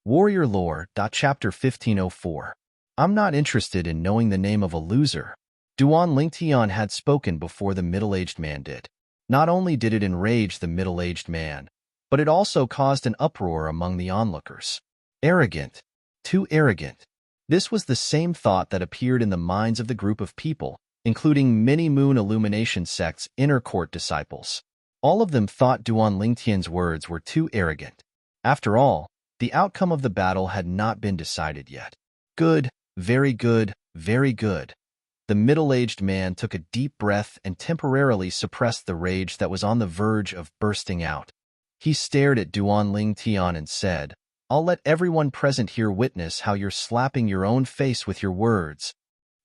Warrior Lore. Chapter 1504. I'm not interested in knowing the name of a loser. Duan Lingtian had spoken before the middle-aged man did. Not only did it enrage the middle-aged man, but it also caused an uproar among the onlookers. Arrogant. Too arrogant. This was the same thought that appeared in the minds of the group of people, including many Moon Illumination sect's inner court disciples. All of them thought Duan Lingtian's words were too arrogant. After all, the outcome of the battle had not been decided yet. Good, very good, very good. The middle-aged man took a deep breath and temporarily suppressed the rage that was on the verge of bursting out. He stared at Duan Lingtian and said, "I'll let everyone present here witness how you're slapping your own face with your words.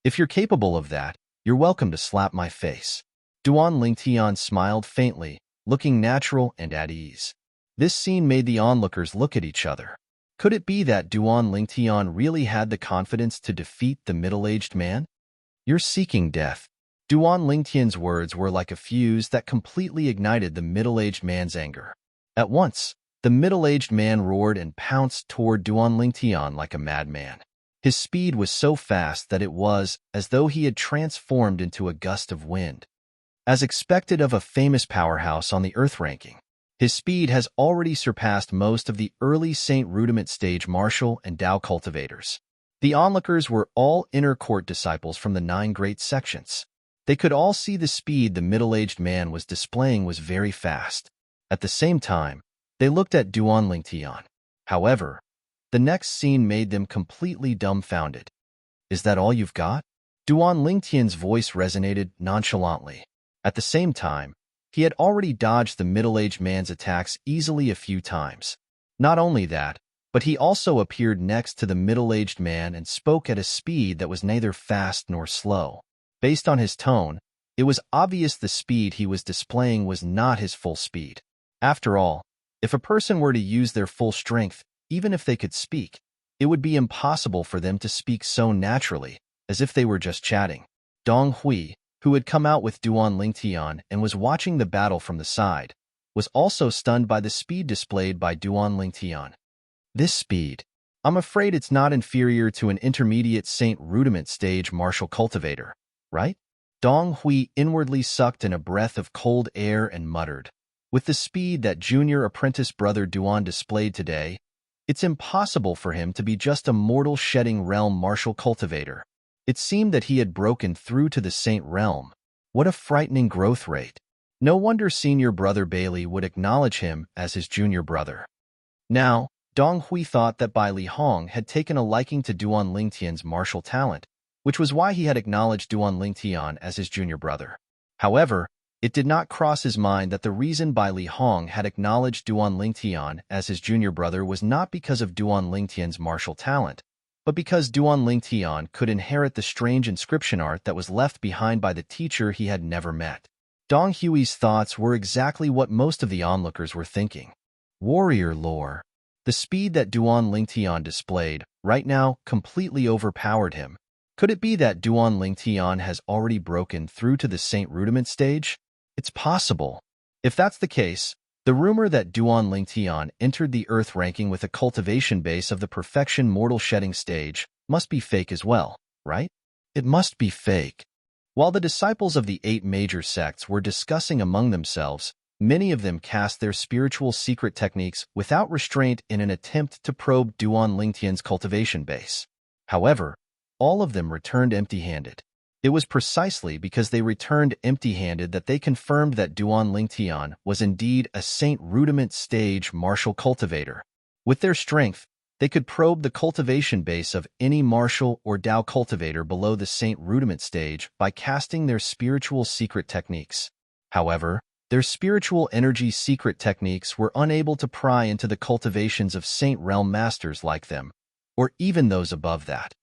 If you're capable of that, you're welcome to slap my face." Duan Lingtian smiled faintly, looking natural and at ease. This scene made the onlookers look at each other. Could it be that Duan Lingtian really had the confidence to defeat the middle-aged man? "You're seeking death." Duan Lingtian's words were like a fuse that completely ignited the middle-aged man's anger. At once, the middle-aged man roared and pounced toward Duan Lingtian like a madman. His speed was so fast that it was as though he had transformed into a gust of wind. As expected of a famous powerhouse on the Earth ranking, his speed has already surpassed most of the early Saint Rudiment stage martial and Dao cultivators. The onlookers were all inner court disciples from the 9 great sections. They could all see the speed the middle-aged man was displaying was very fast. At the same time, they looked at Duan Lingtian. However, the next scene made them completely dumbfounded. "Is that all you've got?" Duan Lingtian's voice resonated nonchalantly. At the same time, he had already dodged the middle-aged man's attacks easily a few times. Not only that, but he also appeared next to the middle-aged man and spoke at a speed that was neither fast nor slow. Based on his tone, it was obvious the speed he was displaying was not his full speed. After all, if a person were to use their full strength, even if they could speak, it would be impossible for them to speak so naturally, as if they were just chatting. Dong Hui, who had come out with Duan Lingtian and was watching the battle from the side, was also stunned by the speed displayed by Duan Lingtian. "This speed. I'm afraid it's not inferior to an intermediate Saint Rudiment stage martial cultivator, right?" Dong Hui inwardly sucked in a breath of cold air and muttered, "With the speed that junior apprentice brother Duan displayed today, it's impossible for him to be just a mortal shedding realm martial cultivator." It seemed that he had broken through to the Saint realm. What a frightening growth rate. No wonder senior brother Bailey would acknowledge him as his junior brother. Now, Dong Hui thought that Bai Li Hong had taken a liking to Duan Lingtian's martial talent, which was why he had acknowledged Duan Lingtian as his junior brother. However, it did not cross his mind that the reason Bai Li Hong had acknowledged Duan Lingtian as his junior brother was not because of Duan Lingtian's martial talent, but because Duan Lingtian could inherit the strange inscription art that was left behind by the teacher he had never met. Dong Hui's thoughts were exactly what most of the onlookers were thinking. Warrior lore. The speed that Duan Lingtian displayed, right now, completely overpowered him. Could it be that Duan Lingtian has already broken through to the Saint Rudiment stage? It's possible. If that's the case, the rumor that Duan Lingtian entered the Earth ranking with a cultivation base of the perfection mortal shedding stage must be fake as well, right? It must be fake. While the disciples of the 8 major sects were discussing among themselves, many of them cast their spiritual secret techniques without restraint in an attempt to probe Duan Lingtian's cultivation base. However, all of them returned empty-handed. It was precisely because they returned empty-handed that they confirmed that Duan Lingtian was indeed a Saint Rudiment stage martial cultivator. With their strength, they could probe the cultivation base of any martial or Dao cultivator below the Saint Rudiment stage by casting their spiritual secret techniques. However, their spiritual energy secret techniques were unable to pry into the cultivations of Saint Realm masters like them, or even those above that.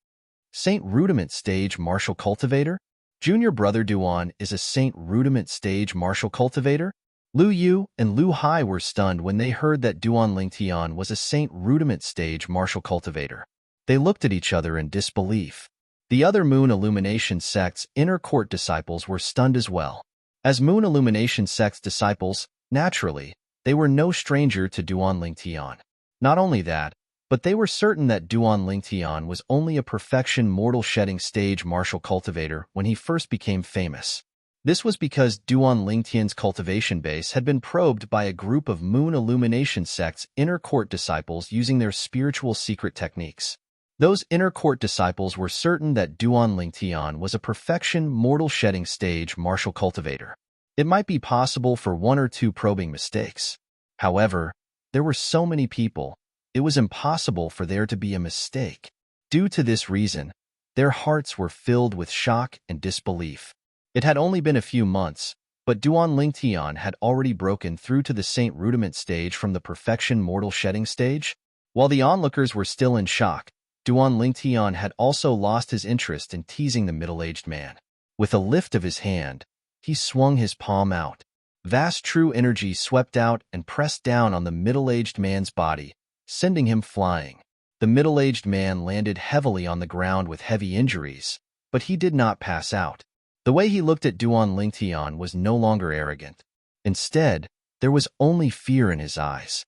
Saint Rudiment stage martial cultivator? Junior brother Duan is a Saint Rudiment stage martial cultivator? Lu Yu and Lu Hai were stunned when they heard that Duan Lingtian was a Saint Rudiment stage martial cultivator. They looked at each other in disbelief. The other Moon Illumination sect's inner court disciples were stunned as well. As Moon Illumination sect's disciples, naturally, they were no stranger to Duan Lingtian. Not only that, But they were certain that Duan Lingtian was only a perfection mortal shedding stage martial cultivator when he first became famous. This was because Duan Lingtian's cultivation base had been probed by a group of Moon Illumination sect's inner court disciples using their spiritual secret techniques. Those inner court disciples were certain that Duan Lingtian was a perfection mortal shedding stage martial cultivator. It might be possible for one or two probing mistakes. However, there were so many people, it was impossible for there to be a mistake. Due to this reason, their hearts were filled with shock and disbelief. It had only been a few months, but Duan Lingtian had already broken through to the Saint Rudiment stage from the perfection mortal shedding stage. While the onlookers were still in shock, Duan Lingtian had also lost his interest in teasing the middle-aged man. With a lift of his hand, he swung his palm out. Vast true energy swept out and pressed down on the middle-aged man's body, sending him flying. The middle-aged man landed heavily on the ground with heavy injuries, but he did not pass out. The way he looked at Duan Lingtian was no longer arrogant. Instead, there was only fear in his eyes.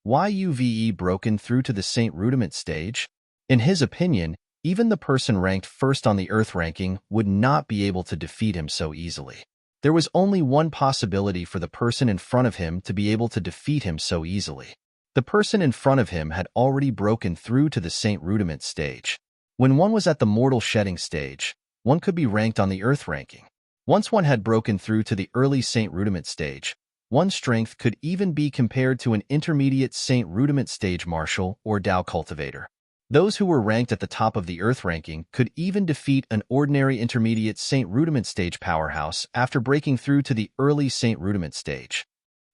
Yuve broken through to the Saint Rudiment stage? In his opinion, even the person ranked first on the Earth ranking would not be able to defeat him so easily. There was only one possibility for the person in front of him to be able to defeat him so easily. The person in front of him had already broken through to the Saint Rudiment stage. When one was at the mortal shedding stage, one could be ranked on the Earth ranking. Once one had broken through to the early Saint Rudiment stage, one's strength could even be compared to an intermediate Saint Rudiment stage martial or Dao cultivator. Those who were ranked at the top of the Earth ranking could even defeat an ordinary intermediate Saint Rudiment stage powerhouse after breaking through to the early Saint Rudiment stage.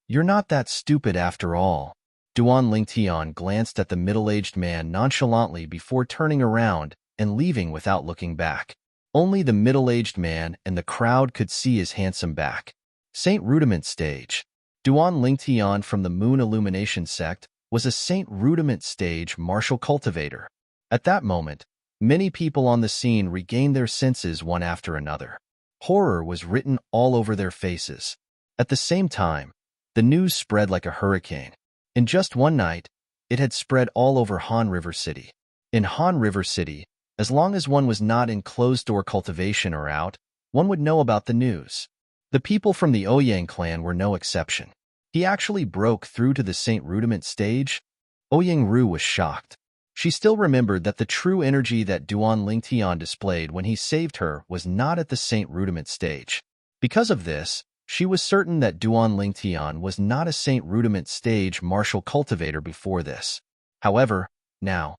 You're not that stupid after all. Duan Lingtian glanced at the middle-aged man nonchalantly before turning around and leaving without looking back. Only the middle-aged man and the crowd could see his handsome back. Saint Rudiment stage. Duan Lingtian from the Moon Illumination sect was a Saint Rudiment stage martial cultivator. At that moment, many people on the scene regained their senses one after another. Horror was written all over their faces. At the same time, the news spread like a hurricane. In just one night, it had spread all over Han River City. In Han River City, as long as one was not in closed-door cultivation or out, one would know about the news. The people from the Ouyang clan were no exception. He actually broke through to the Saint Rudiment stage. Ouyang Ru was shocked. She still remembered that the true energy that Duan Lingtian displayed when he saved her was not at the Saint Rudiment stage. Because of this, she was certain that Duan Lingtian was not a Saint Rudiment stage martial cultivator before this. However, now,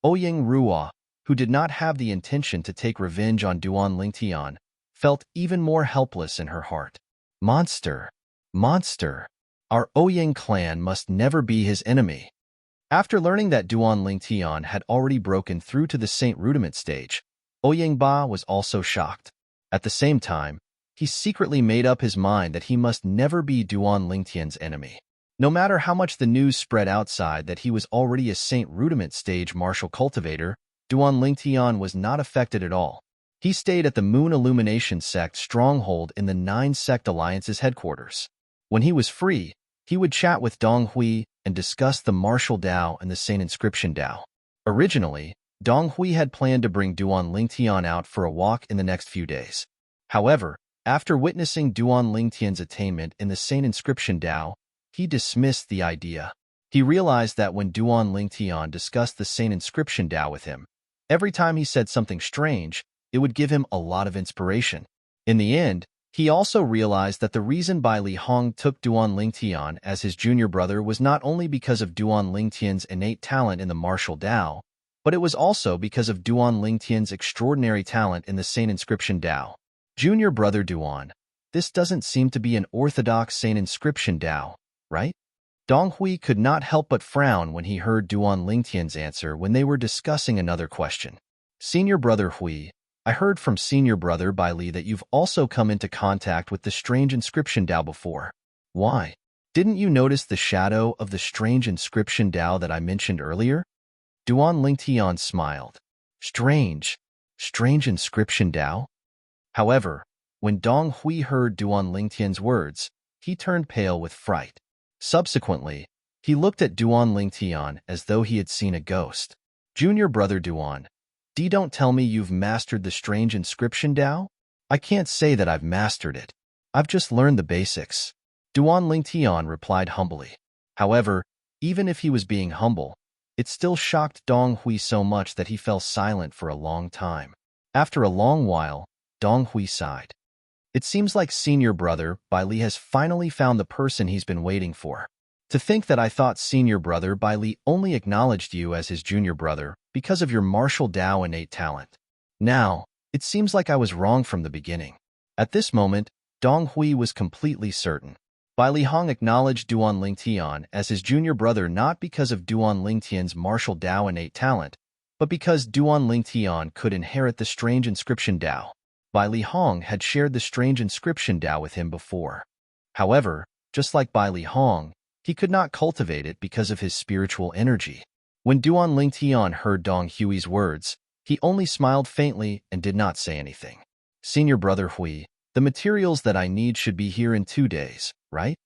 Ouyang Ruo, who did not have the intention to take revenge on Duan Lingtian, felt even more helpless in her heart. Monster! Monster! Our Ouyang clan must never be his enemy. After learning that Duan Lingtian had already broken through to the Saint Rudiment stage, Ouyang Ba was also shocked. At the same time, he secretly made up his mind that he must never be Duan Lingtian's enemy. No matter how much the news spread outside that he was already a Saint Rudiment stage martial cultivator, Duan Lingtian was not affected at all. He stayed at the Moon Illumination sect stronghold in the 9 Sect Alliance's headquarters. When he was free, he would chat with Dong Hui and discuss the Martial Dao and the Saint Inscription Dao. Originally, Dong Hui had planned to bring Duan Lingtian out for a walk in the next few days. However, after witnessing Duan Lingtian's attainment in the Saint Inscription Dao, he dismissed the idea. He realized that when Duan Lingtian discussed the Saint Inscription Dao with him, every time he said something strange, it would give him a lot of inspiration. In the end, he also realized that the reason Bai Li Hong took Duan Lingtian as his junior brother was not only because of Duan Lingtian's innate talent in the martial Dao, but it was also because of Duan Lingtian's extraordinary talent in the Saint Inscription Dao. Junior brother Duan, this doesn't seem to be an orthodox Saint Inscription Dao, right? Dong Hui could not help but frown when he heard Duan Lingtian's answer when they were discussing another question. Senior brother Hui, I heard from senior brother Bai Li that you've also come into contact with the strange inscription Dao before. Why? Didn't you notice the shadow of the strange inscription Dao that I mentioned earlier? Duan Lingtian smiled. Strange inscription Dao? However, when Dong Hui heard Duan Lingtian's words, he turned pale with fright. Subsequently, He looked at Duan Lingtian as though he had seen a ghost. Junior brother Duan, don't tell me you've mastered the strange inscription Dao? I can't say that I've mastered it. I've just learned the basics. Duan Lingtian replied humbly. However, even if he was being humble, it still shocked Dong Hui so much that he fell silent for a long time. After a long while, Dong Hui sighed. It seems like senior brother Bai Li has finally found the person he's been waiting for. To think that I thought senior brother Bai Li only acknowledged you as his junior brother because of your martial Dao innate talent. Now, it seems like I was wrong from the beginning. At this moment, Dong Hui was completely certain. Bai Li Hong acknowledged Duan Lingtian as his junior brother not because of Duan Lingtian's martial Dao innate talent, but because Duan Lingtian could inherit the strange inscription Dao. Bai Li Hong had shared the strange inscription Dao with him before. However, just like Bai Li Hong, he could not cultivate it because of his spiritual energy. When Duan Lingtian heard Dong Hui's words, he only smiled faintly and did not say anything. Senior brother Hui, the materials that I need should be here in 2 days, right?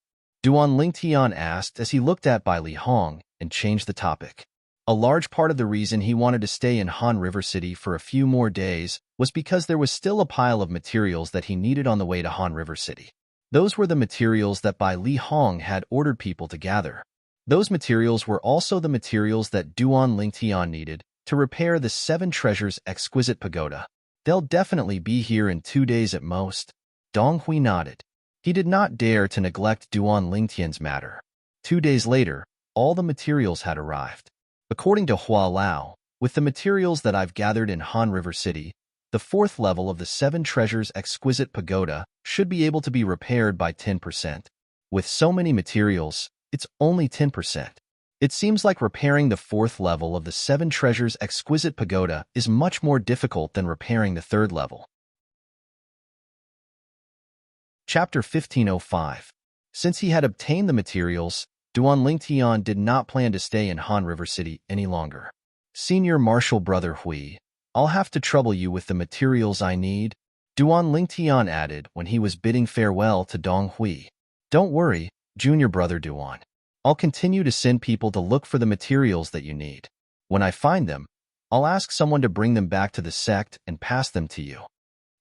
Duan Lingtian asked as he looked at Bai Li Hong and changed the topic. A large part of the reason he wanted to stay in Han River City for a few more days was because there was still a pile of materials that he needed on the way to Han River City. Those were the materials that Bai Li Hong had ordered people to gather. Those materials were also the materials that Duan Lingtian needed to repair the 7 Treasures exquisite pagoda. They'll definitely be here in 2 days at most. Dong Hui nodded. He did not dare to neglect Duan Lingtian's matter. 2 days later, all the materials had arrived. According to Hua Lao, with the materials that I've gathered in Han River City, the 4th level of the 7 Treasures exquisite pagoda should be able to be repaired by 10%. With so many materials, it's only 10%. It seems like repairing the 4th level of the 7 Treasures exquisite pagoda is much more difficult than repairing the 3rd level. Chapter 1505. Since he had obtained the materials, Duan Lingtian did not plan to stay in Han River City any longer. Senior Martial Brother Hui, I'll have to trouble you with the materials I need, Duan Lingtian added when he was bidding farewell to Dong Hui. Don't worry, Junior Brother Duan. I'll continue to send people to look for the materials that you need. When I find them, I'll ask someone to bring them back to the sect and pass them to you.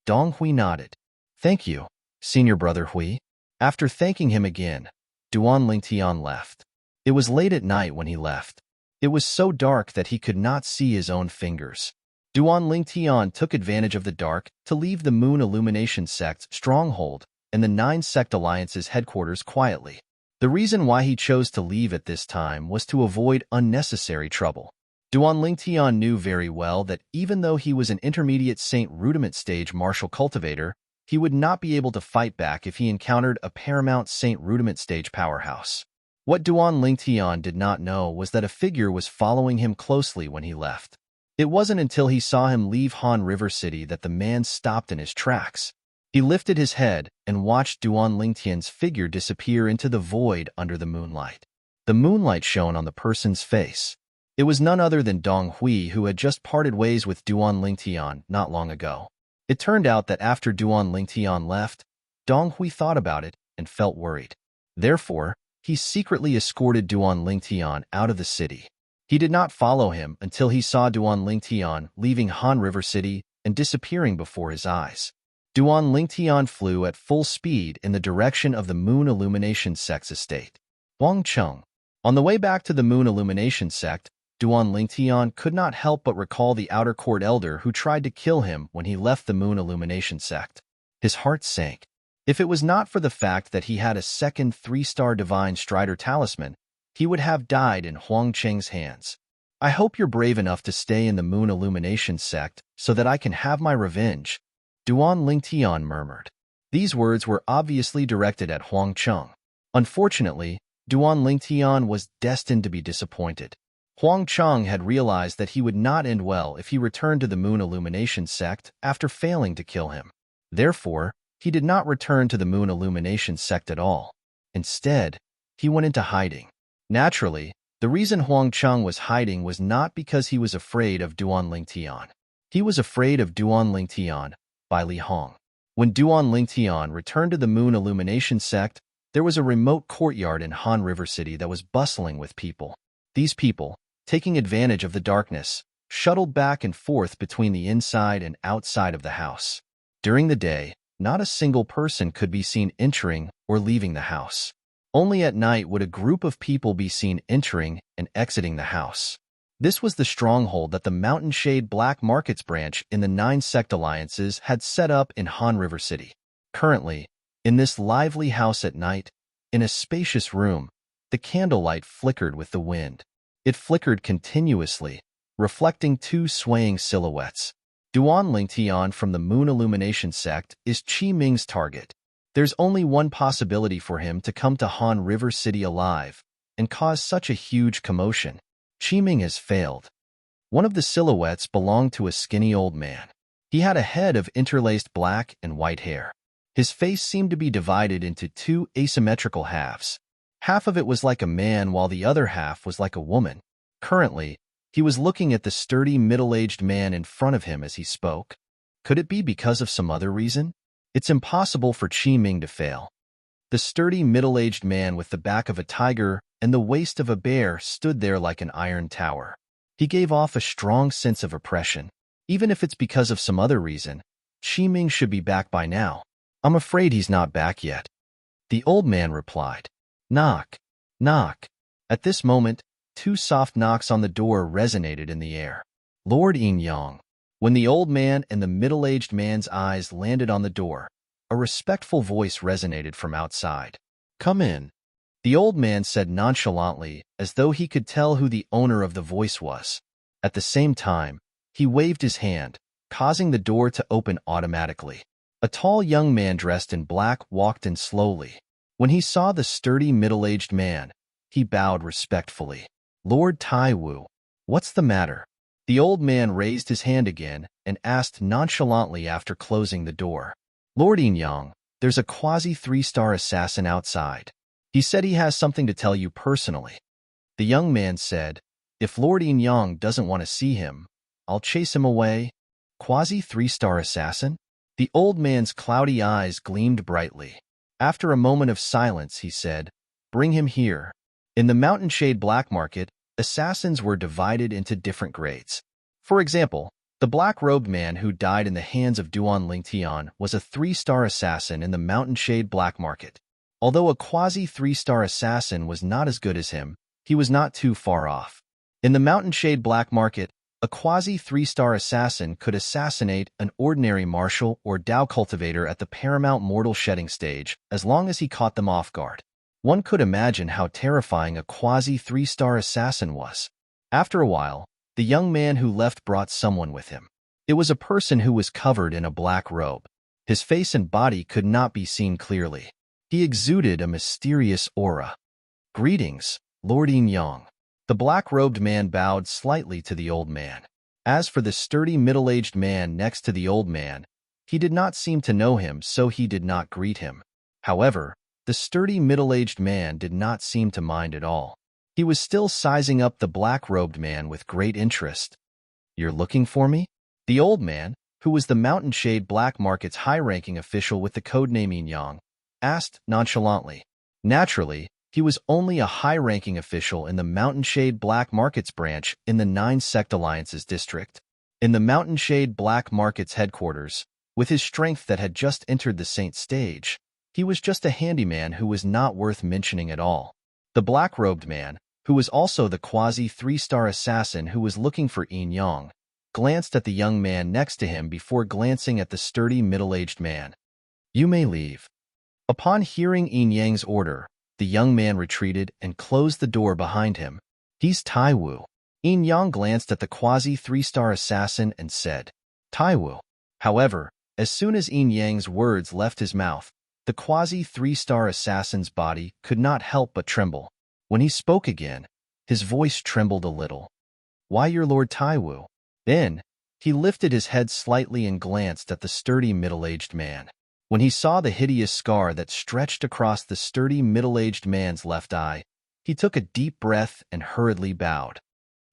Dong Hui nodded. Thank you, Senior Brother Hui. After thanking him again, Duan Lingtian left. It was late at night when he left. It was so dark that he could not see his own fingers. Duan Lingtian took advantage of the dark to leave the Moon Illumination Sect's stronghold and the 9 Sect Alliance's headquarters quietly. The reason why he chose to leave at this time was to avoid unnecessary trouble. Duan Lingtian knew very well that even though he was an intermediate Saint Rudiment stage martial cultivator, he would not be able to fight back if he encountered a paramount Saint Rudiment stage powerhouse. What Duan Lingtian did not know was that a figure was following him closely when he left. It wasn't until he saw him leave Han River City that the man stopped in his tracks. He lifted his head and watched Duan Lingtian's figure disappear into the void under the moonlight. The moonlight shone on the person's face. It was none other than Dong Hui, who had just parted ways with Duan Lingtian not long ago. It turned out that after Duan Lingtian left, Dong Hui thought about it and felt worried. Therefore, he secretly escorted Duan Lingtian out of the city. He did not follow him until he saw Duan Lingtian leaving Han River City and disappearing before his eyes. Duan Lingtian flew at full speed in the direction of the Moon Illumination Sect's estate. Huang Cheng. On the way back to the Moon Illumination Sect, Duan Lingtian could not help but recall the Outer Court Elder who tried to kill him when he left the Moon Illumination Sect. His heart sank. If it was not for the fact that he had a second 3-star Divine Strider talisman, he would have died in Huang Cheng's hands. I hope you're brave enough to stay in the Moon Illumination Sect so that I can have my revenge, Duan Lingtian murmured. These words were obviously directed at Huang Cheng. Unfortunately, Duan Lingtian was destined to be disappointed. Huang Cheng had realized that he would not end well if he returned to the Moon Illumination Sect after failing to kill him. Therefore, he did not return to the Moon Illumination Sect at all. Instead, he went into hiding. Naturally, the reason Huang Cheng was hiding was not because he was afraid of Duan Lingtian. He was afraid of Duan Lingtian, Bai Li Hong. When Duan Lingtian returned to the Moon Illumination Sect, There was a remote courtyard in Han River City that was bustling with people. These people, taking advantage of the darkness, shuttled back and forth between the inside and outside of the house. During the day, not a single person could be seen entering or leaving the house. Only at night would a group of people be seen entering and exiting the house. This was the stronghold that the Mountain Shade Black Markets branch in the 9 Sect Alliances had set up in Han River City. Currently, in this lively house at night, in a spacious room, the candlelight flickered with the wind. It flickered continuously, reflecting 2 swaying silhouettes. Duan Lingtian from the Moon Illumination Sect is Qi Ming's target. There's only one possibility for him to come to Han River City alive and cause such a huge commotion. Qi Ming has failed. One of the silhouettes belonged to a skinny old man. He had a head of interlaced black and white hair. His face seemed to be divided into 2 asymmetrical halves. Half of it was like a man while the other half was like a woman. Currently, he was looking at the sturdy middle-aged man in front of him as he spoke. Could it be because of some other reason? It's impossible for Qi Ming to fail. The sturdy middle-aged man with the back of a tiger and the waist of a bear stood there like an iron tower. He gave off a strong sense of oppression. Even if it's because of some other reason, Qi Ming should be back by now. I'm afraid he's not back yet. The old man replied. Knock, knock. At this moment, 2 soft knocks on the door resonated in the air. Lord Yin Yang. When the old man and the middle-aged man's eyes landed on the door, a respectful voice resonated from outside. Come in. The old man said nonchalantly, as though he could tell who the owner of the voice was. At the same time, he waved his hand, causing the door to open automatically. A tall young man dressed in black walked in slowly. When he saw the sturdy middle-aged man, he bowed respectfully. Lord Taiwu, what's the matter? The old man raised his hand again and asked nonchalantly after closing the door. Lord Yin Yang, there's a quasi-3-star assassin outside. He said he has something to tell you personally. The young man said, if Lord Yin Yang doesn't want to see him, I'll chase him away. Quasi-3-star assassin? The old man's cloudy eyes gleamed brightly. After a moment of silence, he said, bring him here. In the Mountain Shade Black Market, assassins were divided into different grades. For example, the black-robed man who died in the hands of Duan Lingtian was a 3-star assassin in the Mountain Shade Black Market. Although a quasi-3-star assassin was not as good as him, he was not too far off. In the Mountain Shade Black Market, a quasi-3-star assassin could assassinate an ordinary martial or Dao cultivator at the paramount mortal shedding stage as long as he caught them off guard. One could imagine how terrifying a quasi-3-star assassin was. After a while, the young man who left brought someone with him. It was a person who was covered in a black robe. His face and body could not be seen clearly. He exuded a mysterious aura. Greetings, Lord Yin Yang. The black-robed man bowed slightly to the old man. As for the sturdy middle-aged man next to the old man, he did not seem to know him, so he did not greet him. However, the sturdy middle-aged man did not seem to mind at all. He was still sizing up the black-robed man with great interest. You're looking for me? The old man, who was the Mountain Shade Black Market's high-ranking official with the codename Yin Yang, asked nonchalantly. Naturally, he was only a high-ranking official in the Mountain Shade Black Markets branch in the 9 Sect Alliances district. In the Mountain Shade Black Markets headquarters, with his strength that had just entered the Saint stage, he was just a handyman who was not worth mentioning at all. The black-robed man, who was also the quasi-3-star assassin who was looking for Yin Yang, glanced at the young man next to him before glancing at the sturdy middle-aged man. You may leave. Upon hearing Yin Yang's order, the young man retreated and closed the door behind him. He's Taiwu. Yin Yang glanced at the quasi-3-star assassin and said, Taiwu. However, as soon as Yin Yang's words left his mouth, the quasi-3-star assassin's body could not help but tremble. When he spoke again, his voice trembled a little. Why, your Lord Taiwu? Then, he lifted his head slightly and glanced at the sturdy middle-aged man. When he saw the hideous scar that stretched across the sturdy middle-aged man's left eye, he took a deep breath and hurriedly bowed.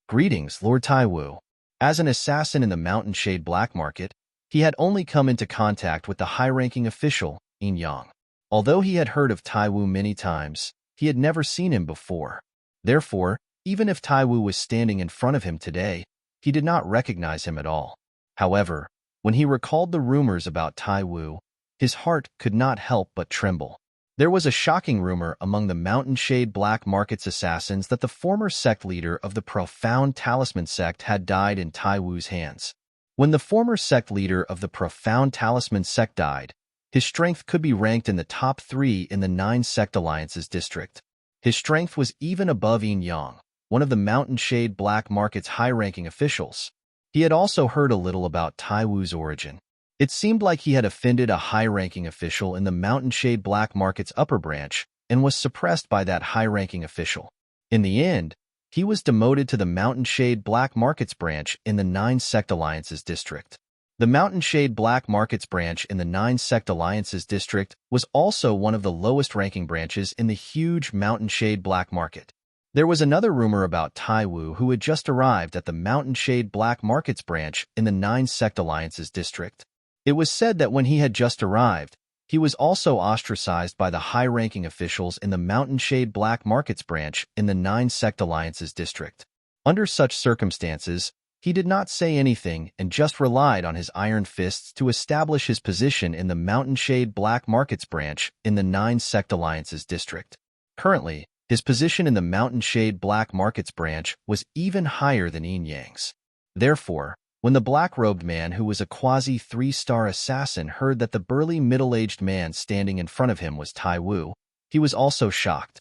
Greetings, Lord Taiwu. As an assassin in the Mountain Shade Black Market, he had only come into contact with the high-ranking official, Yin Yang. Although he had heard of Tai Wu many times, he had never seen him before. Therefore, even if Tai Wu was standing in front of him today, he did not recognize him at all. However, when he recalled the rumors about Tai Wu, his heart could not help but tremble. There was a shocking rumor among the Mountain Shade Black Market's assassins that the former sect leader of the Profound Talisman sect had died in Tai Wu's hands. When the former sect leader of the Profound Talisman sect died, his strength could be ranked in the top 3 in the 9 sect alliances district. His strength was even above Yin Yang, one of the Mountain Shade Black Market's high-ranking officials. He had also heard a little about Tai Wu's origin. It seemed like he had offended a high-ranking official in the Mountain Shade Black Market's upper branch and was suppressed by that high-ranking official. In the end, he was demoted to the Mountain Shade Black Market's branch in the 9 Sect Alliances district. The Mountain Shade Black Market's branch in the 9 Sect Alliances district was also one of the lowest-ranking branches in the huge Mountain Shade Black Market. There was another rumor about Tai Wu who had just arrived at the Mountain Shade Black Market's branch in the 9 Sect Alliances district. It was said that when he had just arrived, he was also ostracized by the high-ranking officials in the Mountain Shade Black Market's branch in the 9 Sect Alliances district. Under such circumstances, he did not say anything and just relied on his iron fists to establish his position in the Mountain Shade Black Market's branch in the 9 Sect Alliances district. Currently, his position in the Mountain Shade Black Market's branch was even higher than Yin Yang's. Therefore, when the black-robed man who was a quasi-3-star assassin heard that the burly middle-aged man standing in front of him was Tai Wu, he was also shocked.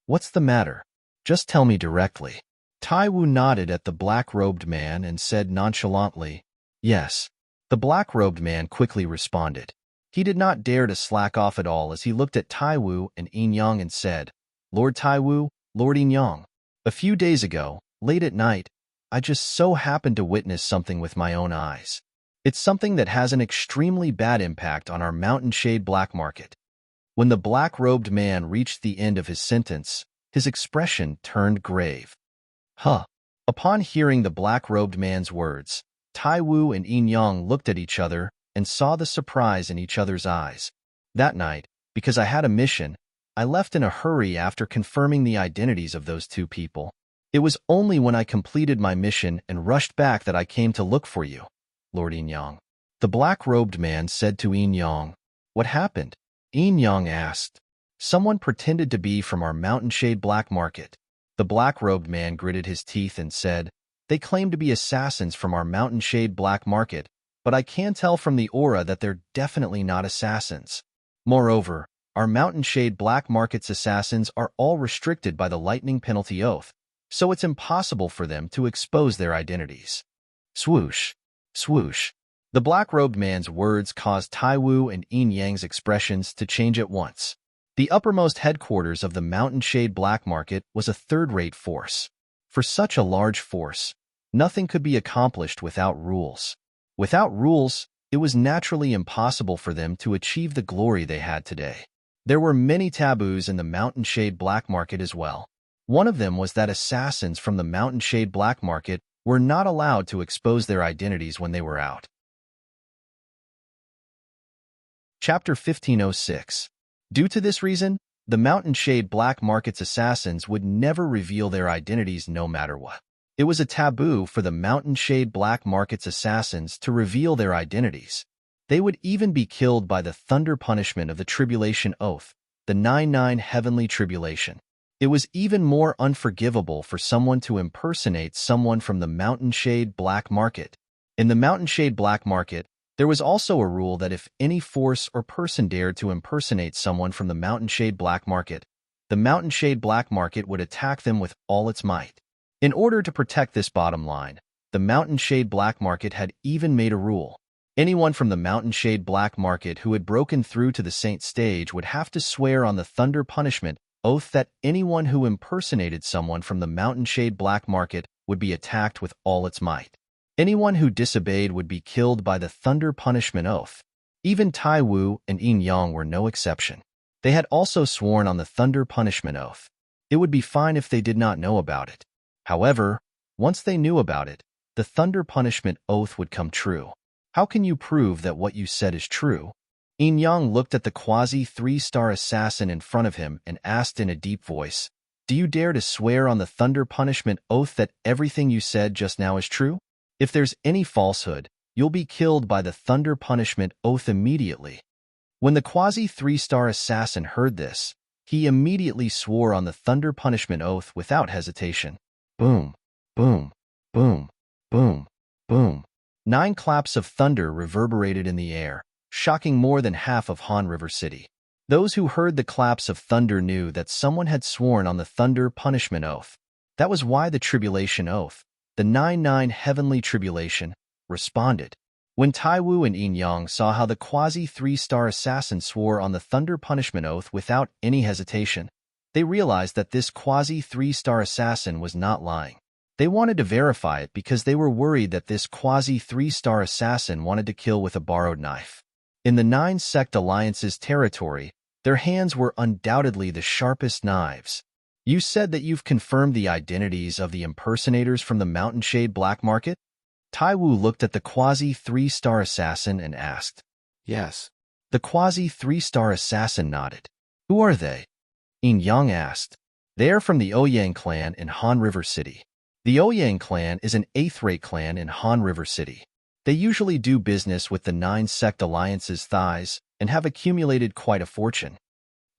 "What's the matter? Just tell me directly." Tai Wu nodded at the black-robed man and said nonchalantly, "Yes." The black-robed man quickly responded. He did not dare to slack off at all as he looked at Tai Wu and Yin Yang and said, "Lord Tai Wu, Lord Yin Yang, a few days ago, late at night, I just so happened to witness something with my own eyes. It's something that has an extremely bad impact on our Mountain Shade Black Market." When the black-robed man reached the end of his sentence, his expression turned grave. "Huh." Upon hearing the black-robed man's words, Tai Wu and Yin Yang looked at each other and saw the surprise in each other's eyes. That night, because I had a mission, I left in a hurry after confirming the identities of those 2 people. It was only when I completed my mission and rushed back that I came to look for you, Lord Yin Yang. The black-robed man said to Yin Yang. "What happened?" Yin Yang asked. "Someone pretended to be from our Mountain Shade Black Market." The black-robed man gritted his teeth and said, "They claim to be assassins from our Mountain Shade Black Market, but I can tell from the aura that they're definitely not assassins. Moreover, our Mountain Shade Black Market's assassins are all restricted by the Lightning Penalty Oath, so it's impossible for them to expose their identities." Swoosh, swoosh. The black-robed man's words caused Tai Wu and Yin Yang's expressions to change at once. The uppermost headquarters of the Mountain Shade Black Market was a third-rate force. For such a large force, nothing could be accomplished without rules. Without rules, it was naturally impossible for them to achieve the glory they had today. There were many taboos in the Mountain Shade Black Market as well. One of them was that assassins from the Mountain Shade Black Market were not allowed to expose their identities when they were out. Chapter 1506. Due to this reason, the Mountain Shade Black Market's assassins would never reveal their identities no matter what. It was a taboo for the Mountain Shade Black Market's assassins to reveal their identities. They would even be killed by the thunder punishment of the Tribulation Oath, the 9-9 Heavenly Tribulation. It was even more unforgivable for someone to impersonate someone from the Mountain Shade Black Market. In the Mountain Shade Black Market, there was also a rule that if any force or person dared to impersonate someone from the Mountain Shade Black Market, the Mountain Shade Black Market would attack them with all its might. In order to protect this bottom line, the Mountain Shade Black Market had even made a rule. Anyone from the Mountain Shade Black Market who had broken through to the Saint Stage would have to swear on the Thunder Punishment Oath that anyone who impersonated someone from the Mountain Shade Black Market would be attacked with all its might. Anyone who disobeyed would be killed by the Thunder Punishment Oath. Even Tai Wu and Yin Yang were no exception. They had also sworn on the Thunder Punishment Oath. It would be fine if they did not know about it. However, once they knew about it, the Thunder Punishment Oath would come true. How can you prove that what you said is true? Yin Yang looked at the quasi-3-star assassin in front of him and asked in a deep voice, "Do you dare to swear on the thunder punishment oath that everything you said just now is true? If there's any falsehood, you'll be killed by the thunder punishment oath immediately." When the quasi-3-star assassin heard this, he immediately swore on the thunder punishment oath without hesitation. Boom, boom, boom, boom, boom. 9 claps of thunder reverberated in the air, shocking more than half of Han River City. Those who heard the claps of thunder knew that someone had sworn on the thunder punishment oath. That was why the tribulation oath, the 9-9 heavenly tribulation, responded. When Taiwu and Yin Yang saw how the quasi-3-star assassin swore on the thunder punishment oath without any hesitation, they realized that this quasi-3-star assassin was not lying. They wanted to verify it because they were worried that this quasi-3-star assassin wanted to kill with a borrowed knife. In the 9-sect alliance's territory, their hands were undoubtedly the sharpest knives. You said that you've confirmed the identities of the impersonators from the Mountain Shade Black Market? Taiwu looked at the quasi-3-star assassin and asked. Yes. The quasi-3-star assassin nodded. Who are they? Yin Yang asked. They are from the Ouyang clan in Han River City. The Ouyang clan is an 8th-rate clan in Han River City. They usually do business with the 9-sect alliance's thighs and have accumulated quite a fortune.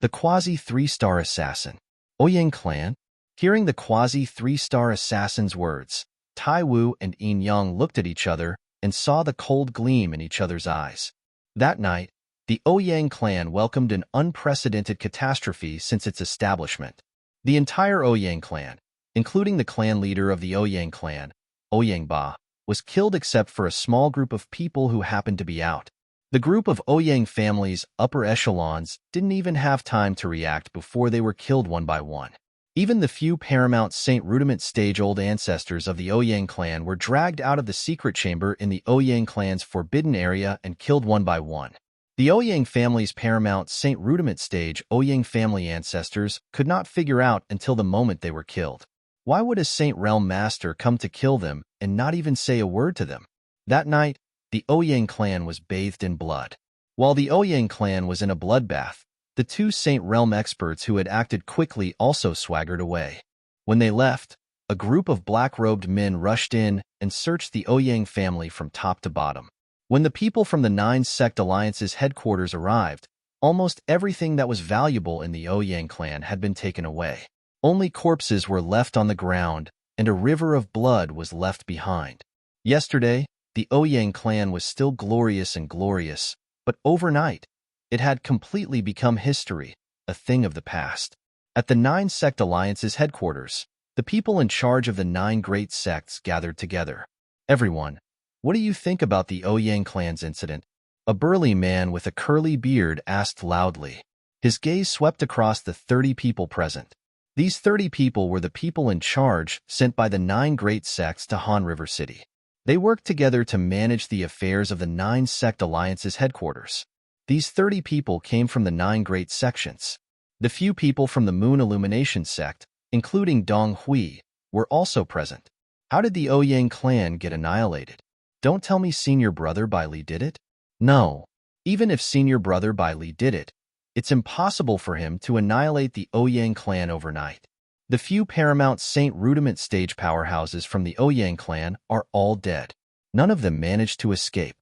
The quasi-3-star assassin. Ouyang clan? Hearing the quasi-3-star assassin's words, Taiwu and Yin Yang looked at each other and saw the cold gleam in each other's eyes. That night, the Ouyang clan welcomed an unprecedented catastrophe since its establishment. The entire Ouyang clan, including the clan leader of the Ouyang clan, Ouyang Ba, was killed except for a small group of people who happened to be out. The group of Ouyang family's upper echelons didn't even have time to react before they were killed one by one. Even the few paramount Saint Rudiment stage-old ancestors of the Ouyang clan were dragged out of the secret chamber in the Ouyang clan's forbidden area and killed one by one. The Ouyang family's paramount Saint Rudiment stage Ouyang family ancestors could not figure out until the moment they were killed. Why would a Saint Realm Master come to kill them and not even say a word to them? That night, the Ouyang clan was bathed in blood. While the Ouyang clan was in a bloodbath, the 2 Saint Realm experts who had acted quickly also swaggered away. When they left, a group of black-robed men rushed in and searched the Ouyang family from top to bottom. When the people from the 9-sect alliance's headquarters arrived, almost everything that was valuable in the Ouyang clan had been taken away. Only corpses were left on the ground, and a river of blood was left behind. Yesterday, the Ouyang clan was still glorious, but overnight, it had completely become history, a thing of the past. At the 9-sect alliance's headquarters, the people in charge of the 9 great sects gathered together. Everyone, what do you think about the Ouyang clan's incident? A burly man with a curly beard asked loudly. His gaze swept across the 30 people present. These 30 people were the people in charge sent by the 9 great sects to Han River City. They worked together to manage the affairs of the 9-sect alliance's headquarters. These 30 people came from the 9 great sections. The few people from the Moon Illumination sect, including Dong Hui, were also present. How did the Ouyang clan get annihilated? Don't tell me Senior Brother Bai Li did it? No. Even if Senior Brother Bai Li did it, it's impossible for him to annihilate the Ouyang clan overnight. The few paramount Saint Rudiment stage powerhouses from the Ouyang clan are all dead. None of them managed to escape.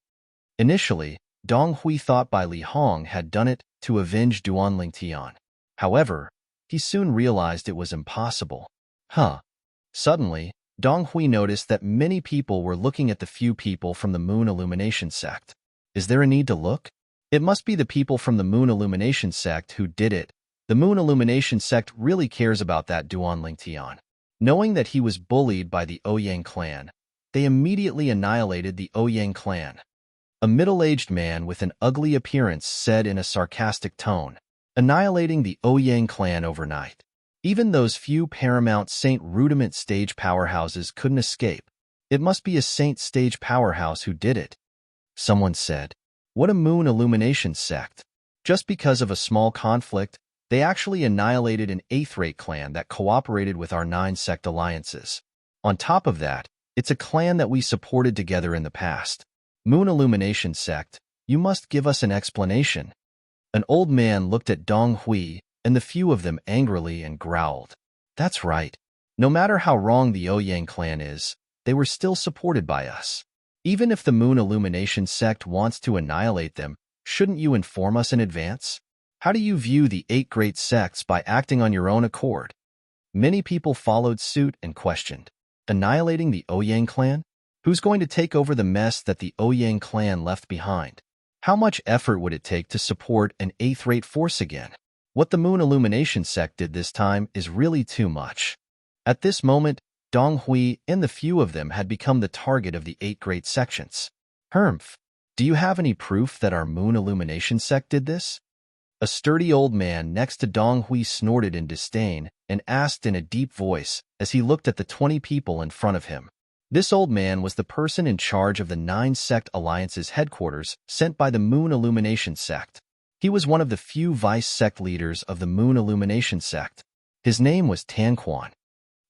Initially, Dong Hui thought Bai Li Hong had done it to avenge Duan Lingtian. However, he soon realized it was impossible. Suddenly, Dong Hui noticed that many people were looking at the few people from the Moon Illumination sect. Is there a need to look? It must be the people from the Moon Illumination sect who did it. The Moon Illumination sect really cares about that Duan Lingtian. Knowing that he was bullied by the Ouyang clan, they immediately annihilated the Ouyang clan. A middle-aged man with an ugly appearance said in a sarcastic tone, annihilating the Ouyang clan overnight. Even those few paramount Saint Rudiment stage powerhouses couldn't escape. It must be a Saint stage powerhouse who did it. Someone said, what a Moon Illumination sect. Just because of a small conflict, they actually annihilated an 8th-rate clan that cooperated with our 9-sect alliances. On top of that, it's a clan that we supported together in the past. Moon Illumination sect, You must give us an explanation." An old man looked at Dong Hui and the few of them angrily and growled. "That's right. No matter how wrong the Ouyang clan is, they were still supported by us. Even if the Moon Illumination sect wants to annihilate them, shouldn't you inform us in advance? How do you view the 8 great sects by acting on your own accord?" Many people followed suit and questioned. Annihilating the Ouyang clan? Who's going to take over the mess that the Ouyang clan left behind? How much effort would it take to support an 8th-rate force again? What the Moon Illumination sect did this time is really too much. At this moment, Dong Hui and the few of them had become the target of the 8 great sections. "Humph, do you have any proof that our Moon Illumination sect did this?" A sturdy old man next to Dong Hui snorted in disdain and asked in a deep voice as he looked at the 20 people in front of him. This old man was the person in charge of the 9 sect alliance's headquarters sent by the Moon Illumination sect. He was one of the few vice-sect leaders of the Moon Illumination sect. His name was Tranquil.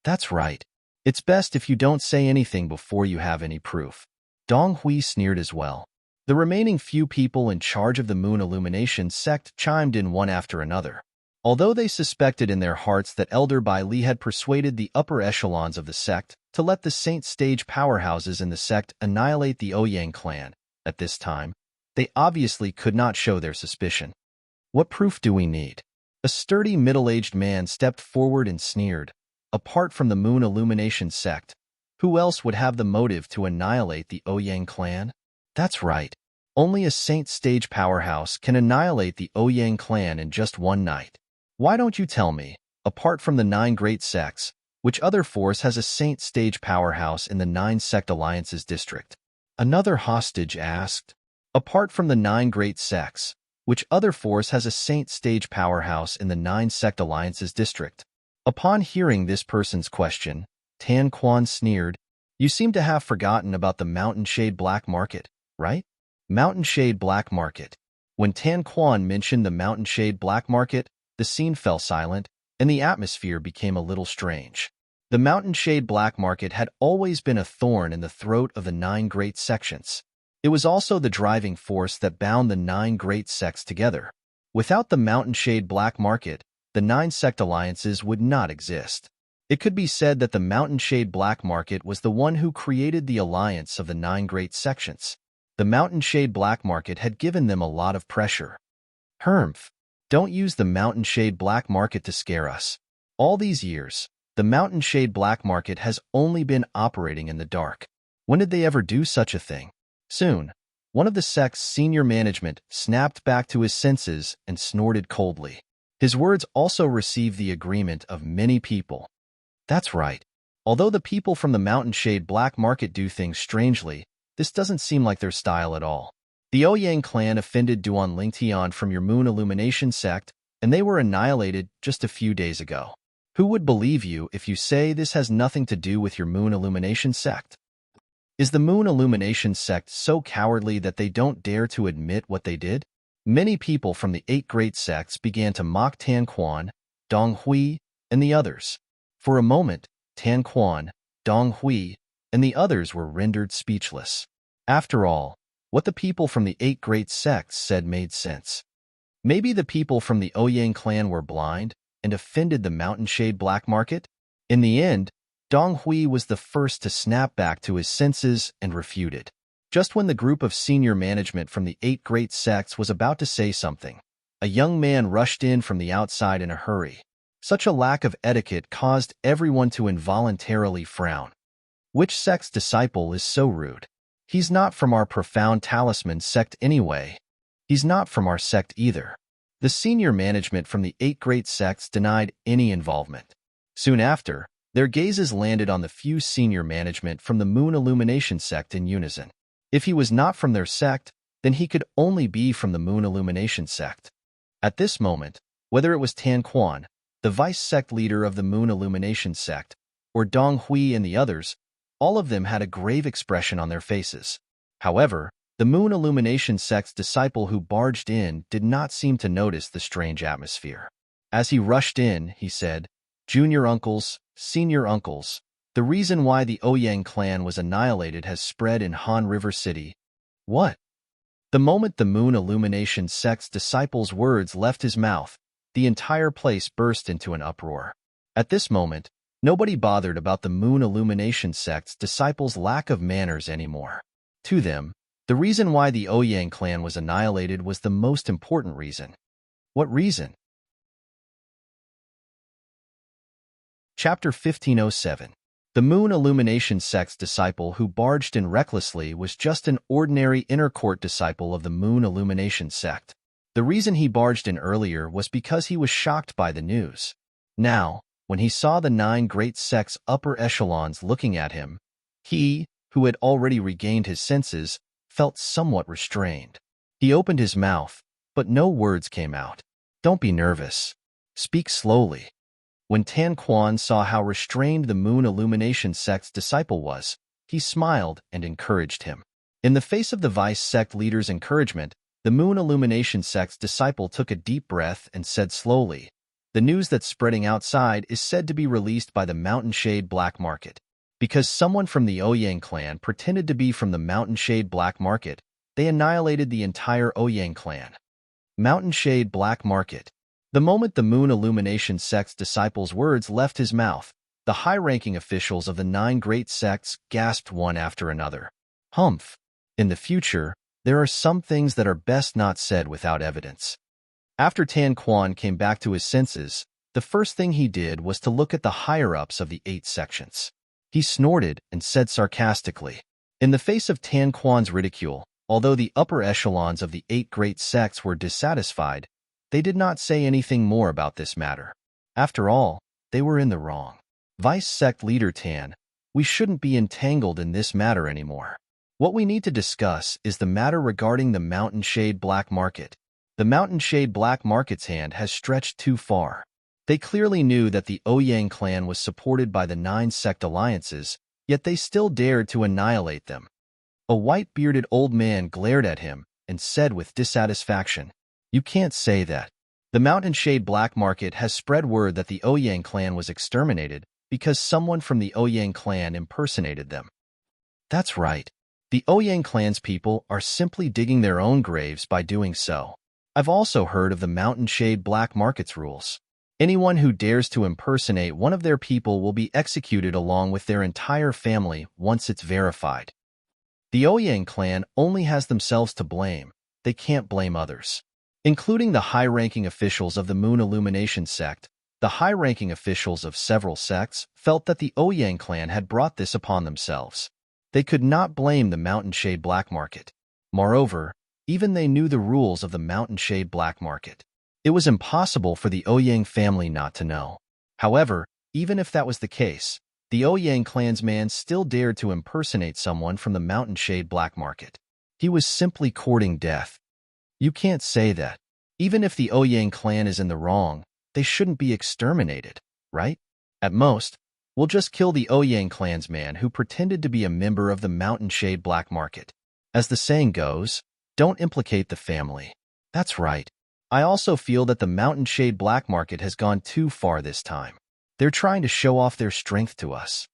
"That's right. It's best if you don't say anything before you have any proof." Dong Hui sneered as well. The remaining few people in charge of the Moon Illumination sect chimed in one after another. Although they suspected in their hearts that Elder Bai Li had persuaded the upper echelons of the sect to let the Saint Stage powerhouses in the sect annihilate the Ouyang clan, at this time, they obviously could not show their suspicion. "What proof do we need?" A sturdy middle-aged man stepped forward and sneered. "Apart from the Moon Illumination sect, who else would have the motive to annihilate the Ouyang clan?" "That's right. Only a Saint Stage powerhouse can annihilate the Ouyang clan in just one night. Why don't you tell me, apart from the 9 great sects, which other force has a Saint Stage powerhouse in the 9 sect alliances district?" Another hostage asked. "Apart from the 9 great sects, which other force has a Saint Stage powerhouse in the 9 sect alliances district?" Upon hearing this person's question, Tan Quan sneered. "You seem to have forgotten about the Mountain Shade Black Market, right?" Mountain Shade Black Market. When Tan Quan mentioned the Mountain Shade Black Market, the scene fell silent, and the atmosphere became a little strange. The Mountain Shade Black Market had always been a thorn in the throat of the 9 great sections. It was also the driving force that bound the 9 great sects together. Without the Mountain Shade Black Market, the 9 sect alliances would not exist. It could be said that the Mountain Shade Black Market was the one who created the alliance of the 9 great sections. The Mountain Shade Black Market had given them a lot of pressure. "Humph, don't use the Mountain Shade Black Market to scare us. All these years, the Mountain Shade Black Market has only been operating in the dark. When did they ever do such a thing?" Soon, one of the sect's senior management snapped back to his senses and snorted coldly. His words also received the agreement of many people. "That's right. Although the people from the Mountain Shade Black Market do things strangely, this doesn't seem like their style at all. The Ouyang clan offended Duan Lingtian from your Moon Illumination sect, and they were annihilated just a few days ago. Who would believe you if you say this has nothing to do with your Moon Illumination sect? Is the Moon Illumination sect so cowardly that they don't dare to admit what they did?" Many people from the 8 great sects began to mock Tan Quan, Dong Hui, and the others. For a moment, Tan Quan, Dong Hui, and the others were rendered speechless. After all, what the people from the 8 great sects said made sense. Maybe the people from the Ouyang clan were blind and offended the Mountain Shade Black Market? In the end, Dong Hui was the first to snap back to his senses and refuted. Just when the group of senior management from the 8 great sects was about to say something, a young man rushed in from the outside in a hurry. Such a lack of etiquette caused everyone to involuntarily frown. Which sect's disciple is so rude? He's not from our profound talisman sect anyway. He's not from our sect either. The senior management from the 8 great sects denied any involvement. Soon after, their gazes landed on the few senior management from the Moon Illumination sect in unison. If he was not from their sect, then he could only be from the Moon Illumination sect. At this moment, whether it was Tan Quan, the vice-sect leader of the Moon Illumination sect, or Dong Hui and the others, all of them had a grave expression on their faces. However, the Moon Illumination sect's disciple who barged in did not seem to notice the strange atmosphere. As he rushed in, he said, "Junior uncles, senior uncles, the reason why the Ouyang clan was annihilated has spread in Han River City." "What?" The moment the Moon Illumination sect's disciples' words left his mouth, the entire place burst into an uproar. At this moment, nobody bothered about the Moon Illumination sect's disciples' lack of manners anymore. To them, the reason why the Ouyang clan was annihilated was the most important reason. What reason? Chapter 1507. The Moon Illumination sect's disciple who barged in recklessly was just an ordinary inner court disciple of the Moon Illumination sect. The reason he barged in earlier was because he was shocked by the news. Now, when he saw the 9 great sect's upper echelons looking at him, he, who had already regained his senses, felt somewhat restrained. He opened his mouth, but no words came out. Don't be nervous. Speak slowly. When Tan Quan saw how restrained the Moon Illumination sect's disciple was, he smiled and encouraged him. In the face of the Vice sect leader's encouragement, the Moon Illumination sect's disciple took a deep breath and said slowly, "The news that's spreading outside is said to be released by the Mountain Shade Black Market. Because someone from the Ouyang clan pretended to be from the Mountain Shade Black Market, they annihilated the entire Ouyang clan." Mountain Shade Black Market. The moment the Moon Illumination sect's disciples' words left his mouth, the high-ranking officials of the 9 great sects gasped one after another. Humph. In the future, there are some things that are best not said without evidence. After Tan Quan came back to his senses, the first thing he did was to look at the higher-ups of the 8 sections. He snorted and said sarcastically. In the face of Tan Quan's ridicule, although the upper echelons of the 8 great sects were dissatisfied, they did not say anything more about this matter. After all, they were in the wrong. Vice sect leader Tan, we shouldn't be entangled in this matter anymore. What we need to discuss is the matter regarding the Mountain Shade Black Market. The Mountain Shade Black Market's hand has stretched too far. They clearly knew that the Ouyang clan was supported by the 9 sect alliances, yet they still dared to annihilate them. A white-bearded old man glared at him and said with dissatisfaction, "You can't say that. The Mountain Shade Black Market has spread word that the Ouyang clan was exterminated because someone from the Ouyang clan impersonated them." That's right. The Ouyang clan's people are simply digging their own graves by doing so. I've also heard of the Mountain Shade Black Market's rules. Anyone who dares to impersonate one of their people will be executed along with their entire family once it's verified. The Ouyang clan only has themselves to blame. They can't blame others. Including the high-ranking officials of the Moon Illumination sect, the high-ranking officials of several sects felt that the Ouyang clan had brought this upon themselves. They could not blame the Mountain Shade Black Market. Moreover, even they knew the rules of the Mountain Shade Black Market. It was impossible for the Ouyang family not to know. However, even if that was the case, the Ouyang clan's man still dared to impersonate someone from the Mountain Shade Black Market. He was simply courting death. You can't say that. Even if the Ouyang clan is in the wrong, they shouldn't be exterminated, right? At most, we'll just kill the Ouyang clan's man who pretended to be a member of the Mountain Shade Black Market. As the saying goes, don't implicate the family. That's right. I also feel that the Mountain Shade Black Market has gone too far this time. They're trying to show off their strength to us.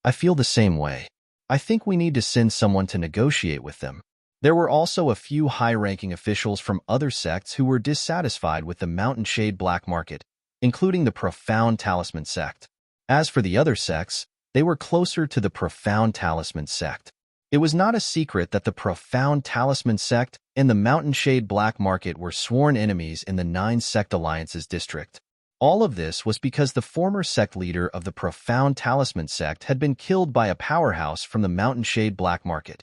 I feel the same way. I think we need to send someone to negotiate with them. There were also a few high-ranking officials from other sects who were dissatisfied with the Mountain Shade Black Market, including the Profound Talisman sect. As for the other sects, they were closer to the Profound Talisman sect. It was not a secret that the Profound Talisman sect and the Mountain Shade Black Market were sworn enemies in the 9 sect alliances district. All of this was because the former sect leader of the Profound Talisman sect had been killed by a powerhouse from the Mountain Shade Black Market.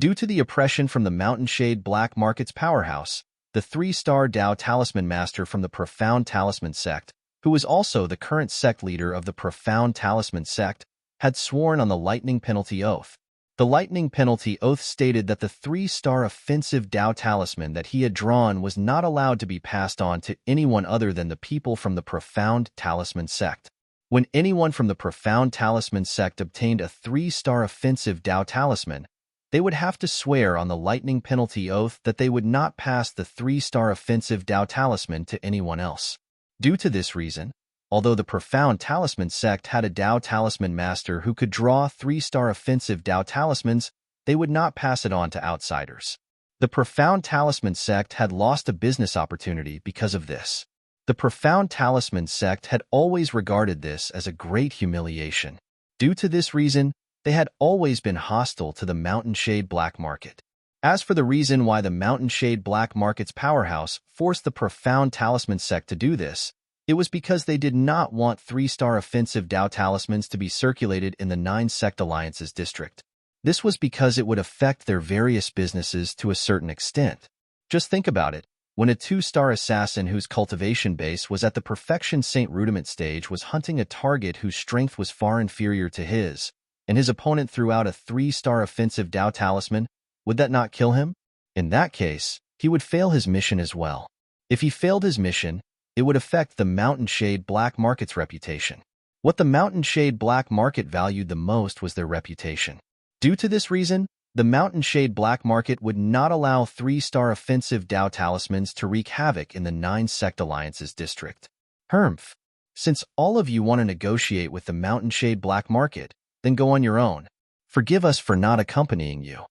Due to the oppression from the Mountain Shade Black Market's powerhouse, the 3-star Dao Talisman Master from the Profound Talisman sect, who was also the current sect leader of the Profound Talisman sect, had sworn on the Lightning Penalty Oath. The Lightning Penalty Oath stated that the 3-star offensive Dao Talisman that he had drawn was not allowed to be passed on to anyone other than the people from the Profound Talisman sect. When anyone from the Profound Talisman sect obtained a 3-star offensive Dao Talisman, they would have to swear on the Lightning Penalty Oath that they would not pass the 3-star offensive Dao Talisman to anyone else. Due to this reason, although the Profound Talisman sect had a Dao Talisman Master who could draw 3-star offensive Dao Talismans, they would not pass it on to outsiders. The Profound Talisman sect had lost a business opportunity because of this. The Profound Talisman sect had always regarded this as a great humiliation. Due to this reason, they had always been hostile to the Mountain Shade Black Market. As for the reason why the Mountain Shade Black Market's powerhouse forced the Profound Talisman sect to do this, it was because they did not want 3-star offensive Dao talismans to be circulated in the 9 Sect Alliances district. This was because it would affect their various businesses to a certain extent. Just think about it. When a 2-star assassin whose cultivation base was at the Perfection Saint Rudiment stage was hunting a target whose strength was far inferior to his, and his opponent threw out a 3-star offensive Dao talisman, would that not kill him? In that case, he would fail his mission as well. If he failed his mission, it would affect the Mountain Shade Black Market's reputation. What the Mountain Shade Black Market valued the most was their reputation. Due to this reason, the Mountain Shade Black Market would not allow 3-star offensive Dao talismans to wreak havoc in the 9 Sect Alliances district. Hermph. Since all of you want to negotiate with the Mountain Shade Black Market, then go on your own. Forgive us for not accompanying you.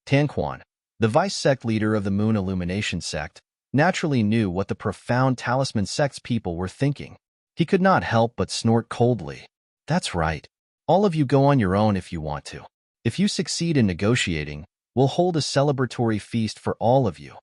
Tanquan, the vice sect leader of the Moon Illumination sect, naturally knew what the Profound Talisman sect's people were thinking. He could not help but snort coldly. That's right. All of you go on your own if you want to. If you succeed in negotiating, we'll hold a celebratory feast for all of you.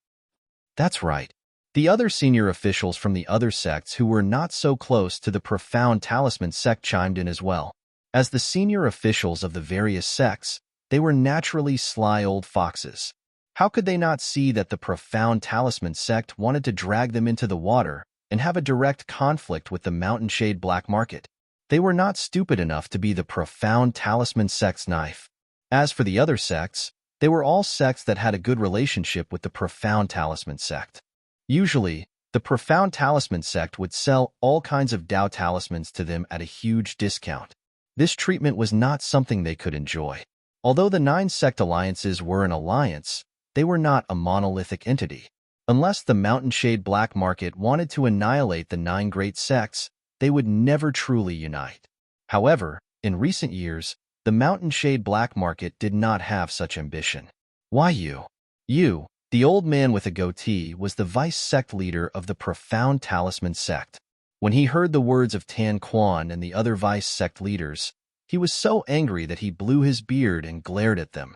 That's right. The other senior officials from the other sects who were not so close to the Profound Talisman sect chimed in as well. As the senior officials of the various sects, they were naturally sly old foxes. How could they not see that the Profound Talisman sect wanted to drag them into the water and have a direct conflict with the Mountain Shade Black Market? They were not stupid enough to be the Profound Talisman sect's knife. As for the other sects, they were all sects that had a good relationship with the Profound Talisman sect. Usually, the Profound Talisman sect would sell all kinds of Dao talismans to them at a huge discount. This treatment was not something they could enjoy. Although the 9 Sect Alliances were an alliance, they were not a monolithic entity. Unless the Mountain Shade Black Market wanted to annihilate the 9 great sects, they would never truly unite. However, in recent years, the Mountain Shade Black Market did not have such ambition. Why you? You, the old man with a goatee, was the vice sect leader of the Profound Talisman sect. When he heard the words of Tan Quan and the other vice sect leaders, he was so angry that he blew his beard and glared at them.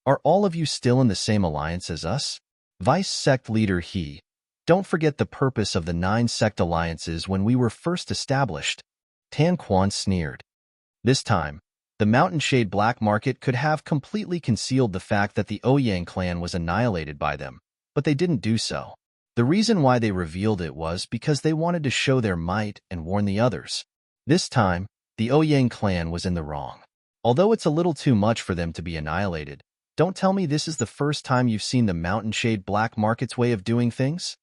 Are all of you still in the same alliance as us? Vice sect leader he. Don't forget the purpose of the 9 sect alliances when we were first established. Tan Quan sneered. This time, the Mountain Shade Black Market could have completely concealed the fact that the Ouyang clan was annihilated by them, but they didn't do so. The reason why they revealed it was because they wanted to show their might and warn the others. This time, the Ouyang clan was in the wrong. Although it's a little too much for them to be annihilated, don't tell me this is the first time you've seen the Mountain Shade Black Market's way of doing things?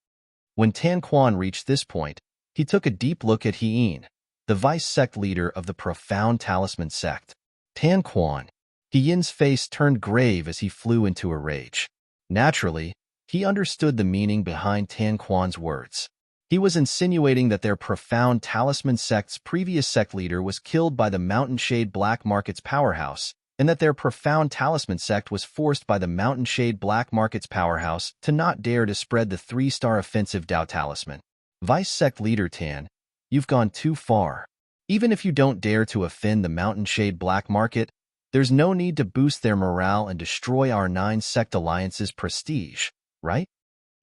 When Tan Quan reached this point, he took a deep look at Hien, the vice sect leader of the Profound Talisman sect. Tan Quan. Hien's face turned grave as he flew into a rage. Naturally, he understood the meaning behind Tan Quan's words. He was insinuating that their Profound Talisman sect's previous sect leader was killed by the Mountain Shade Black Market's powerhouse, and that their Profound Talisman sect was forced by the Mountain Shade Black Market's powerhouse to not dare to spread the 3-star offensive Dao talisman. Vice sect leader Tan, you've gone too far. Even if you don't dare to offend the Mountain Shade Black Market, there's no need to boost their morale and destroy our 9 Sect Alliance's prestige, right?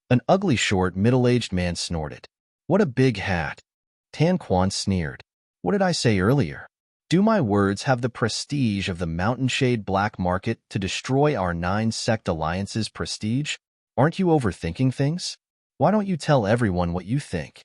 An ugly short middle-aged man snorted. What a big hat. Tan Quan sneered. What did I say earlier? Do my words have the prestige of the Mountain Shade Black Market to destroy our 9 Sect Alliance's prestige? Aren't you overthinking things? Why don't you tell everyone what you think?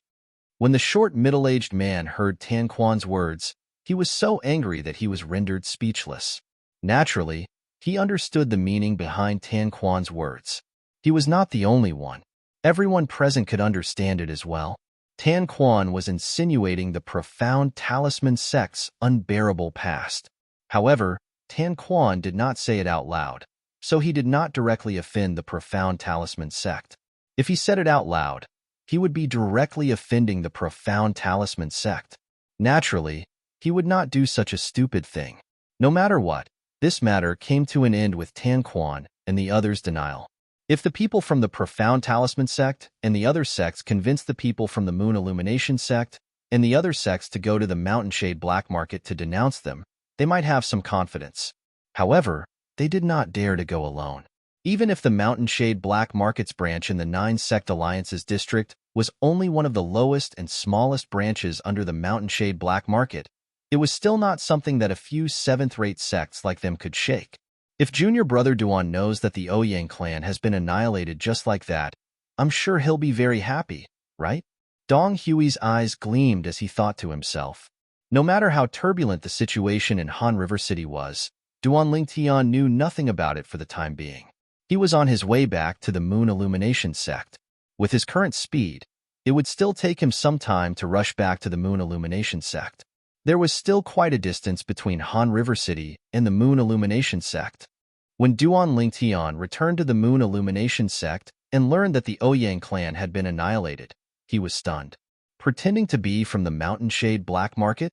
When the short middle-aged man heard Tan Quan's words, he was so angry that he was rendered speechless. Naturally, he understood the meaning behind Tan Quan's words. He was not the only one. Everyone present could understand it as well. Tan Quan was insinuating the Profound Talisman sect's unbearable past. However, Tan Quan did not say it out loud, so he did not directly offend the Profound Talisman sect. If he said it out loud, he would be directly offending the Profound Talisman sect. Naturally, he would not do such a stupid thing. No matter what, this matter came to an end with Tan Quan and the others' denial. If the people from the Profound Talisman sect and the other sects convinced the people from the Moon Illumination sect and the other sects to go to the Mountain Shade Black Market to denounce them, they might have some confidence. However, they did not dare to go alone. Even if the Mountain Shade Black Market's branch in the 9-Sect Alliance's district was only one of the lowest and smallest branches under the Mountain Shade Black Market, it was still not something that a few 7th-rate sects like them could shake. If Junior Brother Duan knows that the Ouyang clan has been annihilated just like that, I'm sure he'll be very happy, right? Dong Hui's eyes gleamed as he thought to himself. No matter how turbulent the situation in Han River City was, Duan Lingtian knew nothing about it for the time being. He was on his way back to the Moon Illumination sect. With his current speed, it would still take him some time to rush back to the Moon Illumination sect. There was still quite a distance between Han River City and the Moon Illumination sect. When Duan Lingtian returned to the Moon Illumination sect and learned that the Ouyang clan had been annihilated, he was stunned. Pretending to be from the Mountain Shade Black Market?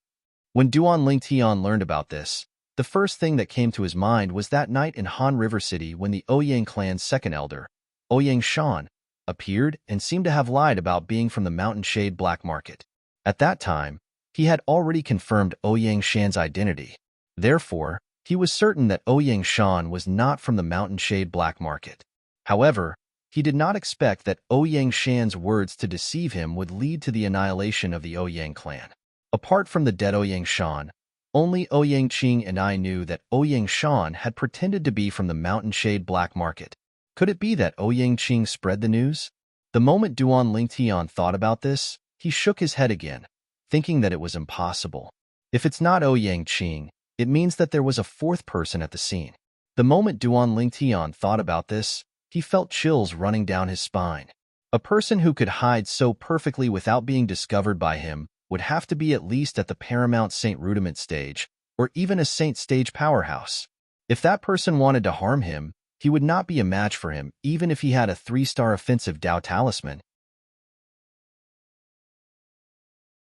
When Duan Lingtian learned about this, the first thing that came to his mind was that night in Han River City when the Ouyang clan's second elder, Ouyang Shan, appeared and seemed to have lied about being from the Mountain Shade Black Market. At that time, he had already confirmed Ouyang Shan's identity. Therefore, he was certain that Ouyang Shan was not from the Mountain Shade Black Market. However, he did not expect that Ouyang Shan's words to deceive him would lead to the annihilation of the Ouyang clan. Apart from the dead Ouyang Shan, only Ouyang Qing and I knew that Ouyang Shan had pretended to be from the Mountain Shade Black Market. Could it be that Ouyang Qing spread the news? The moment Duan Lingtian thought about this, he shook his head again, thinking that it was impossible. If it's not Ouyang Qing, it means that there was a fourth person at the scene. The moment Duan Lingtian thought about this, he felt chills running down his spine. A person who could hide so perfectly without being discovered by him would have to be at least at the Paramount Saint Rudiment stage, or even a Saint stage powerhouse. If that person wanted to harm him, he would not be a match for him, even if he had a 3-star offensive Dao Talisman.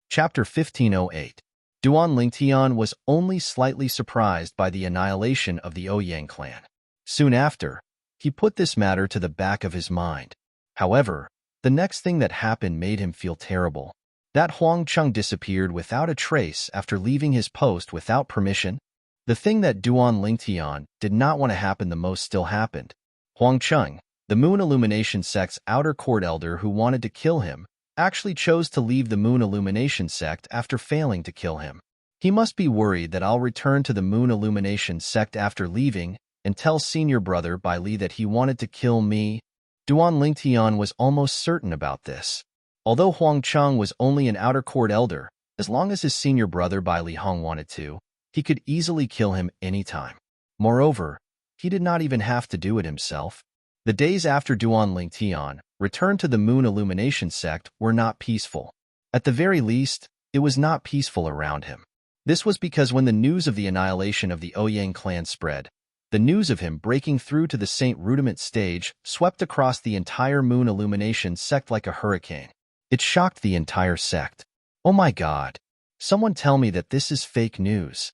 Chapter 1508. Duan Lingtian was only slightly surprised by the annihilation of the Ouyang clan. Soon after, he put this matter to the back of his mind. However, the next thing that happened made him feel terrible. That Huang Cheng disappeared without a trace after leaving his post without permission. The thing that Duan Lingtian did not want to happen the most still happened. Huang Cheng, the Moon Illumination sect's outer court elder who wanted to kill him, actually chose to leave the Moon Illumination sect after failing to kill him. He must be worried that I'll return to the Moon Illumination sect after leaving and tell Senior Brother Bai Li that he wanted to kill me. Duan Lingtian was almost certain about this. Although Huang Cheng was only an outer court elder, as long as his senior brother Bai Li Hong wanted to, he could easily kill him anytime. Moreover, he did not even have to do it himself. The days after Duan Lingtian returned to the Moon Illumination sect were not peaceful. At the very least, it was not peaceful around him. This was because when the news of the annihilation of the Ouyang clan spread, the news of him breaking through to the Saint Rudiment stage swept across the entire Moon Illumination sect like a hurricane. It shocked the entire sect. Oh my God! Someone tell me that this is fake news.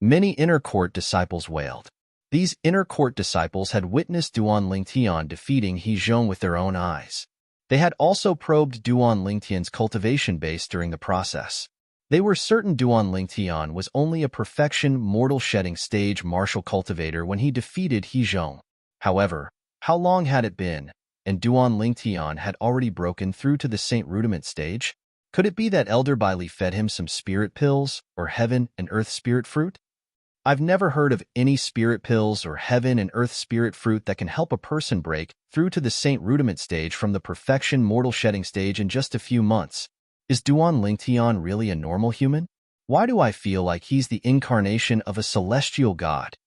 Many inner court disciples wailed. These inner court disciples had witnessed Duan Lingtian defeating He Zhong with their own eyes. They had also probed Duan Lingtian's cultivation base during the process. They were certain Duan Lingtian was only a perfection mortal shedding stage martial cultivator when he defeated He Zhong. However, how long had it been, and Duan Lingtian had already broken through to the Saint Rudiment stage? Could it be that Elder Bai Li fed him some spirit pills or heaven and earth spirit fruit? I've never heard of any spirit pills or heaven and earth spirit fruit that can help a person break through to the Saint Rudiment stage from the perfection mortal shedding stage in just a few months. Is Duan Lingtian really a normal human? Why do I feel like he's the incarnation of a celestial god?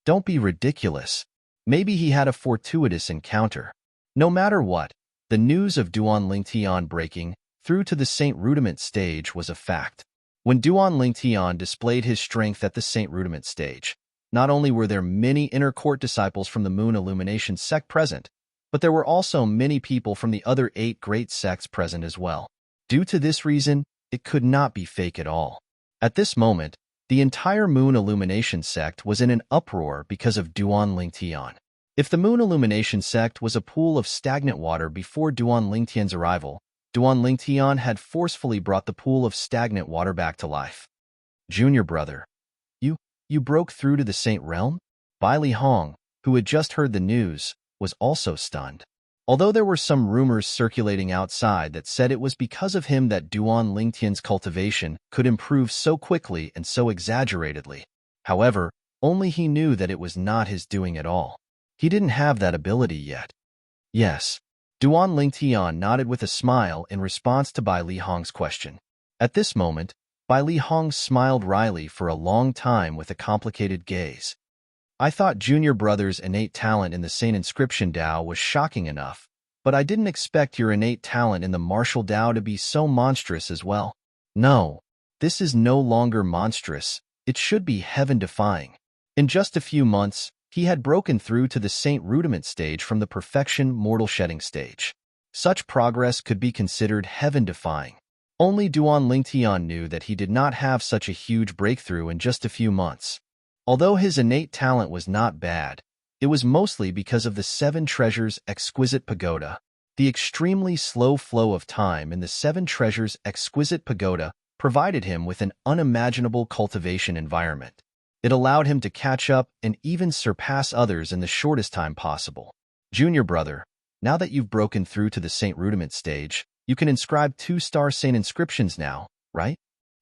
Don't be ridiculous. Maybe he had a fortuitous encounter. No matter what, the news of Duan Lingtian breaking through to the Saint Rudiment stage was a fact. When Duan Lingtian displayed his strength at the Saint Rudiment stage, not only were there many inner court disciples from the Moon Illumination sect present, but there were also many people from the other 8 great sects present as well. Due to this reason, it could not be fake at all. At this moment, the entire Moon Illumination sect was in an uproar because of Duan Lingtian. If the moon illumination sect was a pool of stagnant water before Duan Lingtian's arrival, Duan Lingtian had forcefully brought the pool of stagnant water back to life. Junior brother, you, you broke through to the Saint Realm? Bai Li Hong, who had just heard the news, was also stunned. Although there were some rumors circulating outside that said it was because of him that Duan Lingtian's cultivation could improve so quickly and so exaggeratedly. However, only he knew that it was not his doing at all. He didn't have that ability yet. Yes. Duan Lingtian nodded with a smile in response to Bai Li Hong's question. At this moment, Bai Li Hong smiled wryly for a long time with a complicated gaze. I thought Junior Brother's innate talent in the Saint Inscription Dao was shocking enough, but I didn't expect your innate talent in the martial Dao to be so monstrous as well. No, this is no longer monstrous. It should be heaven-defying. In just a few months, he had broken through to the Saint Rudiment stage from the Perfection Mortal Shedding stage. Such progress could be considered heaven-defying. Only Duan Lingtian knew that he did not have such a huge breakthrough in just a few months. Although his innate talent was not bad, it was mostly because of the Seven Treasures Exquisite Pagoda. The extremely slow flow of time in the Seven Treasures Exquisite Pagoda provided him with an unimaginable cultivation environment. It allowed him to catch up and even surpass others in the shortest time possible. Junior brother, now that you've broken through to the Saint Rudiment stage, you can inscribe 2-star Saint inscriptions now, right?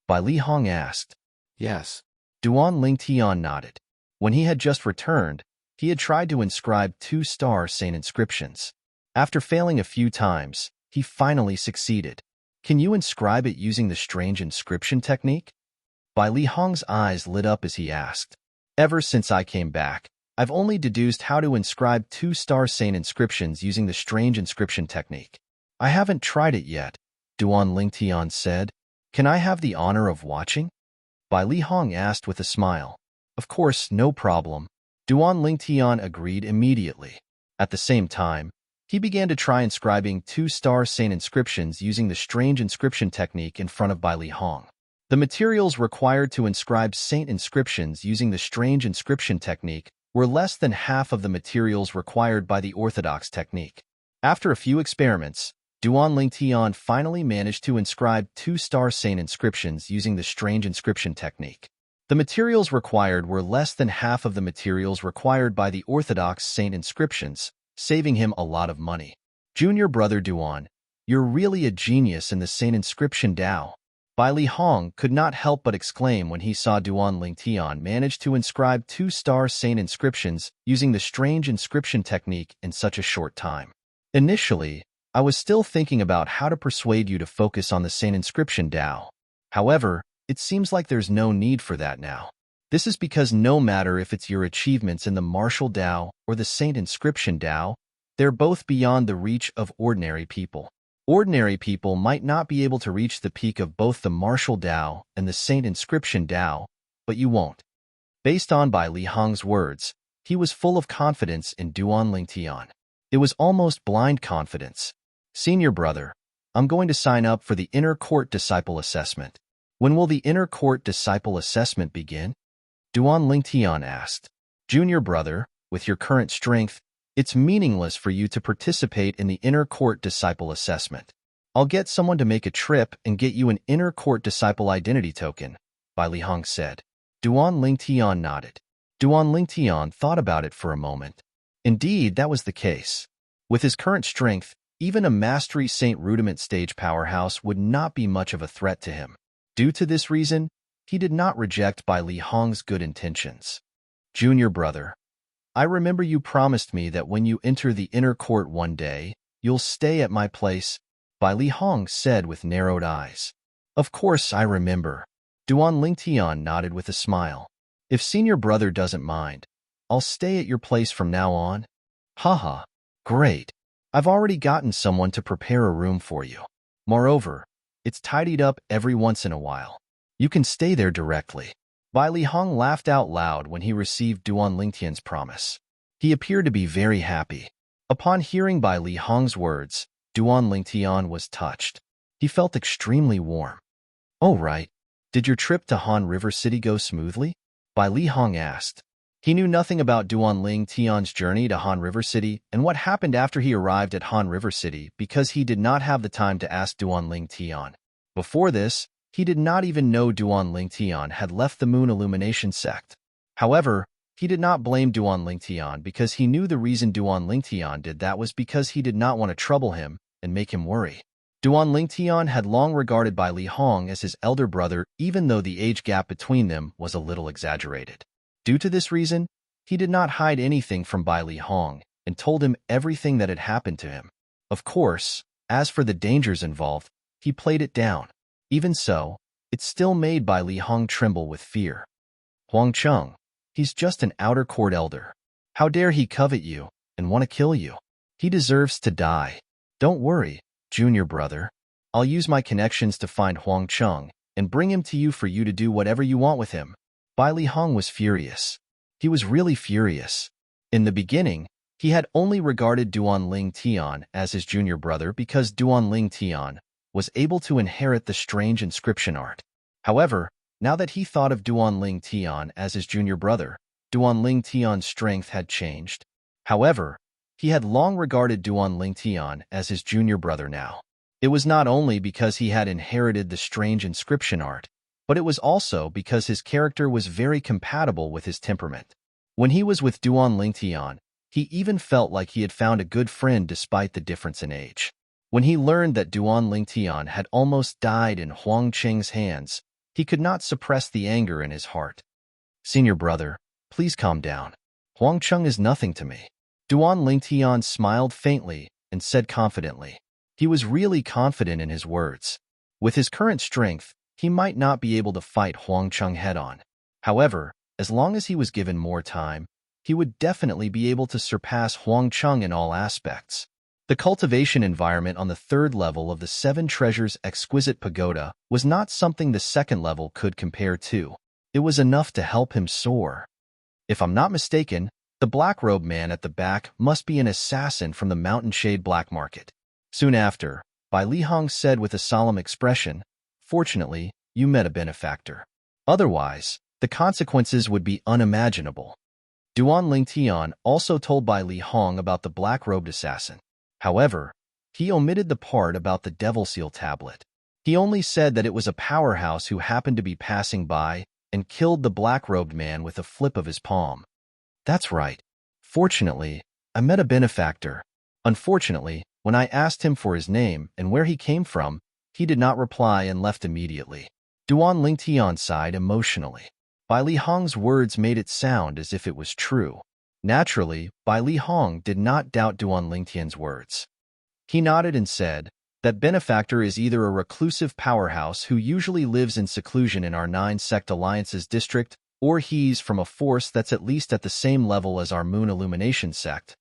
Bai Li Hong asked. Yes. Duan Lingtian nodded. When he had just returned, he had tried to inscribe 2-star Saint inscriptions. After failing a few times, he finally succeeded. Can you inscribe it using the strange inscription technique? Bai Li Hong's eyes lit up as he asked. Ever since I came back, I've only deduced how to inscribe 2-star Saint inscriptions using the strange inscription technique. I haven't tried it yet, Duan Lingtian said. Can I have the honor of watching? Bai Li Hong asked with a smile. Of course, no problem. Duan Lingtian agreed immediately. At the same time, he began to try inscribing 2-star Saint inscriptions using the strange inscription technique in front of Bai Li Hong. The materials required to inscribe Saint inscriptions using the strange inscription technique were less than half of the materials required by the orthodox technique. After a few experiments, Duan Lingtian finally managed to inscribe 2-star Saint inscriptions using the strange inscription technique. The materials required were less than half of the materials required by the orthodox Saint inscriptions, saving him a lot of money. Junior brother Duan, you're really a genius in the Saint inscription Dao. Bai Li Hong could not help but exclaim when he saw Duan Lingtian manage to inscribe 2-star Saint inscriptions using the strange inscription technique in such a short time. Initially, I was still thinking about how to persuade you to focus on the Saint Inscription Dao. However, it seems like there's no need for that now. This is because no matter if it's your achievements in the Martial Dao or the Saint Inscription Dao, they're both beyond the reach of ordinary people. Ordinary people might not be able to reach the peak of both the Martial Dao and the Saint Inscription Dao, but you won't. Based on Bai Li Hong's words, he was full of confidence in Duan Lingtian. It was almost blind confidence. Senior brother, I'm going to sign up for the Inner Court Disciple Assessment. When will the Inner Court Disciple Assessment begin? Duan Lingtian asked. Junior brother, with your current strength, it's meaningless for you to participate in the Inner Court Disciple Assessment. I'll get someone to make a trip and get you an Inner Court Disciple Identity Token, Bai Li Hong said. Duan Lingtian nodded. Duan Lingtian thought about it for a moment. Indeed, that was the case. With his current strength, even a Mastery Saint Rudiment stage powerhouse would not be much of a threat to him. Due to this reason, he did not reject Bai Li Hong's good intentions. Junior brother, I remember you promised me that when you enter the inner court one day, you'll stay at my place, Bai Li Hong said with narrowed eyes. Of course I remember. Duan Lingtian nodded with a smile. If senior brother doesn't mind, I'll stay at your place from now on. Haha, great. I've already gotten someone to prepare a room for you. Moreover, it's tidied up every once in a while. You can stay there directly. Bai Li Hong laughed out loud when he received Duan Lingtian's promise. He appeared to be very happy. Upon hearing Bai Li Hong's words, Duan Lingtian was touched. He felt extremely warm. Oh right. Did your trip to Han River City go smoothly? Bai Li Hong asked. He knew nothing about Duan Ling Tian's journey to Han River City and what happened after he arrived at Han River City because he did not have the time to ask Duan Ling Tian. Before this, he did not even know Duan Ling Tian had left the Moon Illumination sect. However, he did not blame Duan Ling Tian because he knew the reason Duan Ling Tian did that was because he did not want to trouble him and make him worry. Duan Ling Tian had long regarded Bai Li Hong as his elder brother even though the age gap between them was a little exaggerated. Due to this reason, he did not hide anything from Bai Li Hong and told him everything that had happened to him. Of course, as for the dangers involved, he played it down. Even so, it still made Bai Li Hong tremble with fear. Huang Cheng, he's just an outer court elder. How dare he covet you and want to kill you? He deserves to die. Don't worry, junior brother. I'll use my connections to find Huang Cheng and bring him to you for you to do whatever you want with him. Bai Li Hong was furious. He was really furious. In the beginning, he had only regarded Duan Ling Tian as his junior brother because Duan Ling Tian was able to inherit the strange inscription art. However, now that he thought of Duan Ling Tian as his junior brother, Duan Ling Tian's strength had changed. However, he had long regarded Duan Ling Tian as his junior brother now. It was not only because he had inherited the strange inscription art, but it was also because his character was very compatible with his temperament. When he was with Duan Ling Tian, he even felt like he had found a good friend despite the difference in age. When he learned that Duan Ling Tian had almost died in Huang Cheng's hands, he could not suppress the anger in his heart. Senior brother, please calm down. Huang Cheng is nothing to me. Duan Ling Tian smiled faintly and said confidently. He was really confident in his words. With his current strength, he might not be able to fight Huang Cheng head-on. However, as long as he was given more time, he would definitely be able to surpass Huang Cheng in all aspects. The cultivation environment on the third level of the Seven Treasures Exquisite Pagoda was not something the second level could compare to. It was enough to help him soar. If I'm not mistaken, the black-robed man at the back must be an assassin from the Mountain Shade Black Market. Soon after, Bai Li Hong said with a solemn expression, "Fortunately, you met a benefactor. Otherwise, the consequences would be unimaginable." Duan Ling Tian also told Bai Li Hong about the black-robed assassin. However, he omitted the part about the Devil Seal tablet. He only said that it was a powerhouse who happened to be passing by and killed the black-robed man with a flip of his palm. That's right. Fortunately, I met a benefactor. Unfortunately, when I asked him for his name and where he came from, he did not reply and left immediately. Duan Ling Tian sighed emotionally. Bai Li Hong's words made it sound as if it was true. Naturally, Bai Li Hong did not doubt Duan Ling Tian's words. He nodded and said, "That benefactor is either a reclusive powerhouse who usually lives in seclusion in our 9-sect alliances district, or he's from a force that's at least at the same level as our Moon Illumination sect.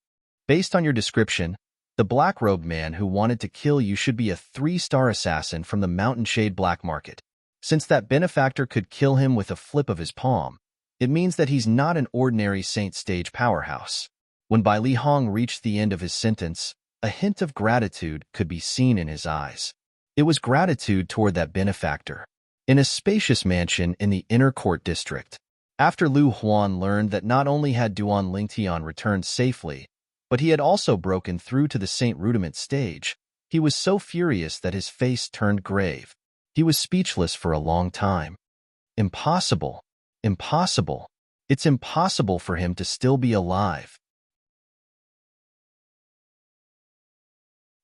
Based on your description, the black-robed man who wanted to kill you should be a 3-star assassin from the Mountain Shade Black Market. Since that benefactor could kill him with a flip of his palm, it means that he's not an ordinary Saint Stage powerhouse." When Bai Li Hong reached the end of his sentence, a hint of gratitude could be seen in his eyes. It was gratitude toward that benefactor. In a spacious mansion in the Inner Court District, after Lu Huan learned that not only had Duan Ling Tian returned safely, but he had also broken through to the Saint Rudiment stage, he was so furious that his face turned grave. He was speechless for a long time. Impossible. Impossible. It's impossible for him to still be alive.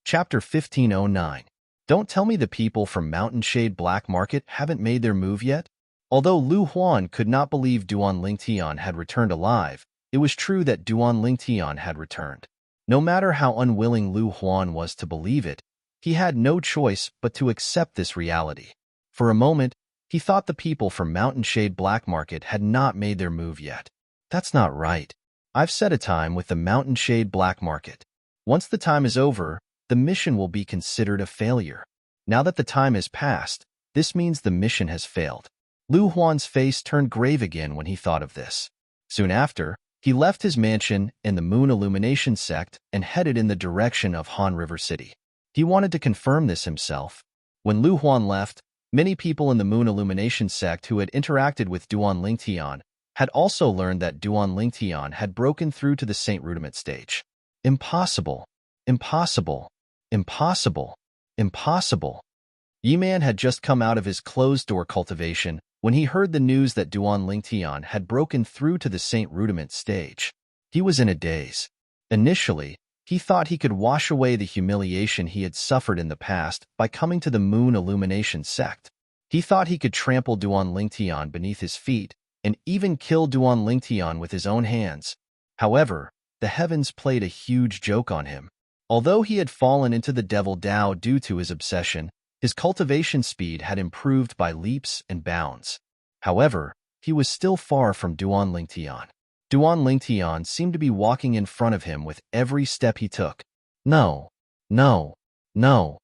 Chapter 1509. Don't tell me the people from Mountain Shade Black Market haven't made their move yet? Although Lu Huan could not believe Duan Ling Tian had returned alive, it was true that Duan Ling Tian had returned. No matter how unwilling Lu Huan was to believe it, he had no choice but to accept this reality. For a moment, he thought the people from Mountain Shade Black Market had not made their move yet. That's not right. I've set a time with the Mountain Shade Black Market. Once the time is over, the mission will be considered a failure. Now that the time has passed, this means the mission has failed. Lu Huan's face turned grave again when he thought of this. Soon after, he left his mansion in the Moon Illumination sect and headed in the direction of Han River City. He wanted to confirm this himself. When Lu Huan left, many people in the Moon Illumination sect who had interacted with Duan Ling Tian had also learned that Duan Lingtian had broken through to the Saint Rudiment stage. Impossible! Impossible! Impossible! Impossible! Yiman had just come out of his closed-door cultivation when he heard the news that Duan Lingtian had broken through to the Saint Rudiment stage. He was in a daze. Initially, he thought he could wash away the humiliation he had suffered in the past by coming to the Moon Illumination sect. He thought he could trample Duan Lingtian beneath his feet and even kill Duan Lingtian with his own hands. However, the heavens played a huge joke on him. Although he had fallen into the Devil Dao due to his obsession, his cultivation speed had improved by leaps and bounds. However, he was still far from Duan Lingtian. Duan Lingtian seemed to be walking in front of him with every step he took. No, no, no.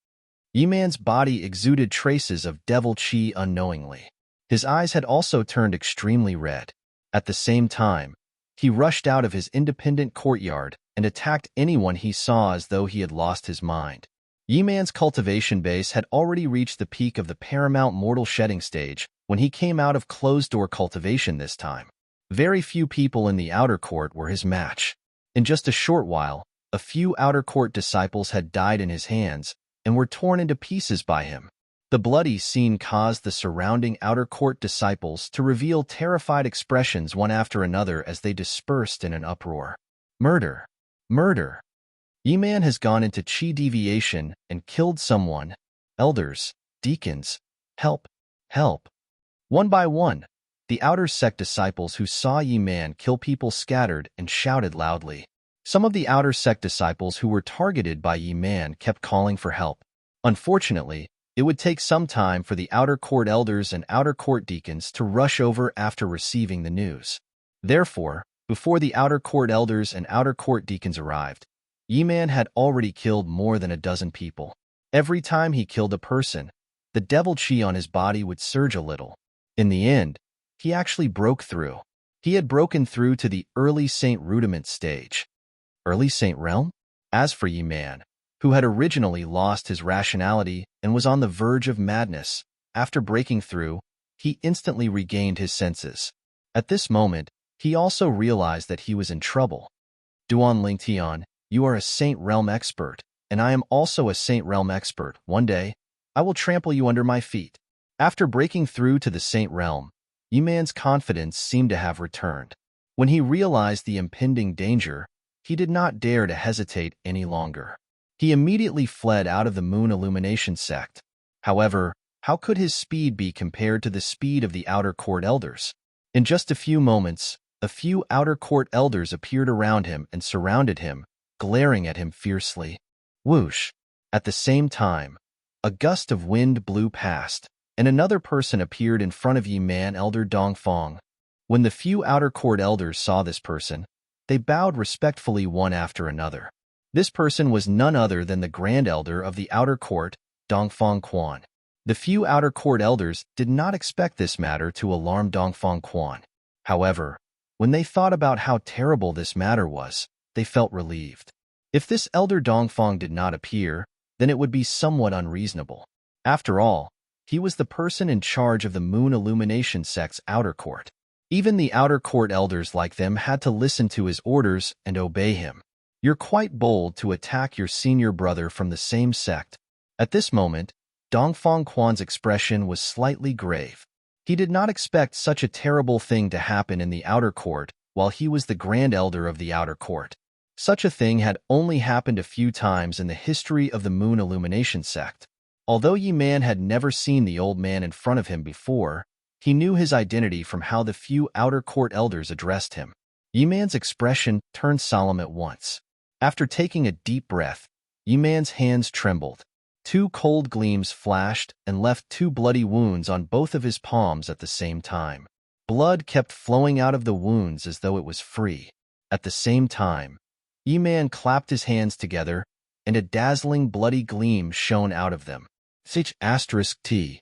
Yiman's body exuded traces of devil chi unknowingly. His eyes had also turned extremely red. At the same time, he rushed out of his independent courtyard and attacked anyone he saw as though he had lost his mind. Yiman's cultivation base had already reached the peak of the paramount mortal shedding stage when he came out of closed-door cultivation this time. Very few people in the outer court were his match. In just a short while, a few outer court disciples had died in his hands and were torn into pieces by him. The bloody scene caused the surrounding outer court disciples to reveal terrified expressions one after another as they dispersed in an uproar. Murder! Murder! Yiman has gone into chi deviation and killed someone. Elders, deacons, help, help. One by one, the outer sect disciples who saw Yiman kill people scattered and shouted loudly. Some of the outer sect disciples who were targeted by Yiman kept calling for help. Unfortunately, it would take some time for the outer court elders and outer court deacons to rush over after receiving the news. Therefore, before the outer court elders and outer court deacons arrived, Yiman had already killed more than a dozen people. Every time he killed a person, the devil chi on his body would surge a little. In the end, he actually broke through. He had broken through to the early Saint Rudiment stage. Early Saint Realm? As for Yiman, who had originally lost his rationality and was on the verge of madness, after breaking through, he instantly regained his senses. At this moment, he also realized that he was in trouble. Duan Lingtian, you are a Saint Realm expert, and I am also a Saint Realm expert. One day, I will trample you under my feet. After breaking through to the Saint Realm, Yiman's confidence seemed to have returned. When he realized the impending danger, he did not dare to hesitate any longer. He immediately fled out of the Moon Illumination sect. However, how could his speed be compared to the speed of the outer court elders? In just a few moments, a few outer court elders appeared around him and surrounded him, glaring at him fiercely. Whoosh! At the same time, a gust of wind blew past, and another person appeared in front of Yiman, Elder Dongfang. When the few outer court elders saw this person, they bowed respectfully one after another. This person was none other than the Grand Elder of the outer court, Dongfang Quan. The few outer court elders did not expect this matter to alarm Dongfang Quan. However, when they thought about how terrible this matter was, they felt relieved. If this Elder Dongfang did not appear, then it would be somewhat unreasonable. After all, he was the person in charge of the Moon Illumination sect's outer court. Even the outer court elders like them had to listen to his orders and obey him. You're quite bold to attack your senior brother from the same sect. At this moment, Dongfang Quan's expression was slightly grave. He did not expect such a terrible thing to happen in the outer court while he was the Grand Elder of the outer court. Such a thing had only happened a few times in the history of the Moon Illumination sect. Although Yiman had never seen the old man in front of him before, he knew his identity from how the few outer court elders addressed him. Yiman's expression turned solemn at once. After taking a deep breath, Yiman's hands trembled. 2 cold gleams flashed and left 2 bloody wounds on both of his palms at the same time. Blood kept flowing out of the wounds as though it was free. At the same time, Yiman clapped his hands together, and a dazzling bloody gleam shone out of them. T.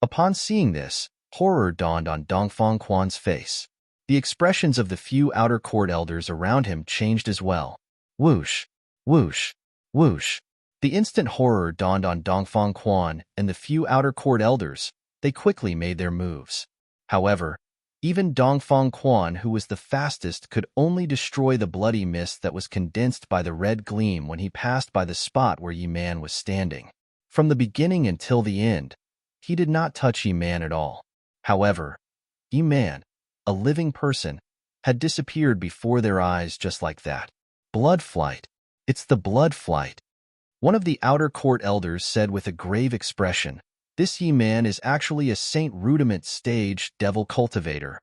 Upon seeing this, horror dawned on Dongfang Quan's face. The expressions of the few outer court elders around him changed as well. Whoosh, whoosh, whoosh. The instant horror dawned on Dongfang Quan and the few outer court elders. They quickly made their moves. However, Even Dongfang Quan, who was the fastest, could only destroy the bloody mist that was condensed by the red gleam when he passed by the spot where Yi Man was standing. From the beginning until the end, he did not touch Yi Man at all. However, Yi Man, a living person, had disappeared before their eyes just like that. Blood flight. It's the blood flight. One of the outer court elders said with a grave expression, "This Yi Man is actually a Saint Rudiment stage devil cultivator."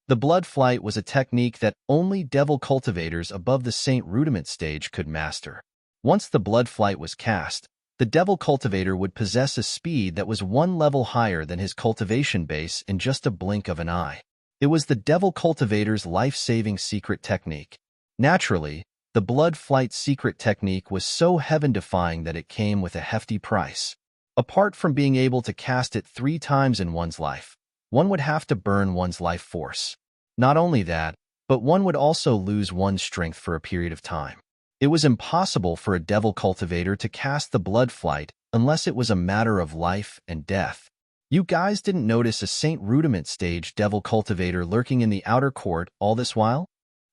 The blood flight was a technique that only devil cultivators above the Saint Rudiment stage could master. Once the blood flight was cast, the devil cultivator would possess a speed that was one level higher than his cultivation base in just a blink of an eye. It was the devil cultivator's life-saving secret technique. Naturally, the blood flight secret technique was so heaven-defying that it came with a hefty price. Apart from being able to cast it 3 times in one's life, one would have to burn one's life force. Not only that, but one would also lose one's strength for a period of time. It was impossible for a devil cultivator to cast the blood flight unless it was a matter of life and death. You guys didn't notice a Saint Rudiment stage devil cultivator lurking in the outer court all this while?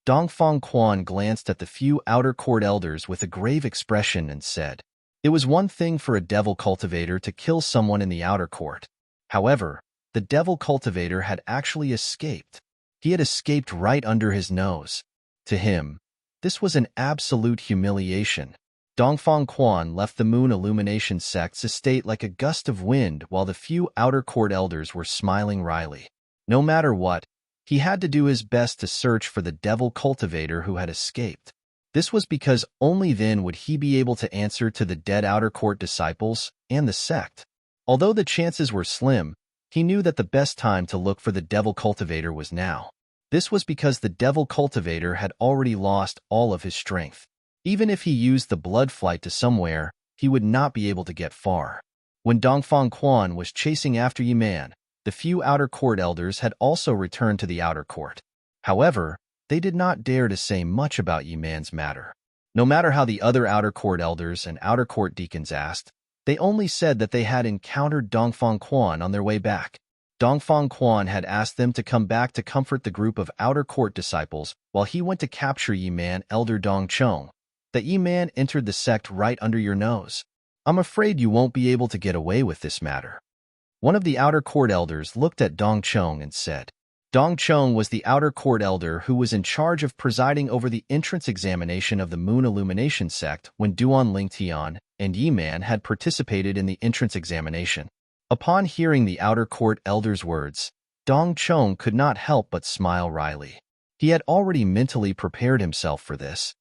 Dongfang Quan glanced at the few outer court elders with a grave expression and said, "It was one thing for a devil cultivator to kill someone in the outer court. However, the devil cultivator had actually escaped. He had escaped right under his nose. To him, this was an absolute humiliation." Dongfang Quan left the Moon Illumination sect's estate like a gust of wind while the few outer court elders were smiling wryly. No matter what, he had to do his best to search for the devil cultivator who had escaped. This was because only then would he be able to answer to the dead outer court disciples and the sect. Although the chances were slim, he knew that the best time to look for the devil cultivator was now. This was because the devil cultivator had already lost all of his strength. Even if he used the blood flight to somewhere, he would not be able to get far. When Dongfang Quan was chasing after Yi Man, the few outer court elders had also returned to the outer court. However, they did not dare to say much about Yi Man's matter. No matter how the other outer court elders and outer court deacons asked, they only said that they had encountered Dongfang Quan on their way back. Dongfang Quan had asked them to come back to comfort the group of outer court disciples while he went to capture Yi Man. Elder Dong Chong, that Yi Man entered the sect right under your nose. I'm afraid you won't be able to get away with this matter. One of the outer court elders looked at Dong Chong and said. Dong Chong was the outer court elder who was in charge of presiding over the entrance examination of the Moon Illumination sect when Duan Lingtian and Yi Man had participated in the entrance examination. Upon hearing the outer court elder's words, Dong Chong could not help but smile wryly. He had already mentally prepared himself for this.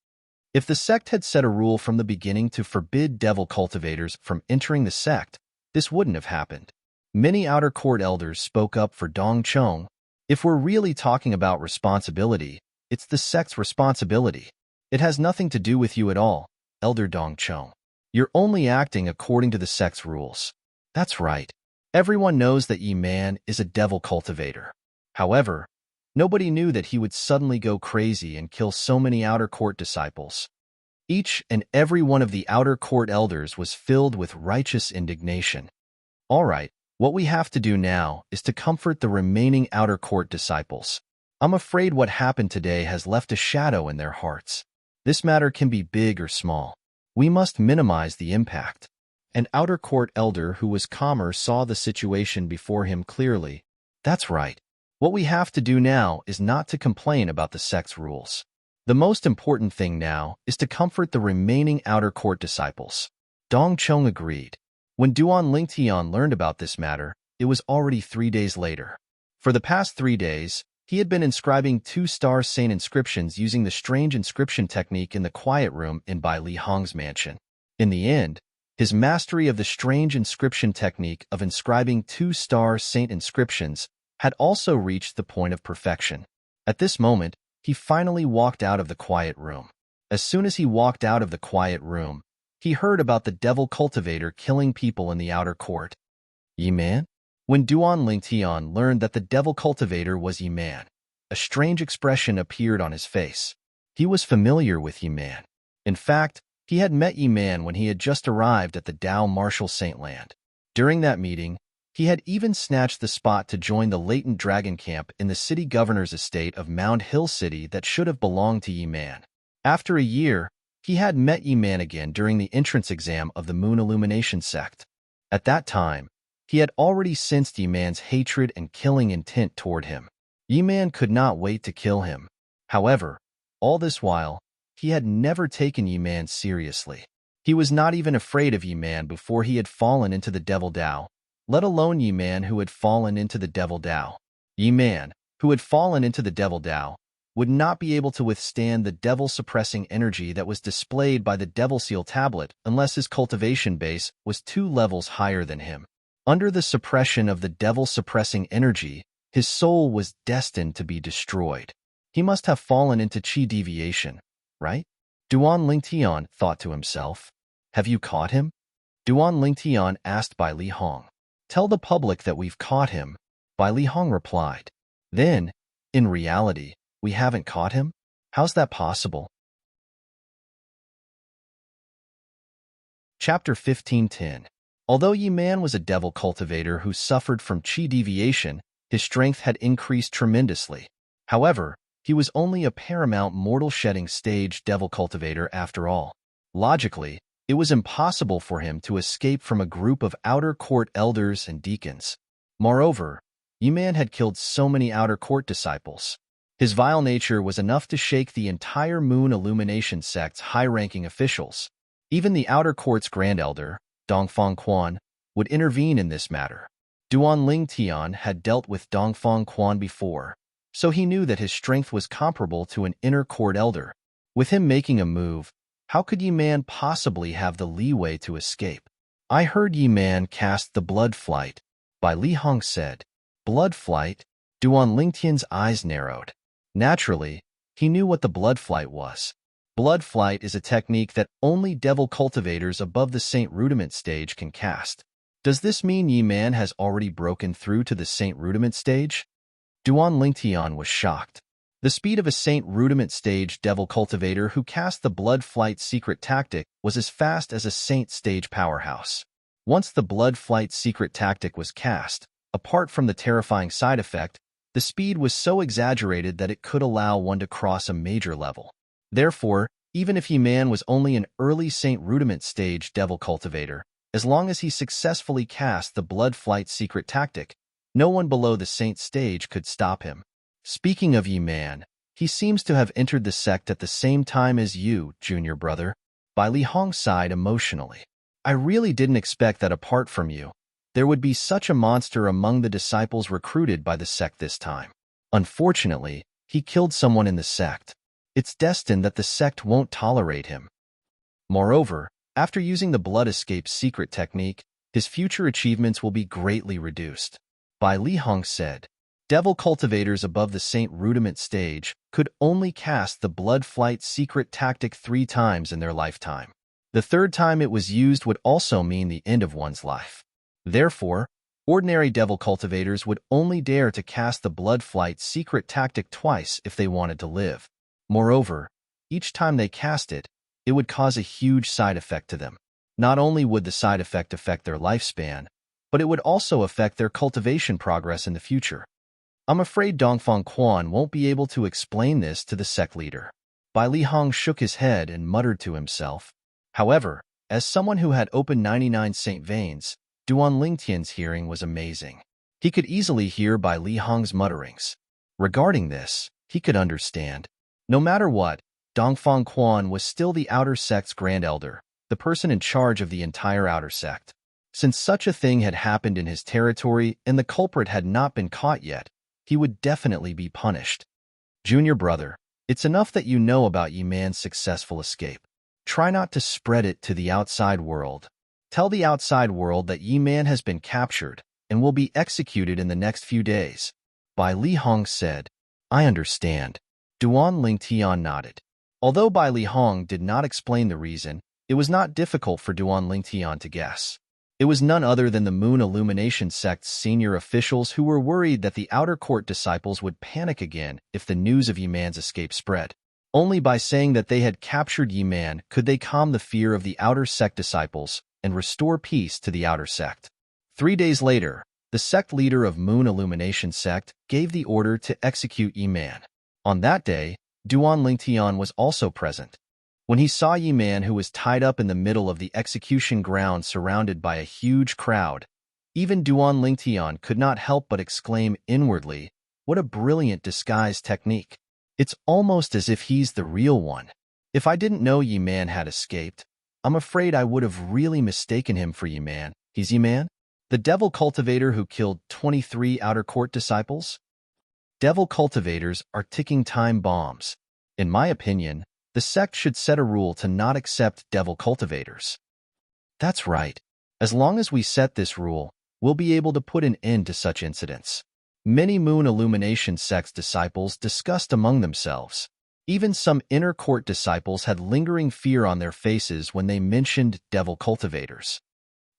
If the sect had set a rule from the beginning to forbid devil cultivators from entering the sect, this wouldn't have happened. Many outer court elders spoke up for Dong Chong. If we're really talking about responsibility, it's the sect's responsibility. It has nothing to do with you at all, Elder Dong Chong. You're only acting according to the sect's rules. That's right. Everyone knows that Yi Man is a devil cultivator. However, nobody knew that he would suddenly go crazy and kill so many outer court disciples. Each and every one of the outer court elders was filled with righteous indignation. All right. What we have to do now is to comfort the remaining outer court disciples. I'm afraid what happened today has left a shadow in their hearts. This matter can be big or small. We must minimize the impact. An outer court elder who was calmer saw the situation before him clearly. That's right. What we have to do now is not to complain about the sect's rules. The most important thing now is to comfort the remaining outer court disciples. Dong Chong agreed. When Duan Lingtian learned about this matter, it was already 3 days later. For the past 3 days, he had been inscribing 2-star saint inscriptions using the strange inscription technique in the quiet room in Bai Li Hong's mansion. In the end, his mastery of the strange inscription technique of inscribing 2-star saint inscriptions had also reached the point of perfection. At this moment, he finally walked out of the quiet room. As soon as he walked out of the quiet room, he heard about the devil cultivator killing people in the outer court. Yi Man? When Duan Lingtian learned that the devil cultivator was Yi Man, a strange expression appeared on his face. He was familiar with Yi Man. In fact, he had met Yi Man when he had just arrived at the Dao Martial Saint Land. During that meeting, He had even snatched the spot to join the latent dragon camp in the city governor's estate of Mound Hill City that should have belonged to Yi-Man. After a year, he had met Yi-Man again during the entrance exam of the Moon Illumination sect. At that time, he had already sensed Yi-Man's hatred and killing intent toward him. Yi-Man could not wait to kill him. However, all this while, he had never taken Yi-Man seriously. He was not even afraid of Yi-Man before he had fallen into the Devil Dao, let alone Yi-Man who had fallen into the Devil Dao. Yi-Man, who had fallen into the Devil Dao, would not be able to withstand the devil-suppressing energy that was displayed by the Devil Seal tablet unless his cultivation base was 2 levels higher than him. Under the suppression of the devil-suppressing energy, his soul was destined to be destroyed. He must have fallen into chi deviation, right? Duan Lingtian thought to himself. Have you caught him? Duan Lingtian asked Bai Li Hong. Tell the public that we've caught him, Bai Li Hong replied. Then, in reality, we haven't caught him? How's that possible? Chapter 15:10. Although Yi-Man was a devil cultivator who suffered from chi deviation, his strength had increased tremendously. However, he was only a paramount mortal shedding stage devil cultivator after all. Logically, it was impossible for him to escape from a group of outer court elders and deacons. Moreover, Yi-Man had killed so many outer court disciples. His vile nature was enough to shake the entire Moon Illumination sect's high-ranking officials. Even the outer court's grand elder, Dongfang Quan, would intervene in this matter. Duan Lingtian had dealt with Dongfang Quan before, so he knew that his strength was comparable to an inner court elder. With him making a move, how could Yi-Man possibly have the leeway to escape? I heard Yi-Man cast the blood flight, Bai Li Hong said. Blood flight? Duan Lingtian's eyes narrowed. Naturally, he knew what the blood flight was. Blood flight is a technique that only devil cultivators above the Saint Rudiment stage can cast. Does this mean Yi-Man has already broken through to the Saint Rudiment stage? Duan Lingtian was shocked. The speed of a Saint Rudiment stage devil cultivator who cast the blood flight secret tactic was as fast as a Saint stage powerhouse. Once the blood flight secret tactic was cast, apart from the terrifying side effect, the speed was so exaggerated that it could allow one to cross a major level. Therefore, even if Yi-Man was only an early Saint Rudiment stage devil cultivator, as long as he successfully cast the blood flight secret tactic, no one below the Saint stage could stop him. Speaking of Yi-Man, he seems to have entered the sect at the same time as you, junior brother. Bai Li Hong sighed emotionally. I really didn't expect that apart from you, there would be such a monster among the disciples recruited by the sect this time. Unfortunately, he killed someone in the sect. It's destined that the sect won't tolerate him. Moreover, after using the blood escape secret technique, his future achievements will be greatly reduced. Bai Li Hong said, devil cultivators above the Saint Rudiment stage could only cast the blood flight secret tactic 3 times in their lifetime. The 3rd time it was used would also mean the end of one's life. Therefore, ordinary devil cultivators would only dare to cast the blood flight secret tactic twice if they wanted to live. Moreover, each time they cast it, it would cause a huge side effect to them. Not only would the side effect affect their lifespan, but it would also affect their cultivation progress in the future. I'm afraid Dongfang Quan won't be able to explain this to the sect leader. Bai Li Hong shook his head and muttered to himself. However, as someone who had opened 99 Saint veins, Duan Lingtian's hearing was amazing. He could easily hear Bai Li Hong's mutterings. Regarding this, he could understand. No matter what, Dongfang Quan was still the outer sect's grand elder, the person in charge of the entire outer sect. Since such a thing had happened in his territory and the culprit had not been caught yet, he would definitely be punished. Junior brother, it's enough that you know about Yi-Man's successful escape. Try not to spread it to the outside world. Tell the outside world that Yi-Man has been captured and will be executed in the next few days. Bai Li Hong said, I understand. Duan Lingtian nodded. Although Bai Li Hong did not explain the reason, it was not difficult for Duan Lingtian to guess. It was none other than the Moon Illumination sect's senior officials who were worried that the outer court disciples would panic again if the news of Yi-Man's escape spread. Only by saying that they had captured Yi-Man could they calm the fear of the outer sect disciples and restore peace to the outer sect. 3 days later, The sect leader of Moon Illumination sect gave the order to execute Yi-Man. On that day, Duan Lingtian was also present. When he saw Yi-Man, who was tied up in the middle of the execution ground surrounded by a huge crowd, even Duan Lingtian could not help but exclaim inwardly, "What a brilliant disguise technique. It's almost as if he's the real one." If I didn't know Yi-Man had escaped, I'm afraid I would have really mistaken him for Yi-Man. He's Yi-Man? The devil cultivator who killed 23 outer court disciples? Devil cultivators are ticking time bombs. In my opinion, the sect should set a rule to not accept devil cultivators. That's right. As long as we set this rule, we'll be able to put an end to such incidents. Many Moon Illumination sect's disciples discussed among themselves. Even some inner court disciples had lingering fear on their faces when they mentioned devil cultivators.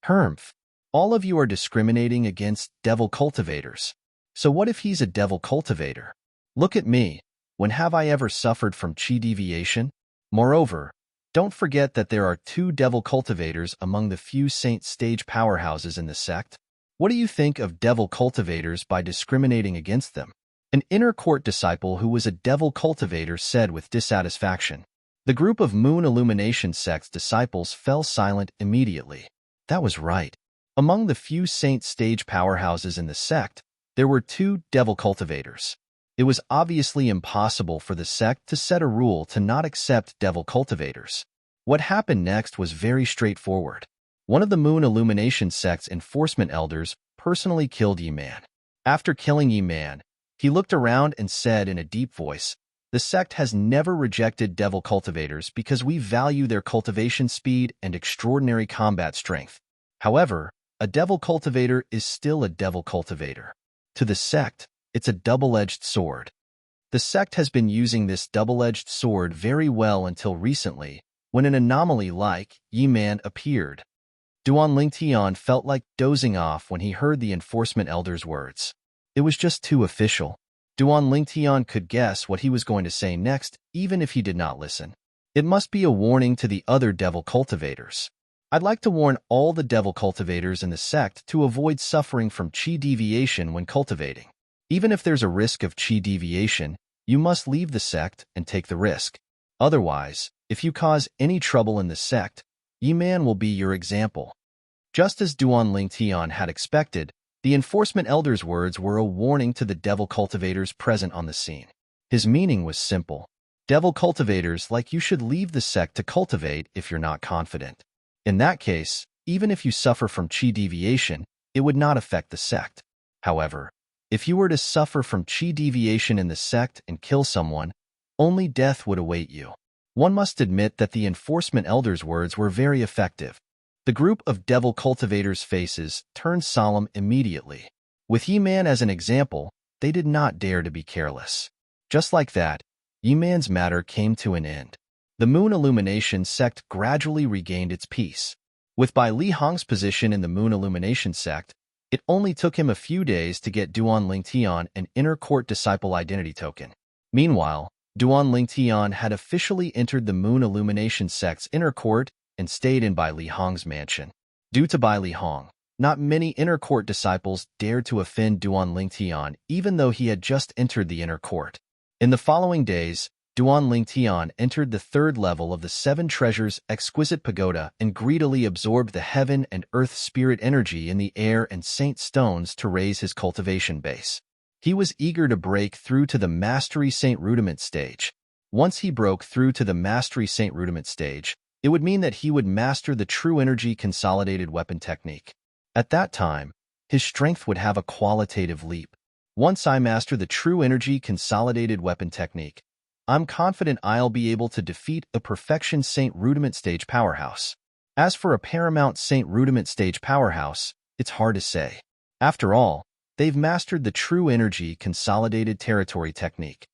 Hermph, all of you are discriminating against devil cultivators. So what if he's a devil cultivator? Look at me. When have I ever suffered from chi deviation? Moreover, don't forget that there are 2 devil cultivators among the few saint stage powerhouses in the sect. What do you think of devil cultivators by discriminating against them? An inner court disciple who was a devil cultivator said with dissatisfaction. The group of Moon Illumination sect's disciples fell silent immediately. That was right. Among the few saint stage powerhouses in the sect, there were 2 devil cultivators. It was obviously impossible for the sect to set a rule to not accept devil cultivators. What happened next was very straightforward. One of the Moon Illumination sect's enforcement elders personally killed Yi-Man. After killing Yi-Man, he looked around and said in a deep voice, "The sect has never rejected devil cultivators because we value their cultivation speed and extraordinary combat strength. However, a devil cultivator is still a devil cultivator. To the sect, it's a double-edged sword." The sect has been using this double-edged sword very well until recently, when an anomaly like Yi-Man appeared. Duan Lingtian felt like dozing off when he heard the enforcement elder's words. It was just too official. Duan Lingtian could guess what he was going to say next, even if he did not listen. It must be a warning to the other devil cultivators. I'd like to warn all the devil cultivators in the sect to avoid suffering from chi deviation when cultivating. Even if there's a risk of chi deviation, you must leave the sect and take the risk. Otherwise, if you cause any trouble in the sect, Yi-Man will be your example. Just as Duan Lingtian had expected, the enforcement elder's words were a warning to the devil cultivators present on the scene. His meaning was simple. Devil cultivators like you should leave the sect to cultivate if you're not confident. In that case, even if you suffer from chi deviation, it would not affect the sect. However, if you were to suffer from chi deviation in the sect and kill someone, only death would await you. One must admit that the enforcement elder's words were very effective. The group of devil cultivators' faces turned solemn immediately. With Yi-Man as an example, they did not dare to be careless. Just like that, Yi-Man's matter came to an end. The Moon Illumination sect gradually regained its peace. With Bai Li Hong's position in the Moon Illumination sect, it only took him a few days to get Duan Lingtian an inner court disciple identity token. Meanwhile, Duan Lingtian had officially entered the Moon Illumination sect's inner court and stayed in Bai Li Hong's mansion. Due to Bai Li Hong, not many inner court disciples dared to offend Duan Lingtian even though he had just entered the inner court. In the following days, Duan Lingtian entered the 3rd level of the 7 Treasures Exquisite Pagoda and greedily absorbed the heaven and earth spirit energy in the air and saint stones to raise his cultivation base. He was eager to break through to the Mastery Saint Rudiment stage. Once he broke through to the Mastery Saint Rudiment stage, it would mean that he would master the True Energy Consolidated Weapon technique. At that time, his strength would have a qualitative leap. Once I master the True Energy Consolidated Weapon technique, I'm confident I'll be able to defeat a Perfection Saint Rudiment stage powerhouse. As for a Paramount Saint Rudiment stage powerhouse, it's hard to say. After all, they've mastered the True Energy Consolidated Territory technique.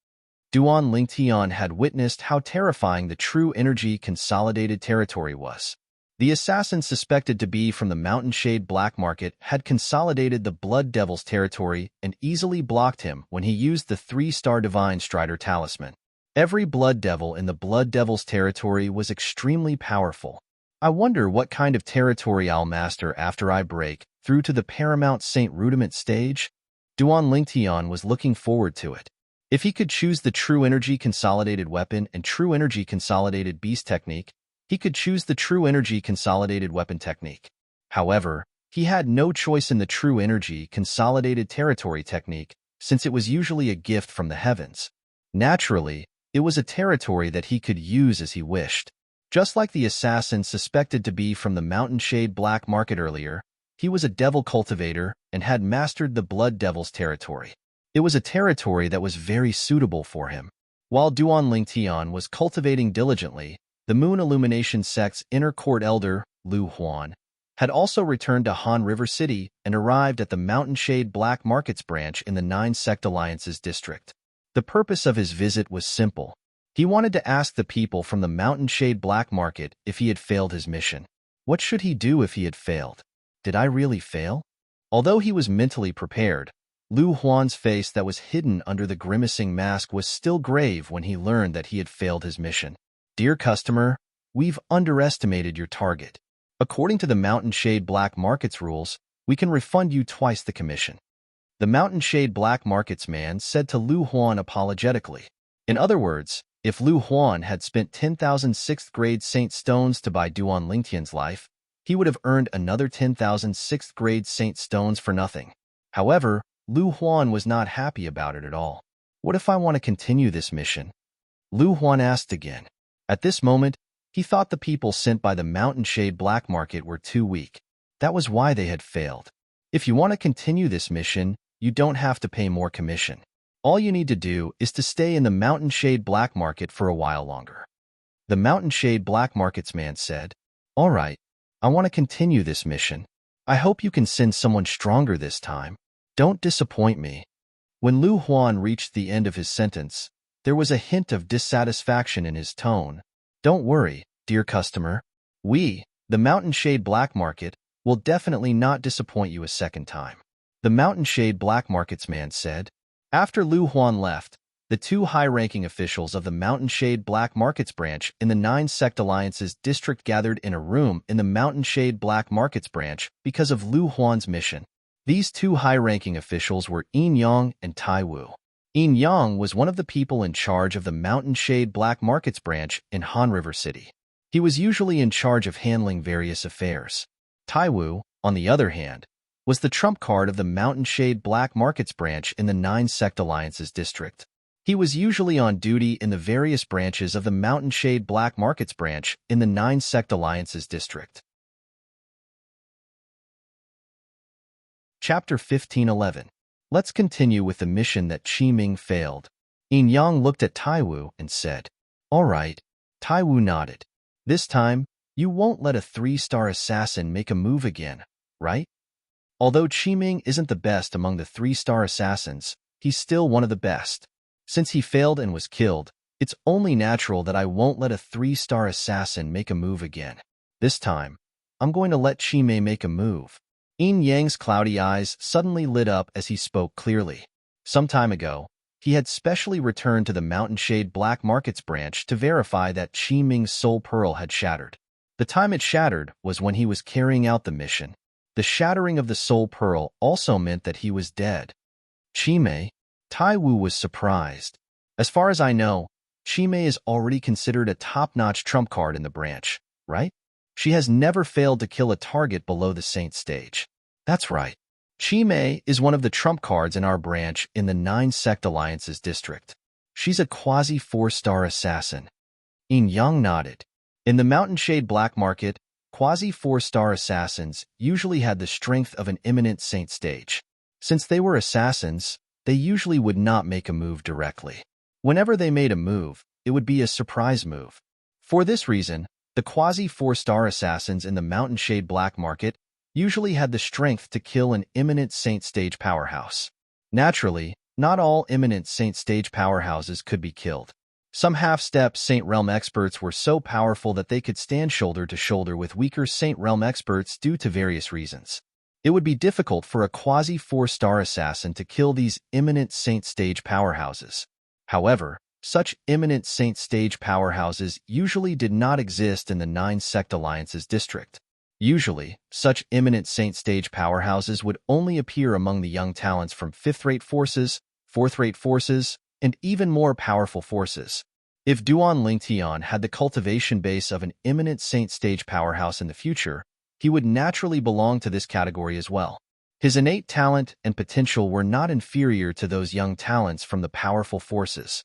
Duan Lingtian had witnessed how terrifying the True Energy Consolidated Territory was. The assassin suspected to be from the Mountain Shade Black Market had consolidated the Blood Devil's territory and easily blocked him when he used the 3-star Divine Strider talisman. Every Blood Devil in the Blood Devil's territory was extremely powerful. I wonder what kind of territory I'll master after I break through to the Paramount Saint Rudiment stage? Duan Lingtian was looking forward to it. If he could choose the True Energy Consolidated Weapon and True Energy Consolidated Beast technique, he could choose the True Energy Consolidated Weapon technique. However, he had no choice in the True Energy Consolidated Territory technique, since it was usually a gift from the heavens. Naturally, it was a territory that he could use as he wished. Just like the assassin suspected to be from the Mountain Shade Black Market earlier, he was a devil cultivator and had mastered the Blood Devil's territory. It was a territory that was very suitable for him. While Duan Lingtian was cultivating diligently, the Moon Illumination sect's inner court elder, Lu Huan, had also returned to Han River City and arrived at the Mountain Shade Black Markets branch in the Nine Sect Alliances district. The purpose of his visit was simple. He wanted to ask the people from the Mountain Shade Black Market if he had failed his mission. What should he do if he had failed? Did I really fail? Although he was mentally prepared, Lu Huan's face that was hidden under the grimacing mask was still grave when he learned that he had failed his mission. Dear customer, we've underestimated your target. According to the Mountain Shade Black Markets rules, we can refund you twice the commission. The Mountain Shade Black Markets man said to Lu Huan apologetically. In other words, if Lu Huan had spent 10,000 6th grade Saint Stones to buy Duan Lingtian's life, he would have earned another 10,000 6th grade Saint Stones for nothing. However, Lu Huan was not happy about it at all. What if I want to continue this mission? Lu Huan asked again. At this moment, he thought the people sent by the Mountain Shade Black Market were too weak. That was why they had failed. If you want to continue this mission, you don't have to pay more commission. All you need to do is to stay in the Mountain Shade Black Market for a while longer. The Mountain Shade Black Markets man said, All right, I want to continue this mission. I hope you can send someone stronger this time. Don't disappoint me. When Lu Huan reached the end of his sentence, there was a hint of dissatisfaction in his tone. Don't worry, dear customer. We, the Mountain Shade Black Market, will definitely not disappoint you a second time. The Mountain Shade Black Markets man said. After Lu Huan left, the two high-ranking officials of the Mountain Shade Black Markets branch in the Nine Sect Alliances district gathered in a room in the Mountain Shade Black Markets branch because of Lu Huan's mission. These two high-ranking officials were Yin Yang and Tai Wu. Yin Yang was one of the people in charge of the Mountain Shade Black Markets branch in Han River City. He was usually in charge of handling various affairs. Tai Wu, on the other hand, was the trump card of the Mountain Shade Black Markets branch in the Nine Sect Alliances district. He was usually on duty in the various branches of the Mountain Shade Black Markets branch in the Nine Sect Alliances district. Chapter 1511. Let's continue with the mission that Qi Ming failed. Yin Yang looked at Tai Wu and said, All right. Tai Wu nodded. This time, you won't let a 3-star assassin make a move again, right? Although Qi Ming isn't the best among the 3-star assassins, he's still one of the best. Since he failed and was killed, it's only natural that I won't let a 3-star assassin make a move again. This time, I'm going to let Qi Mei make a move. Yin Yang's cloudy eyes suddenly lit up as he spoke clearly. Some time ago, he had specially returned to the Mountain Shade Black Markets branch to verify that Qi Ming's soul pearl had shattered. The time it shattered was when he was carrying out the mission. The shattering of the soul pearl also meant that he was dead. Qi Mei? Tai Wu was surprised. As far as I know, Qi Mei is already considered a top-notch trump card in the branch, right? She has never failed to kill a target below the Saint stage. That's right. Qi Mei is one of the trump cards in our branch in the Nine Sect Alliances district. She's a quasi-4-star assassin. Yin Yang nodded. In the Mountain Shade Black Market, quasi-4-star assassins usually had the strength of an imminent Saint stage. Since they were assassins, they usually would not make a move directly. Whenever they made a move, it would be a surprise move. For this reason, the quasi-4-star assassins in the Mountain Shade Black Market usually had the strength to kill an imminent Saint stage powerhouse. Naturally, not all imminent Saint stage powerhouses could be killed. Some half-step Saint Realm experts were so powerful that they could stand shoulder to shoulder with weaker Saint Realm experts due to various reasons. It would be difficult for a quasi-4-star assassin to kill these imminent Saint stage powerhouses. However, such imminent Saint stage powerhouses usually did not exist in the Nine Sect Alliances district. Usually, such eminent saint stage powerhouses would only appear among the young talents from fifth-rate forces, fourth-rate forces, and even more powerful forces. If Duan Lingtian had the cultivation base of an eminent saint stage powerhouse in the future, he would naturally belong to this category as well. His innate talent and potential were not inferior to those young talents from the powerful forces.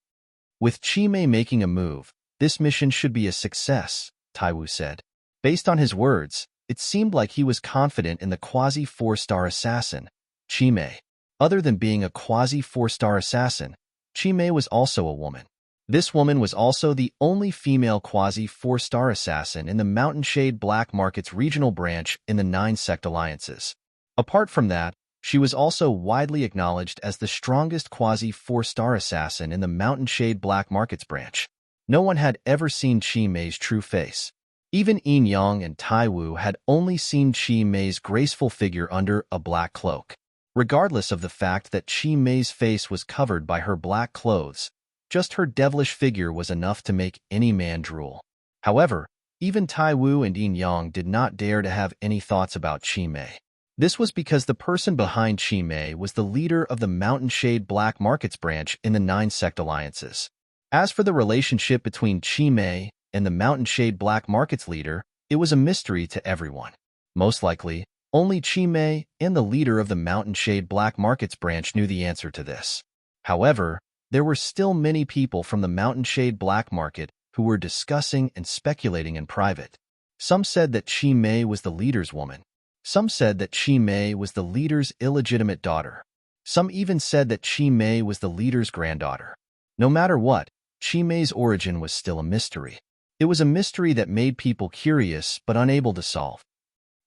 With Chimei making a move, this mission should be a success, Taiwu said. Based on his words, it seemed like he was confident in the quasi-4-star assassin, Chimei. Other than being a quasi-4-star assassin, Chimei was also a woman. This woman was also the only female quasi-4-star assassin in the Mountain Shade Black Market's regional branch in the 9-sect alliances. Apart from that, she was also widely acknowledged as the strongest quasi-4-star assassin in the Mountain Shade Black Market's branch. No one had ever seen Chimei's true face. Even Yin Yang and Taiwu had only seen Chimei's graceful figure under a black cloak. Regardless of the fact that Chimei's face was covered by her black clothes, just her devilish figure was enough to make any man drool. However, even Taiwu and Yin Yang did not dare to have any thoughts about Chimei. This was because the person behind Chimei was the leader of the Mountain Shade Black Markets branch in the 9-sect alliances. As for the relationship between Chimei and the Mountain Shade Black Markets leader, it was a mystery to everyone. Most likely, only Chimei and the leader of the Mountain Shade Black Markets branch knew the answer to this. However, there were still many people from the Mountain Shade Black Market who were discussing and speculating in private. Some said that Chimei was the leader's woman. Some said that Chimei was the leader's illegitimate daughter. Some even said that Chimei was the leader's granddaughter. No matter what, Chimei's origin was still a mystery. It was a mystery that made people curious but unable to solve.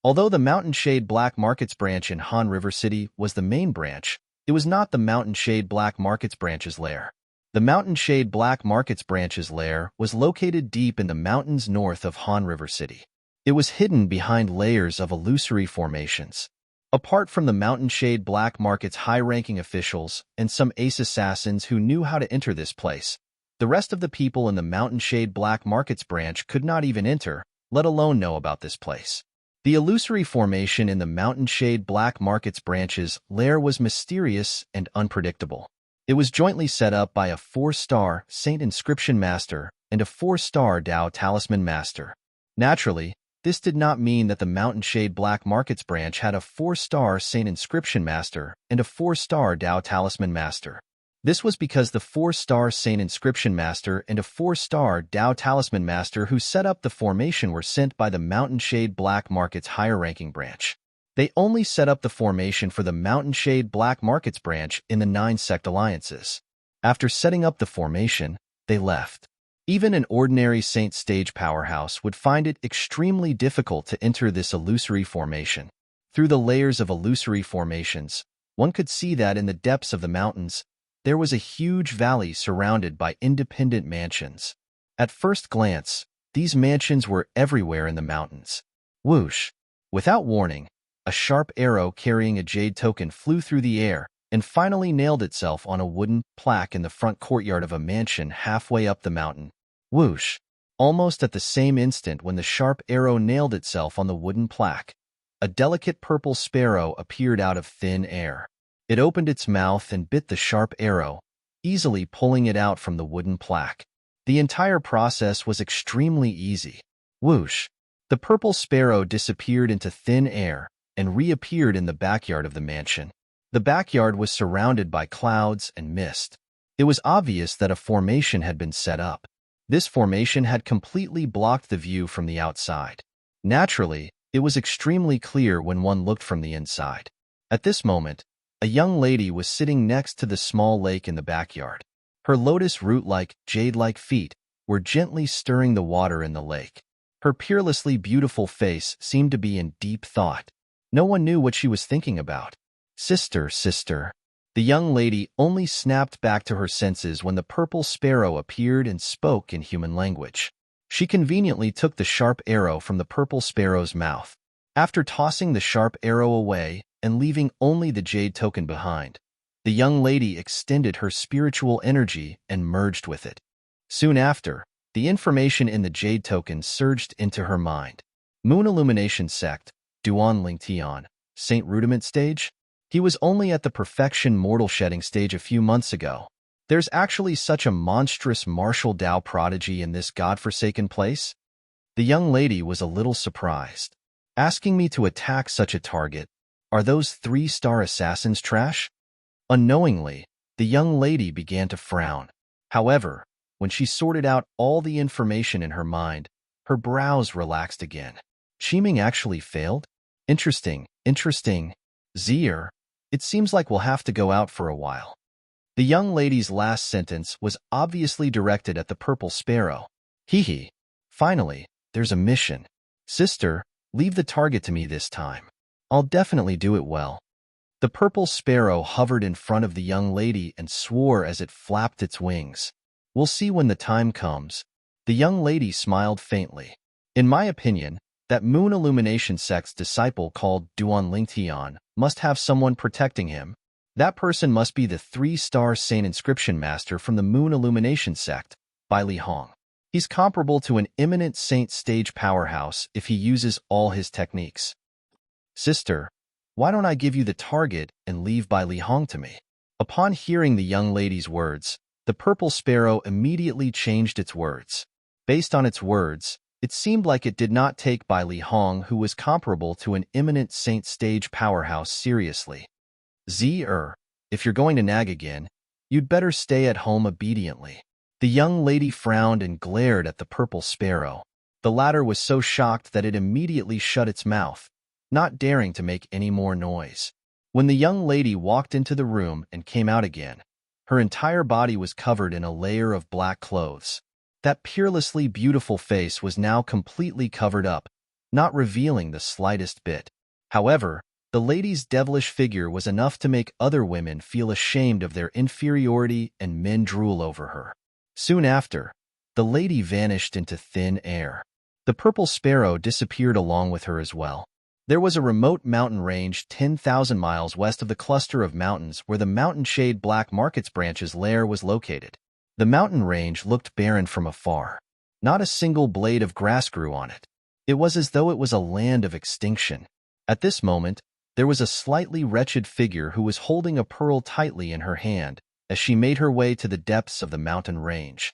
Although the Mountain Shade Black Markets branch in Han River City was the main branch, it was not the Mountain Shade Black Markets branch's lair. The Mountain Shade Black Markets branch's lair was located deep in the mountains north of Han River City. It was hidden behind layers of illusory formations. Apart from the Mountain Shade Black Market's high-ranking officials and some ace assassins who knew how to enter this place, the rest of the people in the Mountain Shade Black Markets branch could not even enter, let alone know about this place. The illusory formation in the Mountain Shade Black Markets branch's lair was mysterious and unpredictable. It was jointly set up by a 4-star Saint Inscription Master and a 4-star Dao Talisman Master. Naturally, this did not mean that the Mountain Shade Black Markets branch had a 4-star Saint Inscription Master and a 4-star Dao Talisman Master. This was because the 4-star Saint Inscription Master and a 4-star Dao Talisman Master who set up the formation were sent by the Mountain Shade Black Market's higher-ranking branch. They only set up the formation for the Mountain Shade Black Markets branch in the 9-sect alliances. After setting up the formation, they left. Even an ordinary Saint Stage powerhouse would find it extremely difficult to enter this illusory formation. Through the layers of illusory formations, one could see that in the depths of the mountains, there was a huge valley surrounded by independent mansions. At first glance, these mansions were everywhere in the mountains. Whoosh! Without warning, a sharp arrow carrying a jade token flew through the air and finally nailed itself on a wooden plaque in the front courtyard of a mansion halfway up the mountain. Whoosh! Almost at the same instant when the sharp arrow nailed itself on the wooden plaque, a delicate purple sparrow appeared out of thin air. It opened its mouth and bit the sharp arrow, easily pulling it out from the wooden plaque. The entire process was extremely easy. Whoosh! The purple sparrow disappeared into thin air and reappeared in the backyard of the mansion. The backyard was surrounded by clouds and mist. It was obvious that a formation had been set up. This formation had completely blocked the view from the outside. Naturally, it was extremely clear when one looked from the inside. At this moment, a young lady was sitting next to the small lake in the backyard. Her lotus root-like, jade-like feet were gently stirring the water in the lake. Her peerlessly beautiful face seemed to be in deep thought. No one knew what she was thinking about. Sister, sister. The young lady only snapped back to her senses when the purple sparrow appeared and spoke in human language. She conveniently took the sharp arrow from the purple sparrow's mouth. After tossing the sharp arrow away and leaving only the jade token behind, the young lady extended her spiritual energy and merged with it. Soon after, the information in the jade token surged into her mind. Moon Illumination Sect, Duan Lingtian, Saint Rudiment Stage? He was only at the perfection mortal shedding stage a few months ago. There's actually such a monstrous martial Dao prodigy in this godforsaken place? The young lady was a little surprised. Asking me to attack such a target, are those 3-star assassins trash? Unknowingly, the young lady began to frown. However, when she sorted out all the information in her mind, her brows relaxed again. Qiming actually failed? Interesting. Zier, it seems like we'll have to go out for a while. The young lady's last sentence was obviously directed at the purple sparrow. Hee. Finally, there's a mission. Sister, leave the target to me this time. I'll definitely do it well. The purple sparrow hovered in front of the young lady and swore as it flapped its wings. We'll see when the time comes. The young lady smiled faintly. In my opinion, that Moon Illumination Sect's disciple called Duan Lingtian must have someone protecting him. That person must be the 3-star Saint Inscription Master from the Moon Illumination Sect, Bai Li Hong. He's comparable to an imminent saint stage powerhouse if he uses all his techniques. Sister, why don't I give you the target and leave Bai Li Hong to me? Upon hearing the young lady's words, the purple sparrow immediately changed its words. Based on its words, it seemed like it did not take Bai Li Hong, who was comparable to an imminent saint stage powerhouse, seriously. If you're going to nag again, you'd better stay at home obediently. The young lady frowned and glared at the purple sparrow. The latter was so shocked that it immediately shut its mouth, not daring to make any more noise. When the young lady walked into the room and came out again, her entire body was covered in a layer of black clothes. That peerlessly beautiful face was now completely covered up, not revealing the slightest bit. However, the lady's devilish figure was enough to make other women feel ashamed of their inferiority and men drool over her. Soon after, the lady vanished into thin air. The purple sparrow disappeared along with her as well. There was a remote mountain range 10,000 miles west of the cluster of mountains where the mountain shade Black Market's branch's lair was located. The mountain range looked barren from afar. Not a single blade of grass grew on it. It was as though it was a land of extinction. At this moment, there was a slightly wretched figure who was holding a pearl tightly in her hand as she made her way to the depths of the mountain range.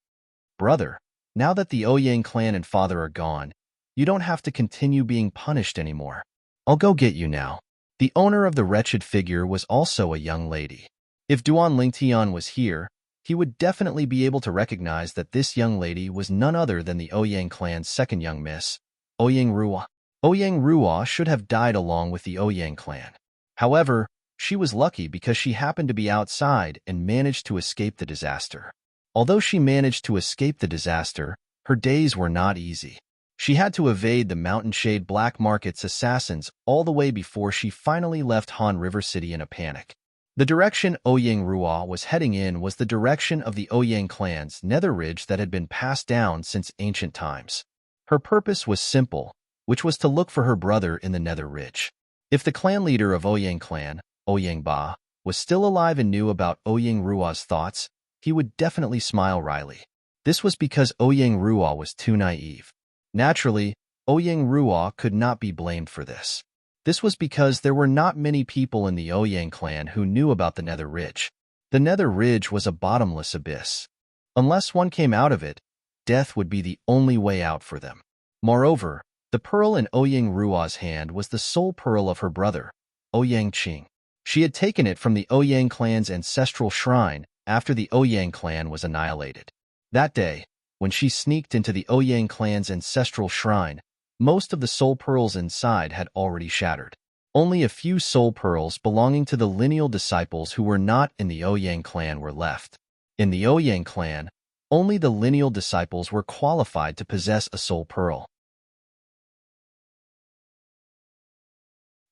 Brother, now that the Ouyang clan and father are gone, you don't have to continue being punished anymore. I'll go get you now. The owner of the wretched figure was also a young lady. If Duan Lingtian was here, he would definitely be able to recognize that this young lady was none other than the Ouyang clan's second young miss, Ouyang Ruo. Ouyang Ruo should have died along with the Ouyang clan. However, she was lucky because she happened to be outside and managed to escape the disaster. Although she managed to escape the disaster, her days were not easy. She had to evade the mountain shade Black Market's assassins all the way before she finally left Han River City in a panic. The direction Ouyang Ruo was heading in was the direction of the Ouyang clan's nether ridge that had been passed down since ancient times. Her purpose was simple, which was to look for her brother in the nether ridge. If the clan leader of Ouyang clan, Ouyang Ba, was still alive and knew about Ouyang Ruo's thoughts, he would definitely smile wryly. This was because Ouyang Ruo was too naive. Naturally, Ouyang Ruo could not be blamed for this. This was because there were not many people in the Ouyang clan who knew about the nether ridge. The nether ridge was a bottomless abyss. Unless one came out of it, death would be the only way out for them. Moreover, the pearl in Ouyang Ruo's hand was the soul pearl of her brother, Ouyang Qing. She had taken it from the Ouyang clan's ancestral shrine after the Ouyang clan was annihilated. That day, when she sneaked into the Ouyang clan's ancestral shrine, most of the soul pearls inside had already shattered. Only a few soul pearls belonging to the lineal disciples who were not in the Ouyang clan were left. In the Ouyang clan, only the lineal disciples were qualified to possess a soul pearl.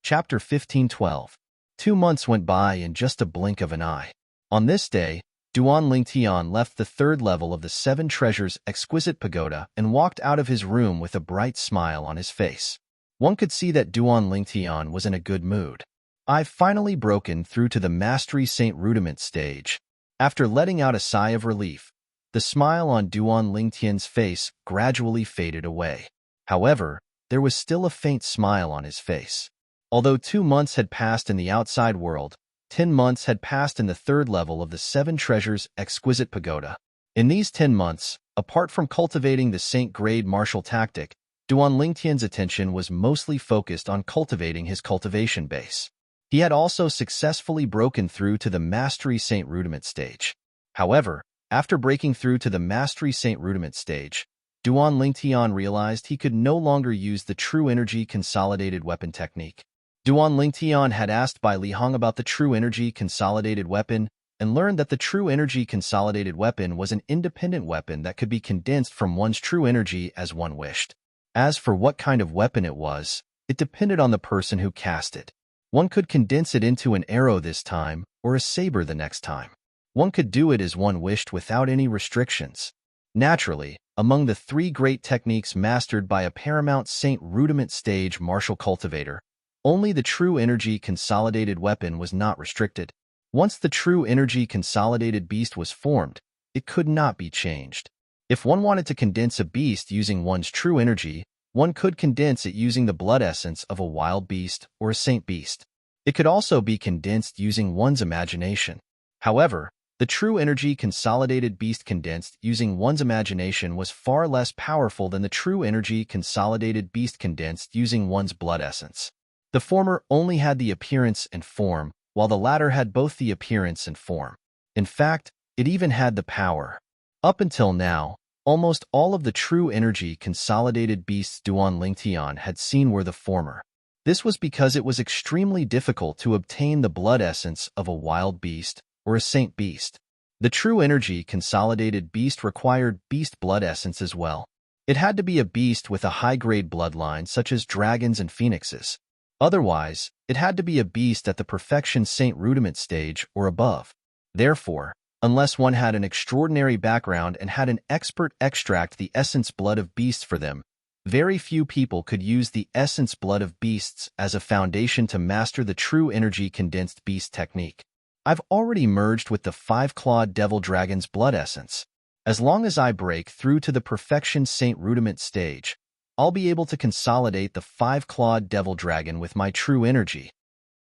Chapter 1512. 2 months went by in just a blink of an eye. On this day, Duan Lingtian left the 3rd level of the 7 Treasures exquisite pagoda and walked out of his room with a bright smile on his face. One could see that Duan Lingtian was in a good mood. I've finally broken through to the Mastery Saint Rudiment stage. After letting out a sigh of relief, the smile on Duan Lingtian's face gradually faded away. However, there was still a faint smile on his face. Although 2 months had passed in the outside world, 10 months had passed in the third level of the Seven Treasures Exquisite Pagoda. In these 10 months, apart from cultivating the Saint-grade martial tactic, Duan Lingtian's attention was mostly focused on cultivating his cultivation base. He had also successfully broken through to the Mastery Saint Rudiment stage. However, after breaking through to the Mastery Saint Rudiment stage, Duan Lingtian realized he could no longer use the True Energy Consolidated Weapon technique. Duan Lingtian had asked Bai Lihong about the True Energy Consolidated Weapon and learned that the True Energy Consolidated Weapon was an independent weapon that could be condensed from one's true energy as one wished. As for what kind of weapon it was, it depended on the person who cast it. One could condense it into an arrow this time, or a saber the next time. One could do it as one wished without any restrictions. Naturally, among the 3 great techniques mastered by a Paramount Saint Rudiment stage martial cultivator, only the True Energy Consolidated Weapon was not restricted. Once the True Energy Consolidated Beast was formed, it could not be changed. If one wanted to condense a beast using one's true energy, one could condense it using the blood essence of a wild beast or a saint beast. It could also be condensed using one's imagination. However, the True Energy Consolidated Beast condensed using one's imagination was far less powerful than the True Energy Consolidated Beast condensed using one's blood essence. The former only had the appearance and form, while the latter had both the appearance and form. In fact, it even had the power. Up until now, almost all of the True Energy Consolidated Beasts Duan Lingtian had seen were the former. This was because it was extremely difficult to obtain the blood essence of a wild beast or a saint beast. The True Energy Consolidated Beast required beast blood essence as well. It had to be a beast with a high-grade bloodline such as dragons and phoenixes. Otherwise, it had to be a beast at the Perfection Saint Rudiment stage or above. Therefore, unless one had an extraordinary background and had an expert extract the essence blood of beasts for them, very few people could use the essence blood of beasts as a foundation to master the True Energy Condensed Beast technique. I've already merged with the 5-clawed Devil Dragon's blood essence. As long as I break through to the Perfection Saint Rudiment stage, I'll be able to consolidate the 5-clawed Devil Dragon with my true energy.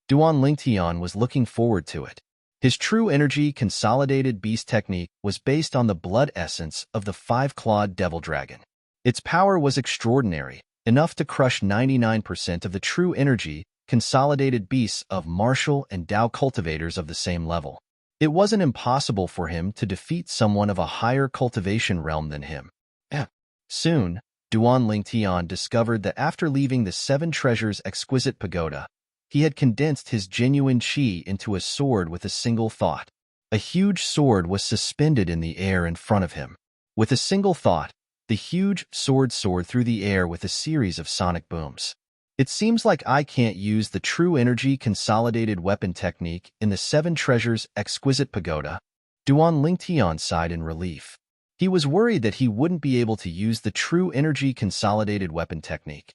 Duan Lingtian was looking forward to it. His True Energy Consolidated Beast technique was based on the blood essence of the 5-clawed Devil Dragon. Its power was extraordinary, enough to crush 99% of the True Energy Consolidated Beasts of martial and Dao cultivators of the same level. It wasn't impossible for him to defeat someone of a higher cultivation realm than him. Soon, Duan Lingtian discovered that after leaving the Seven Treasures Exquisite Pagoda, he had condensed his genuine qi into a sword with a single thought. A huge sword was suspended in the air in front of him. With a single thought, the huge sword soared through the air with a series of sonic booms. It seems like I can't use the True Energy Consolidated Weapon technique in the Seven Treasures Exquisite Pagoda. Duan Lingtian sighed in relief. He was worried that he wouldn't be able to use the True Energy Consolidated Weapon technique.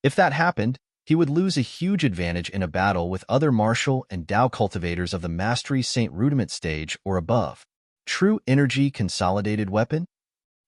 If that happened, he would lose a huge advantage in a battle with other martial and Dao cultivators of the Mastery Saint Rudiment stage or above. True Energy Consolidated Weapon?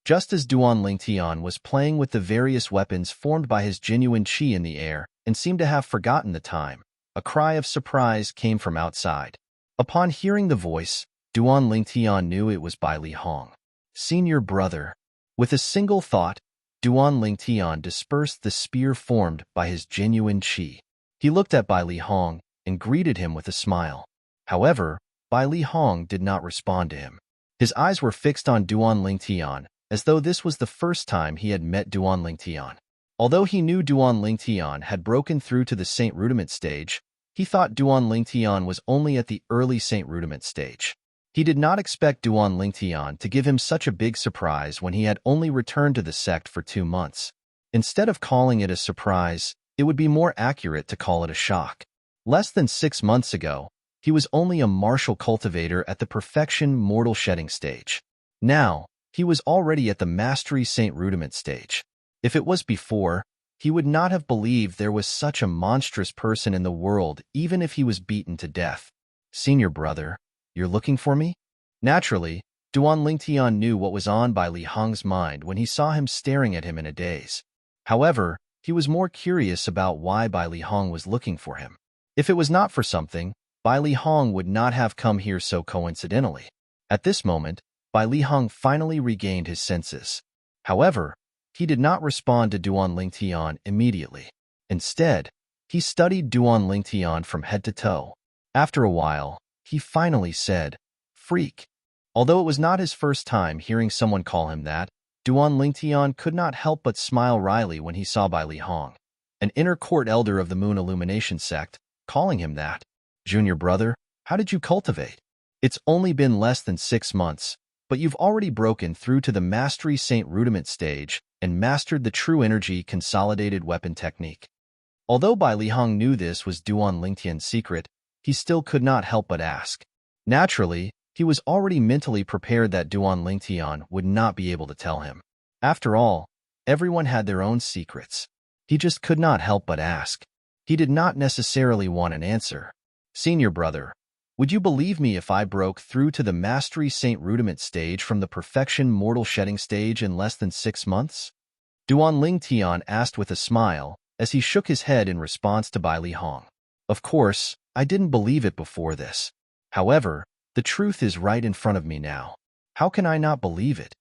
Just as Duan Lingtian was playing with the various weapons formed by his genuine qi in the air and seemed to have forgotten the time, a cry of surprise came from outside. Upon hearing the voice, Duan Lingtian knew it was Bai Lihong. Senior brother. With a single thought, Duan Lingtian dispersed the spear formed by his genuine qi. He looked at Bai Lihong and greeted him with a smile. However, Bai Lihong did not respond to him. His eyes were fixed on Duan Lingtian, as though this was the first time he had met Duan Lingtian. Although he knew Duan Lingtian had broken through to the Saint Rudiment stage, he thought Duan Lingtian was only at the early Saint Rudiment stage. He did not expect Duan Lingtian to give him such a big surprise when he had only returned to the sect for 2 months. Instead of calling it a surprise, it would be more accurate to call it a shock. Less than 6 months ago, he was only a martial cultivator at the Perfection Mortal Shedding stage. Now, he was already at the Mastery Saint Rudiment stage. If it was before, he would not have believed there was such a monstrous person in the world even if he was beaten to death. Senior brother, you're looking for me? Naturally, Duan Lingtian knew what was on Bai Lihong's mind when he saw him staring at him in a daze. However, he was more curious about why Bai Li Hong was looking for him. If it was not for something, Bai Li Hong would not have come here so coincidentally. At this moment, Bai Li Hong finally regained his senses. However, he did not respond to Duan Lingtian immediately. Instead, he studied Duan Lingtian from head to toe. After a while, he finally said, "Freak." Although it was not his first time hearing someone call him that, Duan Lingtian could not help but smile wryly when he saw Bai Li Hong, an inner court elder of the Moon Illumination sect, calling him that. "Junior brother, how did you cultivate? It's only been less than 6 months, but you've already broken through to the Mastery Saint Rudiment stage and mastered the True Energy Consolidated Weapon Technique." Although Bai Li Hong knew this was Duan Lingtian's secret, he still could not help but ask. Naturally, he was already mentally prepared that Duan Lingtian would not be able to tell him. After all, everyone had their own secrets. He just could not help but ask. He did not necessarily want an answer. "Senior brother, would you believe me if I broke through to the Mastery Saint Rudiment stage from the Perfection Mortal Shedding stage in less than 6 months?" Duan Lingtian asked with a smile as he shook his head in response to Bai Li Hong. "Of course, I didn't believe it before this. However, the truth is right in front of me now. How can I not believe it?"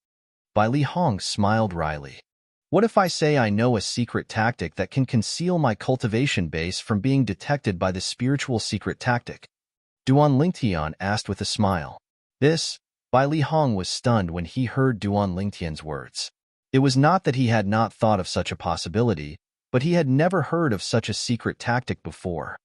Bai Li Hong smiled wryly. "What if I say I know a secret tactic that can conceal my cultivation base from being detected by the spiritual secret tactic?" Duan Lingtian asked with a smile. Bai Li Hong was stunned when he heard Duan Lingtian's words. It was not that he had not thought of such a possibility, but he had never heard of such a secret tactic before.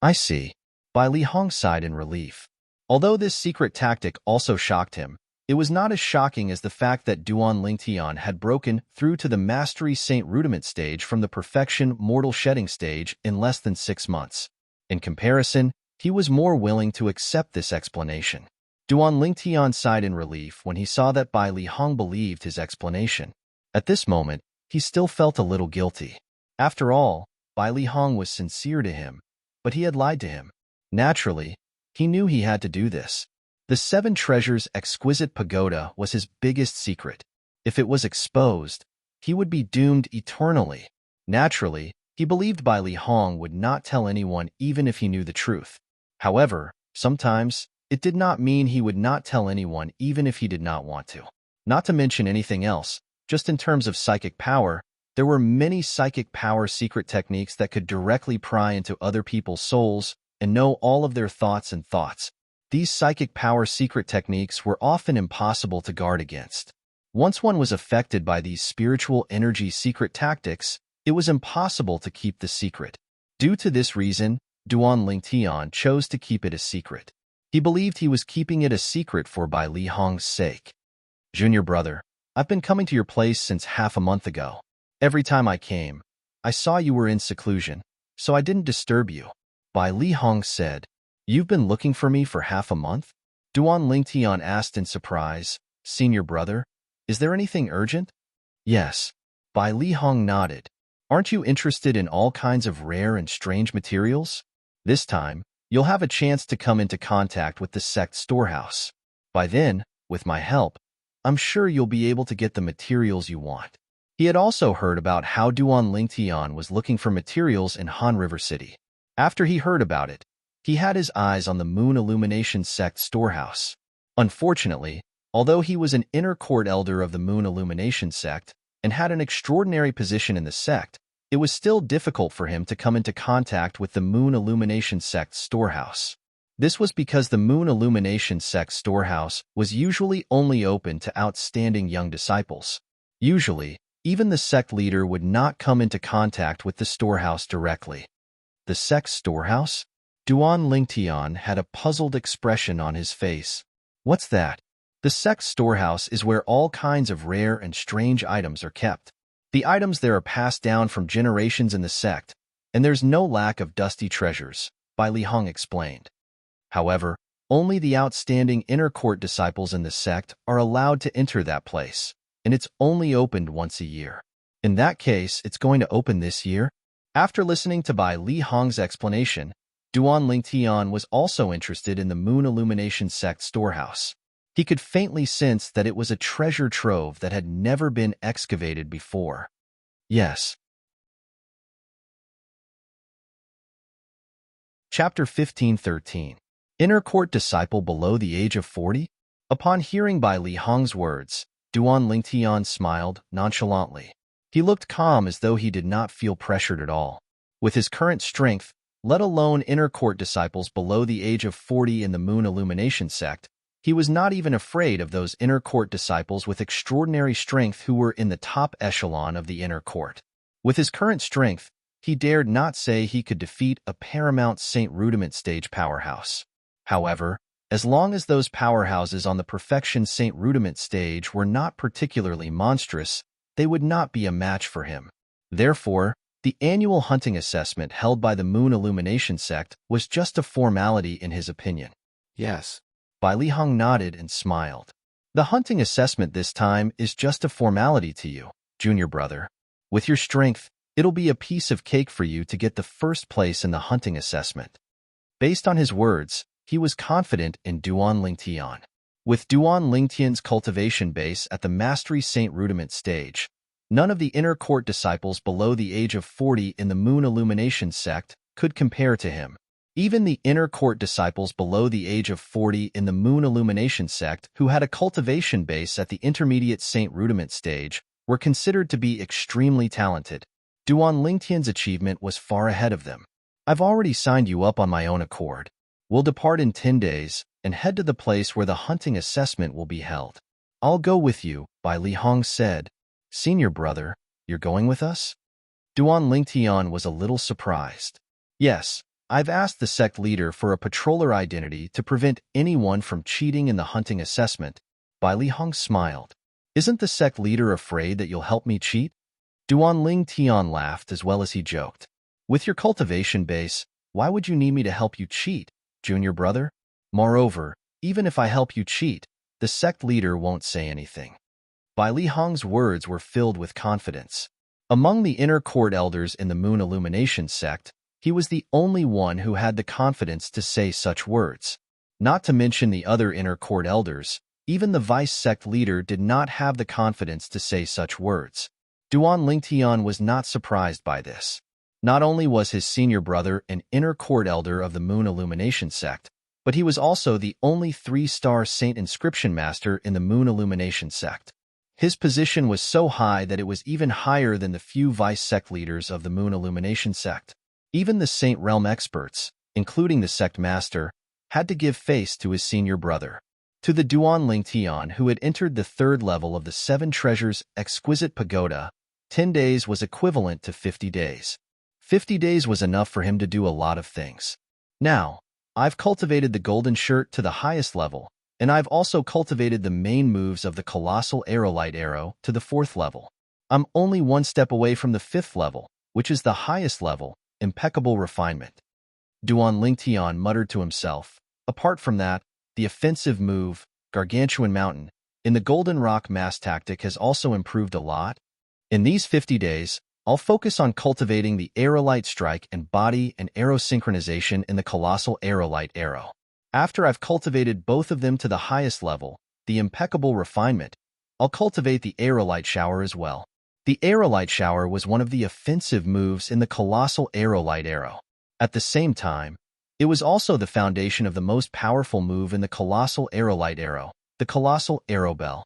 "I see." Bai Li Hong sighed in relief. Although this secret tactic also shocked him, it was not as shocking as the fact that Duan Lingtian had broken through to the Mastery Saint Rudiment stage from the Perfection Mortal Shedding stage in less than 6 months. In comparison, he was more willing to accept this explanation. Duan Lingtian sighed in relief when he saw that Bai Li Hong believed his explanation. At this moment, he still felt a little guilty. After all, Bai Li Hong was sincere to him, but he had lied to him. Naturally, he knew he had to do this. The 7 Treasures Exquisite Pagoda was his biggest secret. If it was exposed, he would be doomed eternally. Naturally, he believed Bai Li Hong would not tell anyone even if he knew the truth. However, sometimes, it did not mean he would not tell anyone even if he did not want to. Not to mention anything else, just in terms of psychic power, there were many psychic power secret techniques that could directly pry into other people's souls and know all of their thoughts and thoughts. These psychic power secret techniques were often impossible to guard against. Once one was affected by these spiritual energy secret tactics, it was impossible to keep the secret. Due to this reason, Duan Lingtian chose to keep it a secret. He believed he was keeping it a secret for Bai Li Hong's sake. "Junior brother, I've been coming to your place since half a month ago. Every time I came, I saw you were in seclusion, so I didn't disturb you." Bai Li Hong said, "You've been looking for me for half a month?" Duan Lingtian asked in surprise. "Senior brother, is there anything urgent?" "Yes." Bai Li Hong nodded. "Aren't you interested in all kinds of rare and strange materials? This time, you'll have a chance to come into contact with the sect storehouse. By then, with my help, I'm sure you'll be able to get the materials you want." He had also heard about how Duan Lingtian was looking for materials in Han River City. After he heard about it, he had his eyes on the Moon Illumination sect storehouse. Unfortunately, although he was an inner court elder of the Moon Illumination sect and had an extraordinary position in the sect, it was still difficult for him to come into contact with the Moon Illumination sect storehouse. This was because the Moon Illumination sect storehouse was usually only open to outstanding young disciples. Usually, even the sect leader would not come into contact with the storehouse directly. The sect storehouse? Duan Lingtian had a puzzled expression on his face. "What's that?" "The sect storehouse is where all kinds of rare and strange items are kept. The items there are passed down from generations in the sect, and there's no lack of dusty treasures," Bai Li Hong explained. However, only the outstanding inner court disciples in the sect are allowed to enter that place, and it's only opened once a year. "In that case, it's going to open this year?" After listening to Bai Li Hong's explanation, Duan Lingtian was also interested in the Moon Illumination sect storehouse. He could faintly sense that it was a treasure trove that had never been excavated before. "Yes." Chapter 1513. Inner Court Disciple Below the Age of 40? Upon hearing Bai Li Hong's words, Duan Lingtian smiled nonchalantly. He looked calm as though he did not feel pressured at all. With his current strength, let alone inner court disciples below the age of 40 in the Moon Illumination sect, he was not even afraid of those inner court disciples with extraordinary strength who were in the top echelon of the inner court. With his current strength, he dared not say he could defeat a paramount Saint Rudiment stage powerhouse. However, as long as those powerhouses on the perfection Saint Rudiment stage were not particularly monstrous, they would not be a match for him. Therefore, the annual hunting assessment held by the Moon Illumination sect was just a formality in his opinion. Yes. Bai Li Hong nodded and smiled. The hunting assessment this time is just a formality to you, junior brother. With your strength, it'll be a piece of cake for you to get the first place in the hunting assessment. Based on his words, he was confident in Duan Lingtian. With Duan Lingtian's cultivation base at the Mastery Saint Rudiment stage, none of the inner court disciples below the age of 40 in the Moon Illumination sect could compare to him. Even the inner court disciples below the age of 40 in the Moon Illumination sect who had a cultivation base at the intermediate Saint Rudiment stage were considered to be extremely talented. Duan Lingtian's achievement was far ahead of them. I've already signed you up on my own accord. We'll depart in 10 days and head to the place where the hunting assessment will be held. I'll go with you, Bai Li Hong said. Senior brother, you're going with us? Duan Lingtian was a little surprised. Yes, I've asked the sect leader for a patroller identity to prevent anyone from cheating in the hunting assessment. Bai Li Hong smiled. Isn't the sect leader afraid that you'll help me cheat? Duan Lingtian laughed as well as he joked. With your cultivation base, why would you need me to help you cheat, junior brother? Moreover, even if I help you cheat, the sect leader won't say anything. Bai Li Hong's words were filled with confidence. Among the inner court elders in the Moon Illumination sect, he was the only one who had the confidence to say such words. Not to mention the other inner court elders, even the vice sect leader did not have the confidence to say such words. Duan Lingtian was not surprised by this. Not only was his senior brother an inner court elder of the Moon Illumination sect, but he was also the only 3-star Saint Inscription Master in the Moon Illumination sect. His position was so high that it was even higher than the few vice sect leaders of the Moon Illumination sect. Even the Saint Realm experts, including the sect master, had to give face to his senior brother. To the Duan Lingtian who had entered the 3rd level of the 7 Treasures Exquisite Pagoda, 10 days was equivalent to 50 days. 50 days was enough for him to do a lot of things. Now, I've cultivated the Golden Shirt to the highest level, and I've also cultivated the main moves of the Colossal Aerolite Arrow to the 4th level. I'm only one step away from the 5th level, which is the highest level, impeccable refinement. Duan Lingtian muttered to himself. Apart from that, the offensive move, Gargantuan Mountain, in the Golden Rock mass tactic has also improved a lot. In these 50 days, I'll focus on cultivating the Aerolite Strike and Body and Arrow Synchronization in the Colossal Aerolite Arrow. After I've cultivated both of them to the highest level, the impeccable refinement, I'll cultivate the Aerolite Shower as well. The Aerolite Shower was one of the offensive moves in the Colossal Aerolite Arrow. At the same time, it was also the foundation of the most powerful move in the Colossal Aerolite Arrow, the Colossal Arrow Bell.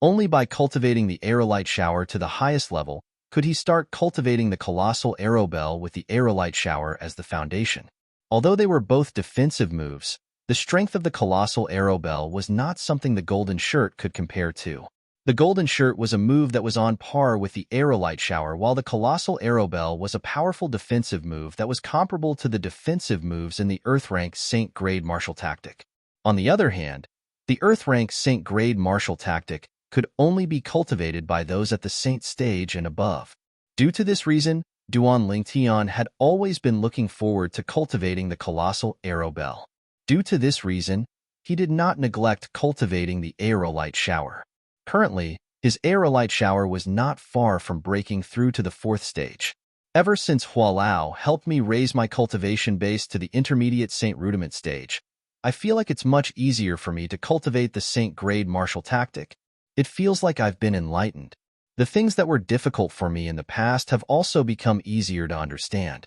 Only by cultivating the Aerolite Shower to the highest level could he start cultivating the Colossal Arrow Bell with the Aerolite Shower as the foundation. Although they were both defensive moves, the strength of the Colossal Arrow Bell was not something the Golden Shirt could compare to. The Golden Shirt was a move that was on par with the Aerolite Shower, while the Colossal Arrow Bell was a powerful defensive move that was comparable to the defensive moves in the Earth-rank Saint Grade Martial Tactic. On the other hand, the Earth-rank Saint Grade Martial Tactic could only be cultivated by those at the Saint stage and above. Due to this reason, Duan Lingtian had always been looking forward to cultivating the Colossal Arrow Bell. Due to this reason, he did not neglect cultivating the Aerolite Shower. Currently, his Aerolite Shower was not far from breaking through to the 4th stage. Ever since Hualao helped me raise my cultivation base to the intermediate Saint Rudiment stage, I feel like it's much easier for me to cultivate the Saint Grade Martial Tactic. It feels like I've been enlightened. The things that were difficult for me in the past have also become easier to understand.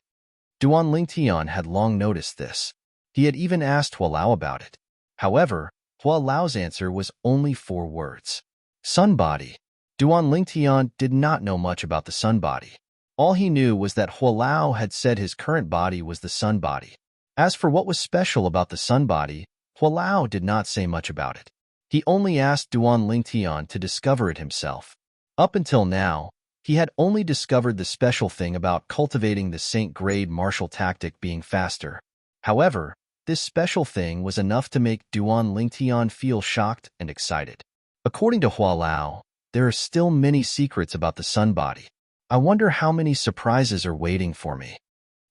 Duan Lingtian had long noticed this. He had even asked Hua Lao about it. However, Hua Lao's answer was only 4 words. Sun body. Duan Lingtian did not know much about the sun body. All he knew was that Hua Lao had said his current body was the sun body. As for what was special about the sun body, Hua Lao did not say much about it. He only asked Duan Lingtian to discover it himself. Up until now, he had only discovered the special thing about cultivating the Saint-grade martial tactic being faster. However, this special thing was enough to make Duan Lingtian feel shocked and excited. According to Hua Lao, there are still many secrets about the sun body. I wonder how many surprises are waiting for me.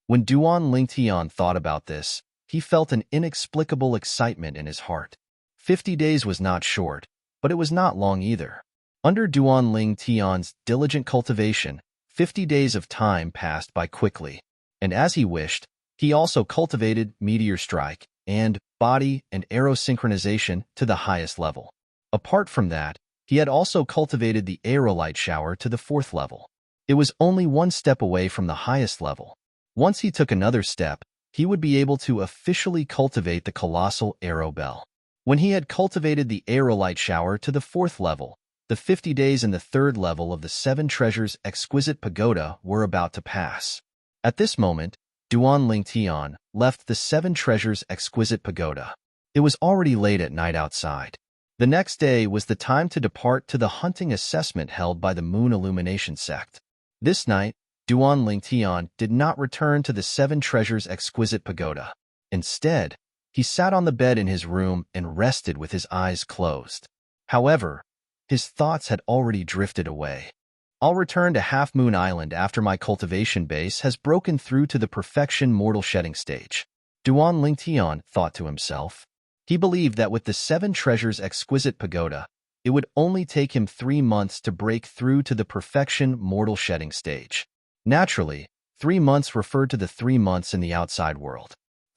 When Duan Lingtian thought about this, he felt an inexplicable excitement in his heart. 50 days was not short, but it was not long either. Under Duan Lingtian's diligent cultivation, 50 days of time passed by quickly, and as he wished, he also cultivated meteor strike and body and arrow synchronization to the highest level. Apart from that, he had also cultivated the aerolite shower to the 4th level. It was only 1 step away from the highest level. Once he took another step, he would be able to officially cultivate the colossal arrow bell. When he had cultivated the aerolite shower to the 4th level, the 50 days in the 3rd level of the 7 treasures exquisite pagoda were about to pass. At this moment, Duan Lingtian left the 7 treasures exquisite pagoda. It was already late at night outside. The next day was the time to depart to the hunting assessment held by the Moon Illumination sect. This night, Duan Lingtian did not return to the 7 treasures exquisite pagoda. Instead, he sat on the bed in his room and rested with his eyes closed. However, his thoughts had already drifted away. I'll return to Half Moon Island after my cultivation base has broken through to the perfection mortal shedding stage. Duan Lingtian thought to himself. He believed that with the 7 treasures exquisite pagoda, it would only take him 3 months to break through to the perfection mortal shedding stage. Naturally, 3 months referred to the 3 months in the outside world.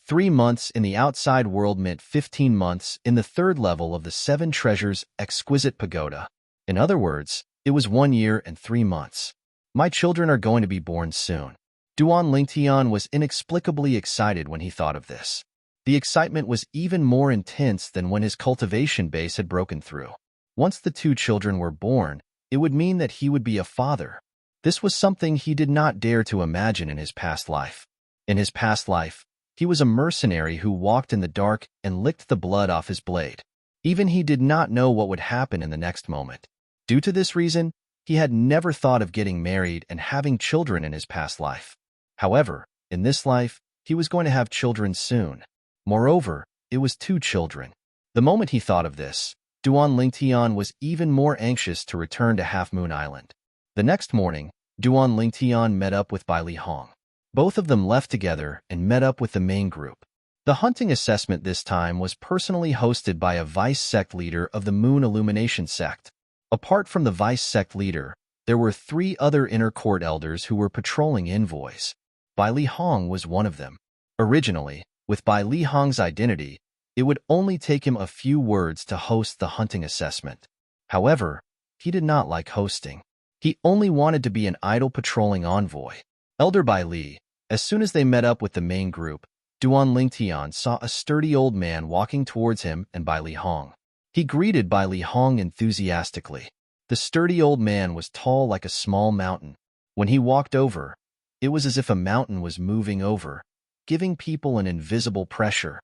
3 months in the outside world meant 15 months in the 3rd level of the 7 treasures exquisite pagoda. In other words, it was 1 year and 3 months. My children are going to be born soon. Duan Lingtian was inexplicably excited when he thought of this. The excitement was even more intense than when his cultivation base had broken through. Once the 2 children were born, it would mean that he would be a father. This was something he did not dare to imagine in his past life. In his past life, he was a mercenary who walked in the dark and licked the blood off his blade. Even he did not know what would happen in the next moment. Due to this reason, he had never thought of getting married and having children in his past life. However, in this life, he was going to have children soon. Moreover, it was 2 children. The moment he thought of this, Duan Lingtian was even more anxious to return to Half Moon Island. The next morning, Duan Lingtian met up with Bai Li Hong. Both of them left together and met up with the main group. The hunting assessment this time was personally hosted by a vice sect leader of the Moon Illumination sect. Apart from the vice sect leader, there were 3 other inner court elders who were patrolling envoys. Bai Li Hong was one of them. Originally, with Bai Li Hong's identity, it would only take him a few words to host the hunting assessment. However, he did not like hosting. He only wanted to be an idle patrolling envoy. Elder Bai Li, as soon as they met up with the main group, Duan Lingtian saw a sturdy old man walking towards him and Bai Li Hong. He greeted Bai Li Hong enthusiastically. The sturdy old man was tall like a small mountain. When he walked over, it was as if a mountain was moving over, giving people an invisible pressure.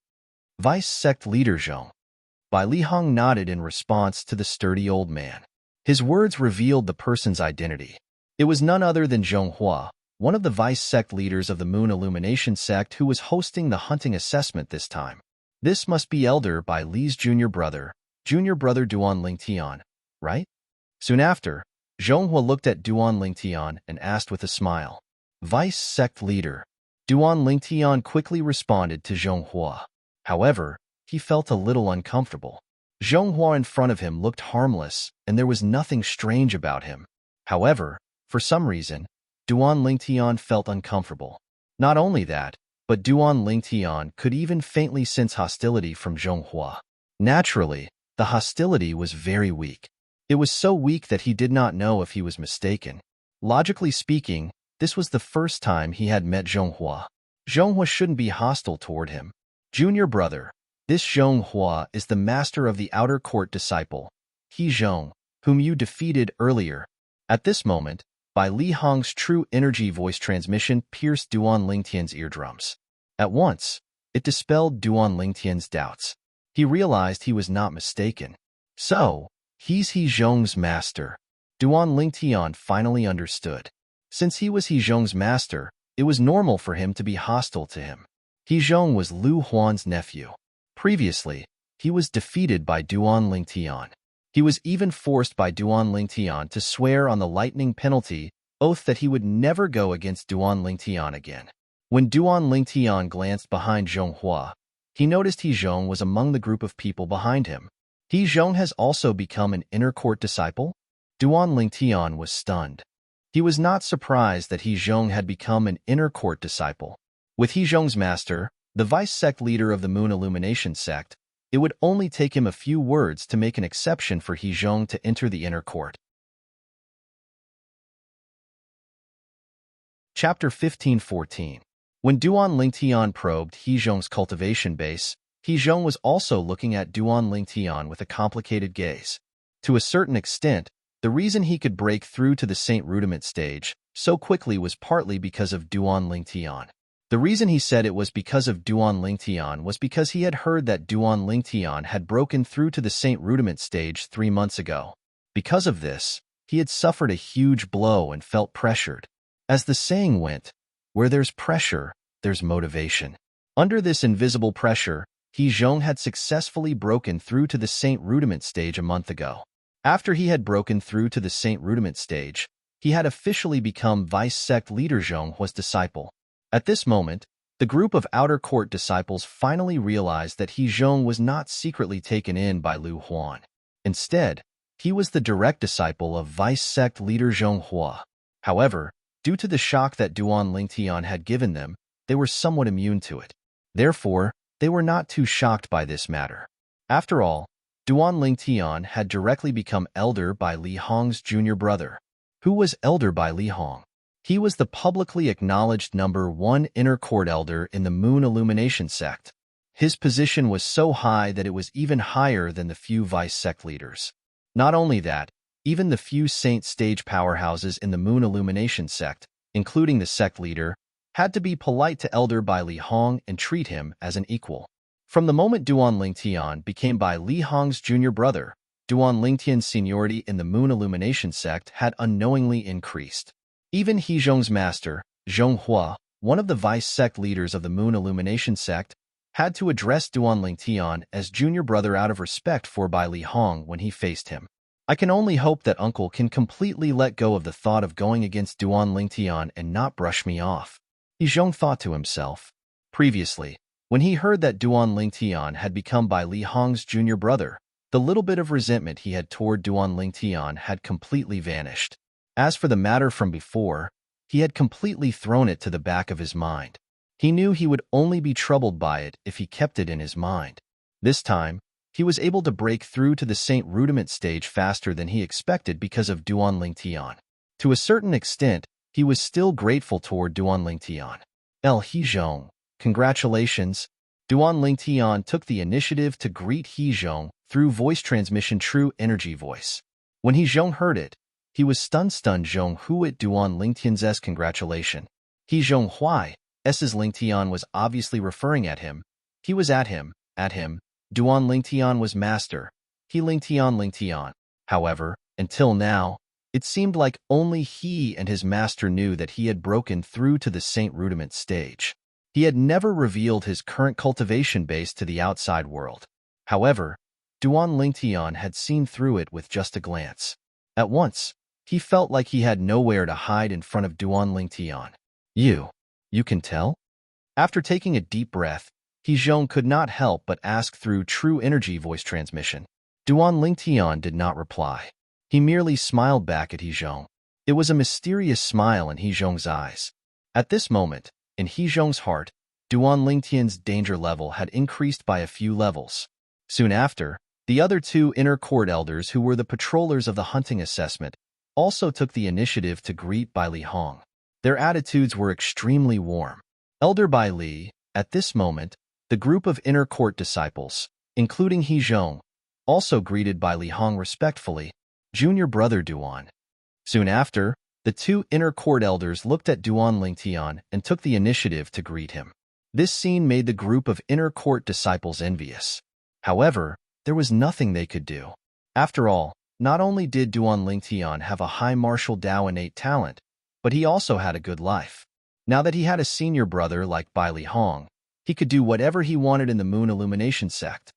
Vice sect leader Zhong. Bai Li Hong nodded in response to the sturdy old man. His words revealed the person's identity. It was none other than Zhong Hua, one of the vice sect leaders of the Moon Illumination sect who was hosting the hunting assessment this time. This must be Elder Bai Li's junior brother Duan Lingtian, right? Soon after, Zhong Hua looked at Duan Lingtian and asked with a smile. Vice sect leader. Duan Lingtian quickly responded to Zhong Hua. However, he felt a little uncomfortable. Zhong Hua in front of him looked harmless, and there was nothing strange about him. However, for some reason, Duan Lingtian felt uncomfortable. Not only that, but Duan Lingtian could even faintly sense hostility from Zhong Hua. Naturally, the hostility was very weak. It was so weak that he did not know if he was mistaken. Logically speaking, this was the first time he had met Zhong Hua. Zhonghua shouldn't be hostile toward him. Junior brother, this Zhonghua is the master of the outer court disciple, He Zhong, whom you defeated earlier. At this moment, Bai Li Hong's true energy voice transmission pierced Duan Lingtian's eardrums. At once, it dispelled Duan Lingtian's doubts. He realized he was not mistaken. So, he's He Zhong's master. Duan Lingtian finally understood. Since he was He Zhong's master, it was normal for him to be hostile to him. He Zhong was Lu Huan's nephew. Previously, he was defeated by Duan Lingtian. He was even forced by Duan Lingtian to swear on the lightning penalty oath that he would never go against Duan Lingtian again. When Duan Lingtian glanced behind Zhonghua, he noticed He Zhong was among the group of people behind him. He Zhong has also become an inner court disciple? Duan Lingtian was stunned. He was not surprised that He Zhong had become an inner court disciple. With He Zhong's master, the vice sect leader of the Moon Illumination sect, it would only take him a few words to make an exception for He Zhong to enter the inner court. Chapter 15:14. When Duan Lingtian probed He Zhong's cultivation base, He Zhong was also looking at Duan Lingtian with a complicated gaze. To a certain extent, the reason he could break through to the Saint Rudiment stage so quickly was partly because of Duan Lingtian. The reason he said it was because of Duan Lingtian was because he had heard that Duan Lingtian had broken through to the Saint Rudiment stage 3 months ago. Because of this, he had suffered a huge blow and felt pressured. As the saying went, where there's pressure, there's motivation. Under this invisible pressure, He Zhong had successfully broken through to the Saint Rudiment stage a month ago. After he had broken through to the Saint Rudiment stage, he had officially become vice sect leader Zhonghua's disciple. At this moment, the group of outer court disciples finally realized that He Zhong was not secretly taken in by Lu Huan. Instead, he was the direct disciple of vice sect leader Zhonghua. However, due to the shock that Duan Lingtian had given them, they were somewhat immune to it. Therefore, they were not too shocked by this matter. After all, Duan Lingtian had directly become elder Bai Li Hong's junior brother. Who was elder Bai Li Hong? He was the publicly acknowledged #1 inner court elder in the Moon Illumination sect. His position was so high that it was even higher than the few vice sect leaders. Not only that, even the few saint stage powerhouses in the Moon Illumination sect, including the sect leader, had to be polite to elder Bai Li Hong and treat him as an equal. From the moment Duan Lingtian became Bai Li Hong's junior brother, Duan Lingtian's seniority in the Moon Illumination sect had unknowingly increased. Even He Zhong's master, Zhonghua, one of the vice sect leaders of the Moon Illumination sect, had to address Duan Lingtian as junior brother out of respect for Bai Li Hong when he faced him. I can only hope that uncle can completely let go of the thought of going against Duan Lingtian and not brush me off. He Zhong thought to himself. Previously, when he heard that Duan Lingtian had become Bai Li Hong's junior brother, the little bit of resentment he had toward Duan Lingtian had completely vanished. As for the matter from before, he had completely thrown it to the back of his mind. He knew he would only be troubled by it if he kept it in his mind. This time, he was able to break through to the Saint Rudiment stage faster than he expected because of Duan Lingtian. To a certain extent, he was still grateful toward Duan Lingtian. He Zhong, congratulations. Duan Lingtian took the initiative to greet He Zhong through voice transmission True Energy Voice. When He Zhong heard it, he was stunned. Zhong Huat Duan Lingtian's congratulation. He Zhong Huai's Lingtian was obviously referring at him. He was at him. Duan Lingtian was master. He Lingtian. However, until now, it seemed like only he and his master knew that he had broken through to the Saint Rudiment stage. He had never revealed his current cultivation base to the outside world. However, Duan Lingtian had seen through it with just a glance. At once, he felt like he had nowhere to hide in front of Duan Lingtian. You can tell? After taking a deep breath, He Zhong could not help but ask through True Energy Voice transmission. Duan Lingtian did not reply. He merely smiled back at He Zhong. It was a mysterious smile in He Zhong's eyes. At this moment, in He Zhong's heart, Duan Lingtian's danger level had increased by a few levels. Soon after, the other 2 inner court elders who were the patrollers of the hunting assessment also took the initiative to greet Bai Li Hong. Their attitudes were extremely warm. Elder Bai Li. At this moment, the group of inner court disciples, including He Zhong, also greeted Bai Li Hong respectfully, junior brother Duan. Soon after, the two inner court elders looked at Duan Lingtian and took the initiative to greet him. This scene made the group of inner court disciples envious. However, there was nothing they could do. After all, not only did Duan Lingtian have a high martial Dao innate talent, but he also had a good life. Now that he had a senior brother like Bai Li Hong, he could do whatever he wanted in the Moon Illumination sect.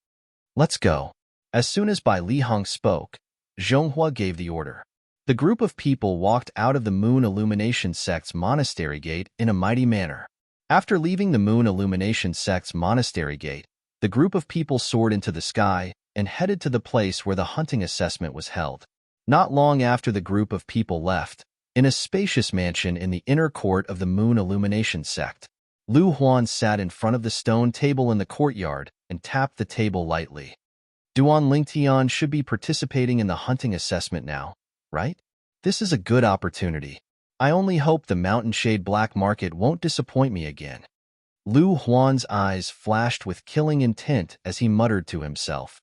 Let's go. As soon as Bai Li Hong spoke, Zhonghua gave the order. The group of people walked out of the Moon Illumination sect's monastery gate in a mighty manner. After leaving the Moon Illumination sect's monastery gate, the group of people soared into the sky and headed to the place where the hunting assessment was held. Not long after the group of people left, in a spacious mansion in the inner court of the Moon Illumination sect, Lu Huan sat in front of the stone table in the courtyard and tapped the table lightly. Duan Lingtian should be participating in the hunting assessment now, right? This is a good opportunity. I only hope the Mountain Shade Black Market won't disappoint me again. Lu Huan's eyes flashed with killing intent as he muttered to himself.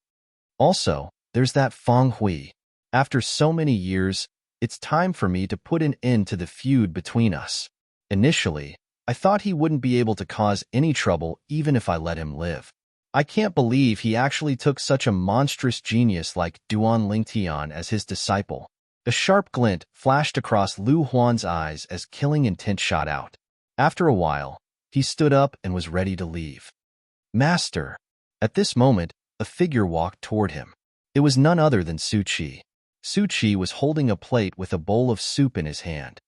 Also, there's that Feng Hui. After so many years, it's time for me to put an end to the feud between us. Initially, I thought he wouldn't be able to cause any trouble even if I let him live. I can't believe he actually took such a monstrous genius like Duan Lingtian as his disciple. A sharp glint flashed across Lu Huan's eyes as killing intent shot out. After a while, he stood up and was ready to leave. Master. At this moment, a figure walked toward him. It was none other than Su Qi. Su Qi was holding a plate with a bowl of soup in his hand.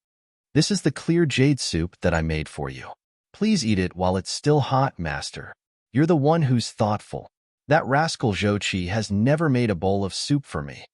This is the clear jade soup that I made for you. Please eat it while it's still hot, master. You're the one who's thoughtful. That rascal Zhou Qi has never made a bowl of soup for me.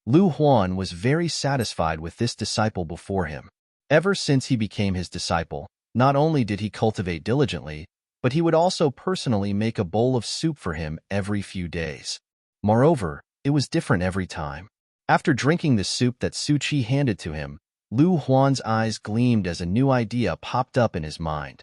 Lu Huan was very satisfied with this disciple before him. Ever since he became his disciple, not only did he cultivate diligently, but he would also personally make a bowl of soup for him every few days. Moreover, it was different every time. After drinking the soup that Su Qi handed to him, Lu Huan's eyes gleamed as a new idea popped up in his mind.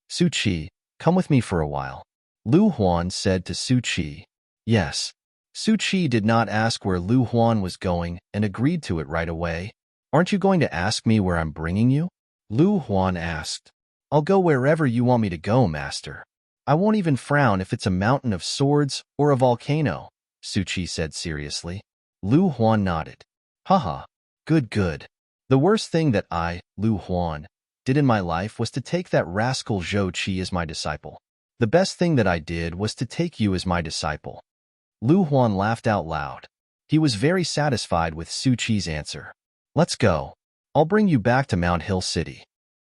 Su Qi, come with me for a while. Lu Huan said to Su Qi. Yes. Su Qi did not ask where Lu Huan was going and agreed to it right away. Aren't you going to ask me where I'm bringing you? Lu Huan asked. I'll go wherever you want me to go, master. I won't even frown if it's a mountain of swords or a volcano, Su Qi said seriously. Lu Huan nodded. Haha, good. The worst thing that I, Lu Huan, did in my life was to take that rascal Zhou Qi as my disciple. The best thing that I did was to take you as my disciple. Lu Huan laughed out loud. He was very satisfied with Su Qi's answer. Let's go. I'll bring you back to Mount Hill City.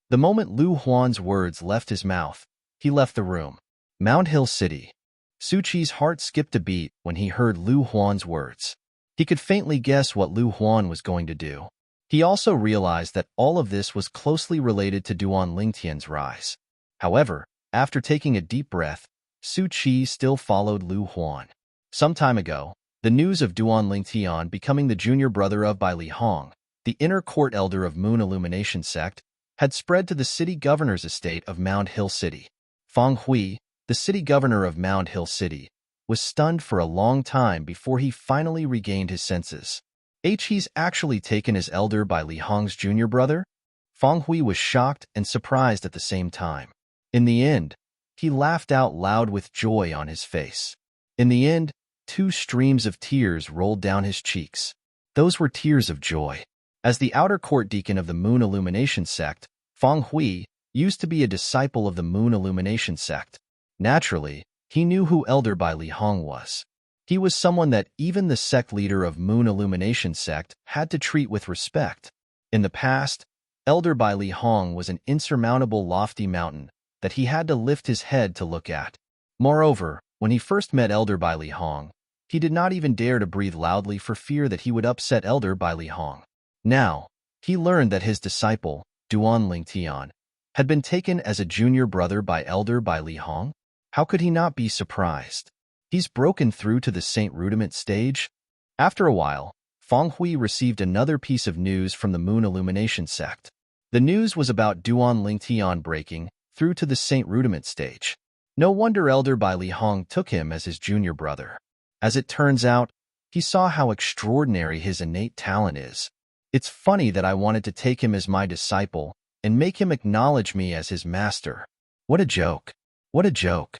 The moment Lu Huan's words left his mouth, he left the room. Mount Hill City. Su Qi's heart skipped a beat when he heard Lu Huan's words. He could faintly guess what Lu Huan was going to do. He also realized that all of this was closely related to Duan Lingtian's rise. However, after taking a deep breath, Su Qi still followed Lu Huan. Some time ago, the news of Duan Lingtian becoming the junior brother of Bai Li Hong, the inner court elder of Moon Illumination sect, had spread to the city governor's estate of Mount Hill City. Feng Hui, the city governor of Mount Hill City, was stunned for a long time before he finally regained his senses. He's actually taken as elder Bai Li Hong's junior brother? Feng Hui was shocked and surprised at the same time. In the end, he laughed out loud with joy on his face. In the end, 2 streams of tears rolled down his cheeks. Those were tears of joy. As the outer court deacon of the Moon Illumination sect, Feng Hui used to be a disciple of the Moon Illumination sect. Naturally, he knew who Elder Bai Li Hong was. He was someone that even the sect leader of Moon Illumination sect had to treat with respect. In the past, Elder Bai Li Hong was an insurmountable lofty mountain that he had to lift his head to look at. Moreover, when he first met Elder Bai Li Hong, he did not even dare to breathe loudly for fear that he would upset Elder Bai Li Hong. Now, he learned that his disciple, Duan Lingtian, had been taken as a junior brother by Elder Bai Li Hong. How could he not be surprised? He's broken through to the Saint Rudiment stage? After a while, Feng Hui received another piece of news from the Moon Illumination sect. The news was about Duan Lingtian breaking through to the Saint Rudiment stage. No wonder Elder Bai Li Hong took him as his junior brother. As it turns out, he saw how extraordinary his innate talent is. It's funny that I wanted to take him as my disciple and make him acknowledge me as his master. What a joke. What a joke.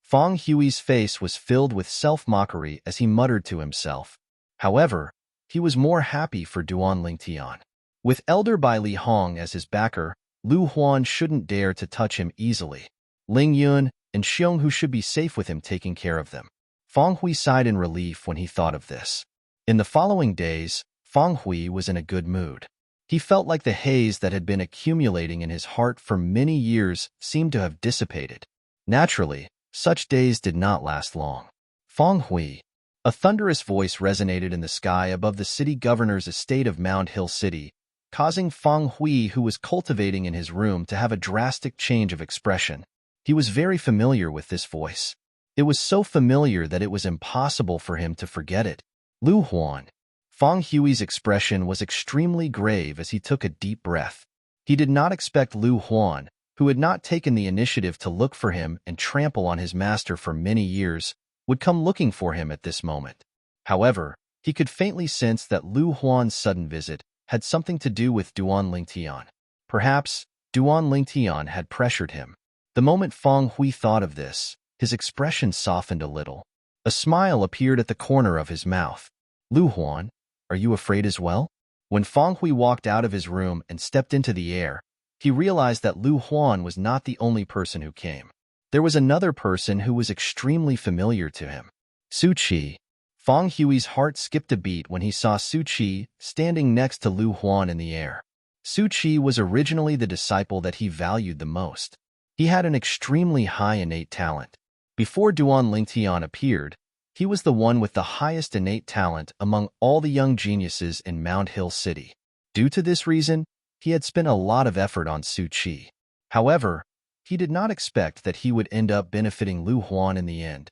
Fang Hui's face was filled with self-mockery as he muttered to himself. However, he was more happy for Duan Lingtian. With Elder Bai Li Hong as his backer, Lu Huan shouldn't dare to touch him easily. Ling Yun and Xiong Hu should be safe with him taking care of them. Fang Hui sighed in relief when he thought of this. In the following days, Fang Hui was in a good mood. He felt like the haze that had been accumulating in his heart for many years seemed to have dissipated. Naturally, such days did not last long. Fang Hui. A thunderous voice resonated in the sky above the city governor's estate of Mound Hill City, causing Fang Hui, who was cultivating in his room, to have a drastic change of expression. He was very familiar with this voice. It was so familiar that it was impossible for him to forget it. Lu Huan. Fang Hui's expression was extremely grave as he took a deep breath. He did not expect Lu Huan, who had not taken the initiative to look for him and trample on his master for many years, would come looking for him at this moment. However, he could faintly sense that Lu Huan's sudden visit had something to do with Duan Lingtian. Perhaps Duan Lingtian had pressured him. The moment Fang Hui thought of this, his expression softened a little. A smile appeared at the corner of his mouth. Lu Huan, are you afraid as well? When Fang Hui walked out of his room and stepped into the air, he realized that Lu Huan was not the only person who came. There was another person who was extremely familiar to him. Su Qi. Fang Hui's heart skipped a beat when he saw Su Qi standing next to Lu Huan in the air. Su Qi was originally the disciple that he valued the most. He had an extremely high innate talent. Before Duan Lingtian appeared, he was the one with the highest innate talent among all the young geniuses in Mound Hill City. Due to this reason, he had spent a lot of effort on Su Qi. However, he did not expect that he would end up benefiting Lu Huan in the end.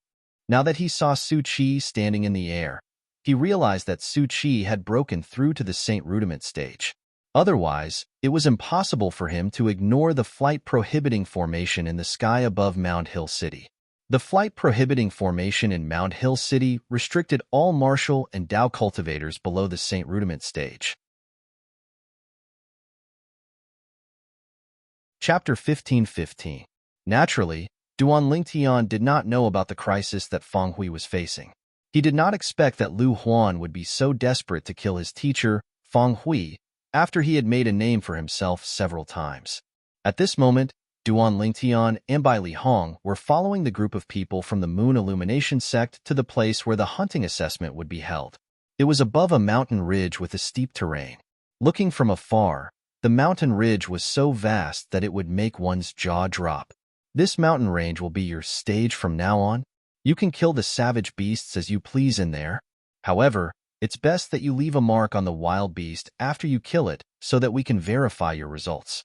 Now that he saw Su Qi standing in the air, he realized that Su Qi had broken through to the Saint Rudiment stage. Otherwise, it was impossible for him to ignore the flight-prohibiting formation in the sky above Mound Hill City. The flight-prohibiting formation in Mound Hill City restricted all martial and Dao cultivators below the Saint Rudiment stage. Chapter 15:15. Naturally, Duan Lingtian did not know about the crisis that Fang Hui was facing. He did not expect that Lu Huan would be so desperate to kill his teacher, Fang Hui, after he had made a name for himself several times. At this moment, Duan Lingtian and Bai Li Hong were following the group of people from the Moon Illumination sect to the place where the hunting assessment would be held. It was above a mountain ridge with a steep terrain. Looking from afar, the mountain ridge was so vast that it would make one's jaw drop. This mountain range will be your stage from now on. You can kill the savage beasts as you please in there. However, it's best that you leave a mark on the wild beast after you kill it so that we can verify your results.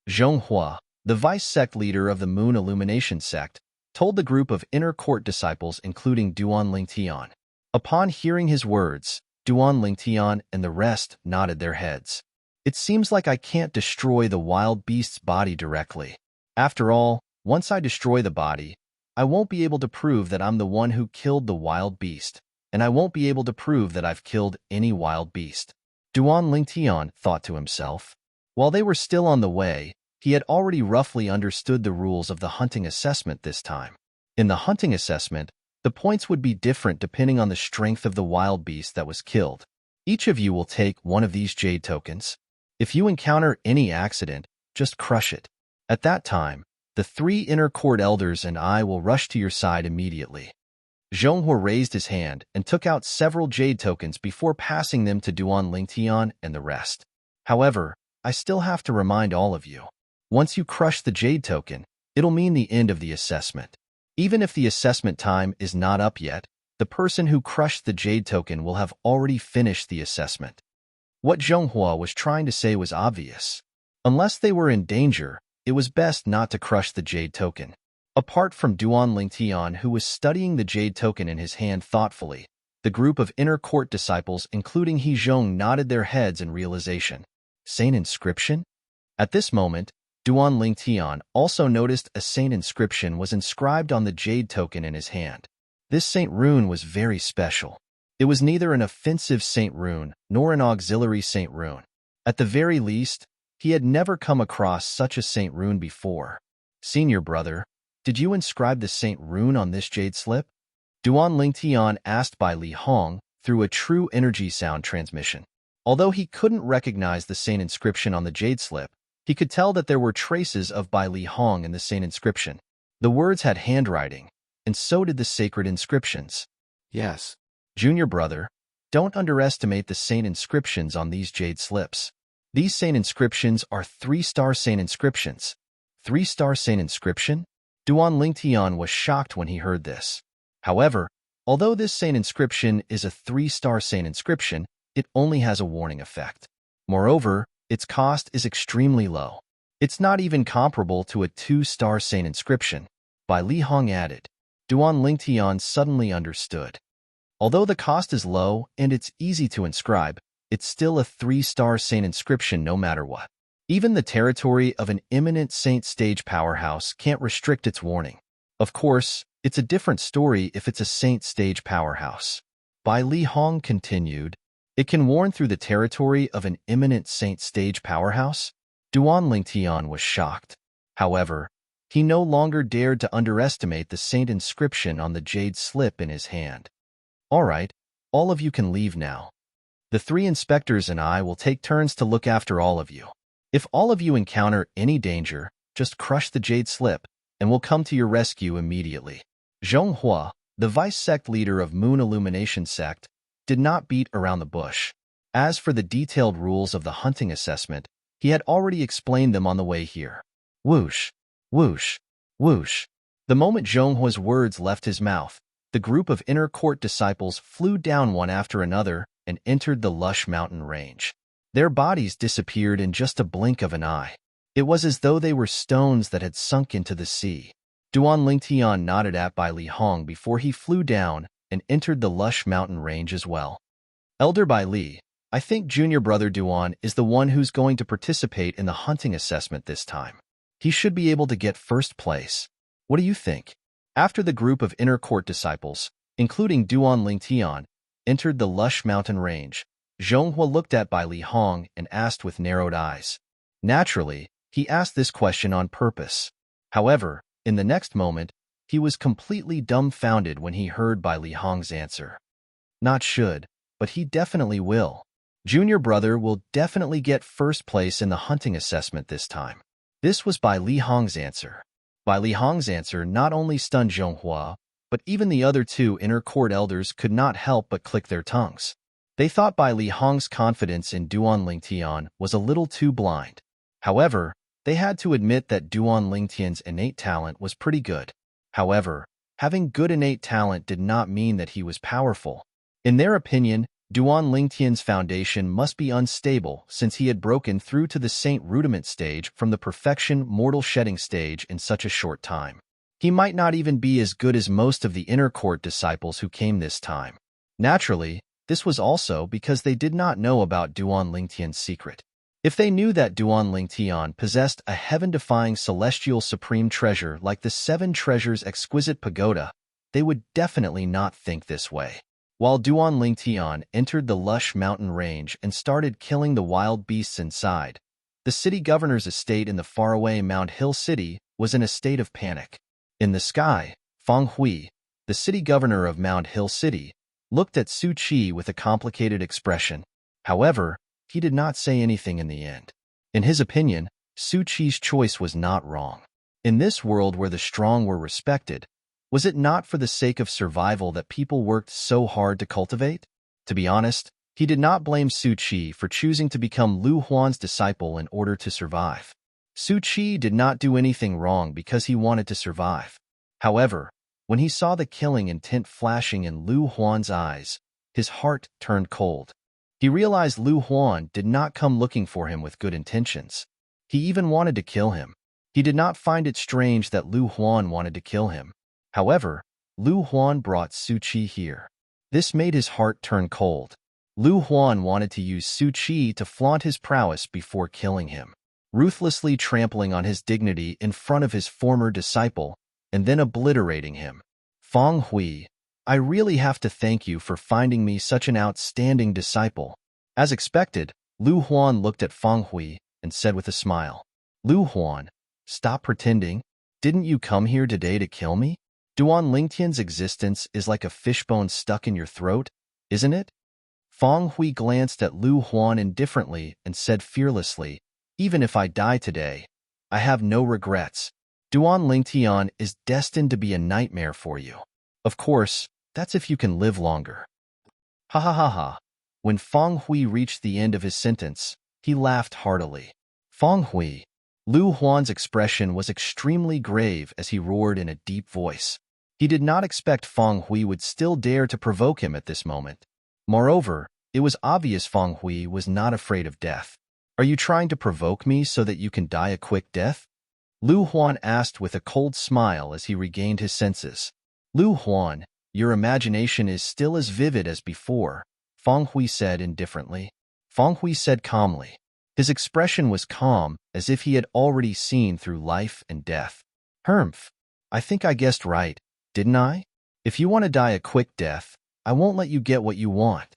Zhonghua, the vice-sect leader of the Moon Illumination sect, told the group of inner court disciples including Duan Lingtian. Upon hearing his words, Duan Lingtian and the rest nodded their heads. It seems like I can't destroy the wild beast's body directly. After all, once I destroy the body, I won't be able to prove that I'm the one who killed the wild beast, and I won't be able to prove that I've killed any wild beast. Duan Lingtian thought to himself. While they were still on the way, he had already roughly understood the rules of the hunting assessment this time. In the hunting assessment, the points would be different depending on the strength of the wild beast that was killed. Each of you will take one of these jade tokens. If you encounter any accident, just crush it. At that time, the 3 inner court elders and I will rush to your side immediately. Zhonghua raised his hand and took out several jade tokens before passing them to Duan Lingtian and the rest. However, I still have to remind all of you. Once you crush the jade token, it'll mean the end of the assessment. Even if the assessment time is not up yet, the person who crushed the jade token will have already finished the assessment. What Zhonghua was trying to say was obvious. Unless they were in danger, it was best not to crush the jade token. Apart from Duan Lingtian, who was studying the jade token in his hand thoughtfully, the group of inner court disciples, including He Zhong, nodded their heads in realization. Sane inscription? At this moment, Duan Lingtian also noticed a saint inscription was inscribed on the jade token in his hand. This saint rune was very special. It was neither an offensive saint rune nor an auxiliary saint rune. At the very least, he had never come across such a saint rune before. Senior brother, did you inscribe the saint rune on this jade slip? Duan Lingtian asked Bai Li Hong through a true energy sound transmission. Although he couldn't recognize the saint inscription on the jade slip, he could tell that there were traces of Bai Li Hong in the saint inscription. The words had handwriting, and so did the sacred inscriptions. Yes. Junior brother, don't underestimate the saint inscriptions on these jade slips. These saint inscriptions are 3-star saint inscriptions. 3-star saint inscription? Duan Lingtian was shocked when he heard this. However, although this saint inscription is a 3-star saint inscription, it only has a warning effect. Moreover, its cost is extremely low. It's not even comparable to a 2-star saint inscription. Bai Li Hong added. Duan Lingtian suddenly understood. Although the cost is low and it's easy to inscribe, it's still a 3-star saint inscription no matter what. Even the territory of an eminent saint stage powerhouse can't restrict its warning. Of course, it's a different story if it's a saint stage powerhouse. Bai Li Hong continued, it can warn through the territory of an eminent saint stage powerhouse? Duan Lingtian was shocked. However, he no longer dared to underestimate the saint inscription on the jade slip in his hand. All right, all of you can leave now. The 3 inspectors and I will take turns to look after all of you. If all of you encounter any danger, just crush the jade slip, and we'll come to your rescue immediately. Zhonghua, the vice sect leader of Moon Illumination Sect, did not beat around the bush. As for the detailed rules of the hunting assessment, he had already explained them on the way here. Whoosh, whoosh, whoosh. The moment Zhonghua's words left his mouth, the group of inner court disciples flew down one after another and entered the lush mountain range. Their bodies disappeared in just a blink of an eye. It was as though they were stones that had sunk into the sea. Duan Lingtian nodded at Bai Li Hong before he flew down and entered the lush mountain range as well. Elder Bai Li, I think junior brother Duan is the one who's going to participate in the hunting assessment this time. He should be able to get first place. What do you think? After the group of inner court disciples, including Duan Lingtian, entered the lush mountain range, Zhonghua looked at Bai Li Hong and asked with narrowed eyes. Naturally, he asked this question on purpose. However, in the next moment, he was completely dumbfounded when he heard Bai Li Hong's answer. Not should, but he definitely will. Junior brother will definitely get first place in the hunting assessment this time. This was Bai Li Hong's answer. Bai Li Hong's answer not only stunned Zhonghua, but even the other 2 inner court elders could not help but click their tongues. They thought Bai Li Hong's confidence in Duan Lingtian was a little too blind. However, they had to admit that Duan Lingtian's innate talent was pretty good. However, having good innate talent did not mean that he was powerful. In their opinion, Duan Lingtian's foundation must be unstable since he had broken through to the Saint Rudiment stage from the Perfection Mortal Shedding stage in such a short time. He might not even be as good as most of the inner court disciples who came this time. Naturally, this was also because they did not know about Duan Lingtian's secret. If they knew that Duan Lingtian possessed a heaven-defying celestial supreme treasure like the 7 Treasures Exquisite Pagoda, they would definitely not think this way. While Duan Lingtian entered the lush mountain range and started killing the wild beasts inside, the city governor's estate in the faraway Mount Hill City was in a state of panic. In the sky, Feng Hui, the city governor of Mount Hill City, looked at Su Qi with a complicated expression. However, he did not say anything in the end. In his opinion, Su Qi's choice was not wrong. In this world where the strong were respected, was it not for the sake of survival that people worked so hard to cultivate? To be honest, he did not blame Su Qi for choosing to become Lu Huan's disciple in order to survive. Su Qi did not do anything wrong because he wanted to survive. However, when he saw the killing intent flashing in Lu Huan's eyes, his heart turned cold. He realized Lu Huan did not come looking for him with good intentions. He even wanted to kill him. He did not find it strange that Lu Huan wanted to kill him. However, Lu Huan brought Su Qi here. This made his heart turn cold. Lu Huan wanted to use Su Qi to flaunt his prowess before killing him. ruthlessly trampling on his dignity in front of his former disciple, and then obliterating him. Feng Hui, I really have to thank you for finding me such an outstanding disciple. As expected, Lu Huan looked at Feng Hui and said with a smile, Lu Huan, stop pretending. Didn't you come here today to kill me? Duan Lingtian's existence is like a fishbone stuck in your throat, isn't it? Feng Hui glanced at Lu Huan indifferently and said fearlessly, even if I die today, I have no regrets. Duan Lingtian is destined to be a nightmare for you. Of course, that's if you can live longer. Ha ha ha ha. When Feng Hui reached the end of his sentence, he laughed heartily. Feng Hui. Lu Huan's expression was extremely grave as he roared in a deep voice. He did not expect Feng Hui would still dare to provoke him at this moment. Moreover, it was obvious Feng Hui was not afraid of death. Are you trying to provoke me so that you can die a quick death? Lu Huan asked with a cold smile as he regained his senses. Lu Huan, your imagination is still as vivid as before, Feng Hui said indifferently. Feng Hui said calmly. His expression was calm, as if he had already seen through life and death. Humph, I think I guessed right, didn't I? If you want to die a quick death, I won't let you get what you want.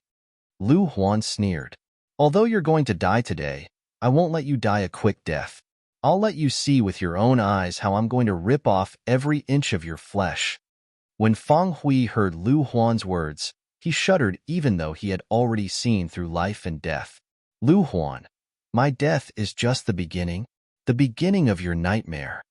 Lu Huan sneered. Although you're going to die today, I won't let you die a quick death. I'll let you see with your own eyes how I'm going to rip off every inch of your flesh. When Feng Hui heard Lu Huan's words, he shuddered even though he had already seen through life and death. Lu Huan, my death is just the beginning of your nightmare.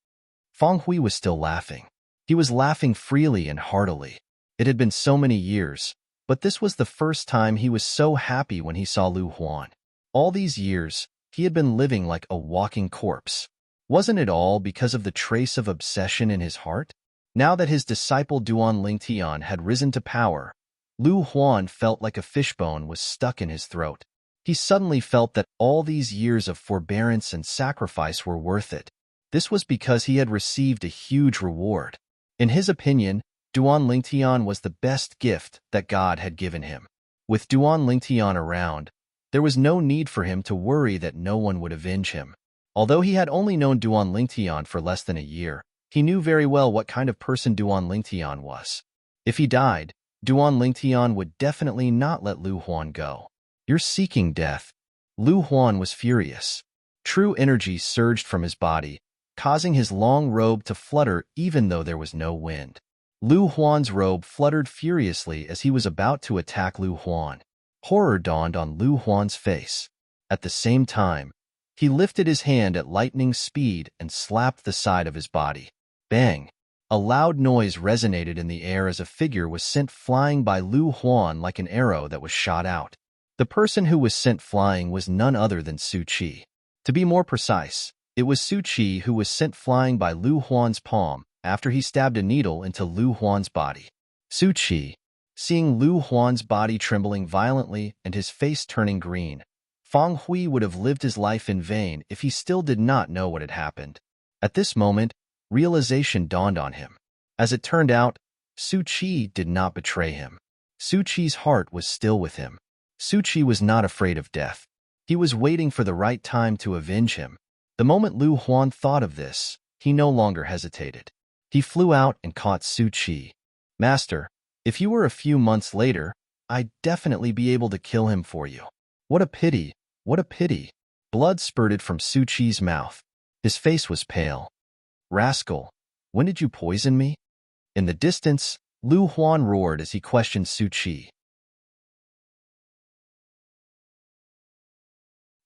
Feng Hui was still laughing. He was laughing freely and heartily. It had been so many years, but this was the first time he was so happy when he saw Lu Huan. All these years, he had been living like a walking corpse. Wasn't it all because of the trace of obsession in his heart? Now that his disciple Duan Lingtian had risen to power, Lu Huan felt like a fishbone was stuck in his throat. He suddenly felt that all these years of forbearance and sacrifice were worth it. This was because he had received a huge reward. In his opinion, Duan Lingtian was the best gift that God had given him. With Duan Lingtian around, there was no need for him to worry that no one would avenge him. Although he had only known Duan Lingtian for less than a year, he knew very well what kind of person Duan Lingtian was. If he died, Duan Lingtian would definitely not let Lu Huan go. You're seeking death. Lu Huan was furious. True energy surged from his body, causing his long robe to flutter even though there was no wind. Lu Huan's robe fluttered furiously as he was about to attack Lu Huan. Horror dawned on Lu Huan's face. At the same time, he lifted his hand at lightning speed and slapped the side of his body. Bang! A loud noise resonated in the air as a figure was sent flying by Lu Huan like an arrow that was shot out. The person who was sent flying was none other than Su Qi. To be more precise, it was Su Qi who was sent flying by Lu Huan's palm after he stabbed a needle into Lu Huan's body. Su Qi, seeing Lu Huan's body trembling violently and his face turning green, Feng Hui would have lived his life in vain if he still did not know what had happened. At this moment, realization dawned on him. As it turned out, Su Qi did not betray him. Su Qi's heart was still with him. Su Qi was not afraid of death. He was waiting for the right time to avenge him. The moment Lu Huan thought of this, he no longer hesitated. He flew out and caught Su Qi. Master, if you were a few months later, I'd definitely be able to kill him for you. What a pity, what a pity. Blood spurted from Su Qi's mouth. His face was pale. Rascal, when did you poison me? In the distance, Lu Huan roared as he questioned Su Qi.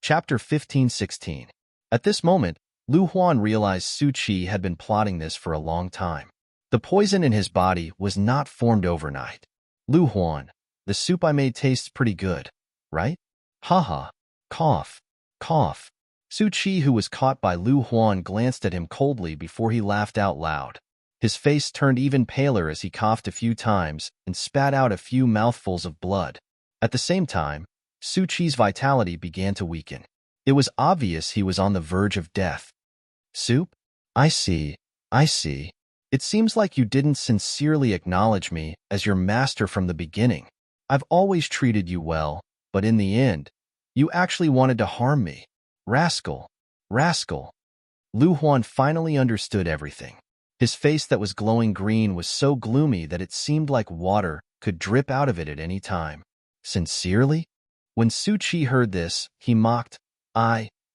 Chapter 15-16. At this moment, Lu Huan realized Su Qi had been plotting this for a long time. The poison in his body was not formed overnight. Lu Huan, the soup I made tastes pretty good, right? Haha. Cough. Cough. Su Qi, who was caught by Lu Huan, glanced at him coldly before he laughed out loud. His face turned even paler as he coughed a few times and spat out a few mouthfuls of blood. At the same time, Su Qi's vitality began to weaken. It was obvious he was on the verge of death. Soup? I see. I see. It seems like you didn't sincerely acknowledge me as your master from the beginning. I've always treated you well, but in the end, you actually wanted to harm me. Rascal. Rascal. Lu Huan finally understood everything. His face that was glowing green was so gloomy that it seemed like water could drip out of it at any time. Sincerely? When Su Chi heard this, he mocked,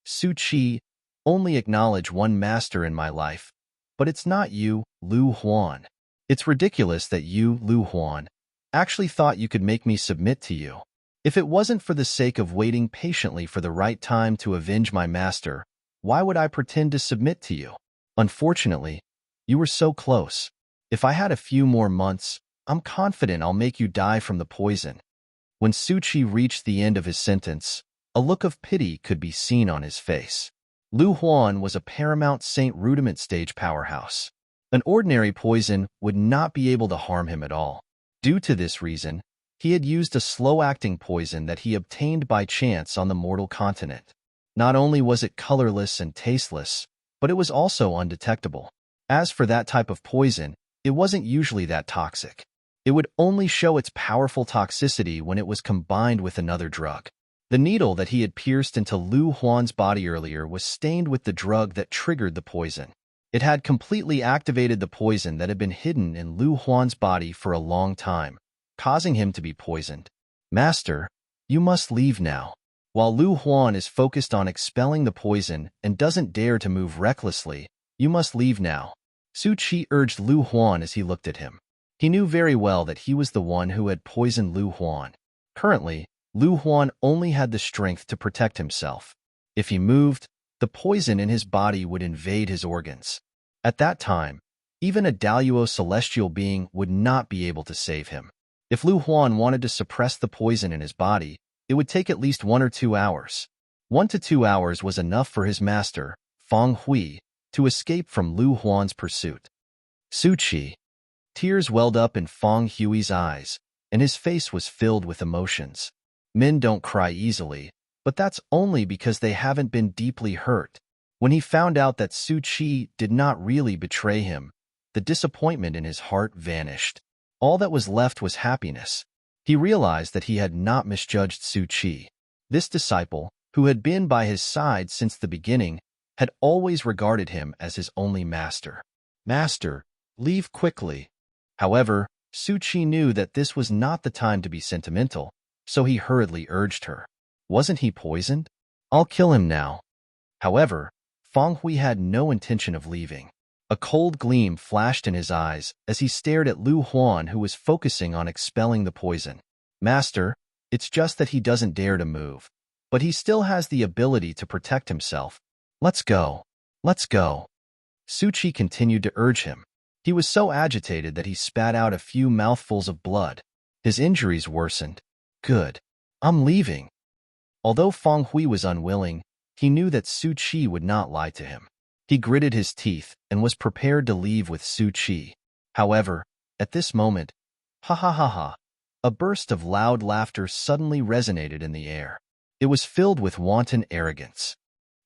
Su Chi, only acknowledge one master in my life. But it's not you, Lu Huan. It's ridiculous that you, Lu Huan, actually thought you could make me submit to you. If it wasn't for the sake of waiting patiently for the right time to avenge my master, why would I pretend to submit to you? Unfortunately, you were so close. If I had a few more months, I'm confident I'll make you die from the poison. When Su Chi reached the end of his sentence, a look of pity could be seen on his face. Lu Huan was a Paramount Saint Rudiment stage powerhouse. An ordinary poison would not be able to harm him at all. Due to this reason, he had used a slow-acting poison that he obtained by chance on the mortal continent. Not only was it colorless and tasteless, but it was also undetectable. As for that type of poison, it wasn't usually that toxic. It would only show its powerful toxicity when it was combined with another drug. The needle that he had pierced into Lu Huan's body earlier was stained with the drug that triggered the poison. It had completely activated the poison that had been hidden in Lu Huan's body for a long time, causing him to be poisoned. Master, you must leave now. While Lu Huan is focused on expelling the poison and doesn't dare to move recklessly, you must leave now. Su Chi urged Lu Huan as he looked at him. He knew very well that he was the one who had poisoned Lu Huan. Currently, Lu Huan only had the strength to protect himself. If he moved, the poison in his body would invade his organs. At that time, even a Daluo celestial being would not be able to save him. If Lu Huan wanted to suppress the poison in his body, it would take at least 1 or 2 hours. 1 to 2 hours was enough for his master, Feng Hui, to escape from Lu Huan's pursuit. Su Chi. Tears welled up in Feng Hui's eyes, and his face was filled with emotions. Men don't cry easily, but that's only because they haven't been deeply hurt. When he found out that Su Chi did not really betray him, the disappointment in his heart vanished. All that was left was happiness. He realized that he had not misjudged Su Chi. This disciple, who had been by his side since the beginning, had always regarded him as his only master. Master, leave quickly. However, Su Chi knew that this was not the time to be sentimental, so he hurriedly urged her. Wasn't he poisoned? I'll kill him now. However, Feng Hui had no intention of leaving. A cold gleam flashed in his eyes as he stared at Lu Huan, who was focusing on expelling the poison. Master, it's just that he doesn't dare to move, but he still has the ability to protect himself. Let's go. Let's go. Su Chi continued to urge him. He was so agitated that he spat out a few mouthfuls of blood. His injuries worsened. Good. I'm leaving. Although Feng Hui was unwilling, he knew that Su Chi would not lie to him. He gritted his teeth and was prepared to leave with Su Chi. However, at this moment, ha ha ha ha, a burst of loud laughter suddenly resonated in the air. It was filled with wanton arrogance.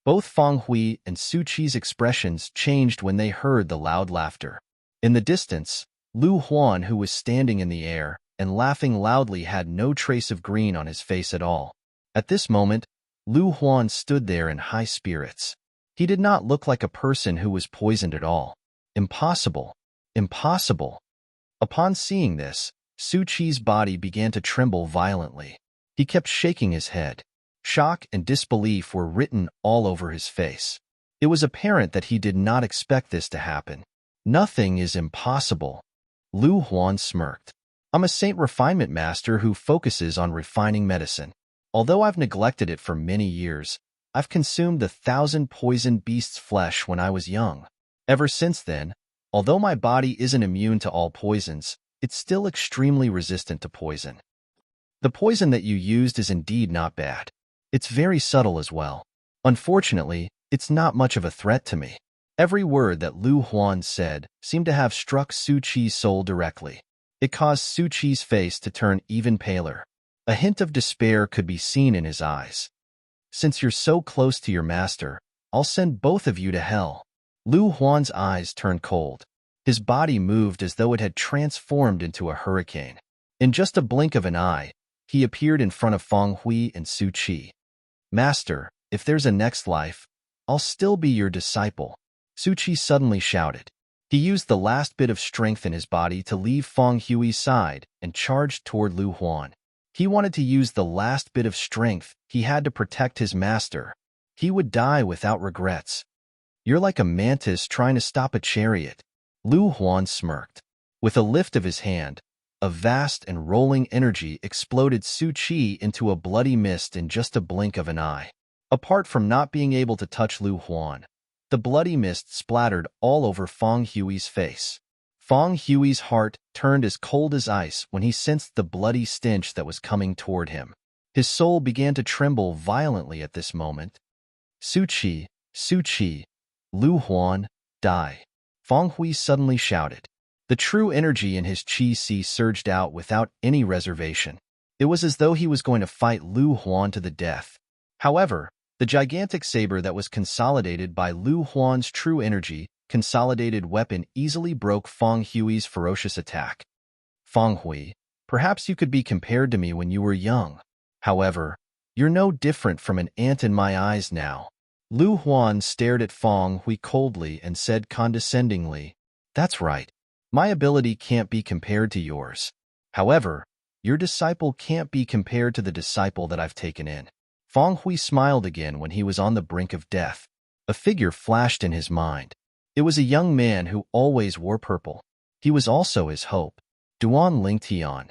Both Feng Hui and Su Chi's expressions changed when they heard the loud laughter. In the distance, Lu Huan, who was standing in the air and laughing loudly, had no trace of green on his face at all. At this moment, Lu Huan stood there in high spirits. He did not look like a person who was poisoned at all. Impossible. Impossible. Upon seeing this, Su Chi's body began to tremble violently. He kept shaking his head. Shock and disbelief were written all over his face. It was apparent that he did not expect this to happen. Nothing is impossible. Lu Huan smirked. I'm a Saint Refinement Master who focuses on refining medicine. Although I've neglected it for many years, I've consumed 1,000 poisoned beasts' flesh when I was young. Ever since then, although my body isn't immune to all poisons, it's still extremely resistant to poison. The poison that you used is indeed not bad. It's very subtle as well. Unfortunately, it's not much of a threat to me. Every word that Lu Huan said seemed to have struck Su Chi's soul directly. It caused Su Chi's face to turn even paler. A hint of despair could be seen in his eyes. Since you're so close to your master, I'll send both of you to hell. Lu Huan's eyes turned cold. His body moved as though it had transformed into a hurricane. In just a blink of an eye, he appeared in front of Feng Hui and Su Chi. Master, if there's a next life, I'll still be your disciple, Su Qi suddenly shouted. He used the last bit of strength in his body to leave Feng Hui's side and charged toward Lu Huan. He wanted to use the last bit of strength he had to protect his master. He would die without regrets. You're like a mantis trying to stop a chariot. Lu Huan smirked. With a lift of his hand, a vast and rolling energy exploded Su Qi into a bloody mist in just a blink of an eye. Apart from not being able to touch Lu Huan, the bloody mist splattered all over Feng Hui's face. Feng Hui's heart turned as cold as ice when he sensed the bloody stench that was coming toward him. His soul began to tremble violently at this moment. Su Qi, Lu Huan, die. Feng Hui suddenly shouted. The true energy in his qi si surged out without any reservation. It was as though he was going to fight Lu Huan to the death. However, the gigantic saber that was consolidated by Lu Huan's true energy, consolidated weapon easily broke Feng Hui's ferocious attack. Feng Hui, perhaps you could be compared to me when you were young. However, you're no different from an ant in my eyes now. Lu Huan stared at Feng Hui coldly and said condescendingly, That's right. My ability can't be compared to yours. However, your disciple can't be compared to the disciple that I've taken in. Feng Hui smiled again when he was on the brink of death. A figure flashed in his mind. It was a young man who always wore purple. He was also his hope. Duan Lingtian.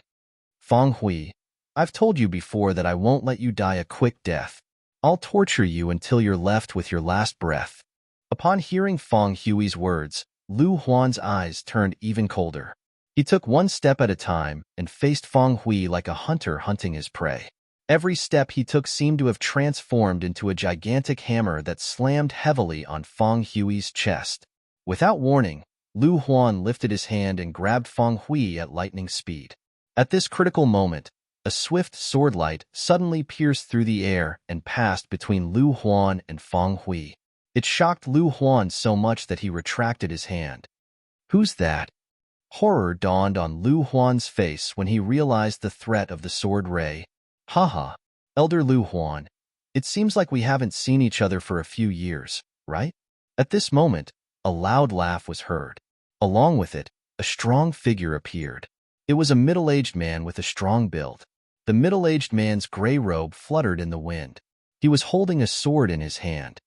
Feng Hui, I've told you before that I won't let you die a quick death. I'll torture you until you're left with your last breath. Upon hearing Feng Hui's words, Lu Huan's eyes turned even colder. He took one step at a time and faced Feng Hui like a hunter hunting his prey. Every step he took seemed to have transformed into a gigantic hammer that slammed heavily on Feng Hui's chest. Without warning, Lu Huan lifted his hand and grabbed Feng Hui at lightning speed. At this critical moment, a swift swordlight suddenly pierced through the air and passed between Lu Huan and Feng Hui. It shocked Lu Huan so much that he retracted his hand. Who's that? Horror dawned on Lu Huan's face when he realized the threat of the sword ray. Haha, Elder Lu Huan, it seems like we haven't seen each other for a few years, right? At this moment, a loud laugh was heard. Along with it, a strong figure appeared. It was a middle-aged man with a strong build. The middle-aged man's gray robe fluttered in the wind. He was holding a sword in his hand.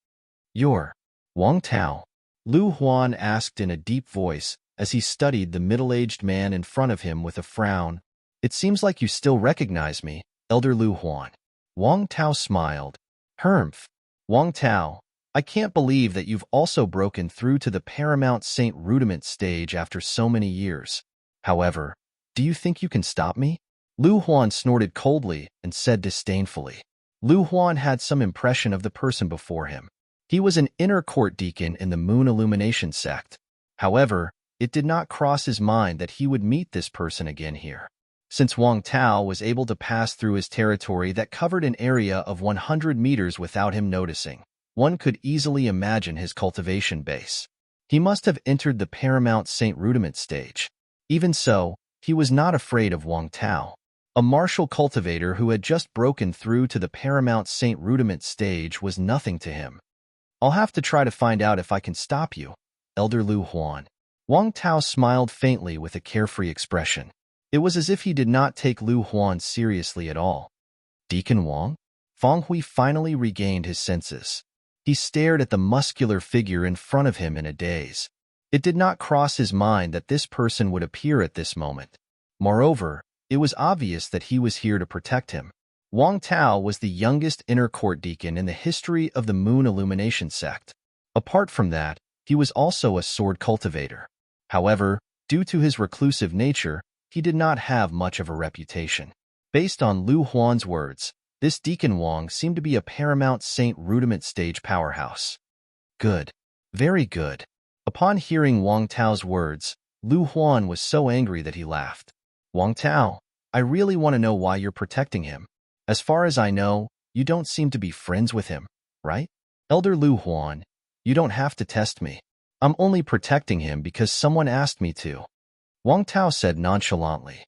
You're Wang Tao? Lu Huan asked in a deep voice as he studied the middle-aged man in front of him with a frown. It seems like you still recognize me, Elder Lu Huan. Wang Tao smiled. Humph. Wang Tao, I can't believe that you've also broken through to the Paramount Saint Rudiment stage after so many years. However, do you think you can stop me? Lu Huan snorted coldly and said disdainfully. Lu Huan had some impression of the person before him. He was an inner court deacon in the Moon Illumination sect. However, it did not cross his mind that he would meet this person again here. Since Wang Tao was able to pass through his territory that covered an area of 100 meters without him noticing, one could easily imagine his cultivation base. He must have entered the Paramount Saint Rudiment stage. Even so, he was not afraid of Wang Tao. A martial cultivator who had just broken through to the Paramount Saint Rudiment stage was nothing to him. I'll have to try to find out if I can stop you, Elder Lu Huan. Wang Tao smiled faintly with a carefree expression. It was as if he did not take Lu Huan seriously at all. Deacon Wang? Feng Hui finally regained his senses. He stared at the muscular figure in front of him in a daze. It did not cross his mind that this person would appear at this moment. Moreover, it was obvious that he was here to protect him. Wang Tao was the youngest inner court deacon in the history of the Moon Illumination sect. Apart from that, he was also a sword cultivator. However, due to his reclusive nature, he did not have much of a reputation. Based on Lu Huan's words, this Deacon Wang seemed to be a Paramount Saint Rudiment stage powerhouse. Good. Very good. Upon hearing Wang Tao's words, Lu Huan was so angry that he laughed. Wang Tao, I really want to know why you're protecting him. As far as I know, you don't seem to be friends with him, right? Elder Lu Huan, you don't have to test me. I'm only protecting him because someone asked me to. Wang Tao said nonchalantly.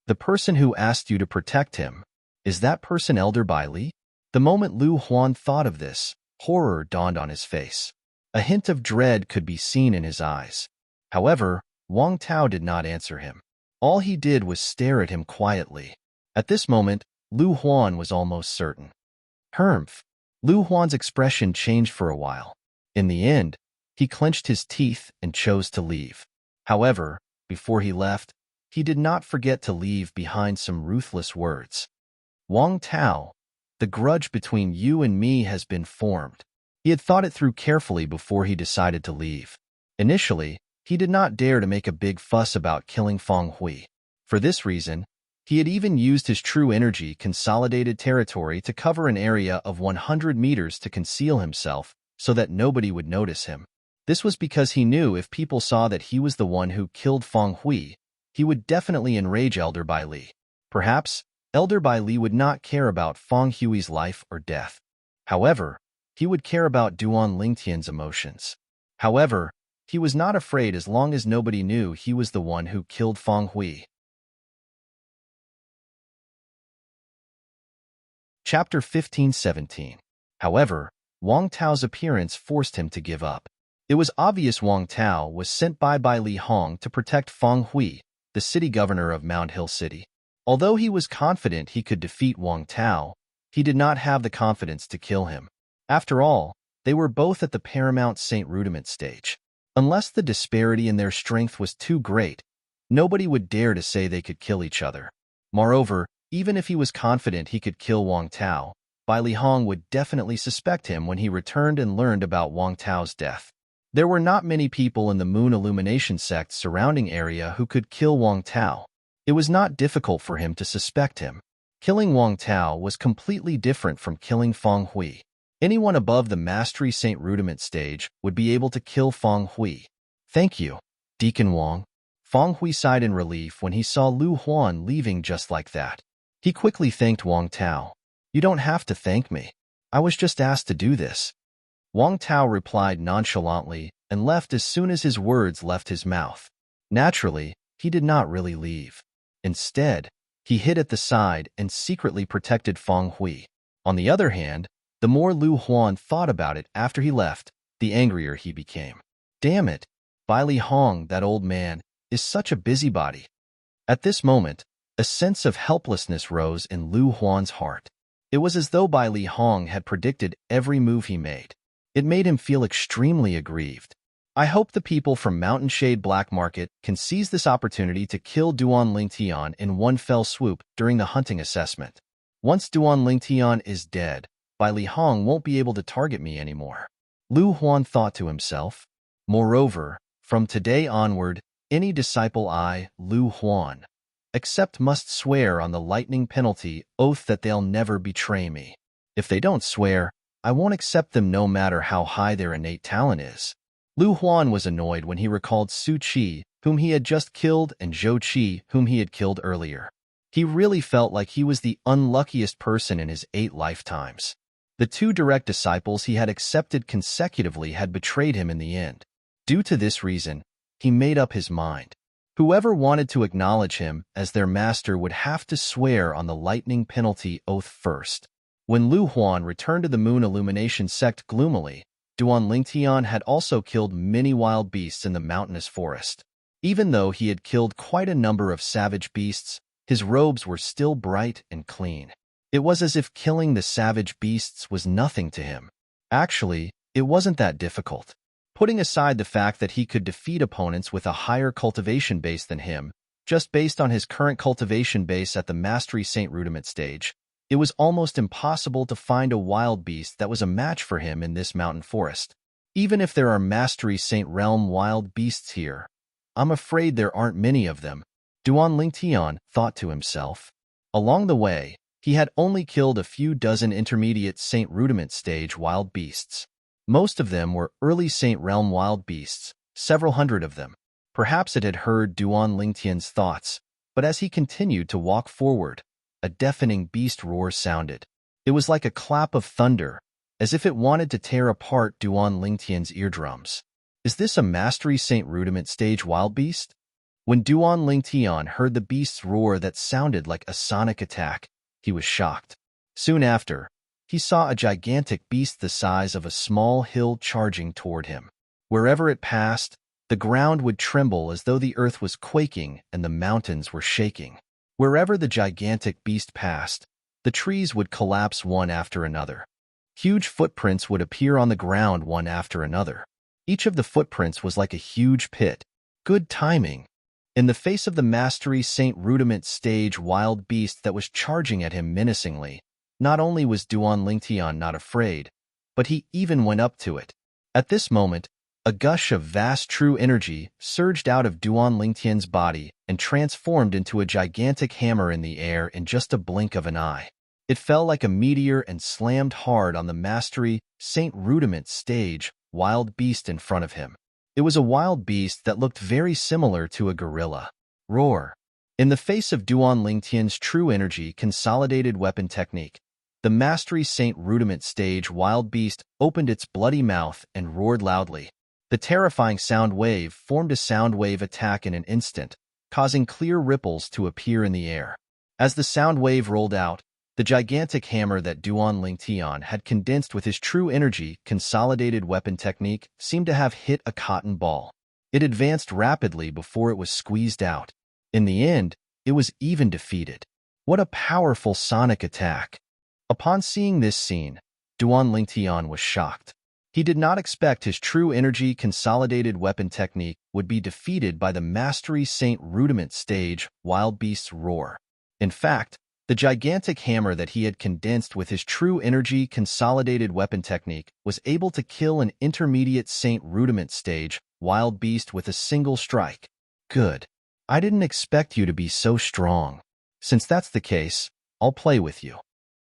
The person who asked you to protect him, is that person Elder Bai Li? The moment Lu Huan thought of this, Horror dawned on his face. A hint of dread could be seen in his eyes. However, Wang Tao did not answer him. All he did was stare at him quietly. At this moment, Lu Huan was almost certain. Humph. Lu Huan's expression changed for a while. In the end, he clenched his teeth and chose to leave. However, before he left, he did not forget to leave behind some ruthless words. Wang Tao, the grudge between you and me has been formed. He had thought it through carefully before he decided to leave. Initially, he did not dare to make a big fuss about killing Feng Hui. For this reason, he had even used his true energy consolidated territory to cover an area of 100 meters to conceal himself so that nobody would notice him. This was because he knew if people saw that he was the one who killed Feng Hui, he would definitely enrage Elder Bai Li. Perhaps, Elder Bai Li would not care about Feng Hui's life or death. However, he would care about Duan Lingtian's emotions. However, he was not afraid as long as nobody knew he was the one who killed Feng Hui. Chapter 15-17. However, Wang Tao's appearance forced him to give up. It was obvious Wang Tao was sent by Bai Li Hong to protect Feng Hui, the city governor of Mount Hill City. Although he was confident he could defeat Wang Tao, he did not have the confidence to kill him. After all, they were both at the paramount Saint Rudiment stage. Unless the disparity in their strength was too great, nobody would dare to say they could kill each other. Moreover, even if he was confident he could kill Wang Tao, Bai Li Hong would definitely suspect him when he returned and learned about Wang Tao's death. There were not many people in the Moon Illumination sect surrounding area who could kill Wang Tao. It was not difficult for him to suspect him. Killing Wang Tao was completely different from killing Feng Hui. Anyone above the Mastery Saint Rudiment stage would be able to kill Feng Hui. Thank you, Deacon Wang. Feng Hui sighed in relief when he saw Lu Huan leaving just like that. He quickly thanked Wang Tao. You don't have to thank me. I was just asked to do this. Wang Tao replied nonchalantly and left as soon as his words left his mouth. Naturally, he did not really leave. Instead, he hid at the side and secretly protected Feng Hui. On the other hand, the more Lu Huan thought about it after he left, the angrier he became. Damn it, Bai Li Hong, that old man, is such a busybody. At this moment, a sense of helplessness rose in Lu Huan's heart. It was as though Bai Li Hong had predicted every move he made. It made him feel extremely aggrieved. I hope the people from Mountain Shade Black Market can seize this opportunity to kill Duan Lingtian in one fell swoop during the hunting assessment. Once Duan Lingtian is dead, Bai Li Hong won't be able to target me anymore. Lu Huan thought to himself. Moreover, from today onward, any disciple I, Lu Huan, accept must swear on the lightning penalty oath that they'll never betray me. If they don't swear, I won't accept them no matter how high their innate talent is. Lu Huan was annoyed when he recalled Su Qi, whom he had just killed, and Zhou Qi, whom he had killed earlier. He really felt like he was the unluckiest person in his 8 lifetimes. The 2 direct disciples he had accepted consecutively had betrayed him in the end. Due to this reason, he made up his mind. Whoever wanted to acknowledge him as their master would have to swear on the lightning penalty oath first. When Lu Huan returned to the Moon Illumination sect gloomily, Duan Lingtian had also killed many wild beasts in the mountainous forest. Even though he had killed quite a number of savage beasts, his robes were still bright and clean. It was as if killing the savage beasts was nothing to him. Actually, it wasn't that difficult. Putting aside the fact that he could defeat opponents with a higher cultivation base than him, just based on his current cultivation base at the Mastery Saint Rudiment stage, it was almost impossible to find a wild beast that was a match for him in this mountain forest. Even if there are Mastery Saint Realm wild beasts here, I'm afraid there aren't many of them, Duan Lingtian thought to himself. Along the way, he had only killed a few dozen intermediate Saint Rudiment stage wild beasts. Most of them were early Saint Realm wild beasts, several hundred of them. Perhaps it had heard Duan Lingtian's thoughts, but as he continued to walk forward, a deafening beast roar sounded. It was like a clap of thunder, as if it wanted to tear apart Duan Lingtian's eardrums. Is this a Mastery Saint Rudiment stage wild beast? When Duan Lingtian heard the beast's roar that sounded like a sonic attack, he was shocked. Soon after, he saw a gigantic beast the size of a small hill charging toward him. Wherever it passed, the ground would tremble as though the earth was quaking and the mountains were shaking. Wherever the gigantic beast passed, the trees would collapse one after another. Huge footprints would appear on the ground one after another. Each of the footprints was like a huge pit. Good timing. In the face of the Mastery Saint Rudiment stage wild beast that was charging at him menacingly, not only was Duan Lingtian not afraid, but he even went up to it. At this moment, a gush of vast true energy surged out of Duan Lingtian's body and transformed into a gigantic hammer in the air in just a blink of an eye. It fell like a meteor and slammed hard on the Mastery Saint Rudiment stage wild beast in front of him. It was a wild beast that looked very similar to a gorilla. Roar. In the face of Duan Lingtian's true energy consolidated weapon technique, the Mastery Saint Rudiment stage wild beast opened its bloody mouth and roared loudly. The terrifying sound wave formed a sound wave attack in an instant, causing clear ripples to appear in the air. As the sound wave rolled out, the gigantic hammer that Duan Lingtian had condensed with his true energy consolidated weapon technique seemed to have hit a cotton ball. It advanced rapidly before it was squeezed out. In the end, it was even defeated. What a powerful sonic attack! Upon seeing this scene, Duan Lingtian was shocked. He did not expect his true energy consolidated weapon technique would be defeated by the Mastery Saint Rudiment stage wild beast's roar. In fact, the gigantic hammer that he had condensed with his true energy consolidated weapon technique was able to kill an intermediate Saint Rudiment stage wild beast with a single strike. Good. I didn't expect you to be so strong. Since that's the case, I'll play with you.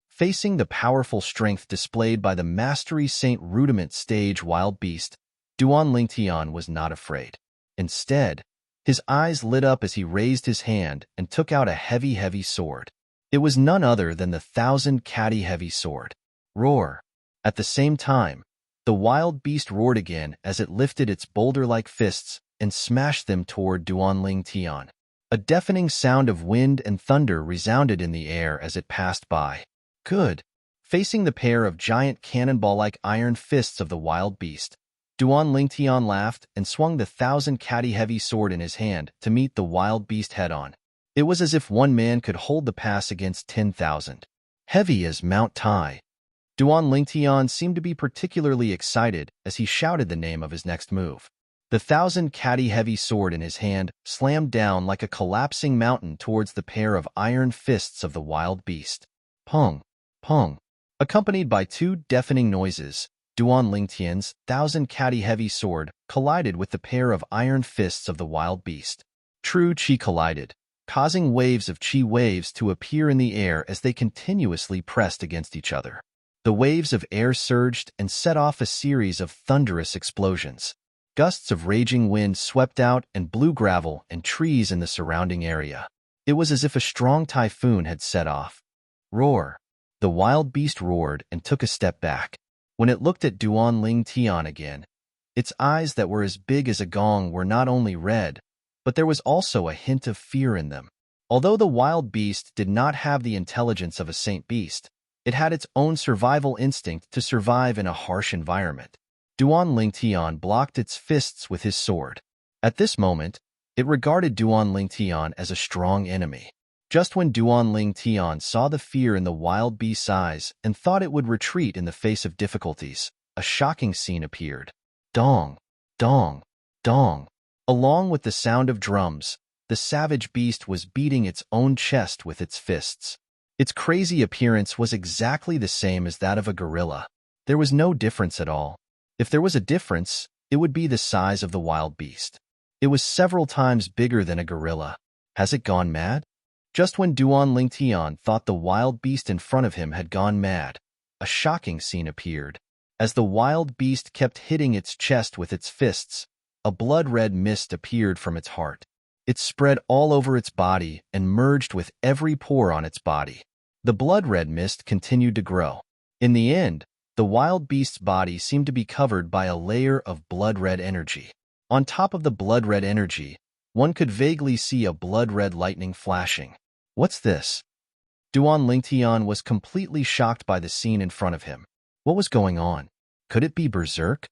Facing the powerful strength displayed by the Mastery Saint Rudiment stage wild beast, Duan Lingtian was not afraid. Instead, his eyes lit up as he raised his hand and took out a heavy sword. It was none other than the 1,000-catty heavy sword. Roar. At the same time, the wild beast roared again as it lifted its boulder-like fists and smashed them toward Duan Lingtian. A deafening sound of wind and thunder resounded in the air as it passed by. Good. Facing the pair of giant cannonball-like iron fists of the wild beast, Duan Lingtian laughed and swung the 1,000-catty heavy sword in his hand to meet the wild beast head-on. It was as if one man could hold the pass against 10,000. Heavy as Mount Tai. Duan Lingtian seemed to be particularly excited as he shouted the name of his next move. The 1,000-catty heavy sword in his hand slammed down like a collapsing mountain towards the pair of iron fists of the wild beast. Pong. Pong. Accompanied by two deafening noises, Duan Lingtian's 1,000-catty heavy sword collided with the pair of iron fists of the wild beast. True chi collided, causing waves of chi waves to appear in the air as they continuously pressed against each other. The waves of air surged and set off a series of thunderous explosions. Gusts of raging wind swept out and blew gravel and trees in the surrounding area. It was as if a strong typhoon had set off. Roar. The wild beast roared and took a step back. When it looked at Duan Lingtian again, its eyes that were as big as a gong were not only red, but there was also a hint of fear in them. Although the wild beast did not have the intelligence of a saint beast, it had its own survival instinct to survive in a harsh environment. Duan Lingtian blocked its fists with his sword. At this moment, it regarded Duan Lingtian as a strong enemy. Just when Duan Lingtian saw the fear in the wild beast's eyes and thought it would retreat in the face of difficulties, a shocking scene appeared. Dong, dong, dong. Along with the sound of drums, the savage beast was beating its own chest with its fists. Its crazy appearance was exactly the same as that of a gorilla. There was no difference at all. If there was a difference, it would be the size of the wild beast. It was several times bigger than a gorilla. Has it gone mad? Just when Duan Lingtian thought the wild beast in front of him had gone mad, a shocking scene appeared. As the wild beast kept hitting its chest with its fists, a blood-red mist appeared from its heart. It spread all over its body and merged with every pore on its body. The blood-red mist continued to grow. In the end, the wild beast's body seemed to be covered by a layer of blood-red energy. On top of the blood-red energy, one could vaguely see a blood-red lightning flashing. What's this? Duan Lingtian was completely shocked by the scene in front of him. What was going on? Could it be berserk?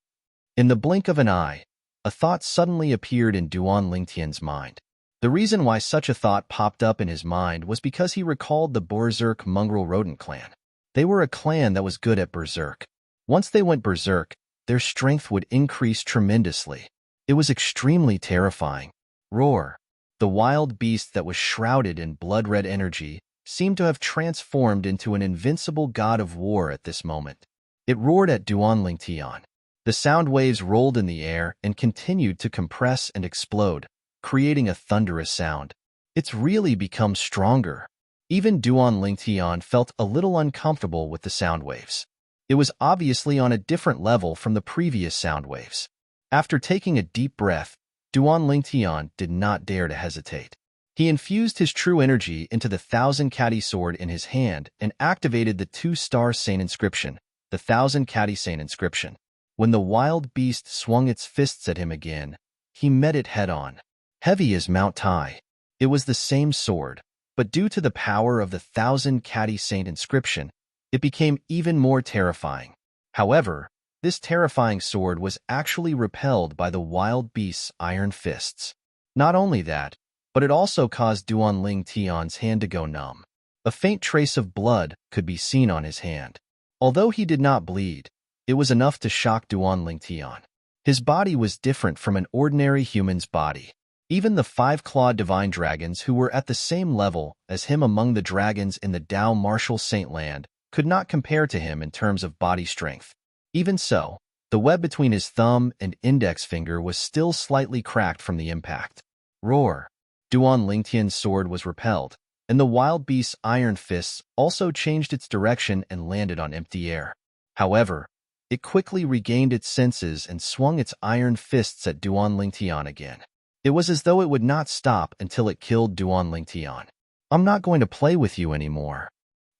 In the blink of an eye, a thought suddenly appeared in Duan Lingtian's mind. The reason why such a thought popped up in his mind was because he recalled the berserk mongrel rodent clan. They were a clan that was good at berserk. Once they went berserk, their strength would increase tremendously. It was extremely terrifying. Roar! The wild beast that was shrouded in blood-red energy seemed to have transformed into an invincible god of war at this moment. It roared at Duan Lingtian. The sound waves rolled in the air and continued to compress and explode, creating a thunderous sound. It's really become stronger. Even Duan Lingtian felt a little uncomfortable with the sound waves. It was obviously on a different level from the previous sound waves. After taking a deep breath, Duan Lingtian did not dare to hesitate. He infused his true energy into the Thousand Catty sword in his hand and activated the two-star Saint inscription, the Thousand Catty Saint inscription. When the wild beast swung its fists at him again, he met it head-on. Heavy as Mount Tai. It was the same sword, but due to the power of the Thousand Catty Saint inscription, it became even more terrifying. However, this terrifying sword was actually repelled by the wild beast's iron fists. Not only that, but it also caused Duan Lingtian's hand to go numb. A faint trace of blood could be seen on his hand. Although he did not bleed, it was enough to shock Duan Lingtian. His body was different from an ordinary human's body. Even the five-clawed divine dragons who were at the same level as him among the dragons in the Dao Martial Saint Land could not compare to him in terms of body strength. Even so, the web between his thumb and index finger was still slightly cracked from the impact. Roar! Duan Lingtian's sword was repelled, and the wild beast's iron fists also changed its direction and landed on empty air. However, it quickly regained its senses and swung its iron fists at Duan Lingtian again. It was as though it would not stop until it killed Duan Lingtian. I'm not going to play with you anymore.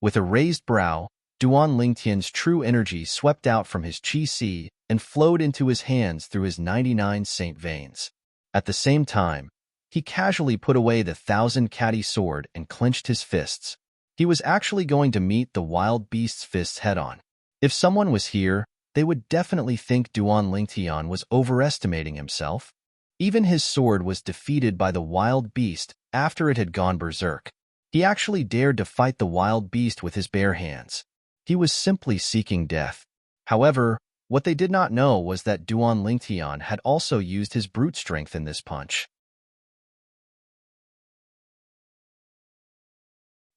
With a raised brow, Duan Lingtian's true energy swept out from his qi and flowed into his hands through his 99 saint veins. At the same time, he casually put away the Thousand Catty sword and clenched his fists. He was actually going to meet the wild beast's fists head-on. If someone was here, they would definitely think Duan Lingtian was overestimating himself. Even his sword was defeated by the wild beast after it had gone berserk. He actually dared to fight the wild beast with his bare hands. He was simply seeking death. However, what they did not know was that Duan Lingtian had also used his brute strength in this punch.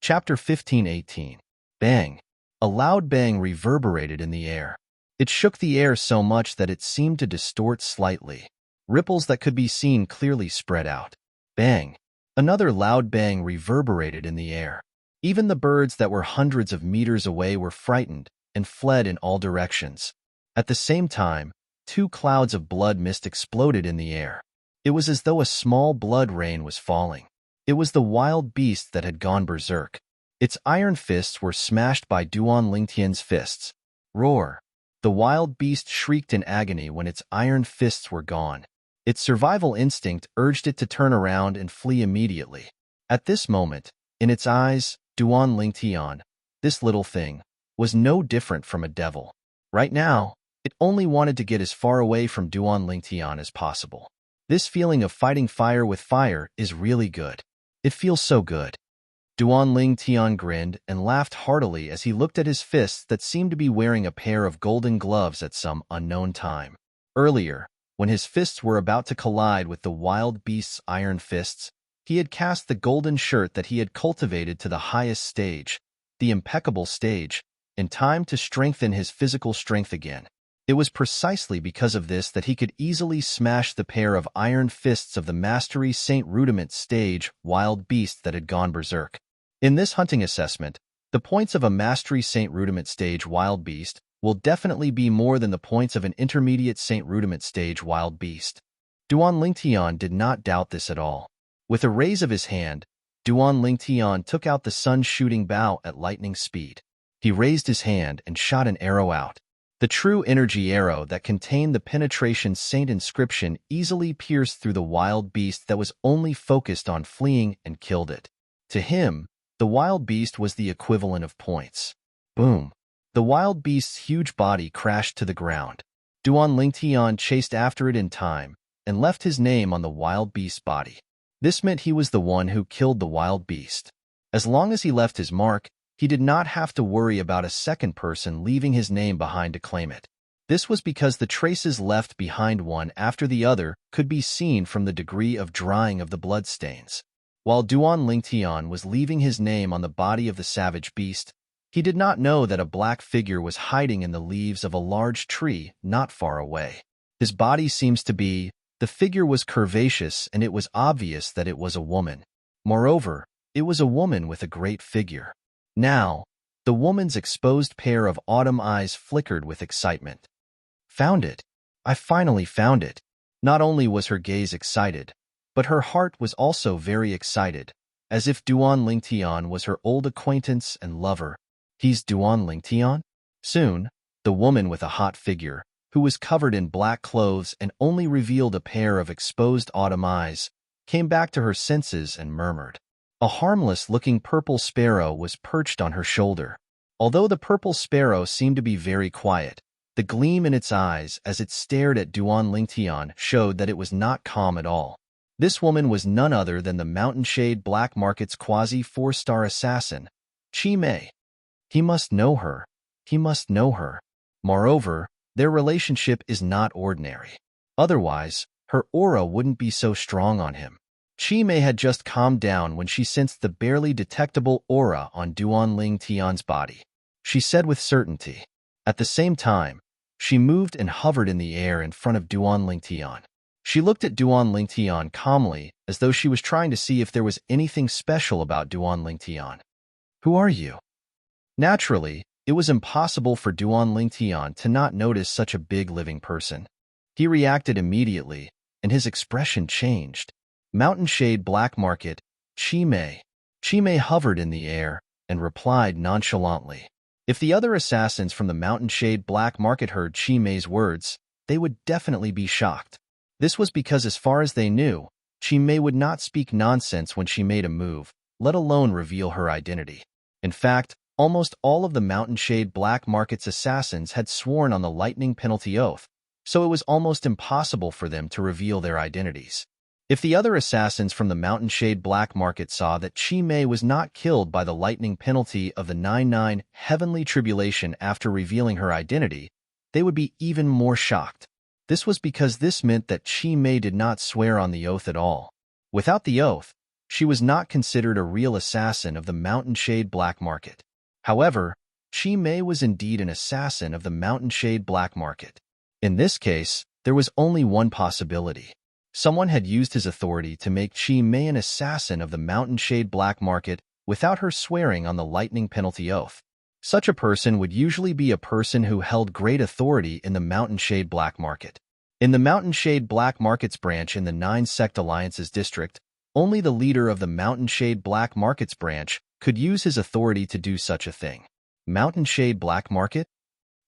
Chapter 15:18. Bang! A loud bang reverberated in the air. It shook the air so much that it seemed to distort slightly. Ripples that could be seen clearly spread out. Bang! Another loud bang reverberated in the air. Even the birds that were hundreds of meters away were frightened and fled in all directions. At the same time, two clouds of blood mist exploded in the air. It was as though a small blood rain was falling. It was the wild beast that had gone berserk. Its iron fists were smashed by Duan Lingtian's fists. Roar! The wild beast shrieked in agony when its iron fists were gone. Its survival instinct urged it to turn around and flee immediately. At this moment, in its eyes, Duan Lingtian, this little thing, was no different from a devil. Right now, it only wanted to get as far away from Duan Lingtian as possible. This feeling of fighting fire with fire is really good. It feels so good. Duan Lingtian grinned and laughed heartily as he looked at his fists that seemed to be wearing a pair of golden gloves at some unknown time. Earlier, when his fists were about to collide with the wild beast's iron fists, he had cast the golden shirt that he had cultivated to the highest stage, the impeccable stage, in time to strengthen his physical strength again. It was precisely because of this that he could easily smash the pair of iron fists of the Mastery Saint Rudiment stage wild beast that had gone berserk. In this hunting assessment, the points of a Mastery Saint Rudiment stage wild beast will definitely be more than the points of an intermediate Saint Rudiment stage wild beast. Duan Lingtian did not doubt this at all. With a raise of his hand, Duan Lingtian took out the sun-shooting bow at lightning speed. He raised his hand and shot an arrow out. The true energy arrow that contained the penetration saint inscription easily pierced through the wild beast that was only focused on fleeing and killed it. To him, the The wild beast was the equivalent of points. Boom. The wild beast's huge body crashed to the ground. Duan Lingtian chased after it in time and left his name on the wild beast's body. This meant he was the one who killed the wild beast. As long as he left his mark, he did not have to worry about a second person leaving his name behind to claim it. This was because the traces left behind one after the other could be seen from the degree of drying of the bloodstains. While Duan Lingtian was leaving his name on the body of the savage beast, he did not know that a black figure was hiding in the leaves of a large tree not far away. His body seems to be, the figure was curvaceous and it was obvious that it was a woman. Moreover, it was a woman with a great figure. Now, the woman's exposed pair of autumn eyes flickered with excitement. Found it. I finally found it. Not only was her gaze excited, but her heart was also very excited, as if Duan Lingtian was her old acquaintance and lover. He's Duan Lingtian? Soon, the woman with a hot figure, who was covered in black clothes and only revealed a pair of exposed autumn eyes, came back to her senses and murmured. A harmless-looking purple sparrow was perched on her shoulder. Although the purple sparrow seemed to be very quiet, the gleam in its eyes as it stared at Duan Lingtian showed that it was not calm at all. This woman was none other than the Mountain Shade Black Market's quasi-4-star assassin, Chi Mei. He must know her. He must know her. Moreover, their relationship is not ordinary. Otherwise, her aura wouldn't be so strong on him. Chi Mei had just calmed down when she sensed the barely detectable aura on Duan Lingtian's body. She said with certainty. At the same time, she moved and hovered in the air in front of Duan Lingtian. She looked at Duan Lingtian calmly, as though she was trying to see if there was anything special about Duan Lingtian. Who are you? Naturally, it was impossible for Duan Lingtian to not notice such a big living person. He reacted immediately, and his expression changed. Mountain Shade Black Market, Chi Mei. Chi Mei hovered in the air and replied nonchalantly. If the other assassins from the Mountain Shade Black Market heard Chi Mei's words, they would definitely be shocked. This was because as far as they knew, Chi Mei would not speak nonsense when she made a move, let alone reveal her identity. In fact, almost all of the Mountain Shade Black Market's assassins had sworn on the lightning penalty oath, so it was almost impossible for them to reveal their identities. If the other assassins from the Mountain Shade Black Market saw that Chi Mei was not killed by the lightning penalty of the 9-9 heavenly tribulation after revealing her identity, they would be even more shocked. This was because this meant that Chi Mei did not swear on the oath at all. Without the oath, she was not considered a real assassin of the Mountain Shade Black Market. However, Chi Mei was indeed an assassin of the Mountain Shade Black Market. In this case, there was only one possibility. Someone had used his authority to make Chi Mei an assassin of the Mountain Shade Black Market without her swearing on the lightning penalty oath. Such a person would usually be a person who held great authority in the Mountain Shade Black Market. In the Mountain Shade Black Market's branch in the 9 Sect Alliances district, only the leader of the Mountain Shade Black Market's branch could use his authority to do such a thing. Mountain Shade Black Market?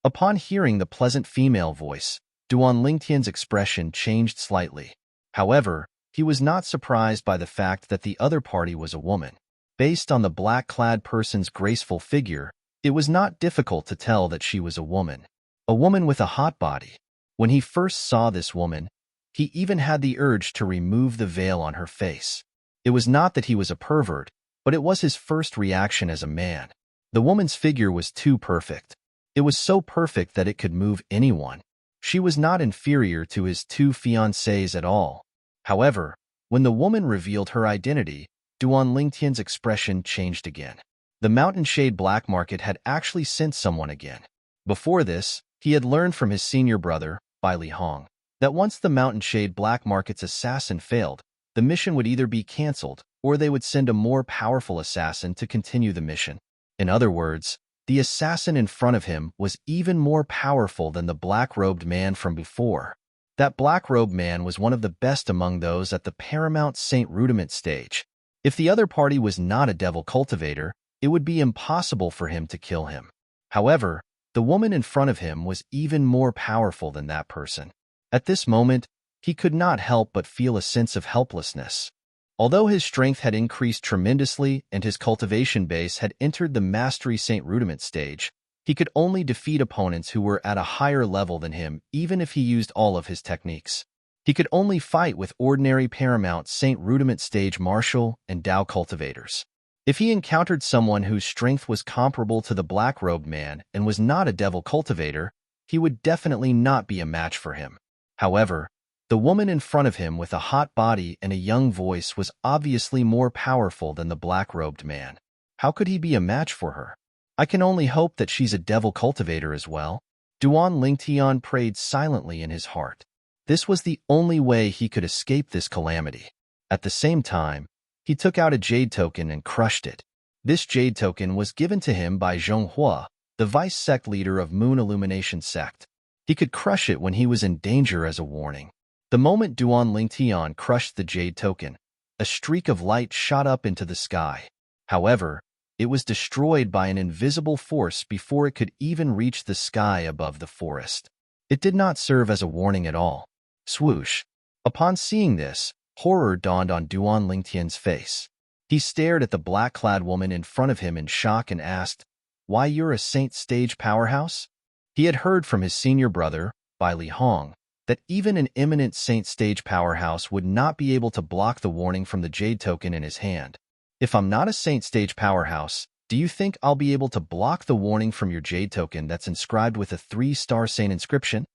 Upon hearing the pleasant female voice, Duan Lingtian's expression changed slightly. However, he was not surprised by the fact that the other party was a woman. Based on the black-clad person's graceful figure, it was not difficult to tell that she was a woman. A woman with a hot body. When he first saw this woman, he even had the urge to remove the veil on her face. It was not that he was a pervert, but it was his first reaction as a man. The woman's figure was too perfect. It was so perfect that it could move anyone. She was not inferior to his 2 fiancées at all. However, when the woman revealed her identity, Duan Lingtian's expression changed again. The Mountain Shade Black Market had actually sent someone again. Before this, he had learned from his senior brother, Bai Li Hong, that once the Mountain Shade Black Market's assassin failed, the mission would either be cancelled or they would send a more powerful assassin to continue the mission. In other words, the assassin in front of him was even more powerful than the black-robed man from before. That black-robed man was one of the best among those at the Paramount Saint Rudiment stage. If the other party was not a devil cultivator, it would be impossible for him to kill him. However, the woman in front of him was even more powerful than that person. At this moment, he could not help but feel a sense of helplessness. Although his strength had increased tremendously and his cultivation base had entered the Mastery Saint Rudiment stage, he could only defeat opponents who were at a higher level than him even if he used all of his techniques. He could only fight with ordinary Paramount Saint Rudiment stage martial and Dao cultivators. If he encountered someone whose strength was comparable to the black-robed man and was not a devil cultivator, he would definitely not be a match for him. However, the woman in front of him with a hot body and a young voice was obviously more powerful than the black-robed man. How could he be a match for her? I can only hope that she's a devil cultivator as well. Duan Lingtian prayed silently in his heart. This was the only way he could escape this calamity. At the same time, he took out a jade token and crushed it. This jade token was given to him by Zhonghua, the vice sect leader of Moon Illumination sect. He could crush it when he was in danger as a warning. The moment Duan Lingtian crushed the jade token, a streak of light shot up into the sky. However, it was destroyed by an invisible force before it could even reach the sky above the forest. It did not serve as a warning at all. Swoosh. Upon seeing this, horror dawned on Duan Lingtian's face. He stared at the black-clad woman in front of him in shock and asked, "Why, you're a saint stage powerhouse?" He had heard from his senior brother, Bai Li Hong, that even an eminent saint stage powerhouse would not be able to block the warning from the jade token in his hand. "If I'm not a saint stage powerhouse, do you think I'll be able to block the warning from your jade token that's inscribed with a 3-star saint inscription?"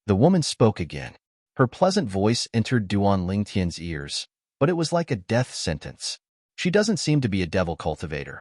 The woman spoke again. Her pleasant voice entered Duan Lingtian's ears, but it was like a death sentence. She doesn't seem to be a devil cultivator.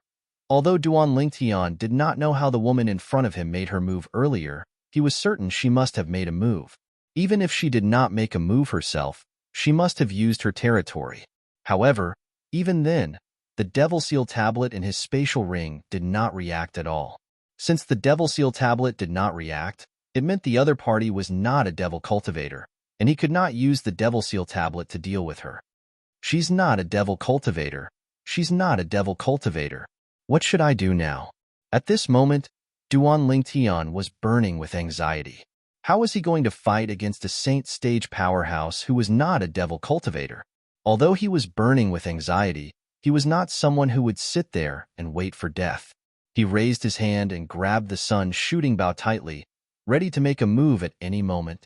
Although Duan Lingtian did not know how the woman in front of him made her move earlier, he was certain she must have made a move. Even if she did not make a move herself, she must have used her territory. However, even then, the Devil Seal tablet in his spatial ring did not react at all. Since the Devil Seal tablet did not react, it meant the other party was not a devil cultivator, and he could not use the Devil Seal tablet to deal with her. She's not a devil cultivator. She's not a devil cultivator. What should I do now? At this moment, Duan Lingtian was burning with anxiety. How was he going to fight against a saint stage powerhouse who was not a devil cultivator? Although he was burning with anxiety, he was not someone who would sit there and wait for death. He raised his hand and grabbed the sun's shooting bow tightly, ready to make a move at any moment.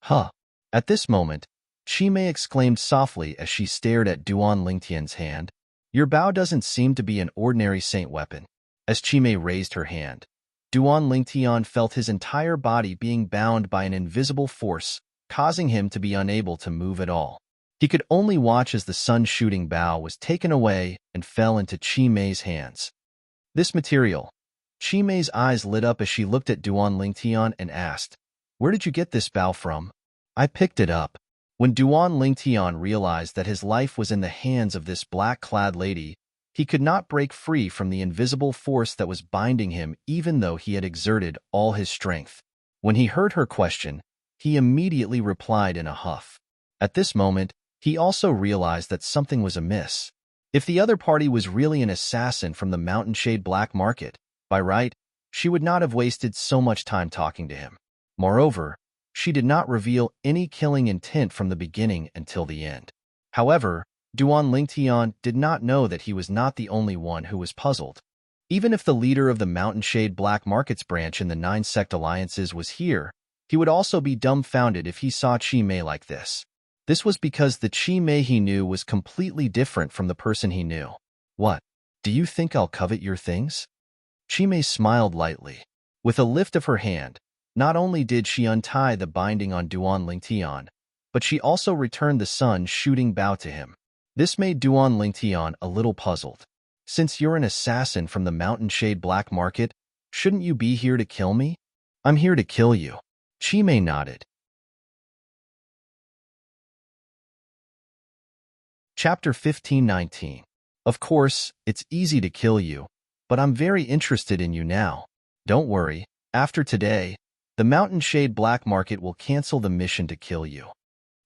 Huh. At this moment, Chi Mei exclaimed softly as she stared at Duan Lingtian's hand. "Your bow doesn't seem to be an ordinary saint weapon." As Chi Mei raised her hand, Duan Lingtian felt his entire body being bound by an invisible force, causing him to be unable to move at all. He could only watch as the sun's shooting bow was taken away and fell into Chi Mei's hands. "This material." Chi Mei's eyes lit up as she looked at Duan Lingtian and asked, "Where did you get this bow from?" "I picked it up." When Duan Lingtian realized that his life was in the hands of this black-clad lady, he could not break free from the invisible force that was binding him even though he had exerted all his strength. When he heard her question, he immediately replied in a huff. At this moment, he also realized that something was amiss. If the other party was really an assassin from the Mountain Shade Black Market, by right, she would not have wasted so much time talking to him. Moreover, she did not reveal any killing intent from the beginning until the end. However, Duan Lingtian did not know that he was not the only one who was puzzled. Even if the leader of the Mountain Shade Black Markets branch in the 9 sect alliances was here, he would also be dumbfounded if he saw Chi Mei like this. This was because the Chi Mei he knew was completely different from the person he knew. "What? Do you think I'll covet your things?" Chi Mei smiled lightly. With a lift of her hand, not only did she untie the binding on Duan Lingtian, but she also returned the sun's shooting bow to him. This made Duan Lingtian a little puzzled. "Since you're an assassin from the Mountain Shade Black Market, shouldn't you be here to kill me?" "I'm here to kill you." Chi Mei nodded. Chapter 1519. Of course, it's easy to kill you, but I'm very interested in you now. Don't worry, after today, the Mountain Shade Black Market will cancel the mission to kill you.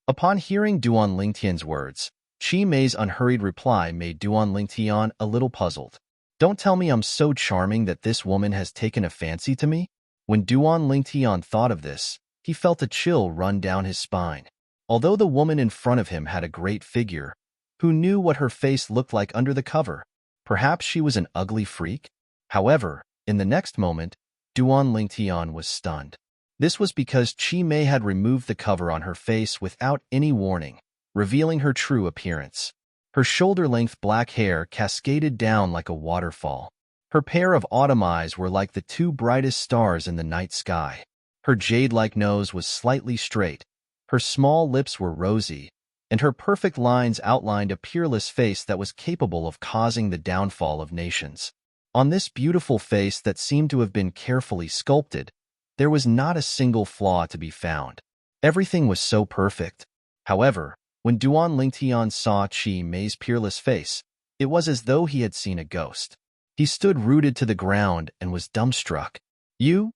Upon hearing Duan Lingtian's words, Chi Mei's unhurried reply made Duan Lingtian a little puzzled. "Don't tell me I'm so charming that this woman has taken a fancy to me?" When Duan Lingtian thought of this, he felt a chill run down his spine. Although the woman in front of him had a great figure, Who knew what her face looked like under the cover? Perhaps she was an ugly freak? However, in the next moment, Duan Lingtian was stunned. This was because Chi Mei had removed the cover on her face without any warning, revealing her true appearance. Her shoulder-length black hair cascaded down like a waterfall. Her pair of autumn eyes were like the two brightest stars in the night sky. Her jade-like nose was slightly straight. Her small lips were rosy, and her perfect lines outlined a peerless face that was capable of causing the downfall of nations. On this beautiful face that seemed to have been carefully sculpted, there was not a single flaw to be found. Everything was so perfect. However, when Duan Lingtian saw Chi Mei's peerless face, it was as though he had seen a ghost. He stood rooted to the ground and was dumbstruck. You.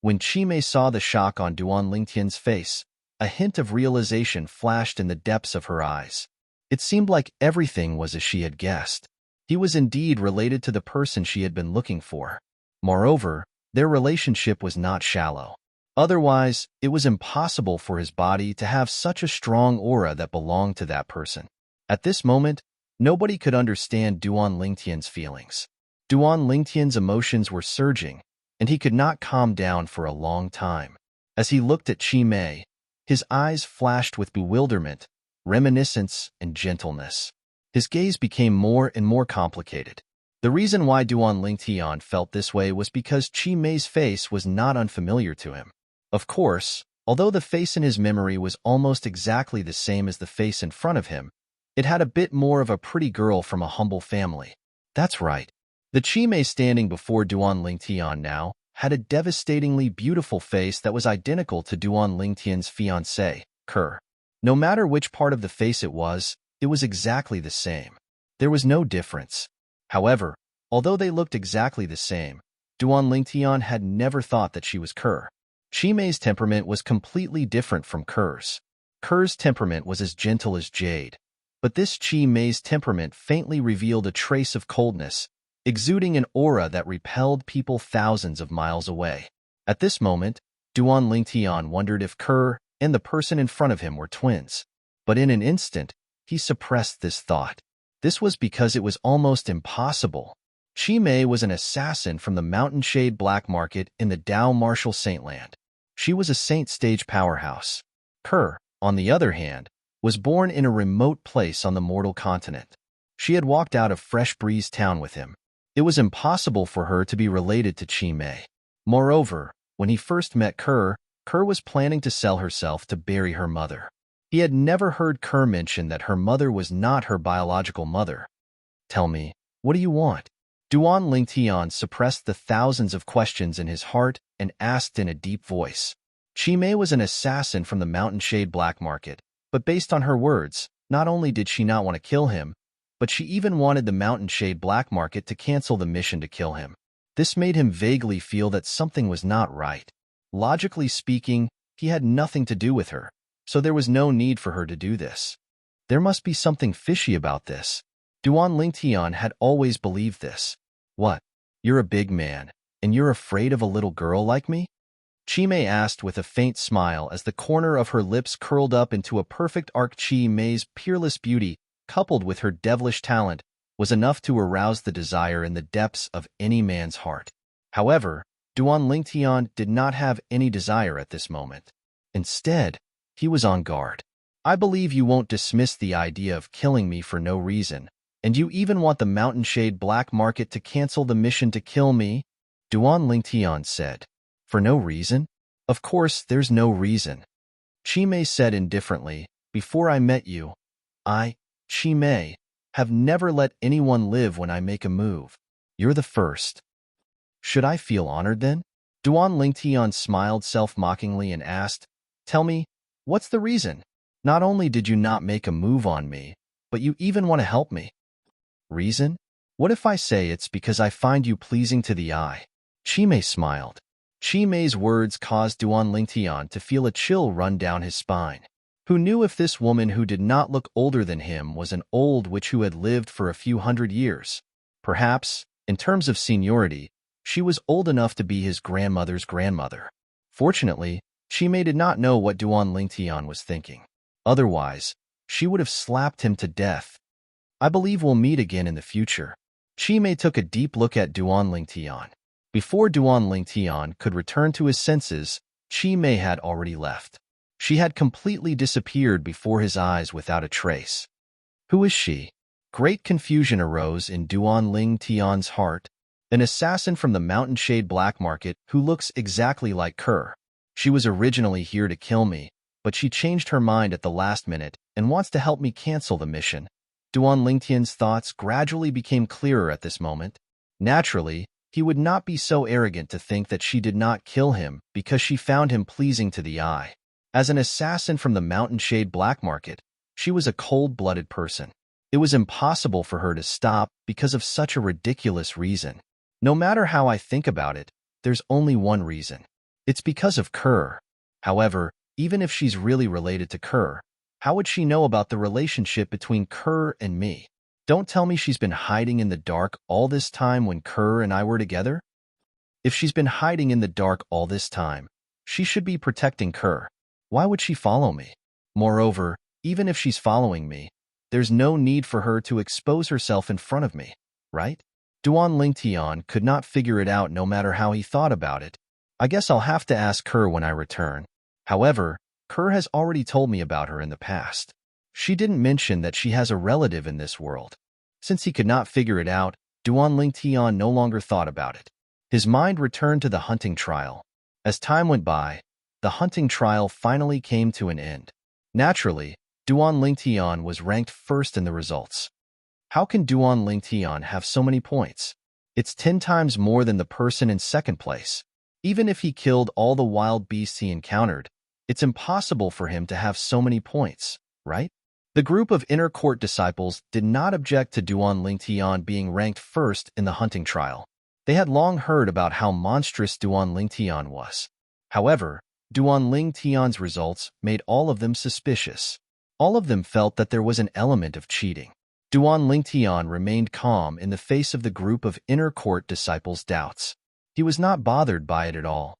When Chi Mei saw the shock on Duan Lingtian's face, a hint of realization flashed in the depths of her eyes. It seemed like everything was as she had guessed. He was indeed related to the person she had been looking for. Moreover, their relationship was not shallow. Otherwise, it was impossible for his body to have such a strong aura that belonged to that person. At this moment, nobody could understand Duan Lingtian's feelings. Duan Lingtian's emotions were surging, and he could not calm down for a long time. As he looked at Chi Mei, his eyes flashed with bewilderment, reminiscence, and gentleness. His gaze became more and more complicated. The reason why Duan Lingtian felt this way was because Chi Mei's face was not unfamiliar to him. Of course, although the face in his memory was almost exactly the same as the face in front of him, it had a bit more of a pretty girl from a humble family. That's right. The Chi Mei standing before Duan Lingtian now had a devastatingly beautiful face that was identical to Duan Lingtian's fiancée, Kerr. No matter which part of the face it was exactly the same. There was no difference. However, although they looked exactly the same, Duan Lingtian had never thought that she was Kerr. Chi Mei's temperament was completely different from Kerr's. Kerr's temperament was as gentle as jade, but this Chi Mei's temperament faintly revealed a trace of coldness, exuding an aura that repelled people thousands of miles away. At this moment, Duan Lingtian wondered if Kerr and the person in front of him were twins. But in an instant, he suppressed this thought. This was because it was almost impossible. Chi Mei was an assassin from the Mountain Shade Black Market in the Dao Martial Saintland. She was a Saint Stage powerhouse. Kerr, on the other hand, was born in a remote place on the mortal continent. She had walked out of Fresh Breeze Town with him. It was impossible for her to be related to Chi Mei. Moreover, when he first met Kerr, Kerr was planning to sell herself to bury her mother. He had never heard Kerr mention that her mother was not her biological mother. Tell me, what do you want? Duan Lingtian suppressed the thousands of questions in his heart and asked in a deep voice. Chi Mei was an assassin from the Mountain Shade Black Market, but based on her words, not only did she not want to kill him, but she even wanted the Mountain Shade Black Market to cancel the mission to kill him. This made him vaguely feel that something was not right. Logically speaking, he had nothing to do with her, so there was no need for her to do this. There must be something fishy about this. Duan Lingtian had always believed this. What? You're a big man, and you're afraid of a little girl like me? Chi Mei asked with a faint smile as the corner of her lips curled up into a perfect arc. Chi Mei's peerless beauty, coupled with her devilish talent, was enough to arouse the desire in the depths of any man's heart. However, Duan Lingtian did not have any desire at this moment. Instead, he was on guard. I believe you won't dismiss the idea of killing me for no reason, and you even want the Mountain Shade Black Market to cancel the mission to kill me? Duan Lingtian said. For no reason? Of course, there's no reason. Chi Mei said indifferently, before I met you, I, Chi Mei, have never let anyone live when I make a move. You're the first. Should I feel honored then? Duan Lingtian smiled self-mockingly and asked, Tell me, what's the reason? Not only did you not make a move on me, but you even want to help me. Reason? What if I say it's because I find you pleasing to the eye? Chi Mei smiled. Chi Mei's words caused Duan Lingtian to feel a chill run down his spine. Who knew if this woman who did not look older than him was an old witch who had lived for a few hundred years? Perhaps, in terms of seniority, she was old enough to be his grandmother's grandmother. Fortunately, Chi Mei did not know what Duan Lingtian was thinking. Otherwise, she would have slapped him to death. I believe we'll meet again in the future. Chi Mei took a deep look at Duan Lingtian. Before Duan Lingtian could return to his senses, Chi Mei had already left. She had completely disappeared before his eyes without a trace. Who is she? Great confusion arose in Duan Lingtian's heart. An assassin from the Mountain Shade Black Market who looks exactly like Kerr. She was originally here to kill me, but she changed her mind at the last minute and wants to help me cancel the mission. Duan Lingtian's thoughts gradually became clearer at this moment. Naturally, he would not be so arrogant to think that she did not kill him because she found him pleasing to the eye. As an assassin from the Mountain Shade Black Market, she was a cold-blooded person. It was impossible for her to stop because of such a ridiculous reason. No matter how I think about it, there's only one reason. It's because of Kerr. However, even if she's really related to Kerr, how would she know about the relationship between Kerr and me? Don't tell me she's been hiding in the dark all this time when Kerr and I were together? If she's been hiding in the dark all this time, she should be protecting Kerr. Why would she follow me? Moreover, even if she's following me, there's no need for her to expose herself in front of me, right? Duan Lingtian could not figure it out no matter how he thought about it. I guess I'll have to ask Kerr when I return. However, Kerr has already told me about her in the past. She didn't mention that she has a relative in this world. Since he could not figure it out, Duan Lingtian no longer thought about it. His mind returned to the hunting trial. As time went by, the hunting trial finally came to an end. Naturally, Duan Lingtian was ranked first in the results. How can Duan Lingtian have so many points? It's 10 times more than the person in second place. Even if he killed all the wild beasts he encountered, it's impossible for him to have so many points, right? The group of inner court disciples did not object to Duan Lingtian being ranked first in the hunting trial. They had long heard about how monstrous Duan Lingtian was. However, Duan Lingtian's results made all of them suspicious. All of them felt that there was an element of cheating. Duan Lingtian remained calm in the face of the group of inner court disciples' doubts. He was not bothered by it at all.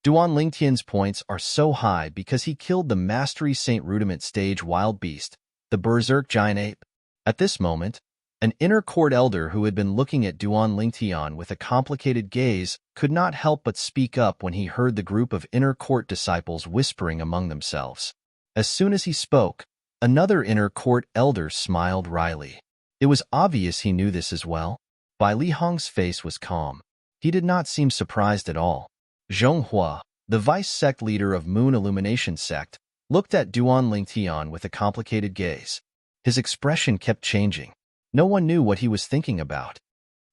Duan Lingtian's points are so high because he killed the Mastery Saint Rudiment stage wild beast, the Berserk giant ape. At this moment, an inner court elder who had been looking at Duan Lingtian with a complicated gaze could not help but speak up when he heard the group of inner court disciples whispering among themselves. As soon as he spoke, another inner court elder smiled wryly. It was obvious he knew this as well. Bai Li Hong's face was calm. He did not seem surprised at all. Zhonghua, the vice sect leader of Moon Illumination sect, looked at Duan Lingtian with a complicated gaze. His expression kept changing. No one knew what he was thinking about.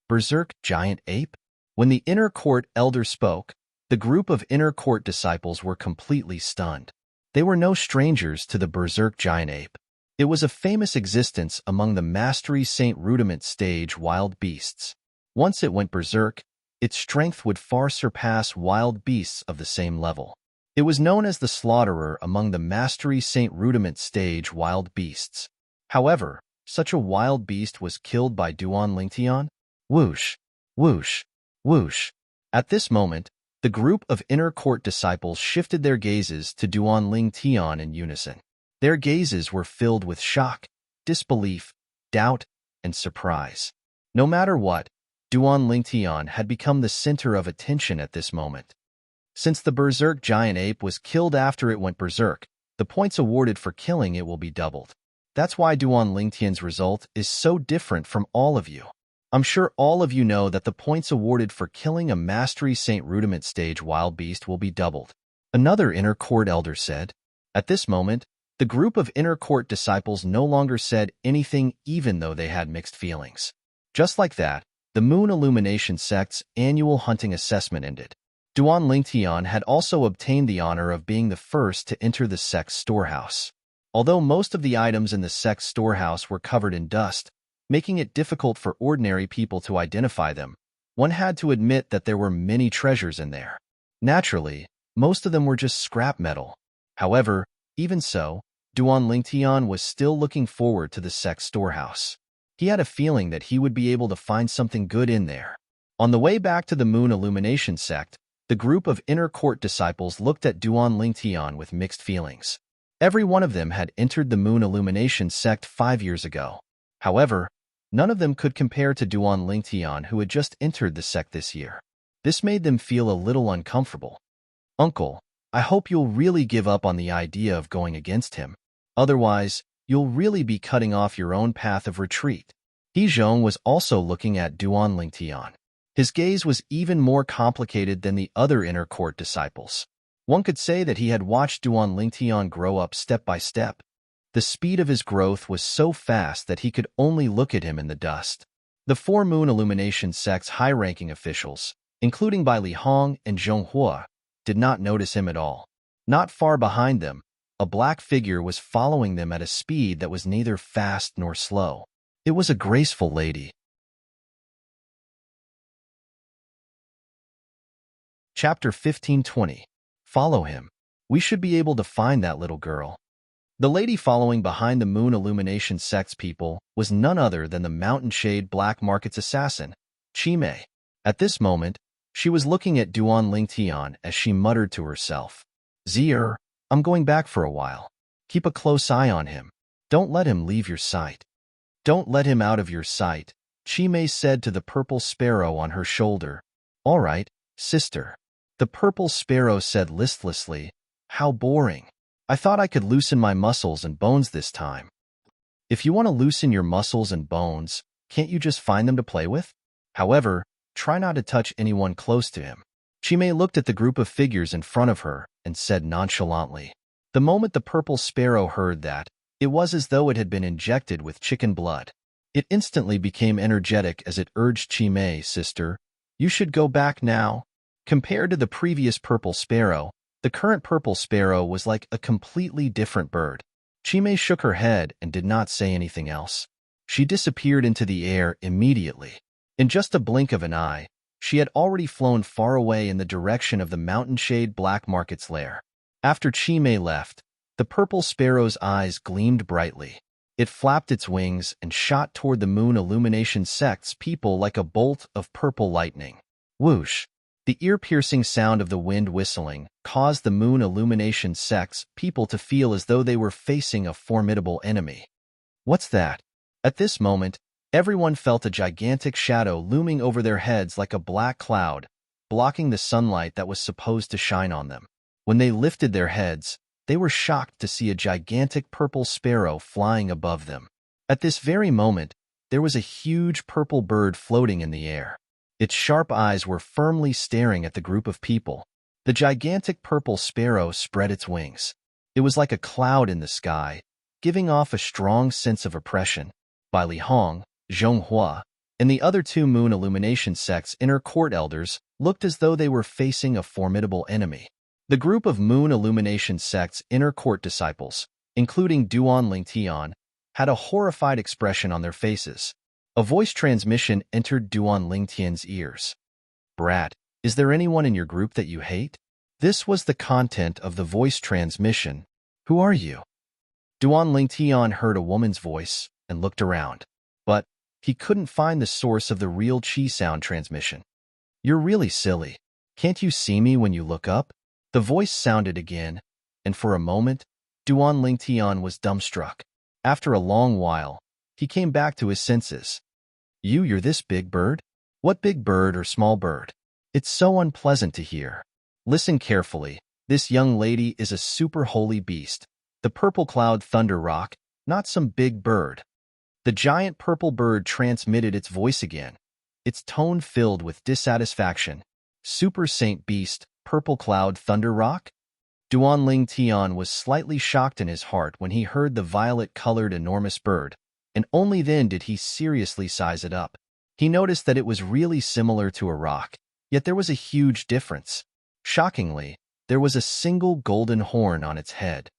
Berserk giant ape? When the inner court elder spoke, the group of inner court disciples were completely stunned. They were no strangers to the Berserk giant ape. It was a famous existence among the Mastery Saint Rudiment stage wild beasts. Once it went berserk, its strength would far surpass wild beasts of the same level. It was known as the Slaughterer among the Mastery Saint Rudiment stage wild beasts. However, such a wild beast was killed by Duan Lingtian. Whoosh, whoosh, whoosh. At this moment, the group of inner court disciples shifted their gazes to Duan Lingtian in unison. Their gazes were filled with shock, disbelief, doubt, and surprise. No matter what, Duan Lingtian had become the center of attention at this moment. Since the Berserk giant ape was killed after it went berserk, the points awarded for killing it will be doubled. That's why Duan Lingtian's result is so different from all of you. I'm sure all of you know that the points awarded for killing a Mastery Saint Rudiment stage wild beast will be doubled. Another inner court elder said. At this moment, the group of inner court disciples no longer said anything even though they had mixed feelings. Just like that, the Moon Illumination sect's annual hunting assessment ended. Duan Lingtian had also obtained the honor of being the first to enter the sect's storehouse. Although most of the items in the sect's storehouse were covered in dust, making it difficult for ordinary people to identify them, one had to admit that there were many treasures in there. Naturally, most of them were just scrap metal. However, even so, Duan Lingtian was still looking forward to the sect's storehouse. He had a feeling that he would be able to find something good in there. On the way back to the Moon Illumination sect, the group of inner court disciples looked at Duan Lingtian with mixed feelings. Every one of them had entered the Moon Illumination sect 5 years ago. However, none of them could compare to Duan Lingtian, who had just entered the sect this year. This made them feel a little uncomfortable. "Uncle, I hope you'll really give up on the idea of going against him. Otherwise, you'll really be cutting off your own path of retreat." He Zhong was also looking at Duan Lingtian. His gaze was even more complicated than the other inner court disciples. One could say that he had watched Duan Lingtian grow up step by step. The speed of his growth was so fast that he could only look at him in the dust. The 4 Moon Illumination sect's high-ranking officials, including Bai Li Hong and Zhong Hua, did not notice him at all. Not far behind them, a black figure was following them at a speed that was neither fast nor slow. It was a graceful lady. Chapter 15:20. Follow him. We should be able to find that little girl. The lady following behind the Moon Illumination sect's people was none other than the Mountain Shade Black Market's assassin, Chi Mei. At this moment, she was looking at Duan Lingtian as she muttered to herself, "Zier, I'm going back for a while. Keep a close eye on him. Don't let him leave your sight." "Don't let him out of your sight," Chi Mei said to the purple sparrow on her shoulder. "All right, sister." The purple sparrow said listlessly, "How boring. I thought I could loosen my muscles and bones this time." "If you want to loosen your muscles and bones, can't you just find them to play with? However, try not to touch anyone close to him." Chimei looked at the group of figures in front of her and said nonchalantly. The moment the purple sparrow heard that, it was as though it had been injected with chicken blood. It instantly became energetic as it urged Chimei, "Sister, you should go back now." Compared to the previous purple sparrow, the current purple sparrow was like a completely different bird. Chimei shook her head and did not say anything else. She disappeared into the air immediately. In just a blink of an eye, she had already flown far away in the direction of the Mountain Shade Black Market's lair. After Chimei left, the purple sparrow's eyes gleamed brightly. It flapped its wings and shot toward the Moon Illumination sect's people like a bolt of purple lightning. Whoosh! The ear-piercing sound of the wind whistling caused the Moon Illumination sect's people to feel as though they were facing a formidable enemy. "What's that?" At this moment, everyone felt a gigantic shadow looming over their heads like a black cloud, blocking the sunlight that was supposed to shine on them. When they lifted their heads, they were shocked to see a gigantic purple sparrow flying above them. At this very moment, there was a huge purple bird floating in the air. Its sharp eyes were firmly staring at the group of people. The gigantic purple sparrow spread its wings. It was like a cloud in the sky, giving off a strong sense of oppression. Bai Li Hong, Zhong Hua, and the other 2 Moon Illumination sect's inner court elders looked as though they were facing a formidable enemy. The group of Moon Illumination sect's inner court disciples, including Duan Lingtian, had a horrified expression on their faces. A voice transmission entered Duan Lingtian's ears. "Brat, is there anyone in your group that you hate?" This was the content of the voice transmission. "Who are you?" Duan Lingtian heard a woman's voice and looked around, but he couldn't find the source of the real chi sound transmission. "You're really silly. Can't you see me when you look up?" The voice sounded again, and for a moment, Duan Lingtian was dumbstruck. After a long while, he came back to his senses. You're this big bird? What big bird or small bird? It's so unpleasant to hear." Listen carefully. This young lady is a super holy beast, the purple cloud thunder rock, not some big bird. The giant purple bird transmitted its voice again, its tone filled with dissatisfaction. "Super saint beast, purple cloud thunder rock?" Duan Lingtian was slightly shocked in his heart when he heard the violet-colored enormous bird, and only then did he seriously size it up. He noticed that it was really similar to a rock, yet there was a huge difference. Shockingly, there was a single golden horn on its head.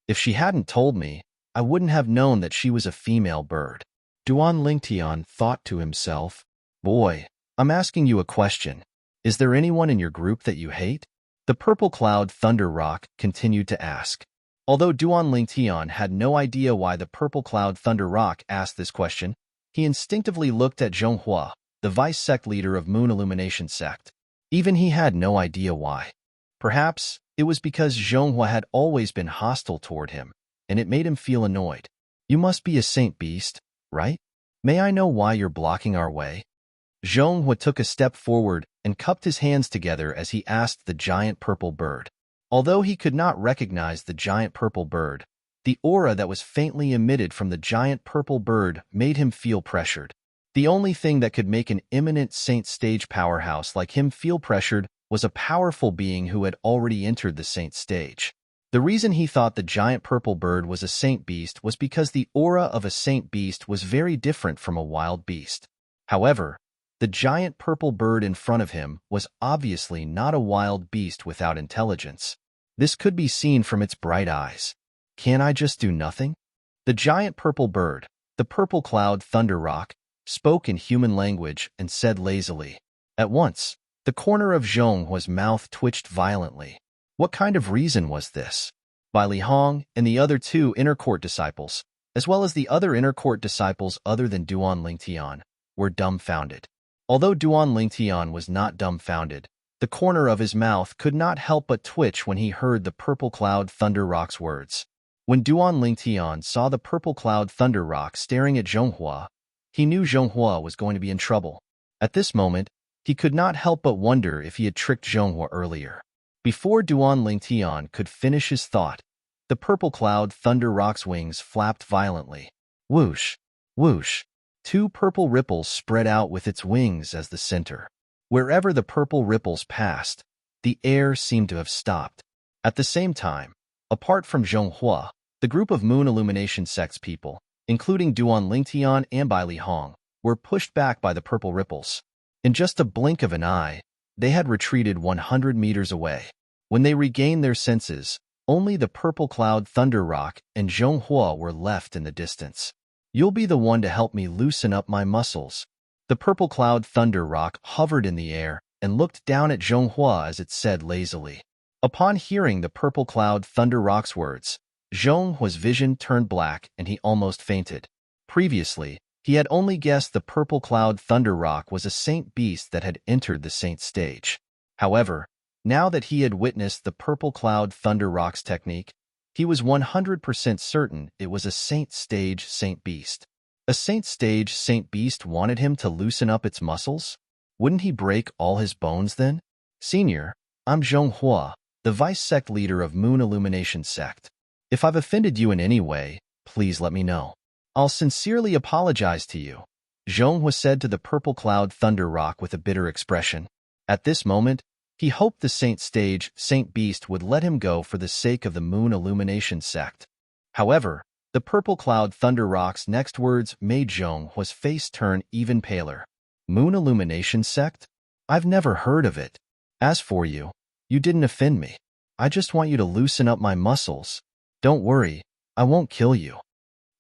If she hadn't told me, I wouldn't have known that she was a female bird. Duan Lingtian thought to himself, "Boy, I'm asking you a question. Is there anyone in your group that you hate?" The purple cloud thunder rock continued to ask. Although Duan Lingtian had no idea why the purple cloud thunder rock asked this question, he instinctively looked at Zhong Hua, the vice-sect leader of Moon Illumination sect. Even he had no idea why. Perhaps It was because Zhonghua had always been hostile toward him, and it made him feel annoyed. You must be a saint beast, right? May I know why you're blocking our way? Zhonghua took a step forward and cupped his hands together as he asked the giant purple bird. Although he could not recognize the giant purple bird, the aura that was faintly emitted from the giant purple bird made him feel pressured. The only thing that could make an eminent saint stage powerhouse like him feel pressured was a powerful being who had already entered the saint stage. The reason he thought the giant purple bird was a saint beast was because the aura of a saint beast was very different from a wild beast. However, the giant purple bird in front of him was obviously not a wild beast without intelligence. This could be seen from its bright eyes. Can I just do nothing? The giant purple bird, the purple cloud thunder rock, spoke in human language and said lazily. At once, the corner of Zhonghua's mouth twitched violently. What kind of reason was this? Bai Li Hong and the other two inner court disciples, as well as the other inner court disciples other than Duan Lingtian, were dumbfounded. Although Duan Lingtian was not dumbfounded, the corner of his mouth could not help but twitch when he heard the purple cloud thunder rock's words. When Duan Lingtian saw the purple cloud thunder rock staring at Zhonghua, he knew Zhonghua was going to be in trouble. At this moment, he could not help but wonder if he had tricked Zhonghua earlier. Before Duan Lingtian could finish his thought, the purple cloud thunder rock's wings flapped violently. Whoosh! Whoosh! Two purple ripples spread out with its wings as the center. Wherever the purple ripples passed, the air seemed to have stopped. At the same time, apart from Zhonghua, the group of Moon Illumination sect's people, including Duan Lingtian and Bai Li Hong, were pushed back by the purple ripples. In just a blink of an eye, they had retreated 100 meters away. When they regained their senses, only the purple cloud thunder rock and Zhonghua were left in the distance. You'll be the one to help me loosen up my muscles. The purple cloud thunder rock hovered in the air and looked down at Zhonghua as it said lazily. Upon hearing the purple cloud thunder rock's words, Zhonghua's vision turned black and he almost fainted. Previously, he had only guessed the purple cloud thunder rock was a saint beast that had entered the saint stage. However, now that he had witnessed the purple cloud thunder rock's technique, he was 100% certain it was a saint stage saint beast. A saint stage saint beast wanted him to loosen up its muscles? Wouldn't he break all his bones then? Senior, I'm Zhonghua, the vice sect leader of Moon Illumination sect. If I've offended you in any way, please let me know. I'll sincerely apologize to you, Zhonghua said to the purple cloud thunder rock with a bitter expression. At this moment, he hoped the saint stage saint beast would let him go for the sake of the Moon Illumination sect. However, the purple cloud thunder rock's next words made Zhonghua's face turn even paler. Moon Illumination sect? I've never heard of it. As for you, you didn't offend me. I just want you to loosen up my muscles. Don't worry, I won't kill you.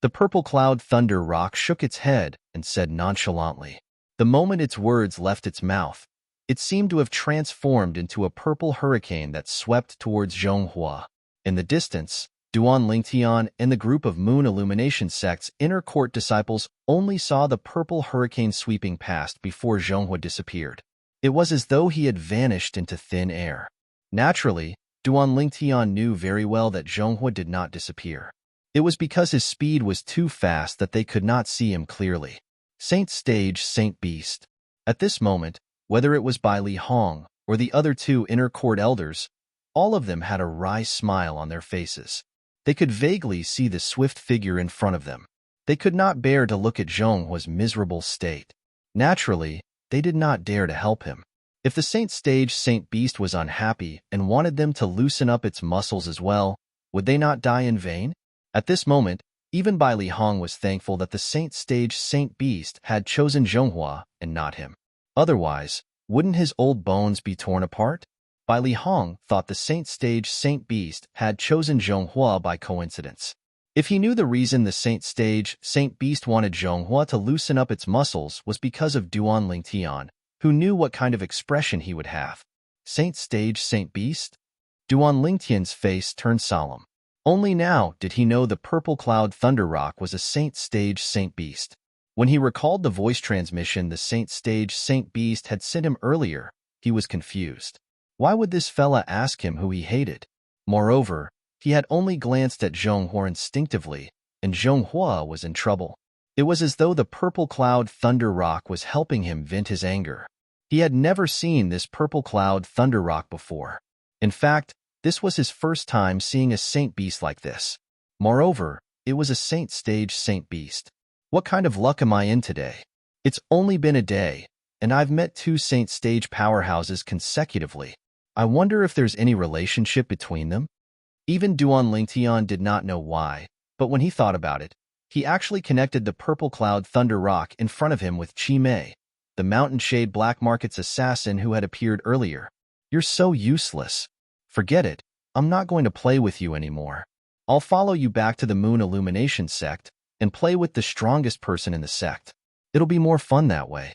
The purple cloud thunder rock shook its head and said nonchalantly. The moment its words left its mouth, it seemed to have transformed into a purple hurricane that swept towards Zhonghua. In the distance, Duan Lingtian and the group of Moon Illumination sect's inner court disciples only saw the purple hurricane sweeping past before Zhonghua disappeared. It was as though he had vanished into thin air. Naturally, Duan Lingtian knew very well that Zhonghua did not disappear. It was because his speed was too fast that they could not see him clearly. Saint Stage, Saint Beast. At this moment, whether it was Bai Li Hong or the other two inner court elders, all of them had a wry smile on their faces. They could vaguely see the swift figure in front of them. They could not bear to look at Zhonghua's miserable state. Naturally, they did not dare to help him. If the Saint Stage Saint Beast was unhappy and wanted them to loosen up its muscles as well, would they not die in vain? At this moment, even Bai Li Hong was thankful that the Saint Stage Saint Beast had chosen Zhonghua and not him. Otherwise, wouldn't his old bones be torn apart? Bai Li Hong thought the Saint Stage Saint Beast had chosen Zhonghua by coincidence. If he knew the reason the Saint Stage Saint Beast wanted Zhonghua to loosen up its muscles was because of Duan Lingtian, who knew what kind of expression he would have. Saint Stage Saint Beast? Duan Lingtian's face turned solemn. Only now did he know the purple cloud thunder rock was a Saint Stage Saint Beast. When he recalled the voice transmission the Saint Stage Saint Beast had sent him earlier, he was confused. Why would this fella ask him who he hated? Moreover, he had only glanced at Zhonghua instinctively, and Zhonghua was in trouble. It was as though the purple cloud thunder rock was helping him vent his anger. He had never seen this purple cloud thunder rock before. In fact, this was his first time seeing a saint beast like this. Moreover, it was a saint stage saint beast. What kind of luck am I in today? It's only been a day, and I've met 2 saint stage powerhouses consecutively. I wonder if there's any relationship between them? Even Duan Lingtian did not know why, but when he thought about it, he actually connected the purple cloud thunder rock in front of him with Chi Mei, the mountain shade black market's assassin who had appeared earlier. You're so useless. Forget it. I'm not going to play with you anymore. I'll follow you back to the Moon Illumination sect and play with the strongest person in the sect. It'll be more fun that way.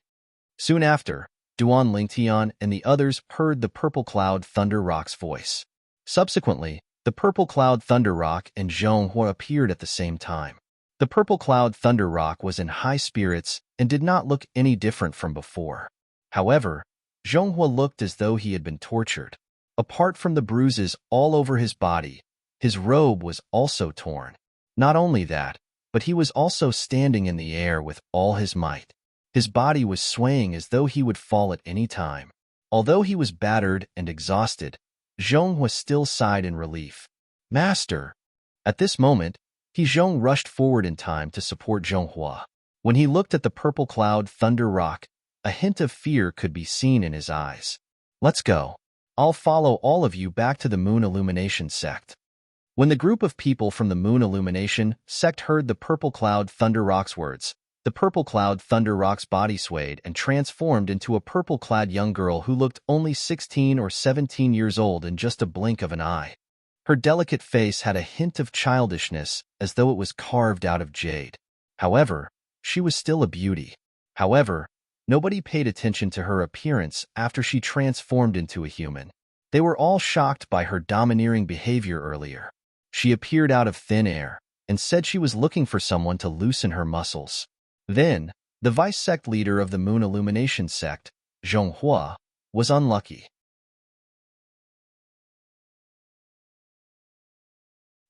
Soon after, Duan Lingtian and the others heard the purple cloud thunder rock's voice. Subsequently, the purple cloud thunder rock and Zhonghua appeared at the same time. The purple cloud thunder rock was in high spirits and did not look any different from before. However, Zhonghua looked as though he had been tortured. Apart from the bruises all over his body, his robe was also torn. Not only that, but he was also standing in the air with all his might. His body was swaying as though he would fall at any time. Although he was battered and exhausted, Zhonghua still sighed in relief. Master! At this moment, Zhong rushed forward in time to support Zhonghua. When he looked at the purple cloud thunder rock, a hint of fear could be seen in his eyes. Let's go. I'll follow all of you back to the Moon Illumination sect. When the group of people from the Moon Illumination sect heard the purple cloud thunder rock's words, the purple cloud thunder rock's body swayed and transformed into a purple-clad young girl who looked only 16 or 17 years old in just a blink of an eye. Her delicate face had a hint of childishness, as though it was carved out of jade. However, she was still a beauty. However, nobody paid attention to her appearance after she transformed into a human. They were all shocked by her domineering behavior earlier. She appeared out of thin air and said she was looking for someone to loosen her muscles. Then, the vice-sect leader of the Moon Illumination sect, Zhonghua, was unlucky.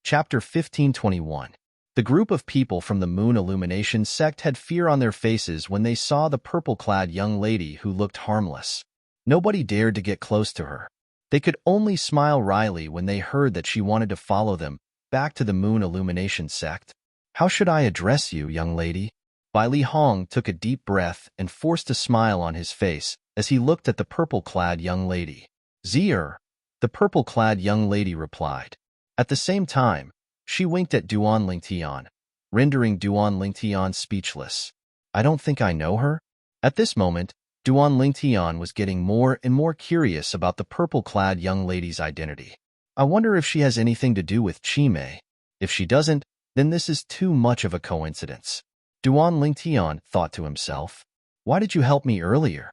Chapter 1521. The group of people from the Moon Illumination sect had fear on their faces when they saw the purple-clad young lady who looked harmless. Nobody dared to get close to her. They could only smile wryly when they heard that she wanted to follow them back to the Moon Illumination sect. How should I address you, young lady? Bai Li Hong took a deep breath and forced a smile on his face as he looked at the purple-clad young lady. Zier, the purple-clad young lady replied. At the same time, she winked at Duan Lingtian, rendering Duan Lingtian speechless. I don't think I know her? At this moment, Duan Lingtian was getting more and more curious about the purple-clad young lady's identity. I wonder if she has anything to do with Chi Mei. If she doesn't, then this is too much of a coincidence. Duan Lingtian thought to himself. Why did you help me earlier?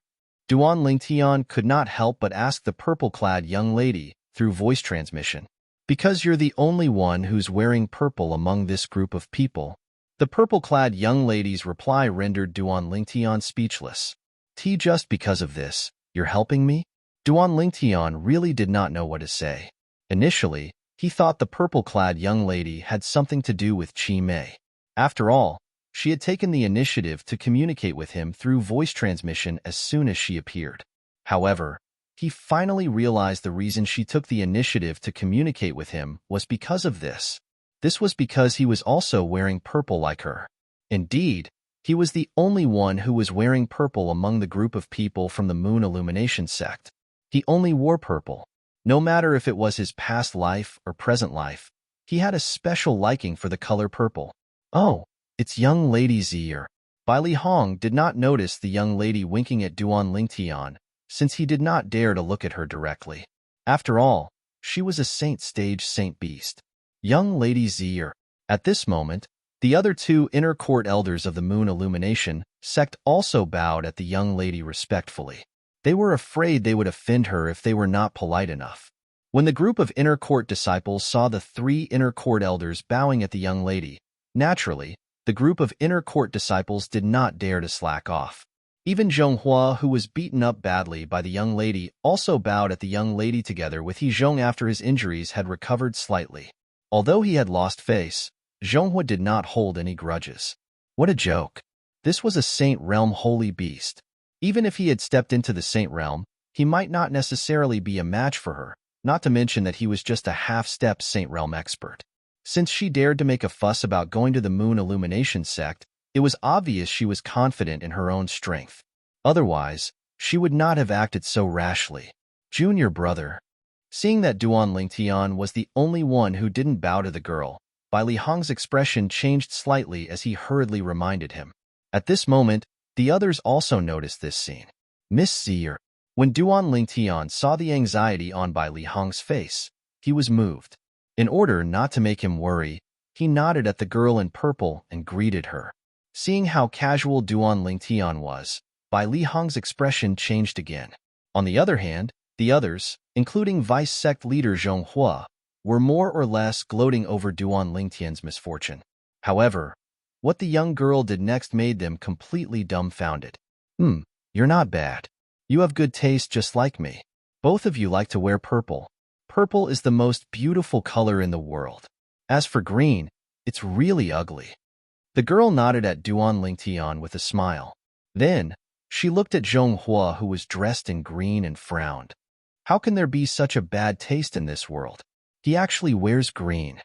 Duan Lingtian could not help but ask the purple-clad young lady through voice transmission. Because you're the only one who's wearing purple among this group of people. The purple-clad young lady's reply rendered Duan Lingtian speechless. Just because of this, you're helping me? Duan Lingtian really did not know what to say. Initially, he thought the purple-clad young lady had something to do with Chi Mei. After all, she had taken the initiative to communicate with him through voice transmission as soon as she appeared. However, he finally realized the reason she took the initiative to communicate with him was because of this. This was because he was also wearing purple like her. Indeed, he was the only one who was wearing purple among the group of people from the Moon Illumination sect. He only wore purple. No matter if it was his past life or present life, he had a special liking for the color purple. Oh, it's young lady Zier. Bai Li Hong did not notice the young lady winking at Duan Lingtian, since he did not dare to look at her directly. After all, she was a saint stage saint beast. Young lady Zier. At this moment, the other 2 inner court elders of the Moon Illumination sect also bowed at the young lady respectfully. They were afraid they would offend her if they were not polite enough. When the group of inner court disciples saw the 3 inner court elders bowing at the young lady, naturally, the group of inner court disciples did not dare to slack off. Even Zhonghua, who was beaten up badly by the young lady, also bowed at the young lady together with He Zhong after his injuries had recovered slightly. Although he had lost face, Zhonghua did not hold any grudges. What a joke. This was a Saint Realm holy beast. Even if he had stepped into the Saint Realm, he might not necessarily be a match for her, not to mention that he was just a half-step Saint Realm expert. Since she dared to make a fuss about going to the Moon Illumination sect, it was obvious she was confident in her own strength. Otherwise, she would not have acted so rashly. Junior brother. Seeing that Duan Lingtian was the only one who didn't bow to the girl, Bai Li Hong's expression changed slightly as he hurriedly reminded him. At this moment, the others also noticed this scene. Misty. When Duan Lingtian saw the anxiety on Bai Li Hong's face, he was moved. In order not to make him worry, he nodded at the girl in purple and greeted her. Seeing how casual Duan Lingtian was, Bai Li Hong's expression changed again. On the other hand, the others, including Vice Sect leader Zhonghua, were more or less gloating over Duan Lingtian's misfortune. However, what the young girl did next made them completely dumbfounded. You're not bad. You have good taste just like me. Both of you like to wear purple. Purple is the most beautiful color in the world. As for green, it's really ugly. The girl nodded at Duan Lingtian with a smile. Then, she looked at Zhonghua, who was dressed in green, and frowned. How can there be such a bad taste in this world? He actually wears green.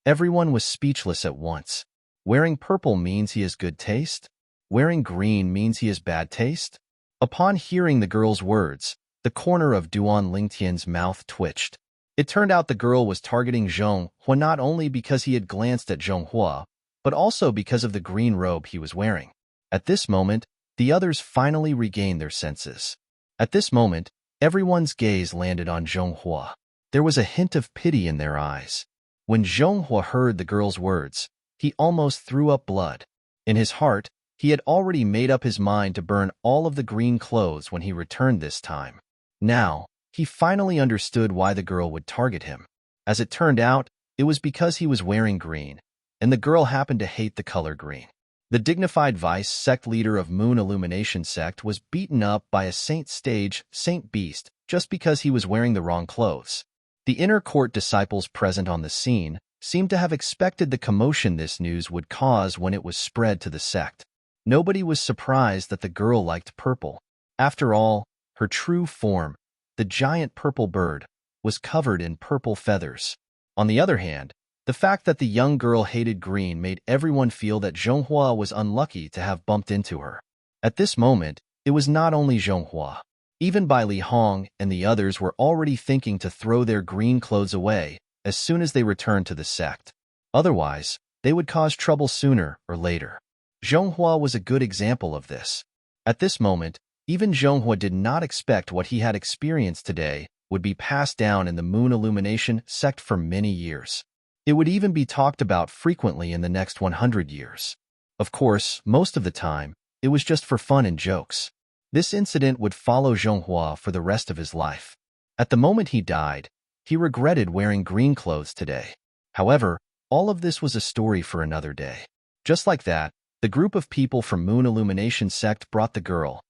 Everyone was speechless at once. Wearing purple means he has good taste? Wearing green means he has bad taste? Upon hearing the girl's words, the corner of Duan Lingtian's mouth twitched. It turned out the girl was targeting Zhonghua not only because he had glanced at Zhonghua, but also because of the green robe he was wearing. At this moment, the others finally regained their senses. At this moment, everyone's gaze landed on Zhonghua. There was a hint of pity in their eyes. When Zhonghua heard the girl's words, he almost threw up blood. In his heart, he had already made up his mind to burn all of the green clothes when he returned this time. Now, he finally understood why the girl would target him. As it turned out, it was because he was wearing green, and the girl happened to hate the color green. The dignified Vice Sect leader of Moon Illumination Sect was beaten up by a Saint Beast just because he was wearing the wrong clothes. The inner court disciples present on the scene seemed to have expected the commotion this news would cause when it was spread to the sect. Nobody was surprised that the girl liked purple. After all, her true form, the giant purple bird, was covered in purple feathers. On the other hand, the fact that the young girl hated green made everyone feel that Zhonghua was unlucky to have bumped into her. At this moment, it was not only Zhonghua. Even Bai Li Hong and the others were already thinking to throw their green clothes away as soon as they returned to the sect. Otherwise, they would cause trouble sooner or later. Zhonghua was a good example of this. At this moment, even Zhonghua did not expect what he had experienced today would be passed down in the Moon Illumination sect for many years. It would even be talked about frequently in the next 100 years. Of course, most of the time, it was just for fun and jokes. This incident would follow Zhonghua for the rest of his life. At the moment he died, he regretted wearing green clothes today. However, all of this was a story for another day. Just like that, the group of people from Moon Illumination sect brought the girl,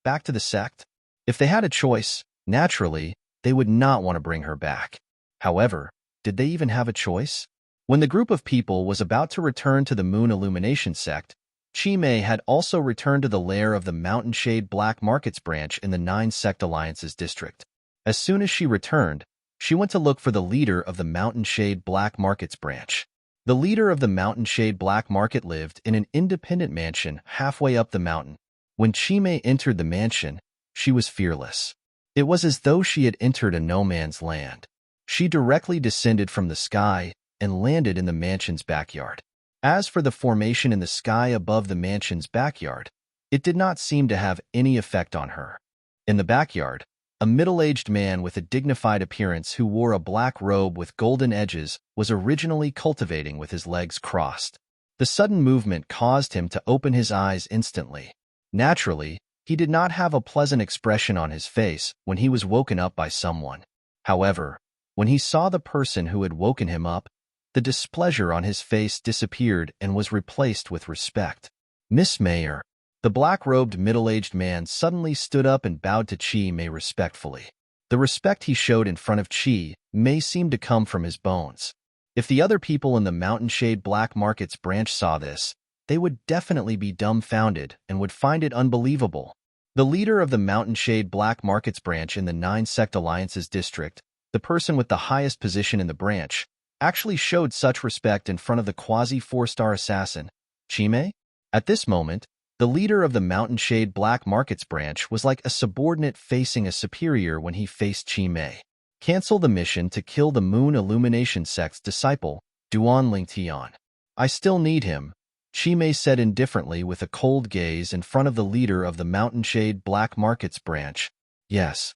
back to the sect. If they had a choice, naturally, they would not want to bring her back. However, did they even have a choice? When the group of people was about to return to the Moon Illumination sect, Chi Mei had also returned to the lair of the Mountain Shade Black Markets branch in the 9 Sect Alliances district. As soon as she returned, she went to look for the leader of the Mountain Shade Black Markets branch. The leader of the Mountain Shade Black Market lived in an independent mansion halfway up the mountain. When Chi Mei entered the mansion, she was fearless. It was as though she had entered a no-man's land. She directly descended from the sky and landed in the mansion's backyard. As for the formation in the sky above the mansion's backyard, it did not seem to have any effect on her. In the backyard, a middle-aged man with a dignified appearance who wore a black robe with golden edges was originally cultivating with his legs crossed. The sudden movement caused him to open his eyes instantly. Naturally, he did not have a pleasant expression on his face when he was woken up by someone. However, when he saw the person who had woken him up, the displeasure on his face disappeared and was replaced with respect. "Miss Mayer." The black-robed middle-aged man suddenly stood up and bowed to Chi Mei respectfully. The respect he showed in front of Chi Mei seemed to come from his bones. If the other people in the Mountain Shade Black Market's branch saw this, they would definitely be dumbfounded and would find it unbelievable. The leader of the Mountain Shade Black Market's branch in the 9-Sect Alliances district, the person with the highest position in the branch, actually showed such respect in front of the quasi-4-star assassin, Chi Mei. At this moment, the leader of the Mountain Shade Black Market's branch was like a subordinate facing a superior when he faced Chi Mei. Cancel the mission to kill the Moon Illumination Sect's disciple, Duan Lingtian. I still need him, Chi Mei said indifferently with a cold gaze in front of the leader of the Mountain Shade Black Market's branch. Yes.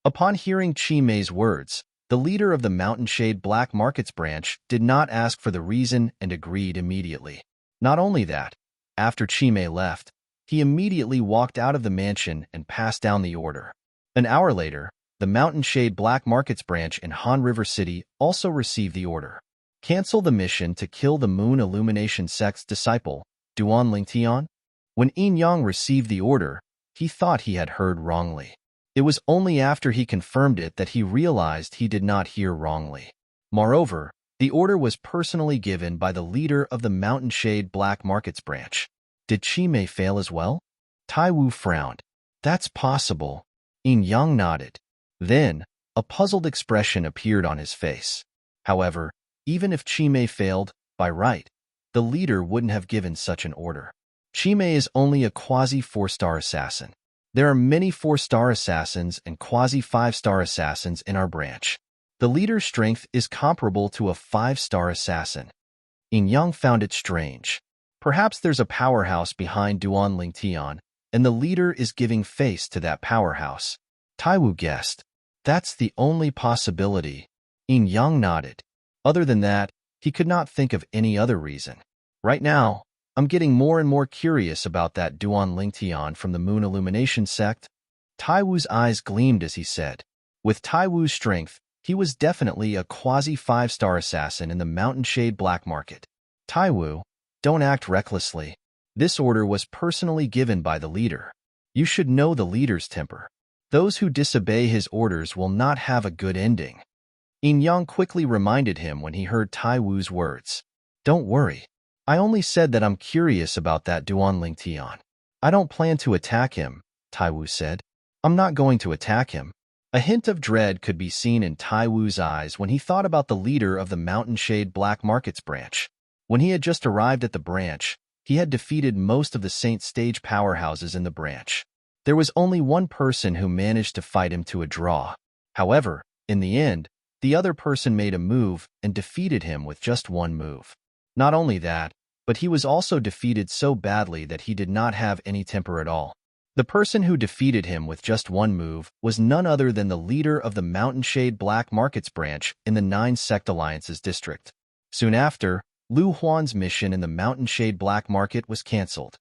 Upon hearing Chi Mei's words, the leader of the Mountain Shade Black Market's branch did not ask for the reason and agreed immediately. Not only that, after Chi Mei left, he immediately walked out of the mansion and passed down the order. An hour later, the Mountain Shade Black Market's branch in Han River City also received the order. Cancel the mission to kill the Moon Illumination Sect's disciple, Duan Lingtian. When Yin Yang received the order, he thought he had heard wrongly. It was only after he confirmed it that he realized he did not hear wrongly. Moreover, the order was personally given by the leader of the Mountain Shade Black Market's branch. Did Chi Mei fail as well? Tai Wu frowned. That's possible. Yin Yang nodded. Then, a puzzled expression appeared on his face. However, even if Chi Mei failed, by right, the leader wouldn't have given such an order. Chi Mei is only a quasi-4-star assassin. There are many 4-star assassins and quasi-5-star assassins in our branch. The leader's strength is comparable to a 5-star assassin. Yin Yang found it strange. Perhaps there's a powerhouse behind Duan Lingtian, and the leader is giving face to that powerhouse. Tai Wu guessed. That's the only possibility. Yin Yang nodded. Other than that, he could not think of any other reason. Right now, I'm getting more and more curious about that Duan Lingtian from the Moon Illumination Sect. Tai Wu's eyes gleamed as he said. With Tai Wu's strength, he was definitely a quasi-5-star assassin in the Mountain Shade Black Market. Tai Wu, don't act recklessly. This order was personally given by the leader. You should know the leader's temper. Those who disobey his orders will not have a good ending. Yin Yang quickly reminded him when he heard Tai Wu's words. Don't worry. I only said that I'm curious about that Duan Lingtian. I don't plan to attack him, Tai Wu said. I'm not going to attack him. A hint of dread could be seen in Tai Wu's eyes when he thought about the leader of the Mountain Shade Black Market's branch. When he had just arrived at the branch, he had defeated most of the Saint Stage powerhouses in the branch. There was only one person who managed to fight him to a draw. However, in the end, the other person made a move and defeated him with just one move. Not only that, but he was also defeated so badly that he did not have any temper at all. The person who defeated him with just one move was none other than the leader of the Mountain Shade Black Market's branch in the 9-Sect Alliances district. Soon after, Lu Huan's mission in the Mountain Shade Black Market was cancelled.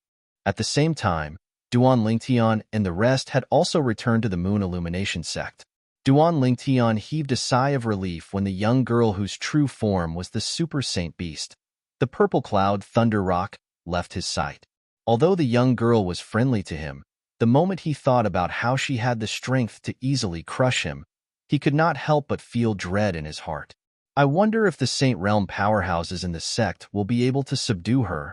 At the same time, Duan Lingtian and the rest had also returned to the Moon Illumination Sect. Duan Lingtian heaved a sigh of relief when the young girl whose true form was the Super Saint Beast, the Purple Cloud Thunder Rock, left his sight. Although the young girl was friendly to him, the moment he thought about how she had the strength to easily crush him, he could not help but feel dread in his heart. I wonder if the Saint Realm powerhouses in the sect will be able to subdue her.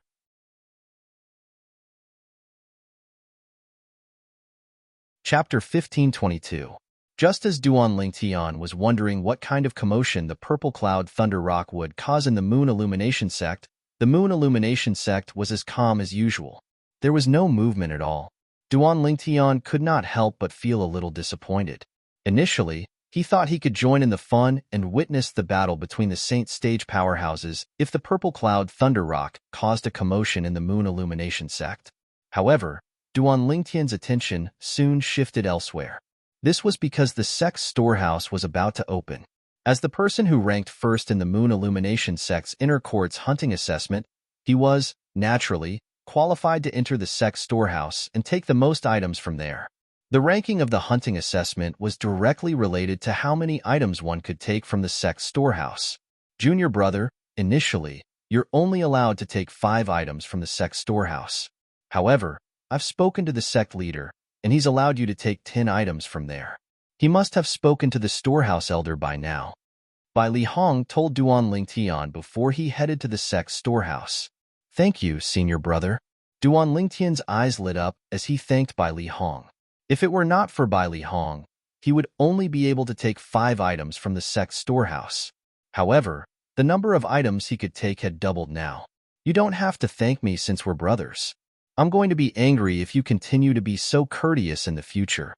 Chapter 1522. Just as Duan Lingtian was wondering what kind of commotion the Purple Cloud Thunder Rock would cause in the Moon Illumination Sect, the Moon Illumination Sect was as calm as usual. There was no movement at all. Duan Lingtian could not help but feel a little disappointed. Initially, he thought he could join in the fun and witness the battle between the Saint Stage powerhouses if the Purple Cloud Thunder Rock caused a commotion in the Moon Illumination Sect. However, Duan Lingtian's attention soon shifted elsewhere. This was because the sect's storehouse was about to open. As the person who ranked first in the Moon Illumination Sect's Inner Court's hunting assessment, he was, naturally, qualified to enter the sect's storehouse and take the most items from there. The ranking of the hunting assessment was directly related to how many items one could take from the sect's storehouse. Junior brother, initially, you're only allowed to take 5 items from the sect's storehouse. However, I've spoken to the sect leader, and he's allowed you to take 10 items from there. He must have spoken to the storehouse elder by now. Bai Li Hong told Duan Lingtian before he headed to the sect's storehouse. Thank you, senior brother. Duan Lingtian's eyes lit up as he thanked Bai Li Hong. If it were not for Bai Li Hong, he would only be able to take 5 items from the sect's storehouse. However, the number of items he could take had doubled now. You don't have to thank me since we're brothers. I'm going to be angry if you continue to be so courteous in the future.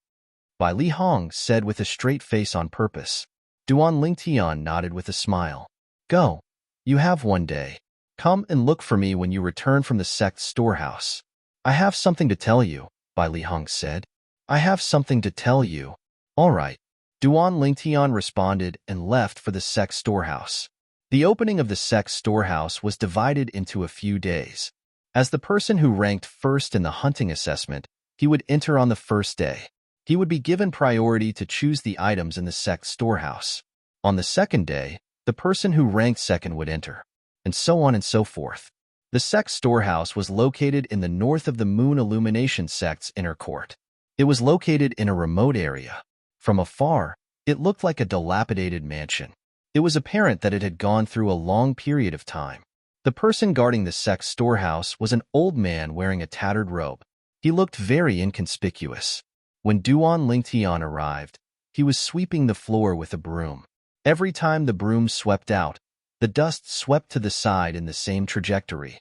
Bai Li Hong said with a straight face on purpose. Duan Lingtian nodded with a smile. Go. You have one day. Come and look for me when you return from the sect's storehouse. I have something to tell you, Bai Li Hong said. I have something to tell you. All right. Duan Lingtian responded and left for the sect's storehouse. The opening of the sect's storehouse was divided into a few days. As the person who ranked first in the hunting assessment, he would enter on the first day. He would be given priority to choose the items in the sect's storehouse. On the second day, the person who ranked second would enter, and so on and so forth. The sect's storehouse was located in the north of the Moon Illumination sect's inner court. It was located in a remote area. From afar, it looked like a dilapidated mansion. It was apparent that it had gone through a long period of time. The person guarding the sect's storehouse was an old man wearing a tattered robe. He looked very inconspicuous. When Duan Lingtian arrived, he was sweeping the floor with a broom. Every time the broom swept out, the dust swept to the side in the same trajectory.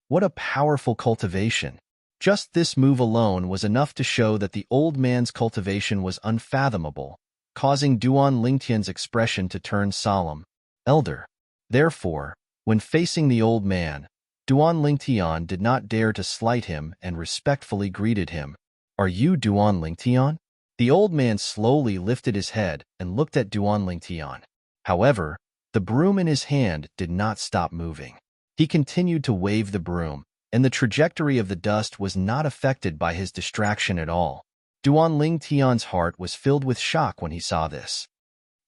What a powerful cultivation! Just this move alone was enough to show that the old man's cultivation was unfathomable, causing Duan Lingtian's expression to turn solemn. Elder. Therefore, when facing the old man, Duan Lingtian did not dare to slight him and respectfully greeted him. Are you Duan Lingtian? The old man slowly lifted his head and looked at Duan Lingtian. However, the broom in his hand did not stop moving. He continued to wave the broom, and the trajectory of the dust was not affected by his distraction at all. Duan Lingtian's heart was filled with shock when he saw this.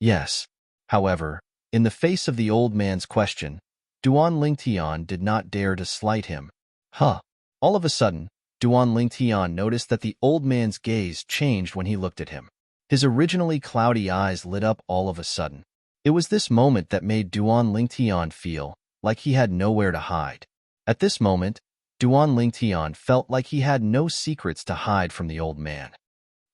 Yes. However, in the face of the old man's question, Duan Lingtian did not dare to slight him. Huh. All of a sudden, Duan Lingtian noticed that the old man's gaze changed when he looked at him. His originally cloudy eyes lit up all of a sudden. It was this moment that made Duan Lingtian feel like he had nowhere to hide. At this moment, Duan Lingtian felt like he had no secrets to hide from the old man.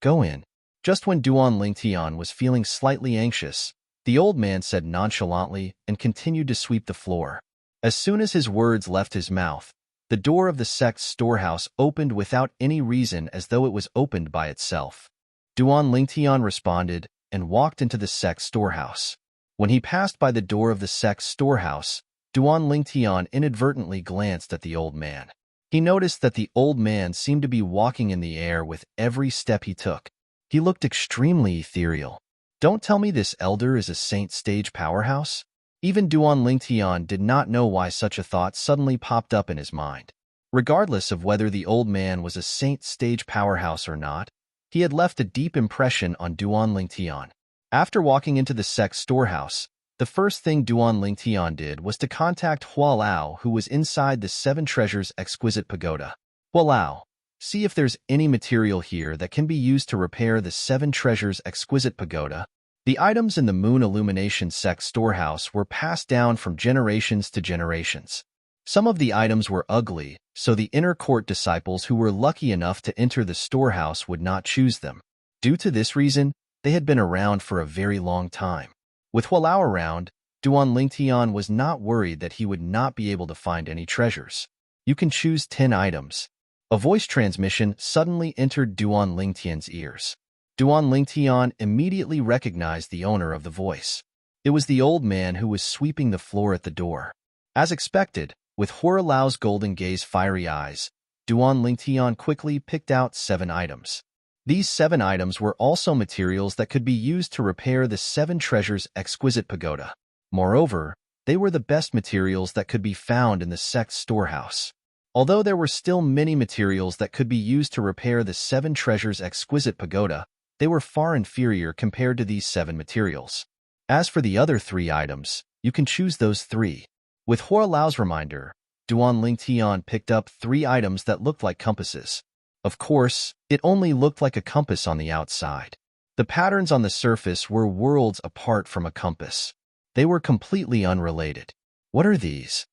Go in. Just when Duan Lingtian was feeling slightly anxious, the old man said nonchalantly and continued to sweep the floor. As soon as his words left his mouth, the door of the sect's storehouse opened without any reason, as though it was opened by itself. Duan Lingtian responded and walked into the sect's storehouse. When he passed by the door of the sect's storehouse, Duan Lingtian inadvertently glanced at the old man. He noticed that the old man seemed to be walking in the air with every step he took. He looked extremely ethereal. Don't tell me this elder is a saint stage powerhouse? Even Duan Lingtian did not know why such a thought suddenly popped up in his mind. Regardless of whether the old man was a saint stage powerhouse or not, he had left a deep impression on Duan Lingtian. After walking into the sect's storehouse, the first thing Duan Lingtian did was to contact Hua Lao, who was inside the 7 Treasures Exquisite Pagoda. Hua Lao, see if there's any material here that can be used to repair the 7 Treasures Exquisite Pagoda. The items in the Moon Illumination sect's storehouse were passed down from generations to generations. Some of the items were ugly, so the inner court disciples who were lucky enough to enter the storehouse would not choose them. Due to this reason, they had been around for a very long time. With Hua Lao around, Duan Lingtian was not worried that he would not be able to find any treasures. You can choose 10 items. A voice transmission suddenly entered Duan Lingtian's ears. Duan Lingtian immediately recognized the owner of the voice. It was the old man who was sweeping the floor at the door. As expected, with Hua Lao's golden gaze fiery eyes, Duan Lingtian quickly picked out 7 items. These 7 items were also materials that could be used to repair the 7 Treasures Exquisite Pagoda. Moreover, they were the best materials that could be found in the sect's storehouse. Although there were still many materials that could be used to repair the 7 Treasures Exquisite Pagoda, they were far inferior compared to these 7 materials. As for the other 3 items, you can choose those 3. With Hua Lao's reminder, Duan Lingtian picked up 3 items that looked like compasses. Of course, it only looked like a compass on the outside. The patterns on the surface were worlds apart from a compass. They were completely unrelated. What are these?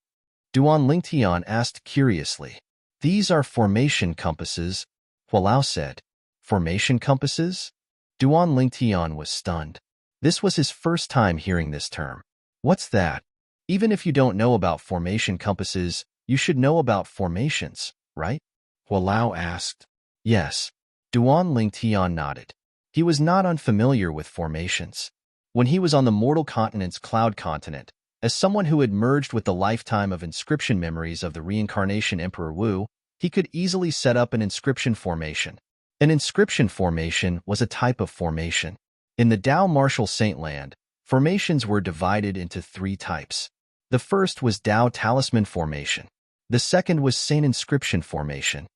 Duan Lingtian asked curiously. These are formation compasses, Hualao said. Formation compasses? Duan Lingtian was stunned. This was his first time hearing this term. What's that? Even if you don't know about formation compasses, you should know about formations, right? Hualao asked. Yes. Duan Lingtian nodded. He was not unfamiliar with formations. When he was on the mortal continent's cloud continent, as someone who had merged with the lifetime of inscription memories of the reincarnation Emperor Wu, he could easily set up an inscription formation. An inscription formation was a type of formation. In the Dao Martial Saint Land, formations were divided into 3 types. The first was Dao Talisman Formation. The second was Saint Inscription Formation.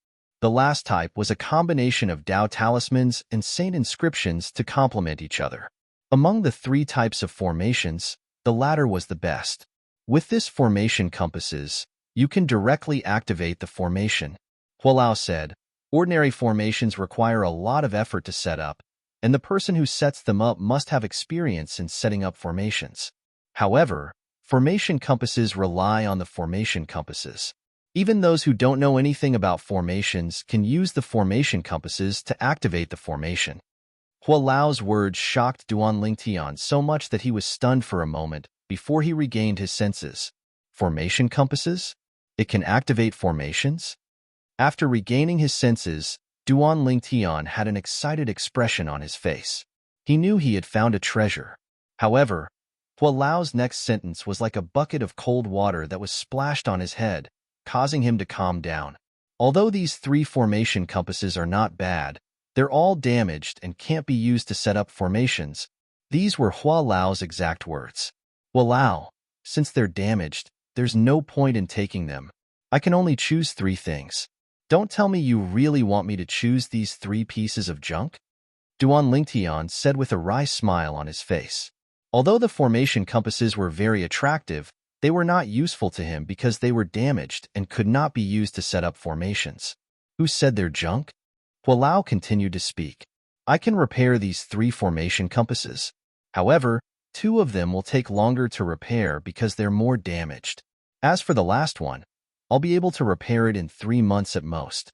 The last type was a combination of Dao Talismans and Saint Inscriptions to complement each other. Among the 3 types of formations, the latter was the best. With this formation compasses, you can directly activate the formation. Hualao said, ordinary formations require a lot of effort to set up, and the person who sets them up must have experience in setting up formations. However, formation compasses rely on the formation compasses. Even those who don't know anything about formations can use the formation compasses to activate the formation. Hualao's words shocked Duan Lingtian so much that he was stunned for a moment before he regained his senses. Formation compasses? It can activate formations? After regaining his senses, Duan Lingtian had an excited expression on his face. He knew he had found a treasure. However, Hualao's next sentence was like a bucket of cold water that was splashed on his head, causing him to calm down. Although these 3 formation compasses are not bad, they're all damaged and can't be used to set up formations. These were Hualao's exact words. Hualao, since they're damaged, there's no point in taking them. I can only choose 3 things. Don't tell me you really want me to choose these 3 pieces of junk? Duan Lingtian said with a wry smile on his face. Although the formation compasses were very attractive, they were not useful to him because they were damaged and could not be used to set up formations. Who said they're junk? Hualao continued to speak. I can repair these 3 formation compasses. However, 2 of them will take longer to repair because they're more damaged. As for the last one, I'll be able to repair it in 3 months at most.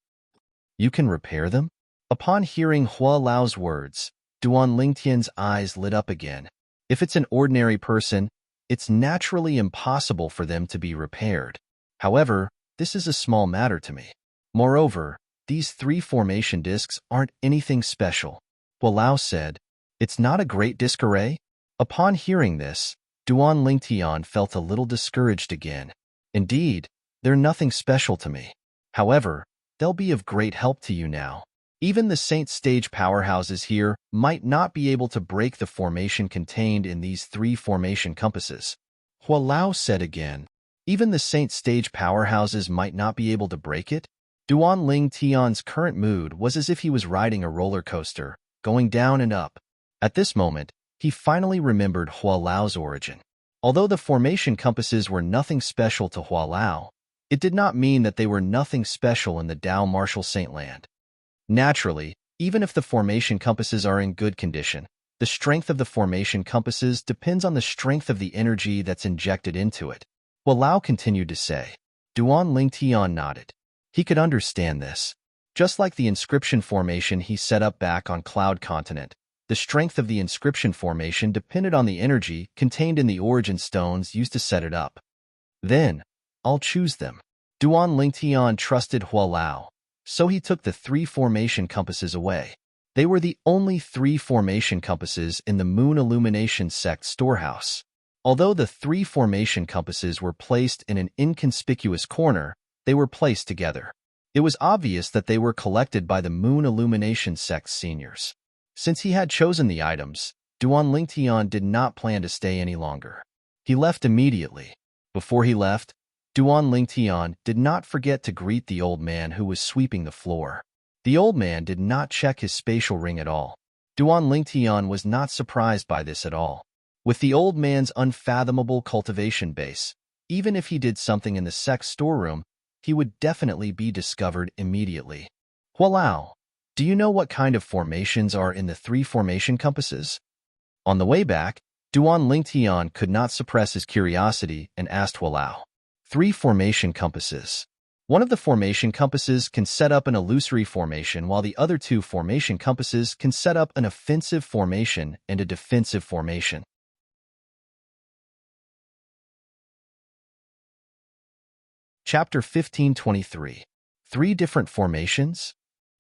You can repair them? Upon hearing Hualao's words, Duan Lingtian's eyes lit up again. If it's an ordinary person, it's naturally impossible for them to be repaired. However, this is a small matter to me. Moreover, these 3 formation discs aren't anything special. Hualao said, it's not a great disc array? Upon hearing this, Duan Lingtian felt a little discouraged again. Indeed, they're nothing special to me. However, they'll be of great help to you now. Even the Saint Stage powerhouses here might not be able to break the formation contained in these 3 formation compasses. Hualao said again, even the Saint Stage powerhouses might not be able to break it? Duan Lingtian's current mood was as if he was riding a roller coaster, going down and up. At this moment, he finally remembered Hualao's origin. Although the formation compasses were nothing special to Hualao, it did not mean that they were nothing special in the Dao Martial Saint Land. Naturally, even if the formation compasses are in good condition, the strength of the formation compasses depends on the strength of the energy that's injected into it. Hualao continued to say. Duan Lingtian nodded. He could understand this. Just like the inscription formation he set up back on Cloud Continent, the strength of the inscription formation depended on the energy contained in the origin stones used to set it up. Then, I'll choose them. Duan Lingtian trusted Hualao, so he took the 3 formation compasses away. They were the only 3 formation compasses in the Moon Illumination Sect storehouse. Although the 3 formation compasses were placed in an inconspicuous corner, they were placed together. It was obvious that they were collected by the Moon Illumination Sect seniors. Since he had chosen the items, Duan Lingtian did not plan to stay any longer. He left immediately. Before he left, Duan Lingtian did not forget to greet the old man who was sweeping the floor. The old man did not check his spatial ring at all. Duan Lingtian was not surprised by this at all. With the old man's unfathomable cultivation base, even if he did something in the sect storeroom, he would definitely be discovered immediately. Hualao, do you know what kind of formations are in the 3 formation compasses? On the way back, Duan Lingtian could not suppress his curiosity and asked Hualao. 3 formation compasses. One of the formation compasses can set up an illusory formation while the other 2 formation compasses can set up an offensive formation and a defensive formation. Chapter 1523. 3 different formations?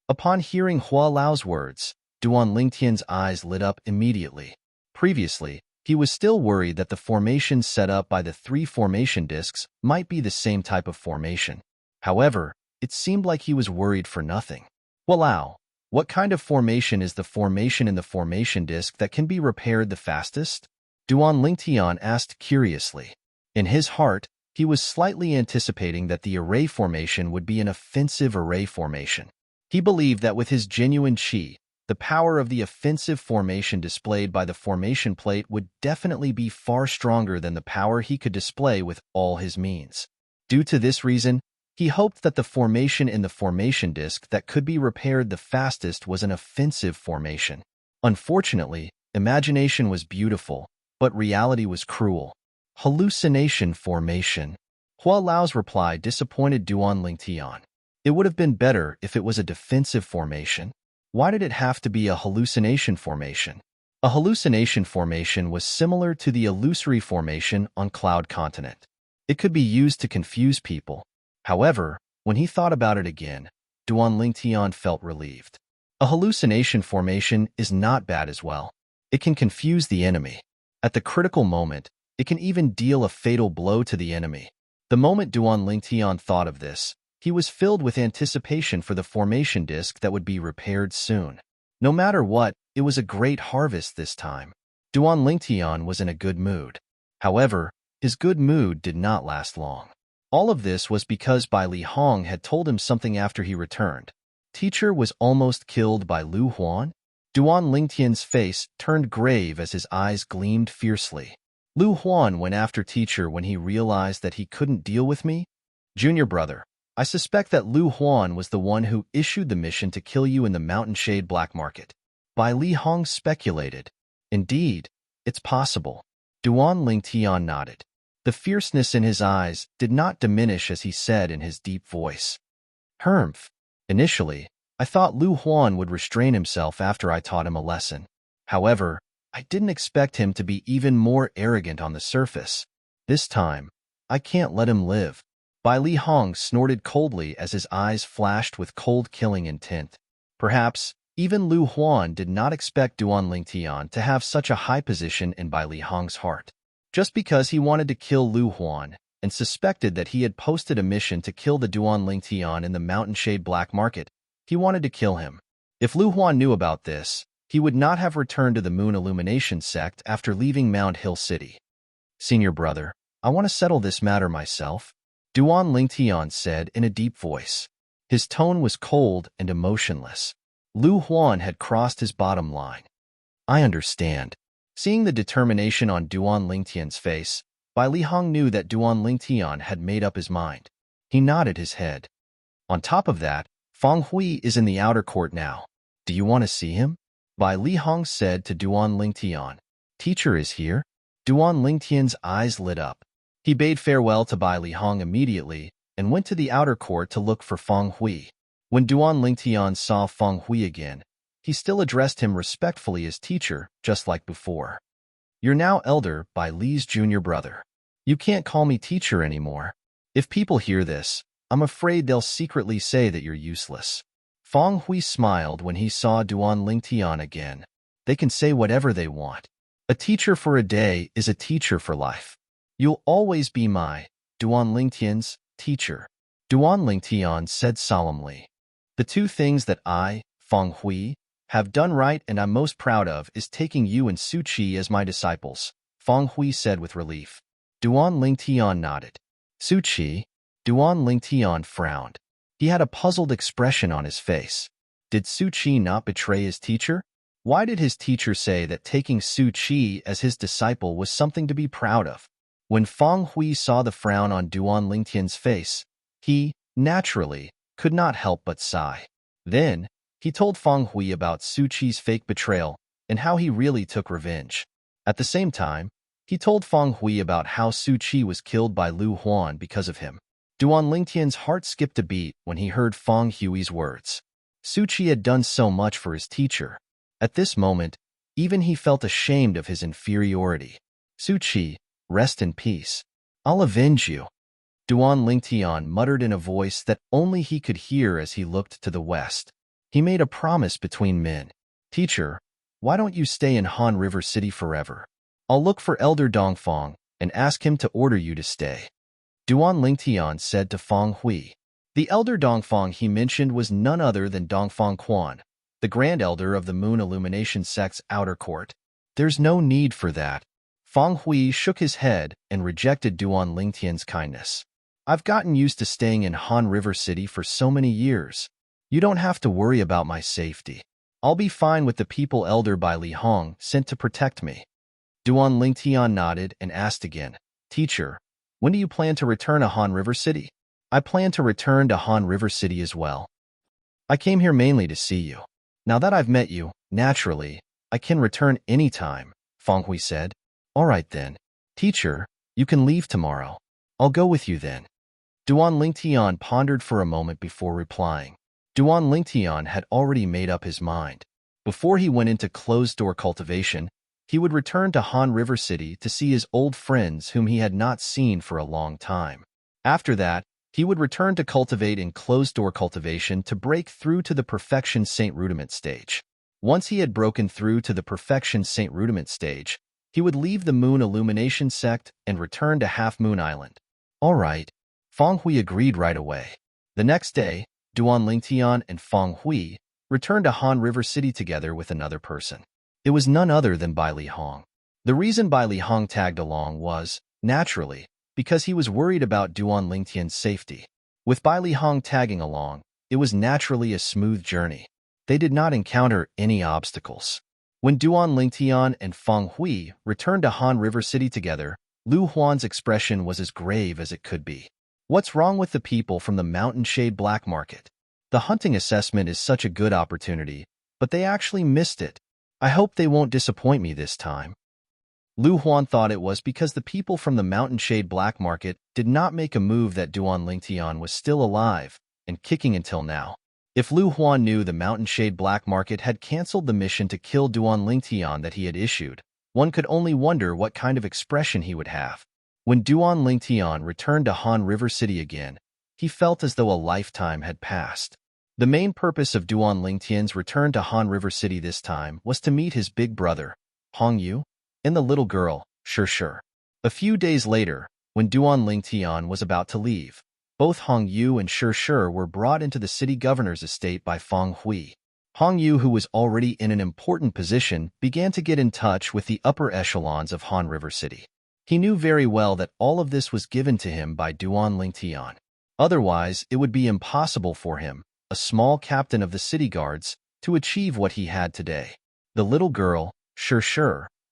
Upon hearing Hua Lao's words, Duan Lingtian's eyes lit up immediately. Previously, he was still worried that the formations set up by the 3 formation discs might be the same type of formation. However, it seemed like he was worried for nothing. Hua Lao, what kind of formation is the formation in the formation disc that can be repaired the fastest? Duan Lingtian asked curiously. In his heart, he was slightly anticipating that the array formation would be an offensive array formation. He believed that with his genuine qi, the power of the offensive formation displayed by the formation plate would definitely be far stronger than the power he could display with all his means. Due to this reason, he hoped that the formation in the formation disc that could be repaired the fastest was an offensive formation. Unfortunately, imagination was beautiful, but reality was cruel. Hallucination formation. Hua Lao's reply disappointed Duan Lingtian. It would have been better if it was a defensive formation. Why did it have to be a hallucination formation? A hallucination formation was similar to the illusory formation on Cloud Continent. It could be used to confuse people. However, when he thought about it again, Duan Lingtian felt relieved. A hallucination formation is not bad as well. It can confuse the enemy. At the critical moment, it can even deal a fatal blow to the enemy. The moment Duan Lingtian thought of this, he was filled with anticipation for the formation disc that would be repaired soon. No matter what, it was a great harvest this time. Duan Lingtian was in a good mood. However, his good mood did not last long. All of this was because Bai Li Hong had told him something after he returned. Teacher was almost killed by Lu Huan? Duan Lingtian's face turned grave as his eyes gleamed fiercely. Lu Huan went after teacher when he realized that he couldn't deal with me? Junior brother, I suspect that Lu Huan was the one who issued the mission to kill you in the Mountain Shade Black Market. Bai Li Hong speculated. Indeed, it's possible. Duan Lingtian nodded. The fierceness in his eyes did not diminish as he said in his deep voice. Humph. Initially, I thought Lu Huan would restrain himself after I taught him a lesson. However, I didn't expect him to be even more arrogant on the surface. This time, I can't let him live. Bai Li Hong snorted coldly as his eyes flashed with cold killing intent. Perhaps, even Lu Huan did not expect Duan Lingtian to have such a high position in Bai Li Hong's heart. Just because he wanted to kill Lu Huan and suspected that he had posted a mission to kill the Duan Lingtian in the Mountain Shade Black Market, he wanted to kill him. If Lu Huan knew about this, he would not have returned to the Moon Illumination sect after leaving Mount Hill City. Senior brother, I want to settle this matter myself, Duan Lingtian said in a deep voice. His tone was cold and emotionless. Lu Huan had crossed his bottom line. I understand. Seeing the determination on Duan Lingtian's face, Bai Li Hong knew that Duan Lingtian had made up his mind. He nodded his head. On top of that, Feng Hui is in the outer court now. Do you want to see him? Bai Li Hong said to Duan Lingtian. Teacher is here? Duan Lingtian's eyes lit up. He bade farewell to Bai Li Hong immediately and went to the outer court to look for Feng Hui. When Duan Lingtian saw Feng Hui again, he still addressed him respectfully as teacher, just like before. You're now elder Bai Li's junior brother. You can't call me teacher anymore. If people hear this, I'm afraid they'll secretly say that you're useless. Feng Hui smiled when he saw Duan Lingtian again. They can say whatever they want. A teacher for a day is a teacher for life. You'll always be my, Duan Lingtian's, teacher. Duan Lingtian said solemnly. The 2 things that I, Feng Hui, have done right and I'm most proud of is taking you and Su Qi as my disciples, Feng Hui said with relief. Duan Lingtian nodded. Su Qi? Duan Lingtian frowned. He had a puzzled expression on his face. Did Su Qi not betray his teacher? Why did his teacher say that taking Su Qi as his disciple was something to be proud of? When Feng Hui saw the frown on Duan Lingtian's face, he, naturally, could not help but sigh. Then, he told Feng Hui about Su Qi's fake betrayal and how he really took revenge. At the same time, he told Feng Hui about how Su Qi was killed by Lu Huan because of him. Duan Lingtian's heart skipped a beat when he heard Feng Hui's words. Su Qi had done so much for his teacher. At this moment, even he felt ashamed of his inferiority. Su Qi, rest in peace. I'll avenge you. Duan Lingtian muttered in a voice that only he could hear as he looked to the west. He made a promise between men. Teacher, why don't you stay in Han River City forever? I'll look for Elder Dongfang and ask him to order you to stay. Duan Lingtian said to Feng Hui. The Elder Dongfang he mentioned was none other than Dongfang Quan, the Grand Elder of the Moon Illumination Sect's outer court. There's no need for that. Feng Hui shook his head and rejected Duan Lingtian's kindness. I've gotten used to staying in Han River City for so many years. You don't have to worry about my safety. I'll be fine with the people Elder Bai Li Hong sent to protect me. Duan Lingtian nodded and asked again, Teacher, when do you plan to return to Han River City? I plan to return to Han River City as well. I came here mainly to see you. Now that I've met you, naturally, I can return any time, Feng Hui said. All right then. Teacher, you can leave tomorrow. I'll go with you then. Duan Lingtian pondered for a moment before replying. Duan Lingtian had already made up his mind. Before he went into closed-door cultivation, he would return to Han River City to see his old friends whom he had not seen for a long time. After that, he would return to cultivate in closed-door cultivation to break through to the Perfection Saint Rudiment stage. Once he had broken through to the Perfection Saint Rudiment stage, he would leave the Moon Illumination Sect and return to Half Moon Island. All right. Feng Hui agreed right away. The next day, Duan Lingtian and Feng Hui returned to Han River City together with another person. It was none other than Bai Li Hong. The reason Bai Li Hong tagged along was, naturally, because he was worried about Duan Lingtian's safety. With Bai Li Hong tagging along, it was naturally a smooth journey. They did not encounter any obstacles. When Duan Lingtian and Feng Hui returned to Han River City together, Lu Huan's expression was as grave as it could be. What's wrong with the people from the Mountain Shade Black Market? The hunting assessment is such a good opportunity, but they actually missed it. I hope they won't disappoint me this time. Lu Huan thought it was because the people from the Mountain Shade Black Market did not make a move that Duan Lingtian was still alive and kicking until now. If Lu Huan knew the Mountain Shade Black Market had canceled the mission to kill Duan Lingtian that he had issued, one could only wonder what kind of expression he would have. When Duan Lingtian returned to Han River City again, he felt as though a lifetime had passed. The main purpose of Duan Lingtian's return to Han River City this time was to meet his big brother, Hong Yu, and the little girl, Shi. A few days later, when Duan Lingtian was about to leave, both Hong Yu and Shi were brought into the city governor's estate by Feng Hui. Hong Yu, who was already in an important position, began to get in touch with the upper echelons of Han River City. He knew very well that all of this was given to him by Duan Lingtian. Otherwise, it would be impossible for him, a small captain of the city guards, to achieve what he had today. The little girl, Shi,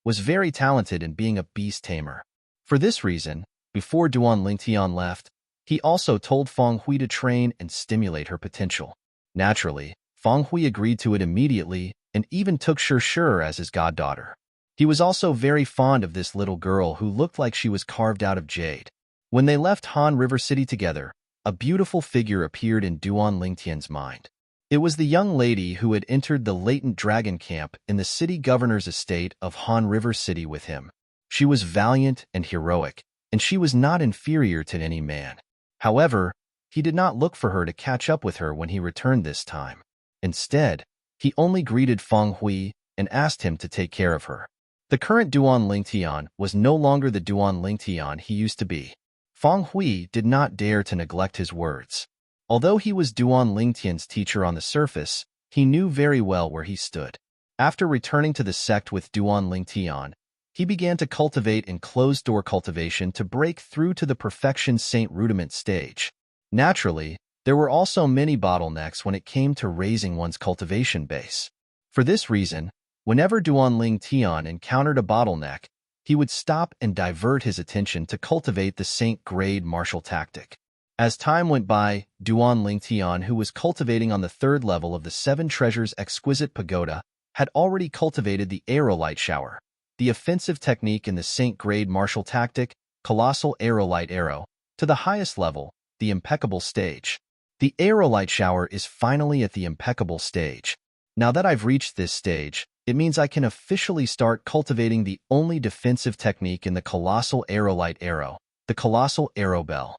was very talented in being a beast tamer. For this reason, before Duan Lingtian left, he also told Feng Hui to train and stimulate her potential. Naturally, Feng Hui agreed to it immediately and even took Shi as his goddaughter. He was also very fond of this little girl who looked like she was carved out of jade. When they left Han River City together, a beautiful figure appeared in Duan Lingtian's mind. It was the young lady who had entered the latent dragon camp in the city governor's estate of Han River City with him. She was valiant and heroic, and she was not inferior to any man. However, he did not look for her to catch up with her when he returned this time. Instead, he only greeted Feng Hui and asked him to take care of her. The current Duan Lingtian was no longer the Duan Lingtian he used to be. Feng Hui did not dare to neglect his words. Although he was Duan Lingtian's teacher on the surface, he knew very well where he stood. After returning to the sect with Duan Lingtian, he began to cultivate in closed-door cultivation to break through to the Perfection Saint Rudiment stage. Naturally, there were also many bottlenecks when it came to raising one's cultivation base. For this reason, whenever Duan Lingtian encountered a bottleneck, he would stop and divert his attention to cultivate the Saint Grade martial tactic. As time went by, Duan Lingtian, who was cultivating on the third level of the Seven Treasures Exquisite Pagoda, had already cultivated the Aerolite Shower, the offensive technique in the Saint Grade martial tactic, Colossal Aerolite Arrow, to the highest level, the Impeccable Stage. The Aerolite Shower is finally at the Impeccable Stage. Now that I've reached this stage, it means I can officially start cultivating the only defensive technique in the Colossal Aerolite Arrow, the Colossal Arrow Bell.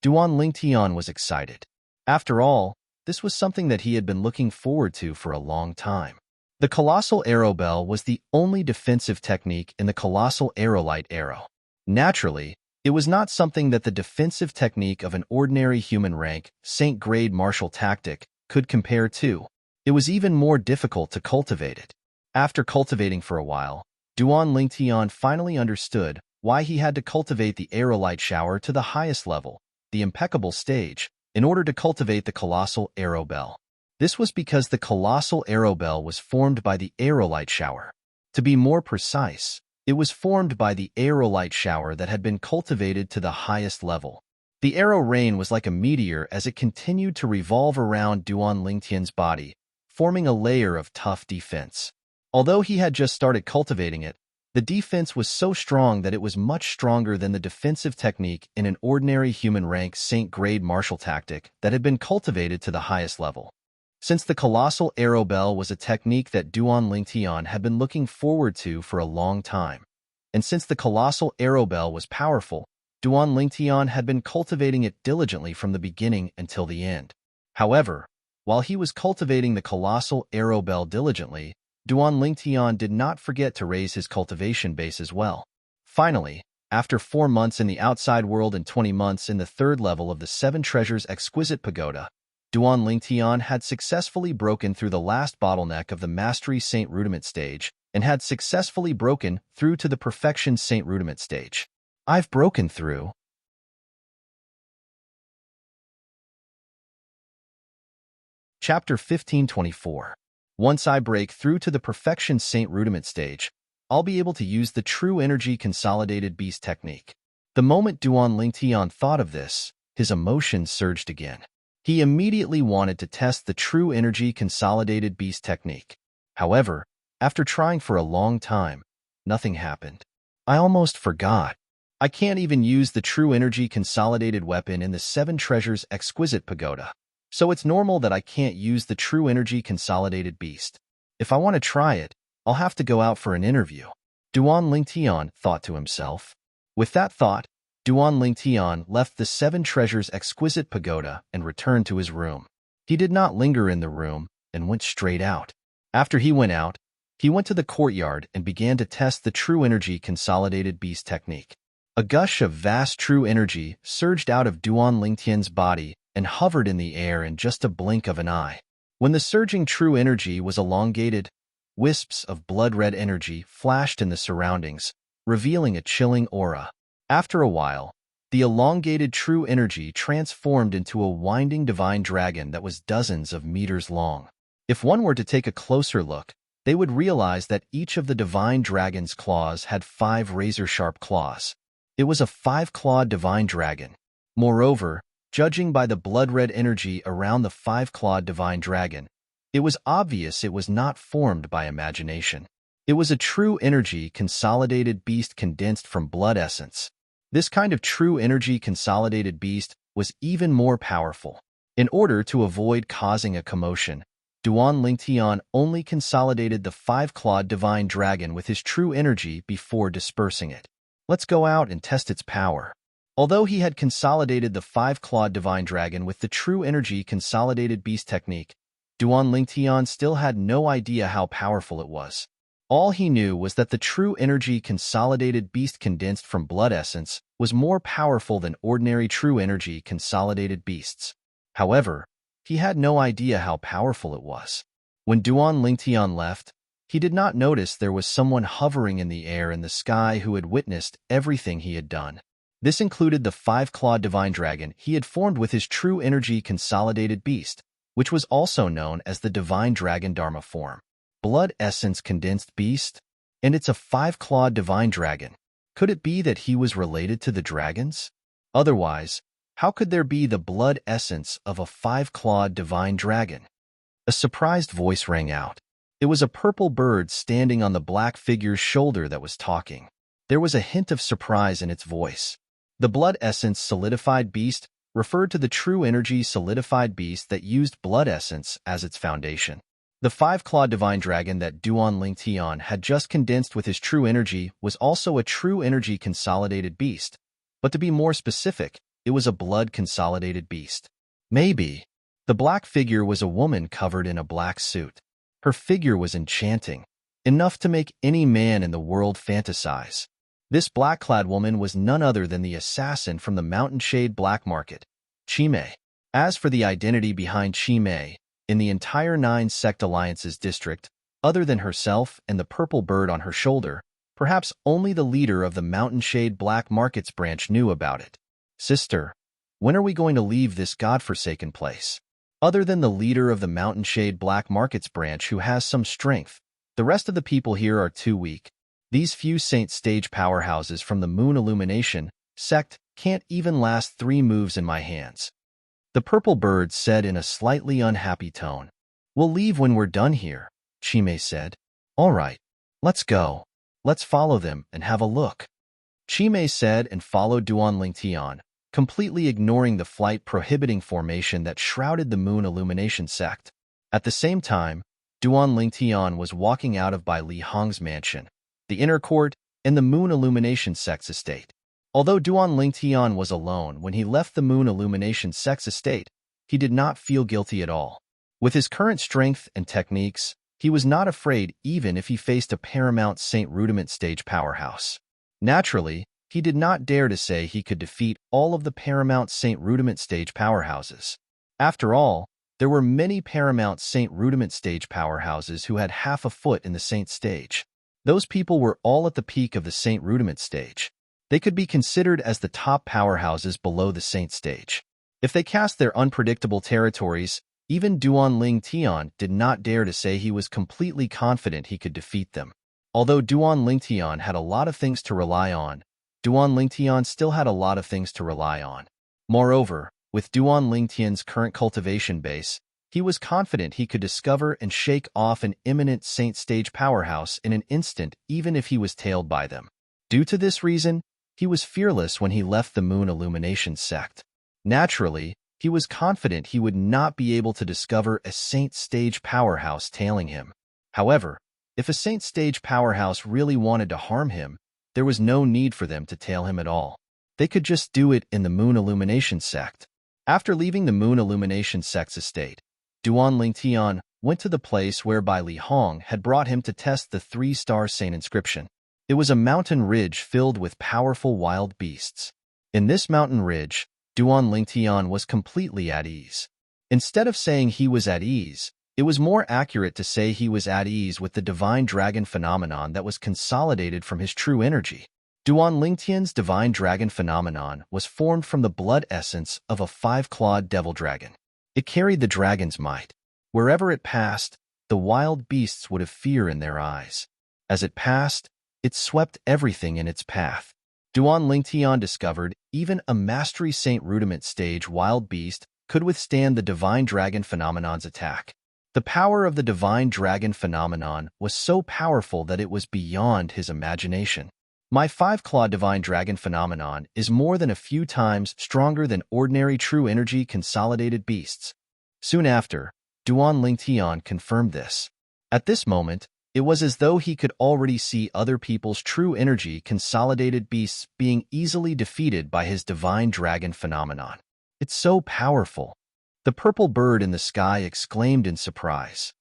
Duan Lingtian was excited. After all, this was something that he had been looking forward to for a long time. The Colossal Arrow Bell was the only defensive technique in the Colossal Aerolite Arrow. Naturally, it was not something that the defensive technique of an ordinary human rank, Saint Grade martial tactic, could compare to. It was even more difficult to cultivate it. After cultivating for a while, Duan Lingtian finally understood why he had to cultivate the Aerolite Shower to the highest level, the Impeccable Stage, in order to cultivate the Colossal Arrow Bell. This was because the Colossal Arrow Bell was formed by the Aerolite Shower. To be more precise, it was formed by the Aerolite Shower that had been cultivated to the highest level. The arrow rain was like a meteor as it continued to revolve around Duan Lingtian's body, forming a layer of tough defense. Although he had just started cultivating it, the defense was so strong that it was much stronger than the defensive technique in an ordinary human rank Saint Grade martial tactic that had been cultivated to the highest level. Since the Colossal Arrow Bell was a technique that Duan Lingtian had been looking forward to for a long time, and since the Colossal Arrow Bell was powerful, Duan Lingtian had been cultivating it diligently from the beginning until the end. However, while he was cultivating the Colossal Arrow Bell diligently, Duan Lingtian did not forget to raise his cultivation base as well. Finally, after 4 months in the outside world and 20 months in the third level of the Seven Treasures Exquisite Pagoda, Duan Lingtian had successfully broken through the last bottleneck of the Mastery Saint Rudiment stage and had successfully broken through to the Perfection Saint Rudiment stage. I've broken through. Chapter 1524. Once I break through to the Perfection Saint Rudiment stage, I'll be able to use the True Energy Consolidated Beast technique. The moment Duan Lingtian thought of this, his emotions surged again. He immediately wanted to test the True Energy Consolidated Beast technique. However, after trying for a long time, nothing happened. I almost forgot. I can't even use the True Energy Consolidated weapon in the Seven Treasures Exquisite Pagoda. So it's normal that I can't use the True Energy Consolidated Beast. If I want to try it, I'll have to go out for an interview. Duan Lingtian thought to himself. With that thought, Duan Lingtian left the Seven Treasures Exquisite Pagoda and returned to his room. He did not linger in the room and went straight out. After he went out, he went to the courtyard and began to test the True Energy Consolidated Beast technique. A gush of vast true energy surged out of Duan Lingtian's body and hovered in the air in just a blink of an eye. When the surging true energy was elongated, wisps of blood-red energy flashed in the surroundings, revealing a chilling aura. After a while, the elongated true energy transformed into a winding divine dragon that was dozens of meters long. If one were to take a closer look, they would realize that each of the divine dragon's claws had 5 razor-sharp claws. It was a 5-clawed divine dragon. Moreover, judging by the blood-red energy around the 5-clawed divine dragon, it was obvious it was not formed by imagination. It was a true energy consolidated beast condensed from blood essence. This kind of true energy consolidated beast was even more powerful. In order to avoid causing a commotion, Duan Lingtian only consolidated the 5-clawed divine dragon with his true energy before dispersing it. Let's go out and test its power. Although he had consolidated the 5-clawed divine dragon with the True Energy Consolidated Beast technique, Duan Lingtian still had no idea how powerful it was. All he knew was that the True Energy Consolidated Beast condensed from blood essence was more powerful than ordinary True Energy Consolidated Beasts. However, he had no idea how powerful it was. When Duan Lingtian left, he did not notice there was someone hovering in the air in the sky who had witnessed everything he had done. This included the 5-clawed divine dragon he had formed with his True Energy Consolidated Beast, which was also known as the Divine Dragon Dharma form. Blood Essence Condensed Beast? And it's a 5-clawed divine dragon. Could it be that he was related to the dragons? Otherwise, How could there be the blood essence of a five-clawed divine dragon? A surprised voice rang out. It was a purple bird standing on the black figure's shoulder that was talking. There was a hint of surprise in its voice. The blood essence solidified beast referred to the true energy solidified beast that used blood essence as its foundation. The five-clawed divine dragon that Duan Lingtian had just condensed with his true energy was also a true energy consolidated beast, but to be more specific, it was a blood-consolidated beast. Maybe. The black figure was a woman covered in a black suit. Her figure was enchanting, enough to make any man in the world fantasize. This black-clad woman was none other than the assassin from the Mountain Shade Black Market, Chimei. As for the identity behind Chimei, in the entire 9 Sect Alliances district, other than herself and the purple bird on her shoulder, perhaps only the leader of the Mountain Shade Black Markets branch knew about it. Sister, when are we going to leave this godforsaken place? Other than the leader of the Mountain Shade Black Markets branch who has some strength, the rest of the people here are too weak. These few Saint Stage powerhouses from the Moon Illumination sect can't even last 3 moves in my hands. The purple bird said in a slightly unhappy tone. We'll leave when we're done here, Chimei said. All right, let's go. Let's follow them and have a look. Chimei said and followed Duan Lingtian, completely ignoring the flight-prohibiting formation that shrouded the Moon Illumination sect. At the same time, Duan Lingtian was walking out of Bai Li Hong's mansion, the inner court, and the Moon Illumination sect's estate. Although Duan Lingtian was alone when he left the Moon Illumination sect's estate, he did not feel guilty at all. With his current strength and techniques, he was not afraid even if he faced a Paramount Saint Rudiment stage powerhouse. Naturally, he did not dare to say he could defeat all of the Paramount Saint Rudiment stage powerhouses. After all, there were many Paramount Saint Rudiment stage powerhouses who had half a foot in the Saint stage. Those people were all at the peak of the Saint Rudiment stage. They could be considered as the top powerhouses below the Saint stage. If they cast their unpredictable territories, even Duan Lingtian did not dare to say he was completely confident he could defeat them. Although Duan Lingtian had a lot of things to rely on, Duan Lingtian still had a lot of things to rely on. Moreover, with Duan Lingtian's current cultivation base, he was confident he could discover and shake off an imminent Saint stage powerhouse in an instant even if he was tailed by them. Due to this reason, he was fearless when he left the Moon Illumination sect. Naturally, he was confident he would not be able to discover a Saint stage powerhouse tailing him. However, if a Saint stage powerhouse really wanted to harm him, there was no need for them to tail him at all. They could just do it in the Moon Illumination sect. After leaving the Moon Illumination sect's estate, Duan Lingtian went to the place where Bai Li Hong had brought him to test the 3-star Saint inscription. It was a mountain ridge filled with powerful wild beasts. In this mountain ridge, Duan Lingtian was completely at ease. Instead of saying he was at ease, it was more accurate to say he was at ease with the divine dragon phenomenon that was consolidated from his true energy. Duan Lingtian's divine dragon phenomenon was formed from the blood essence of a 5-clawed devil dragon. It carried the dragon's might. Wherever it passed, the wild beasts would have fear in their eyes. As it passed, it swept everything in its path. Duan Lingtian discovered even a Mastery Saint Rudiment stage wild beast could withstand the divine dragon phenomenon's attack. The power of the divine dragon phenomenon was so powerful that it was beyond his imagination. My 5-clawed divine dragon phenomenon is more than a few times stronger than ordinary true energy consolidated beasts. Soon after, Duan Lingtian confirmed this. At this moment, it was as though he could already see other people's true energy consolidated beasts being easily defeated by his divine dragon phenomenon. It's so powerful. The purple bird in the sky exclaimed in surprise.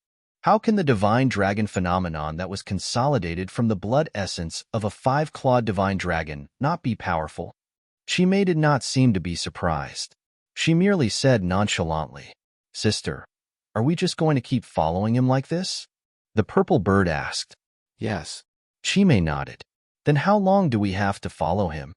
How can the divine dragon phenomenon that was consolidated from the blood essence of a 5-clawed divine dragon not be powerful? Chimei did not seem to be surprised. She merely said nonchalantly, Sister, are we just going to keep following him like this? The purple bird asked. Yes. Chimei nodded. Then how long do we have to follow him?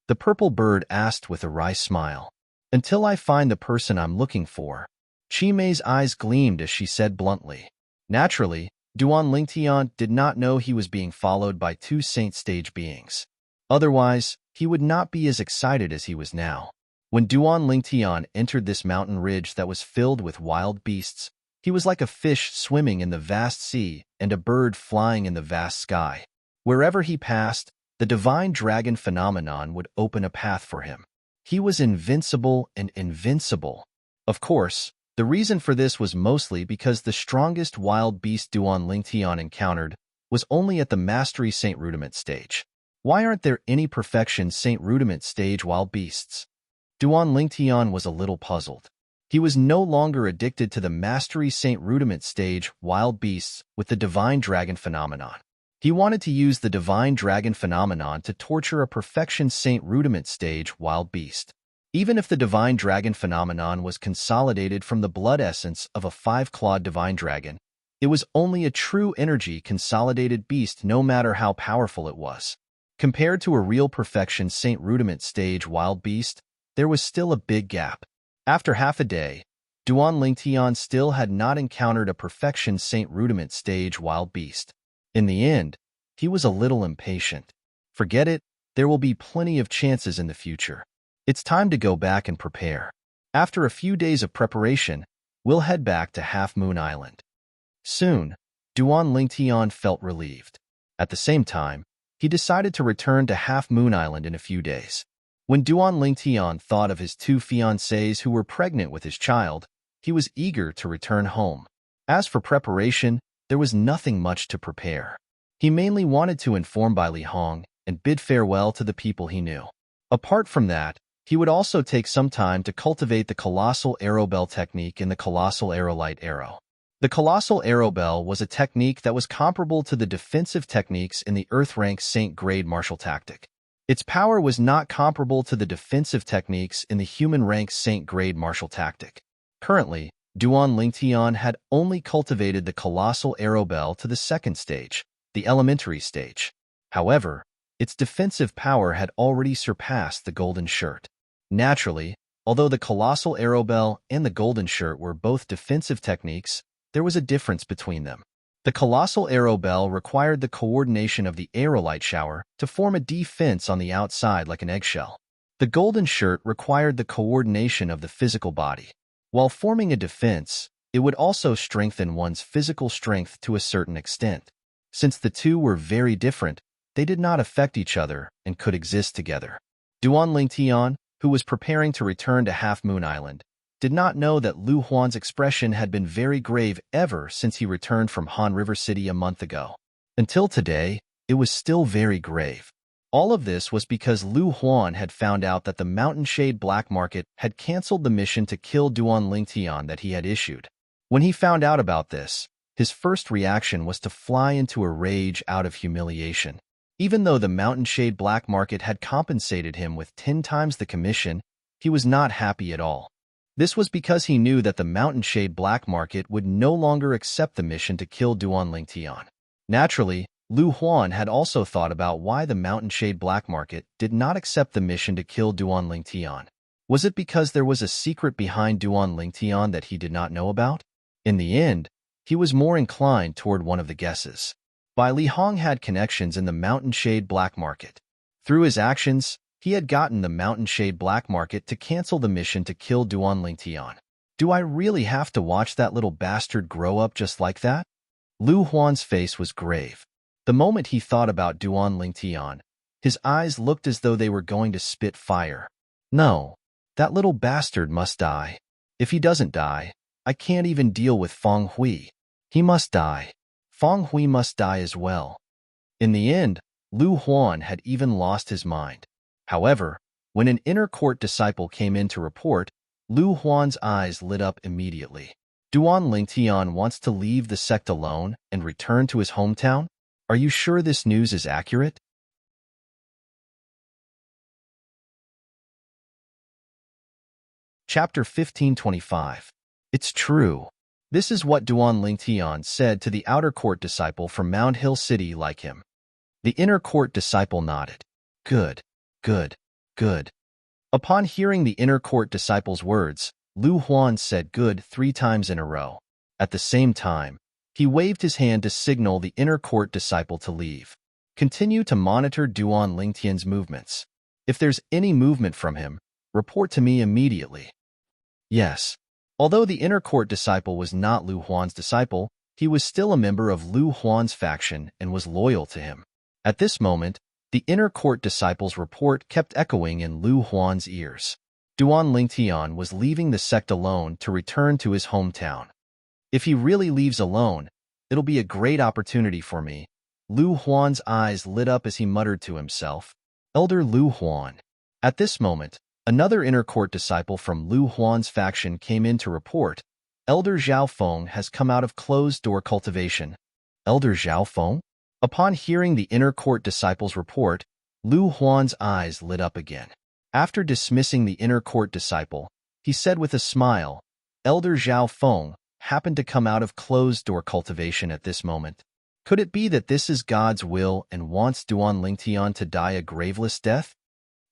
The purple bird asked with a wry smile. Until I find the person I'm looking for. Chimei's eyes gleamed as she said bluntly. Naturally, Duan Lingtian did not know he was being followed by 2 Saint stage beings. Otherwise, he would not be as excited as he was now. When Duan Lingtian entered this mountain ridge that was filled with wild beasts, he was like a fish swimming in the vast sea and a bird flying in the vast sky. Wherever he passed, the divine dragon phenomenon would open a path for him. He was invincible and invincible. Of course, the reason for this was mostly because the strongest wild beast Duan Lingtian encountered was only at the Mastery Saint Rudiment stage. Why aren't there any Perfection Saint Rudiment stage wild beasts? Duan Lingtian was a little puzzled. He was no longer addicted to the Mastery Saint Rudiment stage wild beasts with the divine dragon phenomenon. He wanted to use the divine dragon phenomenon to torture a Perfection Saint Rudiment stage wild beast. Even if the divine dragon phenomenon was consolidated from the blood essence of a five-clawed divine dragon, it was only a true energy consolidated beast no matter how powerful it was. Compared to a real Perfection Saint Rudiment stage wild beast, there was still a big gap. After half a day, Duan Lingtian still had not encountered a Perfection Saint Rudiment stage wild beast. In the end, he was a little impatient. Forget it, there will be plenty of chances in the future. It's time to go back and prepare. After a few days of preparation, we'll head back to Half Moon Island. Soon, Duan Lingtian felt relieved. At the same time, he decided to return to Half Moon Island in a few days. When Duan Lingtian thought of his two fiancées who were pregnant with his child, he was eager to return home. As for preparation, there was nothing much to prepare. He mainly wanted to inform Bai Li Hong and bid farewell to the people he knew. Apart from that, he would also take some time to cultivate the Colossal Arrow Bell technique in the Colossal Aerolite Arrow. The Colossal Arrow Bell was a technique that was comparable to the defensive techniques in the Earth Rank Saint Grade martial tactic. Its power was not comparable to the defensive techniques in the Human Rank Saint Grade martial tactic. Currently, Duan Lingtian had only cultivated the Colossal Arrow Bell to the second stage, the elementary stage. However, its defensive power had already surpassed the Golden Shirt. Naturally, although the Colossal Arrow Bell and the Golden Shirt were both defensive techniques, there was a difference between them. The Colossal Arrow Bell required the coordination of the aerolite shower to form a defense on the outside like an eggshell. The Golden Shirt required the coordination of the physical body. While forming a defense, it would also strengthen one's physical strength to a certain extent. Since the two were very different, they did not affect each other and could exist together. Duan Lingtian, who was preparing to return to Half Moon Island, did not know that Lu Huan's expression had been very grave ever since he returned from Han River City a month ago. Until today, it was still very grave. All of this was because Lu Huan had found out that the Mountain Shade Black Market had canceled the mission to kill Duan Lingtian that he had issued. When he found out about this, his first reaction was to fly into a rage out of humiliation. Even though the Mountain Shade Black Market had compensated him with 10 times the commission, he was not happy at all. This was because he knew that the Mountain Shade Black Market would no longer accept the mission to kill Duan Lingtian. Naturally, Lu Huan had also thought about why the Mountain Shade Black Market did not accept the mission to kill Duan Lingtian. Was it because there was a secret behind Duan Lingtian that he did not know about? In the end, he was more inclined toward one of the guesses. Bai Li Hong had connections in the Mountain Shade Black Market. Through his actions, he had gotten the Mountain Shade Black Market to cancel the mission to kill Duan Lingtian. Do I really have to watch that little bastard grow up just like that? Lu Huan's face was grave. The moment he thought about Duan Lingtian, his eyes looked as though they were going to spit fire. No, that little bastard must die. If he doesn't die, I can't even deal with Feng Hui. He must die. Feng Hui must die as well. In the end, Lu Huan had even lost his mind. However, when an inner court disciple came in to report, Lu Huan's eyes lit up immediately. Duan Lingtian wants to leave the sect alone and return to his hometown? Are you sure this news is accurate? Chapter 1525. It's true. This is what Duan Lingtian said to the outer court disciple from Mount Hill City like him. The inner court disciple nodded. Good, good, good. Upon hearing the inner court disciple's words, Lu Huan said good 3 times in a row. At the same time, he waved his hand to signal the inner court disciple to leave. Continue to monitor Duan Lingtian's movements. If there's any movement from him, Report to me immediately. Yes. Although the inner court disciple was not Lu Huan's disciple, he was still a member of Lu Huan's faction and was loyal to him. At this moment, the inner court disciple's report kept echoing in Lu Huan's ears. Duan Lingtian was leaving the sect alone to return to his hometown. If he really leaves alone, it'll be a great opportunity for me. Lu Huan's eyes lit up as he muttered to himself, Elder Lu Huan. At this moment, another inner court disciple from Lu Huan's faction came in to report, Elder Zhao Feng has come out of closed-door cultivation. Elder Zhao Feng? Upon hearing the inner court disciple's report, Lu Huan's eyes lit up again. After dismissing the inner court disciple, he said with a smile, Elder Zhao Feng happened to come out of closed-door cultivation at this moment. Could it be that this is God's will and wants Duan Lingtian to die a graveless death?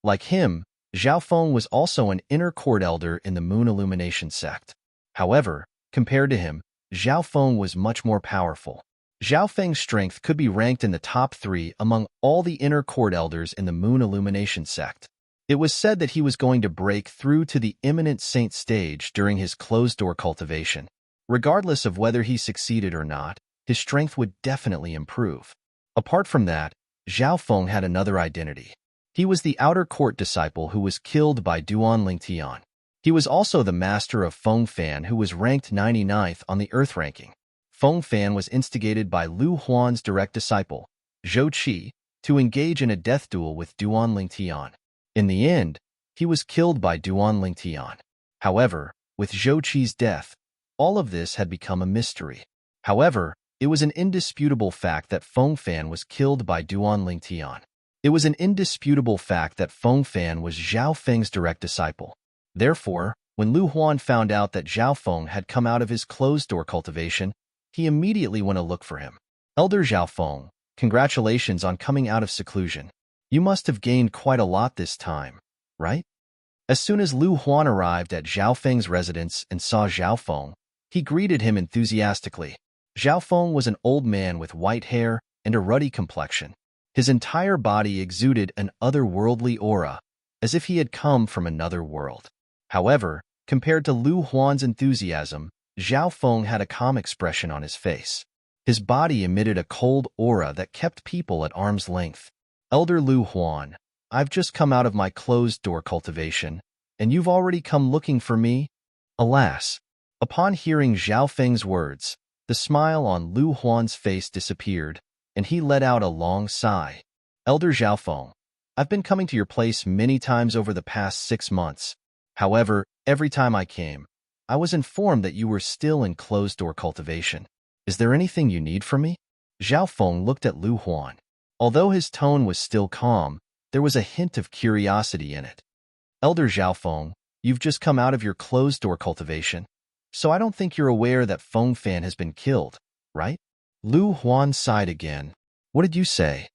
Like him, Zhao Feng was also an inner court elder in the Moon Illumination sect. However, compared to him, Zhao Feng was much more powerful. Zhao Feng's strength could be ranked in the top 3 among all the inner court elders in the Moon Illumination sect. It was said that he was going to break through to the imminent saint stage during his closed-door cultivation. Regardless of whether he succeeded or not, his strength would definitely improve. Apart from that, Zhao Feng had another identity. He was the outer court disciple who was killed by Duan Lingtian. He was also the master of Feng Fan, who was ranked 99th on the Earth ranking. Feng Fan was instigated by Lu Huan's direct disciple, Zhou Qi, to engage in a death duel with Duan Lingtian. In the end, he was killed by Duan Lingtian. However, with Zhou Qi's death, all of this had become a mystery. However, it was an indisputable fact that Feng Fan was killed by Duan Lingtian. It was an indisputable fact that Feng Fan was Zhao Feng's direct disciple. Therefore, when Lu Huan found out that Zhao Feng had come out of his closed-door cultivation, he immediately went to look for him. Elder Zhao Feng, congratulations on coming out of seclusion. You must have gained quite a lot this time, right? As soon as Lu Huan arrived at Zhao Feng's residence and saw Zhao Feng, he greeted him enthusiastically. Zhao Feng was an old man with white hair and a ruddy complexion. His entire body exuded an otherworldly aura, as if he had come from another world. However, compared to Lu Huan's enthusiasm, Zhao Feng had a calm expression on his face. His body emitted a cold aura that kept people at arm's length. Elder Lu Huan, I've just come out of my closed-door cultivation, and you've already come looking for me? Alas! Upon hearing Zhao Feng's words, the smile on Lu Huan's face disappeared, and he let out a long sigh. Elder Zhao Feng, I've been coming to your place many times over the past 6 months. However, every time I came, I was informed that you were still in closed-door cultivation. Is there anything you need from me? Zhao Feng looked at Lu Huan. Although his tone was still calm, there was a hint of curiosity in it. Elder Zhao Feng, you've just come out of your closed-door cultivation, so I don't think you're aware that Feng Fan has been killed, right? Lu Huan sighed again. What did you say?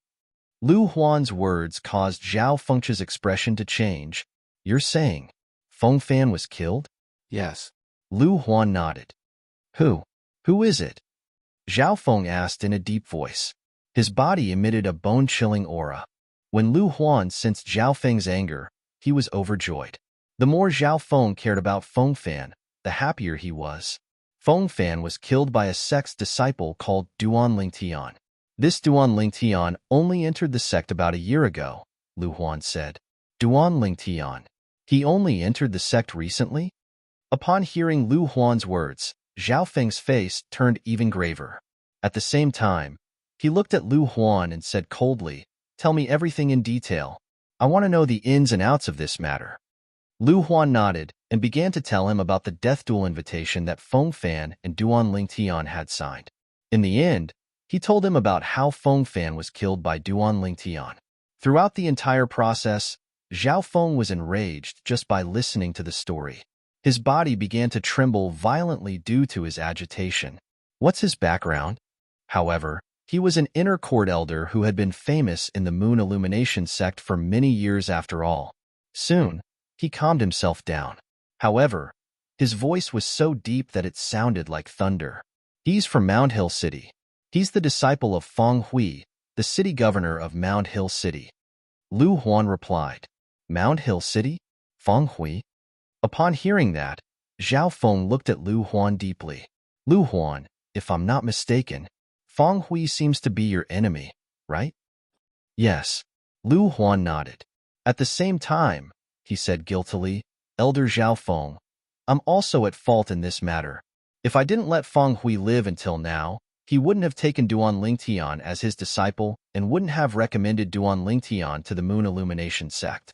Lu Huan's words caused Zhao Feng's expression to change. You're saying Feng Fan was killed? Yes. Lu Huan nodded. Who? Who is it? Zhao Feng asked in a deep voice. His body emitted a bone-chilling aura. When Lu Huan sensed Zhao Feng's anger, he was overjoyed. The more Zhao Feng cared about Feng Fan, the happier he was. Feng Fan was killed by a sect's disciple called Duan Lingtian. This Duan Lingtian only entered the sect about a year ago, Lu Huan said. Duan Lingtian. He only entered the sect recently? Upon hearing Lu Huan's words, Zhao Feng's face turned even graver. At the same time, he looked at Lu Huan and said coldly, Tell me everything in detail. I want to know the ins and outs of this matter. Lu Huan nodded and began to tell him about the death duel invitation that Feng Fan and Duan Lingtian had signed. In the end, he told him about how Feng Fan was killed by Duan Lingtian. Throughout the entire process, Zhao Feng was enraged just by listening to the story. His body began to tremble violently due to his agitation. What's his background? However, he was an inner court elder who had been famous in the Moon Illumination sect for many years after all. Soon, he calmed himself down. However, his voice was so deep that it sounded like thunder. He's from Mound Hill City. He's the disciple of Feng Hui, the city governor of Mound Hill City. Lu Huan replied. Mound Hill City? Feng Hui? Upon hearing that, Zhao Feng looked at Lu Huan deeply. Lu Huan, if I'm not mistaken, Feng Hui seems to be your enemy, right? Yes. Lu Huan nodded. At the same time, he said guiltily, Elder Zhao Feng, I'm also at fault in this matter. If I didn't let Feng Hui live until now, he wouldn't have taken Duan Lingtian as his disciple and wouldn't have recommended Duan Lingtian to the Moon Illumination sect.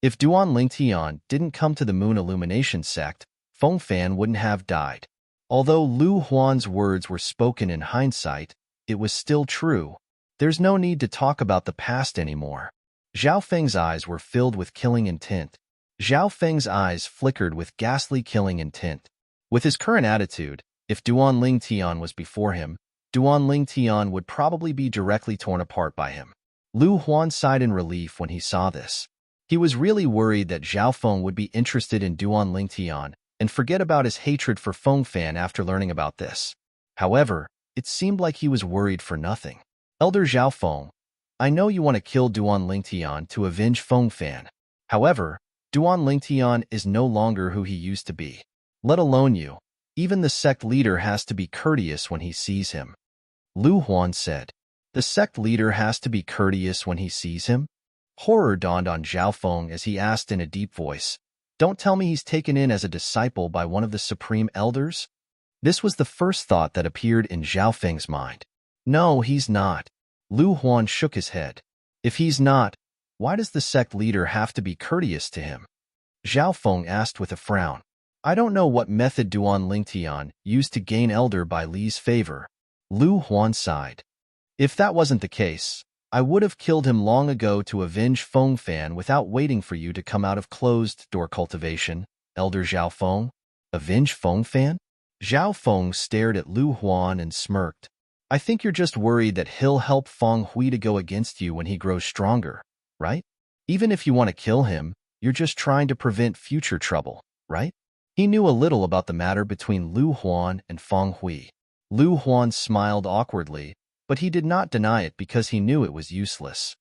If Duan Lingtian didn't come to the Moon Illumination sect, Feng Fan wouldn't have died. Although Lu Huan's words were spoken in hindsight, it was still true. There's no need to talk about the past anymore. Zhao Feng's eyes were filled with killing intent. Zhao Feng's eyes flickered with ghastly killing intent. With his current attitude, if Duan Lingtian was before him, Duan Lingtian would probably be directly torn apart by him. Lu Huan sighed in relief when he saw this. He was really worried that Zhao Feng would be interested in Duan Lingtian and forget about his hatred for Feng Fan after learning about this. However, it seemed like he was worried for nothing. Elder Zhao Feng, I know you want to kill Duan Lingtian to avenge Feng Fan. However, Duan Lingtian is no longer who he used to be. Let alone you. Even the sect leader has to be courteous when he sees him. Lu Huan said. The sect leader has to be courteous when he sees him? Horror dawned on Zhao Feng as he asked in a deep voice, Don't tell me he's taken in as a disciple by one of the supreme elders? This was the first thought that appeared in Zhao Feng's mind. No, he's not. Lu Huan shook his head. If he's not, why does the sect leader have to be courteous to him? Zhao Feng asked with a frown. I don't know what method Duan Lingtian used to gain Elder Bai Li's favor. Lu Huan sighed. If that wasn't the case, I would have killed him long ago to avenge Feng Fan without waiting for you to come out of closed-door cultivation, Elder Zhao Feng. Avenge Feng Fan? Zhao Feng stared at Lu Huan and smirked. I think you're just worried that he'll help Feng Hui to go against you when he grows stronger, right? Even if you want to kill him, you're just trying to prevent future trouble, right? He knew a little about the matter between Lu Huan and Feng Hui. Lu Huan smiled awkwardly, but he did not deny it because he knew it was useless.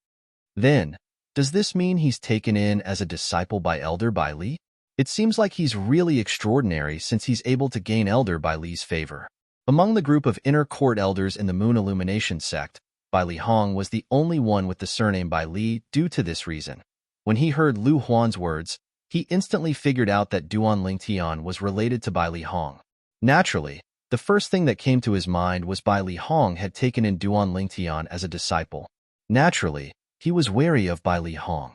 Then, does this mean he's taken in as a disciple by Elder Bai Li? It seems like he's really extraordinary since he's able to gain Elder Bai Li's favor. Among the group of inner court elders in the Moon Illumination sect, Bai Li Hong was the only one with the surname Bai Li due to this reason. When he heard Lu Huan's words, he instantly figured out that Duan Lingtian was related to Bai Li Hong. Naturally, the first thing that came to his mind was Bai Li Hong had taken in Duan Lingtian as a disciple. Naturally, he was wary of Bai Li Hong.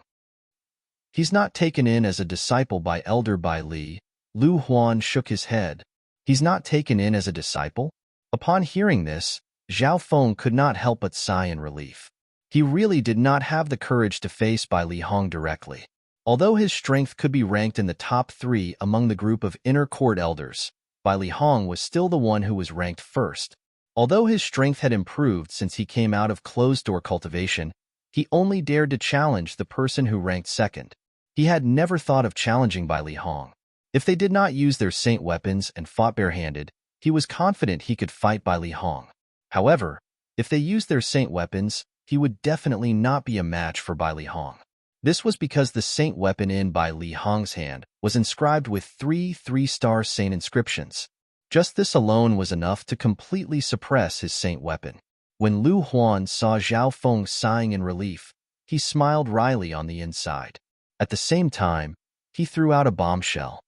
He's not taken in as a disciple by Elder Bai Li. Lu Huan shook his head. He's not taken in as a disciple? Upon hearing this, Zhao Feng could not help but sigh in relief. He really did not have the courage to face Bai Li Hong directly. Although his strength could be ranked in the top 3 among the group of inner court elders, Bai Li Hong was still the one who was ranked first. Although his strength had improved since he came out of closed-door cultivation, he only dared to challenge the person who ranked second. He had never thought of challenging Bai Li Hong. If they did not use their saint weapons and fought barehanded, he was confident he could fight Bai Li Hong. However, if they used their saint weapons, he would definitely not be a match for Bai Li Hong. This was because the saint weapon in Bai Li Hong's hand was inscribed with 3 3-star saint inscriptions. Just this alone was enough to completely suppress his saint weapon. When Lu Huan saw Zhao Feng sighing in relief, he smiled wryly on the inside. At the same time, he threw out a bombshell.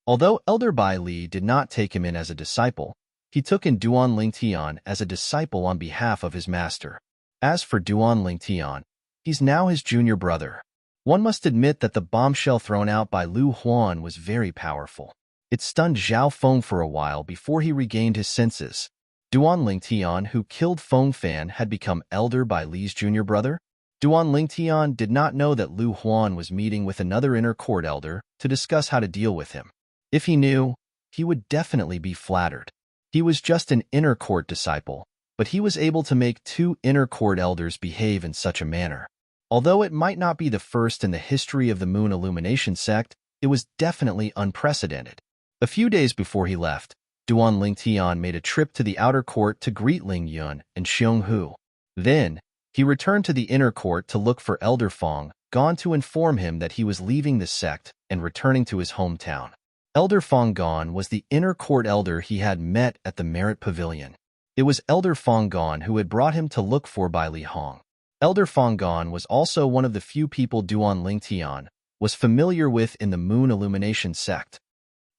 Although Elder Bai Li did not take him in as a disciple, he took in Duan Lingtian as a disciple on behalf of his master. As for Duan Lingtian, he's now his junior brother. One must admit that the bombshell thrown out by Lu Huan was very powerful. It stunned Zhao Feng for a while before he regained his senses. Duan Lingtian, who killed Feng Fan, had become Elder Bai Li's junior brother? Duan Lingtian did not know that Lu Huan was meeting with another inner court elder to discuss how to deal with him. If he knew, he would definitely be flattered. He was just an inner court disciple, but he was able to make 2 inner court elders behave in such a manner. Although it might not be the first in the history of the Moon Illumination sect, it was definitely unprecedented. A few days before he left, Duan Lingtian made a trip to the outer court to greet Ling Yun and Xiong Hu. Then, he returned to the inner court to look for Elder Fong, gone to inform him that he was leaving the sect and returning to his hometown. Elder Fong Gon was the inner court elder he had met at the Merit Pavilion. It was Elder Fong Gon who had brought him to look for Bai Li Hong. Elder Fong Gon was also one of the few people Duan Lingtian was familiar with in the Moon Illumination sect.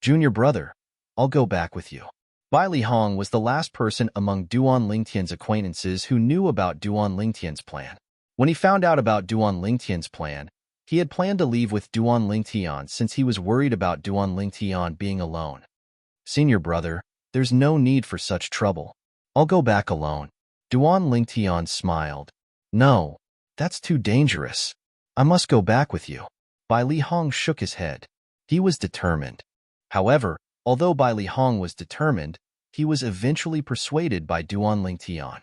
Junior brother, I'll go back with you. Bai Li Hong was the last person among Duan Lingtian's acquaintances who knew about Duan Lingtian's plan. When he found out about Duan Lingtian's plan, he had planned to leave with Duan Lingtian since he was worried about Duan Lingtian being alone. Senior brother, there's no need for such trouble. I'll go back alone. Duan Lingtian smiled. No, that's too dangerous. I must go back with you. Bai Li Hong shook his head. He was determined. However, although Bai Li Hong was determined, he was eventually persuaded by Duan Lingtian.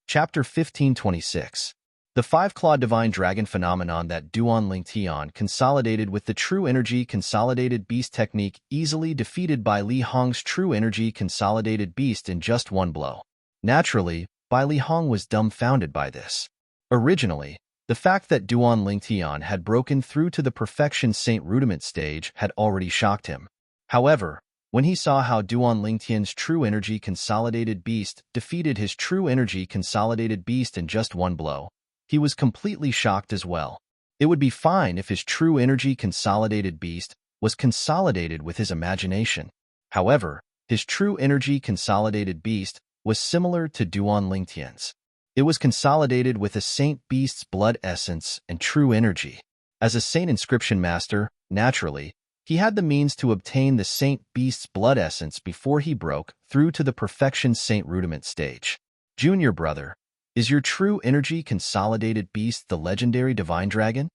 Chapter 1526. The five-clawed divine dragon phenomenon that Duan Lingtian consolidated with the true energy consolidated beast technique easily defeated Bai Li Hong's true energy consolidated beast in just one blow. Naturally, Bai Li Hong was dumbfounded by this. Originally, the fact that Duan Lingtian had broken through to the perfection saint rudiment stage had already shocked him. However, when he saw how Duan Lingtian's true energy consolidated beast defeated his true energy consolidated beast in just one blow, he was completely shocked as well. It would be fine if his true energy consolidated beast was consolidated with his imagination. However, his true energy consolidated beast was similar to Duan Lingtian's. It was consolidated with a saint beast's blood essence and true energy. As a saint inscription master, naturally, he had the means to obtain the saint beast's blood essence before he broke through to the perfection saint rudiment stage. Junior brother, is your true energy consolidated beast the legendary divine dragon?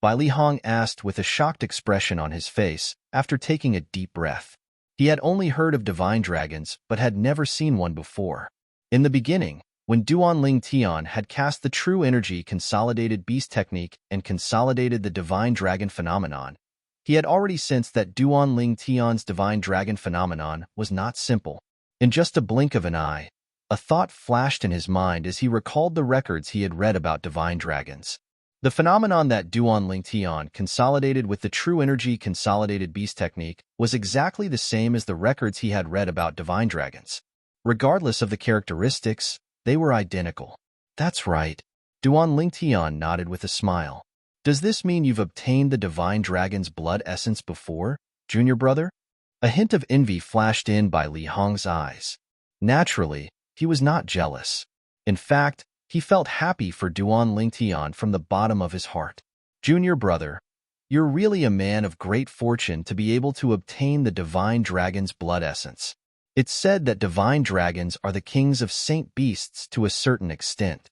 Bai Li Hong asked with a shocked expression on his face after taking a deep breath. He had only heard of divine dragons but had never seen one before. In the beginning, when Duan Lingtian had cast the true energy consolidated beast technique and consolidated the divine dragon phenomenon, he had already sensed that Duan Lingtian's divine dragon phenomenon was not simple. In just a blink of an eye, a thought flashed in his mind as he recalled the records he had read about divine dragons. The phenomenon that Duan Lingtian consolidated with the true energy consolidated beast technique was exactly the same as the records he had read about divine dragons. Regardless of the characteristics, they were identical. That's right. Duan Lingtian nodded with a smile. Does this mean you've obtained the divine dragon's blood essence before, junior brother? A hint of envy flashed in Bai Li Hong's eyes. Naturally, he was not jealous. In fact, he felt happy for Duan Lingtian from the bottom of his heart. Junior brother, you're really a man of great fortune to be able to obtain the divine dragon's blood essence. It's said that divine dragons are the kings of saint beasts to a certain extent.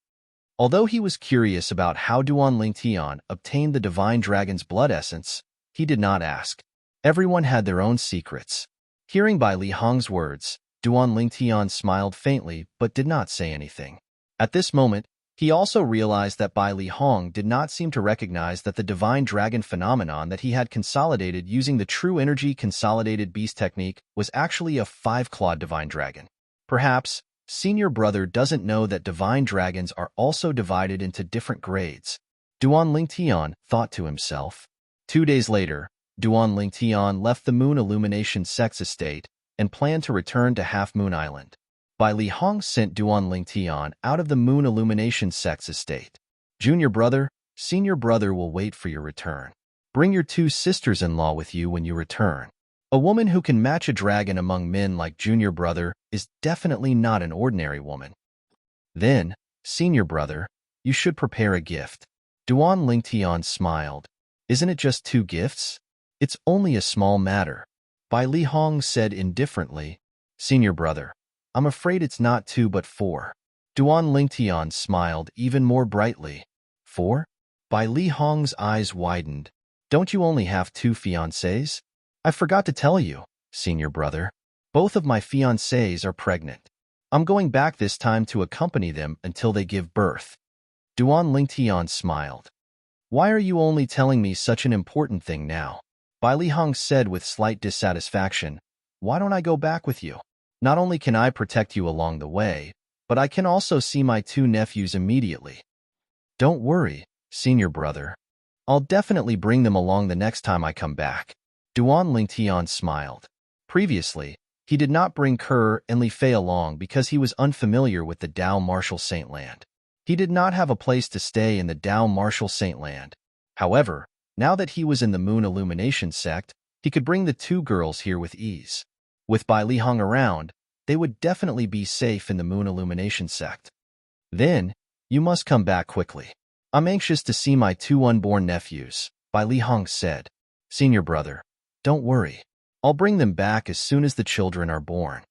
Although he was curious about how Duan Lingtian obtained the divine dragon's blood essence, he did not ask. Everyone had their own secrets. Hearing Bai Li Hong's words, Duan Lingtian smiled faintly but did not say anything. At this moment, he also realized that Bai Li Hong did not seem to recognize that the divine dragon phenomenon that he had consolidated using the true energy consolidated beast technique was actually a five-clawed divine dragon. Perhaps, senior brother doesn't know that divine dragons are also divided into different grades. Duan Lingtian thought to himself. 2 days later, Duan Lingtian left the Moon Illumination Sect's estate and planned to return to Half Moon Island. Bai Li Hong sent Duan Lingtian out of the Moon Illumination Sect's estate. Junior brother, senior brother will wait for your return. Bring your 2 sisters-in-law with you when you return. A woman who can match a dragon among men like junior brother is definitely not an ordinary woman. Then, senior brother, you should prepare a gift. Duan Lingtian smiled. Isn't it just 2 gifts? It's only a small matter. Bai Li Hong said indifferently. Senior brother, I'm afraid it's not 2 but 4. Duan Lingtian smiled even more brightly. 4? Bai Li Hong's eyes widened. Don't you only have 2 fiancés? I forgot to tell you, senior brother. Both of my fiancés are pregnant. I'm going back this time to accompany them until they give birth. Duan Lingtian smiled. Why are you only telling me such an important thing now? Bai Li Hong said with slight dissatisfaction. Why don't I go back with you? Not only can I protect you along the way, but I can also see my two nephews immediately. Don't worry, senior brother. I'll definitely bring them along the next time I come back. Duan Lingtian smiled. Previously, he did not bring Kerr and Li Fei along because he was unfamiliar with the Dao Martial Saint Land. He did not have a place to stay in the Dao Martial Saint Land. However, now that he was in the Moon Illumination sect, he could bring the two girls here with ease. With Bai Li Hong around, they would definitely be safe in the Moon Illumination sect. Then, you must come back quickly. I'm anxious to see my two unborn nephews, Bai Li Hong said. Senior brother, don't worry. I'll bring them back as soon as the children are born.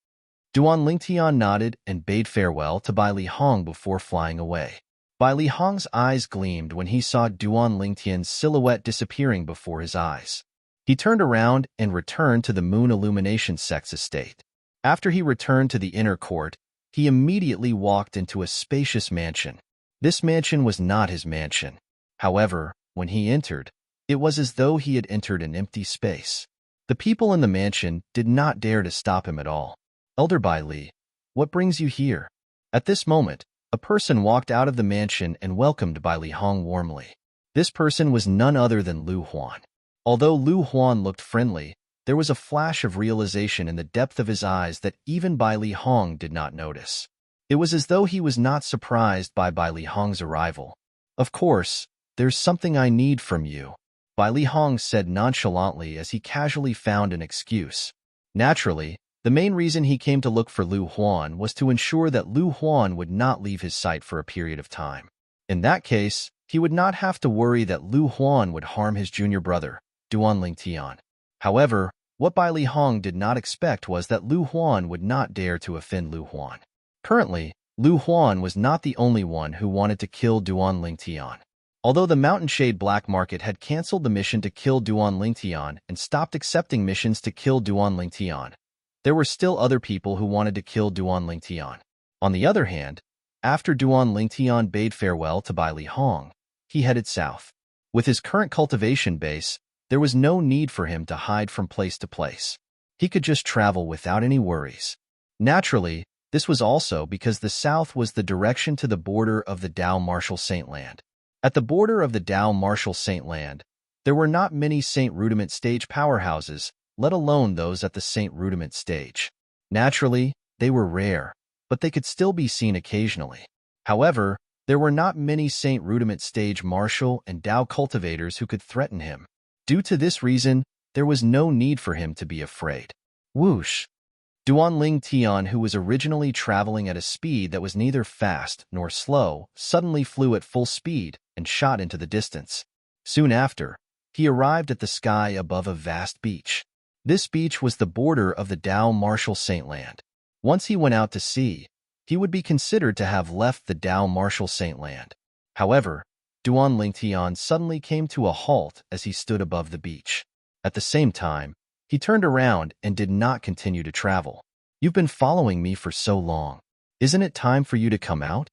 Duan Lingtian nodded and bade farewell to Bai Li Hong before flying away. Bai Li Hong's eyes gleamed when he saw Duan Lingtian's silhouette disappearing before his eyes. He turned around and returned to the Moon Illumination sect's estate. After he returned to the inner court, he immediately walked into a spacious mansion. This mansion was not his mansion. However, when he entered, it was as though he had entered an empty space. The people in the mansion did not dare to stop him at all. Elder Bai Li, what brings you here? At this moment, a person walked out of the mansion and welcomed Bai Li Hong warmly. This person was none other than Lu Huan. Although Lu Huan looked friendly, there was a flash of realization in the depth of his eyes that even Bai Li Hong did not notice. It was as though he was not surprised by Bai Li Hong's arrival. Of course, there's something I need from you, Bai Li Hong said nonchalantly as he casually found an excuse. Naturally, the main reason he came to look for Lu Huan was to ensure that Lu Huan would not leave his sight for a period of time. In that case, he would not have to worry that Lu Huan would harm his junior brother, Duan Lingtian. However, what Bai Li Hong did not expect was that Lu Huan would not dare to offend Lu Huan. Currently, Lu Huan was not the only one who wanted to kill Duan Lingtian. Although the Mountain Shade Black Market had cancelled the mission to kill Duan Lingtian and stopped accepting missions to kill Duan Lingtian, there were still other people who wanted to kill Duan Lingtian. On the other hand, after Duan Lingtian bade farewell to Bai Li Hong, he headed south. With his current cultivation base, there was no need for him to hide from place to place. He could just travel without any worries. Naturally, this was also because the south was the direction to the border of the Dao Martial Saint Land. At the border of the Dao Martial Saint Land, there were not many Saint Rudiment stage powerhouses, let alone those at the Saint Rudiment stage. Naturally, they were rare, but they could still be seen occasionally. However, there were not many Saint Rudiment stage martial and Dao cultivators who could threaten him. Due to this reason, there was no need for him to be afraid. Whoosh! Duan Lingtian, who was originally traveling at a speed that was neither fast nor slow, suddenly flew at full speed and shot into the distance. Soon after, he arrived at the sky above a vast beach. This beach was the border of the Dao Martial Saint Land. Once he went out to sea, he would be considered to have left the Dao Martial Saint Land. However, Duan Lingtian suddenly came to a halt as he stood above the beach. At the same time, he turned around and did not continue to travel. You've been following me for so long. Isn't it time for you to come out?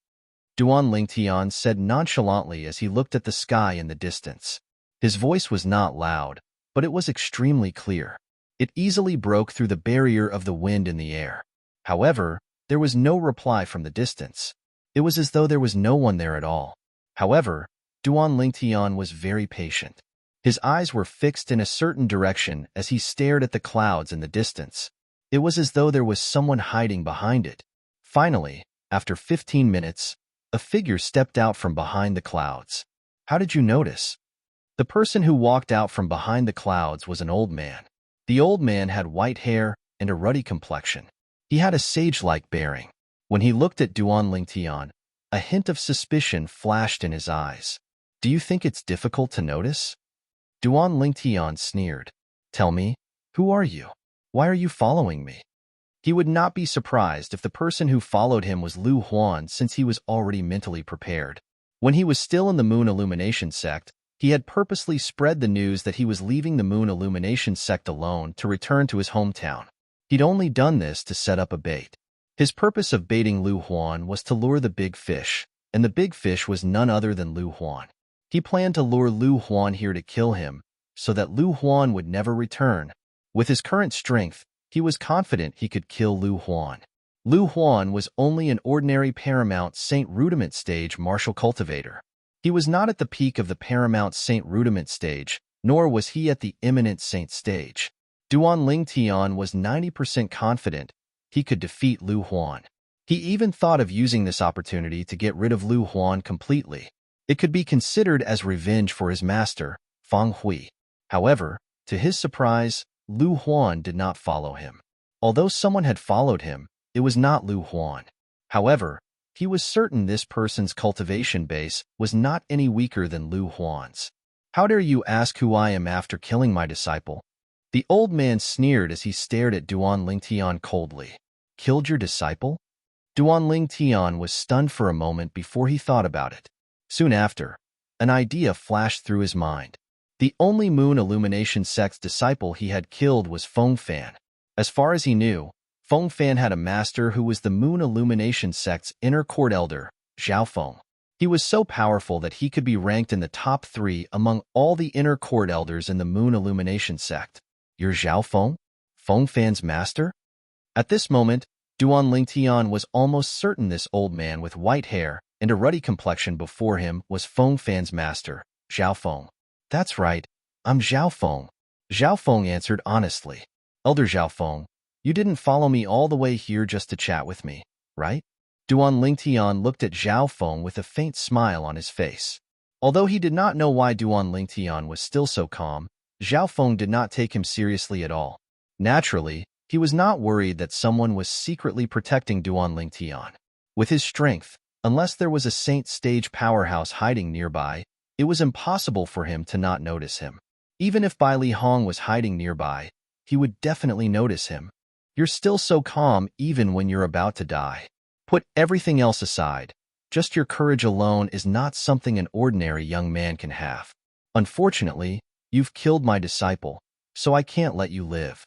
Duan Lingtian said nonchalantly as he looked at the sky in the distance. His voice was not loud, but it was extremely clear. It easily broke through the barrier of the wind in the air. However, there was no reply from the distance. It was as though there was no one there at all. However, Duan Lingtian was very patient. His eyes were fixed in a certain direction as he stared at the clouds in the distance. It was as though there was someone hiding behind it. Finally, after 15 minutes, a figure stepped out from behind the clouds. How did you notice? The person who walked out from behind the clouds was an old man. The old man had white hair and a ruddy complexion. He had a sage-like bearing. When he looked at Duan Lingtian, a hint of suspicion flashed in his eyes. Do you think it's difficult to notice? Duan Lingtian sneered. Tell me, who are you? Why are you following me? He would not be surprised if the person who followed him was Lu Huan, since he was already mentally prepared. When he was still in the Moon Illumination sect, he had purposely spread the news that he was leaving the Moon Illumination sect alone to return to his hometown. He'd only done this to set up a bait. His purpose of baiting Lu Huan was to lure the big fish, and the big fish was none other than Lu Huan. He planned to lure Lu Huan here to kill him, so that Lu Huan would never return. With his current strength, he was confident he could kill Lu Huan. Lu Huan was only an ordinary Paramount Saint Rudiment stage martial cultivator. He was not at the peak of the Paramount Saint Rudiment stage, nor was he at the imminent Saint stage. Duan Lingtian was 90% confident he could defeat Lu Huan. He even thought of using this opportunity to get rid of Lu Huan completely. It could be considered as revenge for his master, Feng Hui. However, to his surprise, Lu Huan did not follow him. Although someone had followed him, it was not Lu Huan. However, he was certain this person's cultivation base was not any weaker than Lu Huan's. "How dare you ask who I am after killing my disciple?" The old man sneered as he stared at Duan Lingtian coldly. "Killed your disciple?" Duan Lingtian was stunned for a moment before he thought about it. Soon after, an idea flashed through his mind. The only Moon Illumination sect's disciple he had killed was Feng Fan. As far as he knew, Feng Fan had a master who was the Moon Illumination sect's inner court elder, Zhao Feng. He was so powerful that he could be ranked in the top 3 among all the inner court elders in the Moon Illumination sect. "You're Zhao Feng? Feng Fan's master?" At this moment, Duan Lingtian was almost certain this old man with white hair and a ruddy complexion before him was Feng Fan's master, Zhao Feng. "That's right, I'm Zhao Feng," Zhao Feng answered honestly. "Elder Zhao Feng, you didn't follow me all the way here just to chat with me, right?" Duan Lingtian looked at Zhao Feng with a faint smile on his face. Although he did not know why Duan Lingtian was still so calm, Zhao Feng did not take him seriously at all. Naturally, he was not worried that someone was secretly protecting Duan Lingtian. With his strength, unless there was a Saint Stage powerhouse hiding nearby, it was impossible for him to not notice him. Even if Bai Li Hong was hiding nearby, he would definitely notice him. "You're still so calm even when you're about to die. Put everything else aside. Just your courage alone is not something an ordinary young man can have. Unfortunately, you've killed my disciple, so I can't let you live,"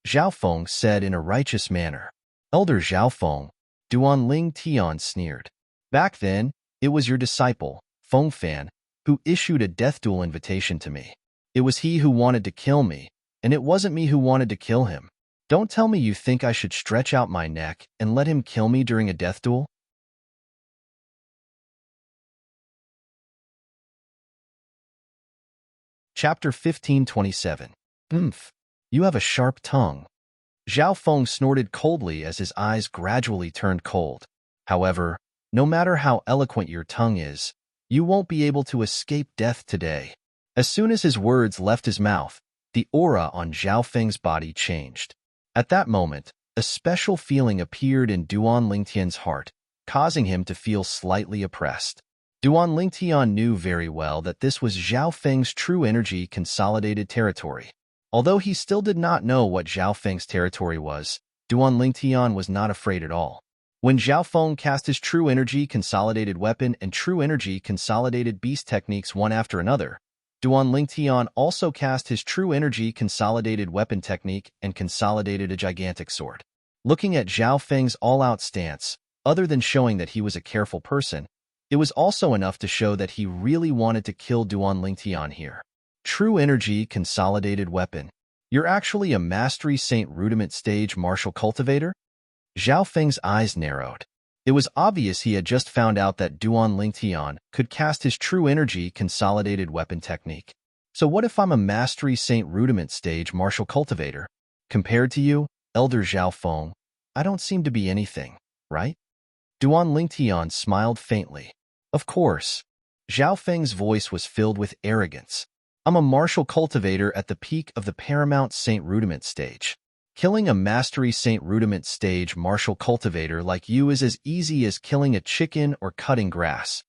Zhao Feng said in a righteous manner. "Elder Zhao Feng," Duan Lingtian sneered. "Back then, it was your disciple, Feng Fan, who issued a death duel invitation to me. It was he who wanted to kill me, and it wasn't me who wanted to kill him. Don't tell me you think I should stretch out my neck and let him kill me during a death duel?" Chapter 1527. "Oomph. You have a sharp tongue." Zhao Feng snorted coldly as his eyes gradually turned cold. "However, no matter how eloquent your tongue is, you won't be able to escape death today." As soon as his words left his mouth, the aura on Zhao Feng's body changed. At that moment, a special feeling appeared in Duan Lingtian's heart, causing him to feel slightly oppressed. Duan Lingtian knew very well that this was Zhao Feng's true energy consolidated territory. Although he still did not know what Zhao Feng's territory was, Duan Lingtian was not afraid at all. When Zhao Feng cast his true energy consolidated weapon and true energy consolidated beast techniques one after another, Duan Lingtian also cast his true energy consolidated weapon technique and consolidated a gigantic sword. Looking at Zhao Feng's all-out stance, other than showing that he was a careful person, it was also enough to show that he really wanted to kill Duan Lingtian here. True energy consolidated weapon. You're actually a Mastery Saint Rudiment stage martial cultivator? Zhao Feng's eyes narrowed. It was obvious he had just found out that Duan Lingtian could cast his true energy consolidated weapon technique. So what if I'm a Mastery Saint Rudiment stage martial cultivator? Compared to you, Elder Zhao Feng, I don't seem to be anything, right? Duan Lingtian smiled faintly. Of course. Zhao Feng's voice was filled with arrogance. I'm a martial cultivator at the peak of the Paramount Saint Rudiment stage. Killing a Mastery Saint Rudiment stage martial cultivator like you is as easy as killing a chicken or cutting grass.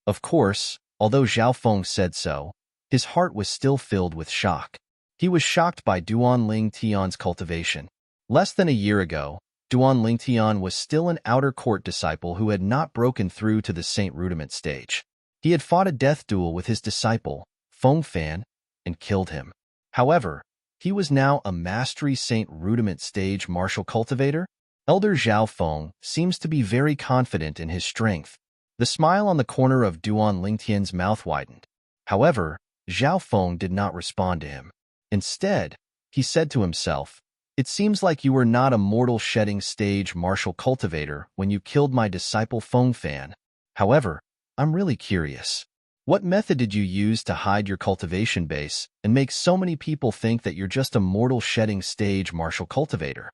Of course, although Zhao Feng said so, his heart was still filled with shock. He was shocked by Duan Lingtian's cultivation. Less than a year ago, Duan Lingtian was still an outer court disciple who had not broken through to the Saint Rudiment stage. He had fought a death duel with his disciple, Feng Fan, and killed him. However, he was now a Mastery Saint Rudiment stage martial cultivator. Elder Zhao Feng seems to be very confident in his strength. The smile on the corner of Duan Lingtian's mouth widened. However, Zhao Feng did not respond to him. Instead, he said to himself, It seems like you were not a mortal shedding stage martial cultivator when you killed my disciple Feng Fan. However, I'm really curious. What method did you use to hide your cultivation base and make so many people think that you're just a mortal shedding stage martial cultivator?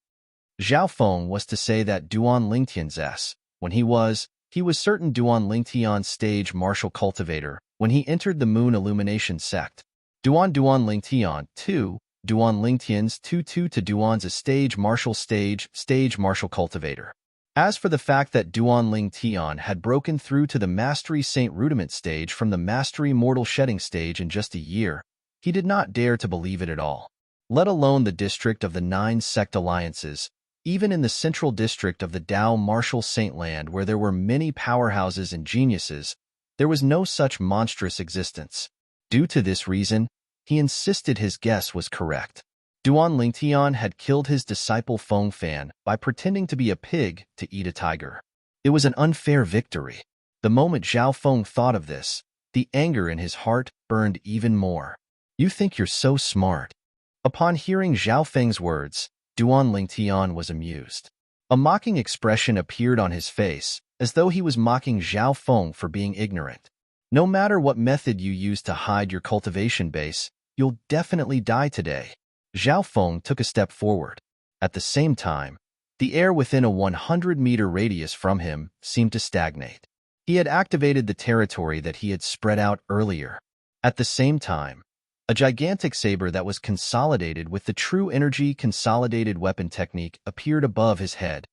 Zhao Feng was to say that Duan Lingtian's S. When he was certain Duan Lingtian's stage martial cultivator when he entered the Moon Illumination sect. Duan Lingtian 2, Duan Lingtian's 2 to Duan's a stage martial cultivator. As for the fact that Duan Lingtian had broken through to the Mastery Saint Rudiment stage from the Mastery Mortal Shedding stage in just a year, he did not dare to believe it at all. Let alone the district of the 9 sect alliances, even in the central district of the Dao Martial Saint Land where there were many powerhouses and geniuses, there was no such monstrous existence. Due to this reason, he insisted his guess was correct. Duan Lingtian had killed his disciple Feng Fan by pretending to be a pig to eat a tiger. It was an unfair victory. The moment Zhao Feng thought of this, the anger in his heart burned even more. You think you're so smart. Upon hearing Zhao Feng's words, Duan Lingtian was amused. A mocking expression appeared on his face, as though he was mocking Zhao Feng for being ignorant. No matter what method you use to hide your cultivation base, you'll definitely die today. Zhao Feng took a step forward. At the same time, the air within a 100-meter radius from him seemed to stagnate. He had activated the territory that he had spread out earlier. At the same time, a gigantic saber that was consolidated with the true energy consolidated weapon technique appeared above his head.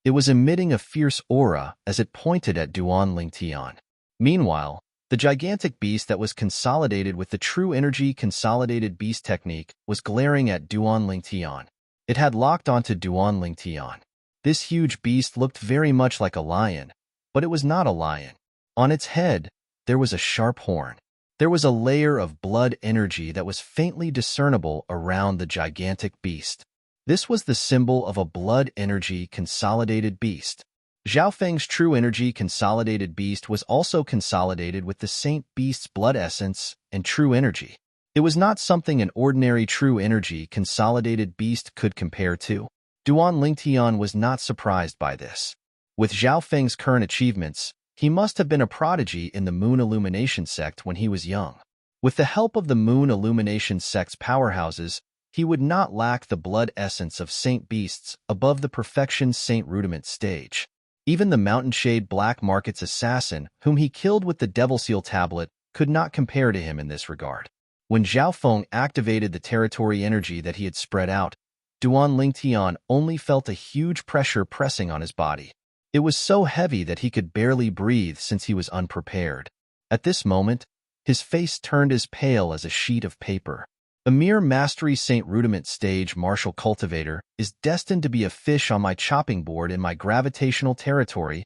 It was emitting a fierce aura as it pointed at Duan Lingtian. Meanwhile, the gigantic beast that was consolidated with the true energy consolidated beast technique was glaring at Duan Lingtian. It had locked onto Duan Lingtian. This huge beast looked very much like a lion, but it was not a lion. On its head, there was a sharp horn. There was a layer of blood energy that was faintly discernible around the gigantic beast. This was the symbol of a blood energy consolidated beast. Zhao Feng's true energy consolidated beast was also consolidated with the Saint Beast's blood essence and true energy. It was not something an ordinary true energy consolidated beast could compare to. Duan Lingtian was not surprised by this. With Zhao Feng's current achievements, he must have been a prodigy in the Moon Illumination sect when he was young. With the help of the Moon Illumination sect's powerhouses, he would not lack the blood essence of Saint Beasts above the Perfection Saint Rudiment stage. Even the Mountain Shade Black Market's assassin, whom he killed with the Devil Seal tablet, could not compare to him in this regard. When Zhao Feng activated the territory energy that he had spread out, Duan Lingtian only felt a huge pressure pressing on his body. It was so heavy that he could barely breathe since he was unprepared. At this moment, his face turned as pale as a sheet of paper. A mere Mastery Saint Rudiment stage martial cultivator is destined to be a fish on my chopping board in my gravitational territory.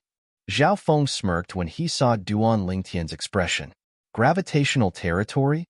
Zhao Feng smirked when he saw Duan Lingtian's expression. Gravitational territory?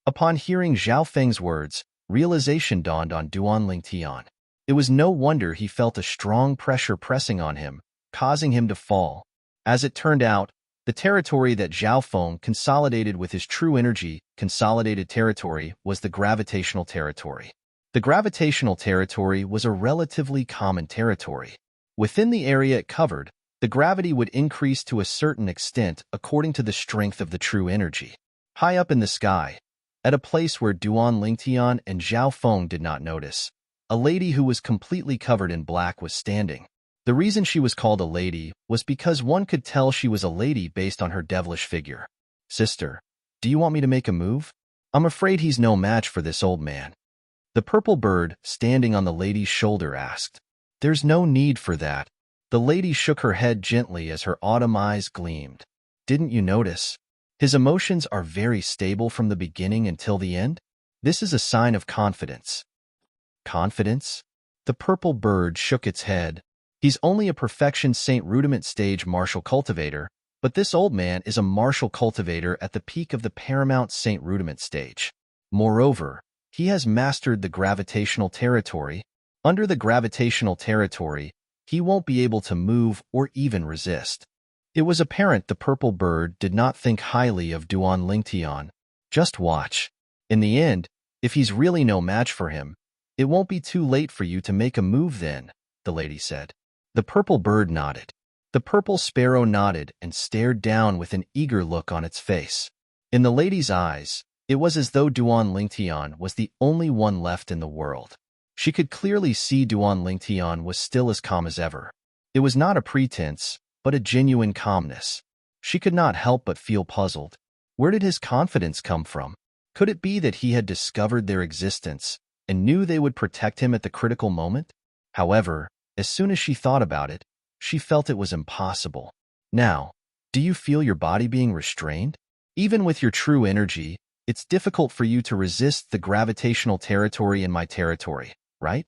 Upon hearing Zhao Feng's words, realization dawned on Duan Lingtian. It was no wonder he felt a strong pressure pressing on him, causing him to fall. As it turned out, the territory that Zhao Feng consolidated with his true energy consolidated territory was the gravitational territory. The gravitational territory was a relatively common territory. Within the area it covered, the gravity would increase to a certain extent according to the strength of the true energy. High up in the sky, at a place where Duan Lingtian and Zhao Feng did not notice, a lady who was completely covered in black was standing. The reason she was called a lady was because one could tell she was a lady based on her devilish figure. Sister, do you want me to make a move? I'm afraid he's no match for this old man. The purple bird, standing on the lady's shoulder, asked. There's no need for that. The lady shook her head gently as her autumn eyes gleamed. Didn't you notice? His emotions are very stable from the beginning until the end. This is a sign of confidence. Confidence? The purple bird shook its head. He's only a Perfection Saint Rudiment stage martial cultivator, but this old man is a martial cultivator at the peak of the Paramount Saint Rudiment stage. Moreover, he has mastered the gravitational territory. Under the gravitational territory, he won't be able to move or even resist. It was apparent the purple bird did not think highly of Duan Lingtian. Just watch. In the end, if he's really no match for him, It won't be too late for you to make a move then, the lady said. The purple bird nodded. The purple sparrow nodded and stared down with an eager look on its face. In the lady's eyes, it was as though Duan Lingtian was the only one left in the world. She could clearly see Duan Lingtian was still as calm as ever. It was not a pretense, but a genuine calmness. She could not help but feel puzzled. Where did his confidence come from? Could it be that he had discovered their existence and knew they would protect him at the critical moment? However, as soon as she thought about it, she felt it was impossible. Now, do you feel your body being restrained? Even with your true energy, it's difficult for you to resist the gravitational territory in my territory, right?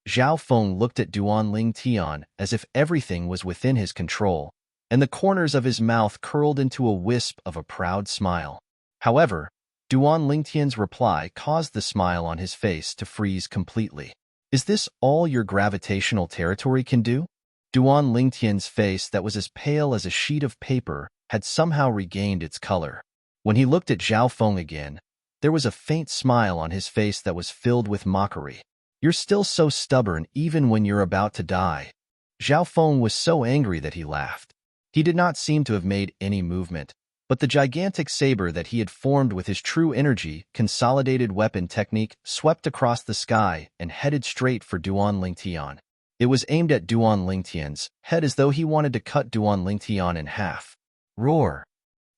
Zhao Feng looked at Duan Lingtian as if everything was within his control, and the corners of his mouth curled into a wisp of a proud smile. However, Duan Lingtian's reply caused the smile on his face to freeze completely. Is this all your gravitational territory can do? Duan Lingtian's face that was as pale as a sheet of paper had somehow regained its color. When he looked at Zhao Feng again, there was a faint smile on his face that was filled with mockery. You're still so stubborn even when you're about to die. Zhao Feng was so angry that he laughed. He did not seem to have made any movement, but the gigantic saber that he had formed with his true energy consolidated weapon technique swept across the sky and headed straight for Duan Lingtian. It was aimed at Duan Lingtian's head as though he wanted to cut Duan Lingtian in half. Roar!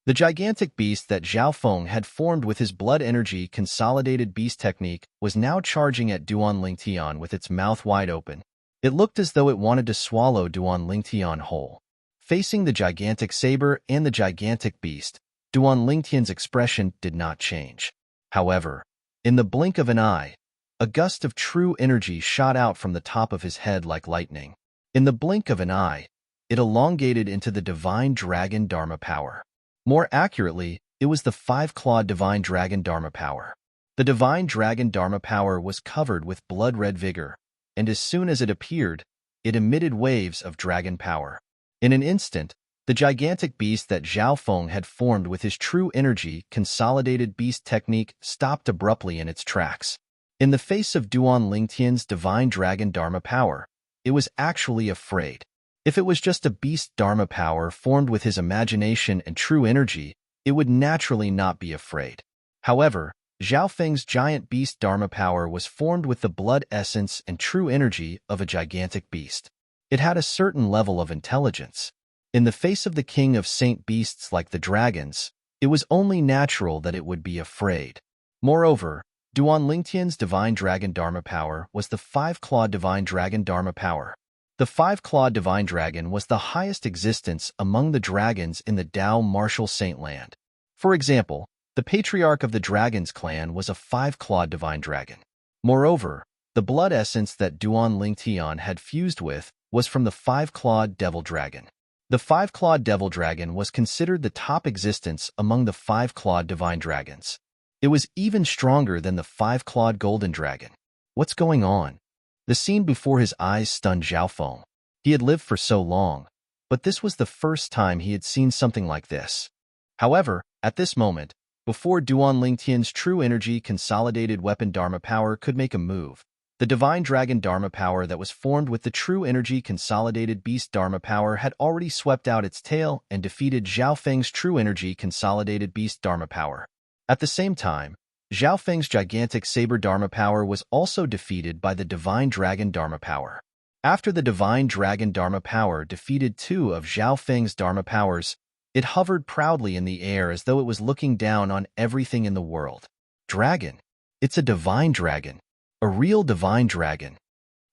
The gigantic beast that Zhao Feng had formed with his blood energy consolidated beast technique was now charging at Duan Lingtian with its mouth wide open. It looked as though it wanted to swallow Duan Lingtian whole. Facing the gigantic saber and the gigantic beast, Duan Lingtian's expression did not change. However, in the blink of an eye, a gust of true energy shot out from the top of his head like lightning. In the blink of an eye, it elongated into the divine dragon Dharma power. More accurately, it was the five-clawed divine dragon Dharma power. The divine dragon Dharma power was covered with blood-red vigor, and as soon as it appeared, it emitted waves of dragon power. In an instant, the gigantic beast that Zhao Feng had formed with his true energy consolidated beast technique stopped abruptly in its tracks. In the face of Duan Lingtian's divine dragon Dharma power, it was actually afraid. If it was just a beast Dharma power formed with his imagination and true energy, it would naturally not be afraid. However, Zhao Feng's giant beast Dharma power was formed with the blood essence and true energy of a gigantic beast. It had a certain level of intelligence. In the face of the king of saint beasts like the dragons, it was only natural that it would be afraid. Moreover, Duan Lingtian's divine dragon Dharma power was the five-clawed divine dragon Dharma power. The five-clawed divine dragon was the highest existence among the dragons in the Dao martial saint land. For example, the patriarch of the dragons clan was a five-clawed divine dragon. Moreover, the blood essence that Duan Lingtian had fused with was from the five-clawed devil dragon. The five-clawed devil dragon was considered the top existence among the five-clawed divine dragons. It was even stronger than the five-clawed golden dragon. What's going on? The scene before his eyes stunned Zhao Feng. He had lived for so long, but this was the first time he had seen something like this. However, at this moment, before Duan Lingtian's true energy consolidated weapon Dharma power could make a move, the divine dragon Dharma power that was formed with the true energy consolidated beast Dharma power had already swept out its tail and defeated Zhao Feng's true energy consolidated beast Dharma power. At the same time, Zhao Feng's gigantic saber Dharma power was also defeated by the divine dragon Dharma power. After the divine dragon Dharma power defeated two of Zhao Feng's Dharma powers, it hovered proudly in the air as though it was looking down on everything in the world. Dragon. It's a divine dragon. A real divine dragon.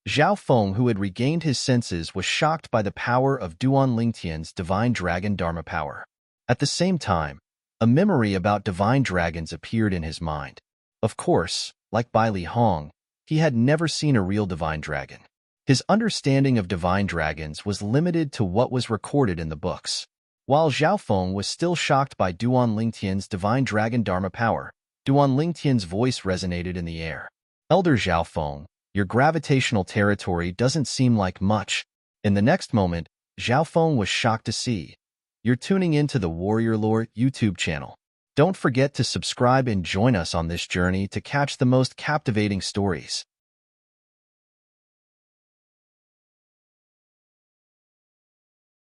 Zhao Feng, who had regained his senses, was shocked by the power of Duan Lingtian's divine dragon Dharma power. At the same time, a memory about divine dragons appeared in his mind. Of course, like Bai Li Hong, he had never seen a real divine dragon. His understanding of divine dragons was limited to what was recorded in the books. While Zhao Feng was still shocked by Duan Lingtian's divine dragon Dharma power, Duan Lingtian's voice resonated in the air. Elder Zhao Feng, your gravitational territory doesn't seem like much. In the next moment, Zhao Feng was shocked to see. You're tuning into the Warrior Lore YouTube channel. Don't forget to subscribe and join us on this journey to catch the most captivating stories.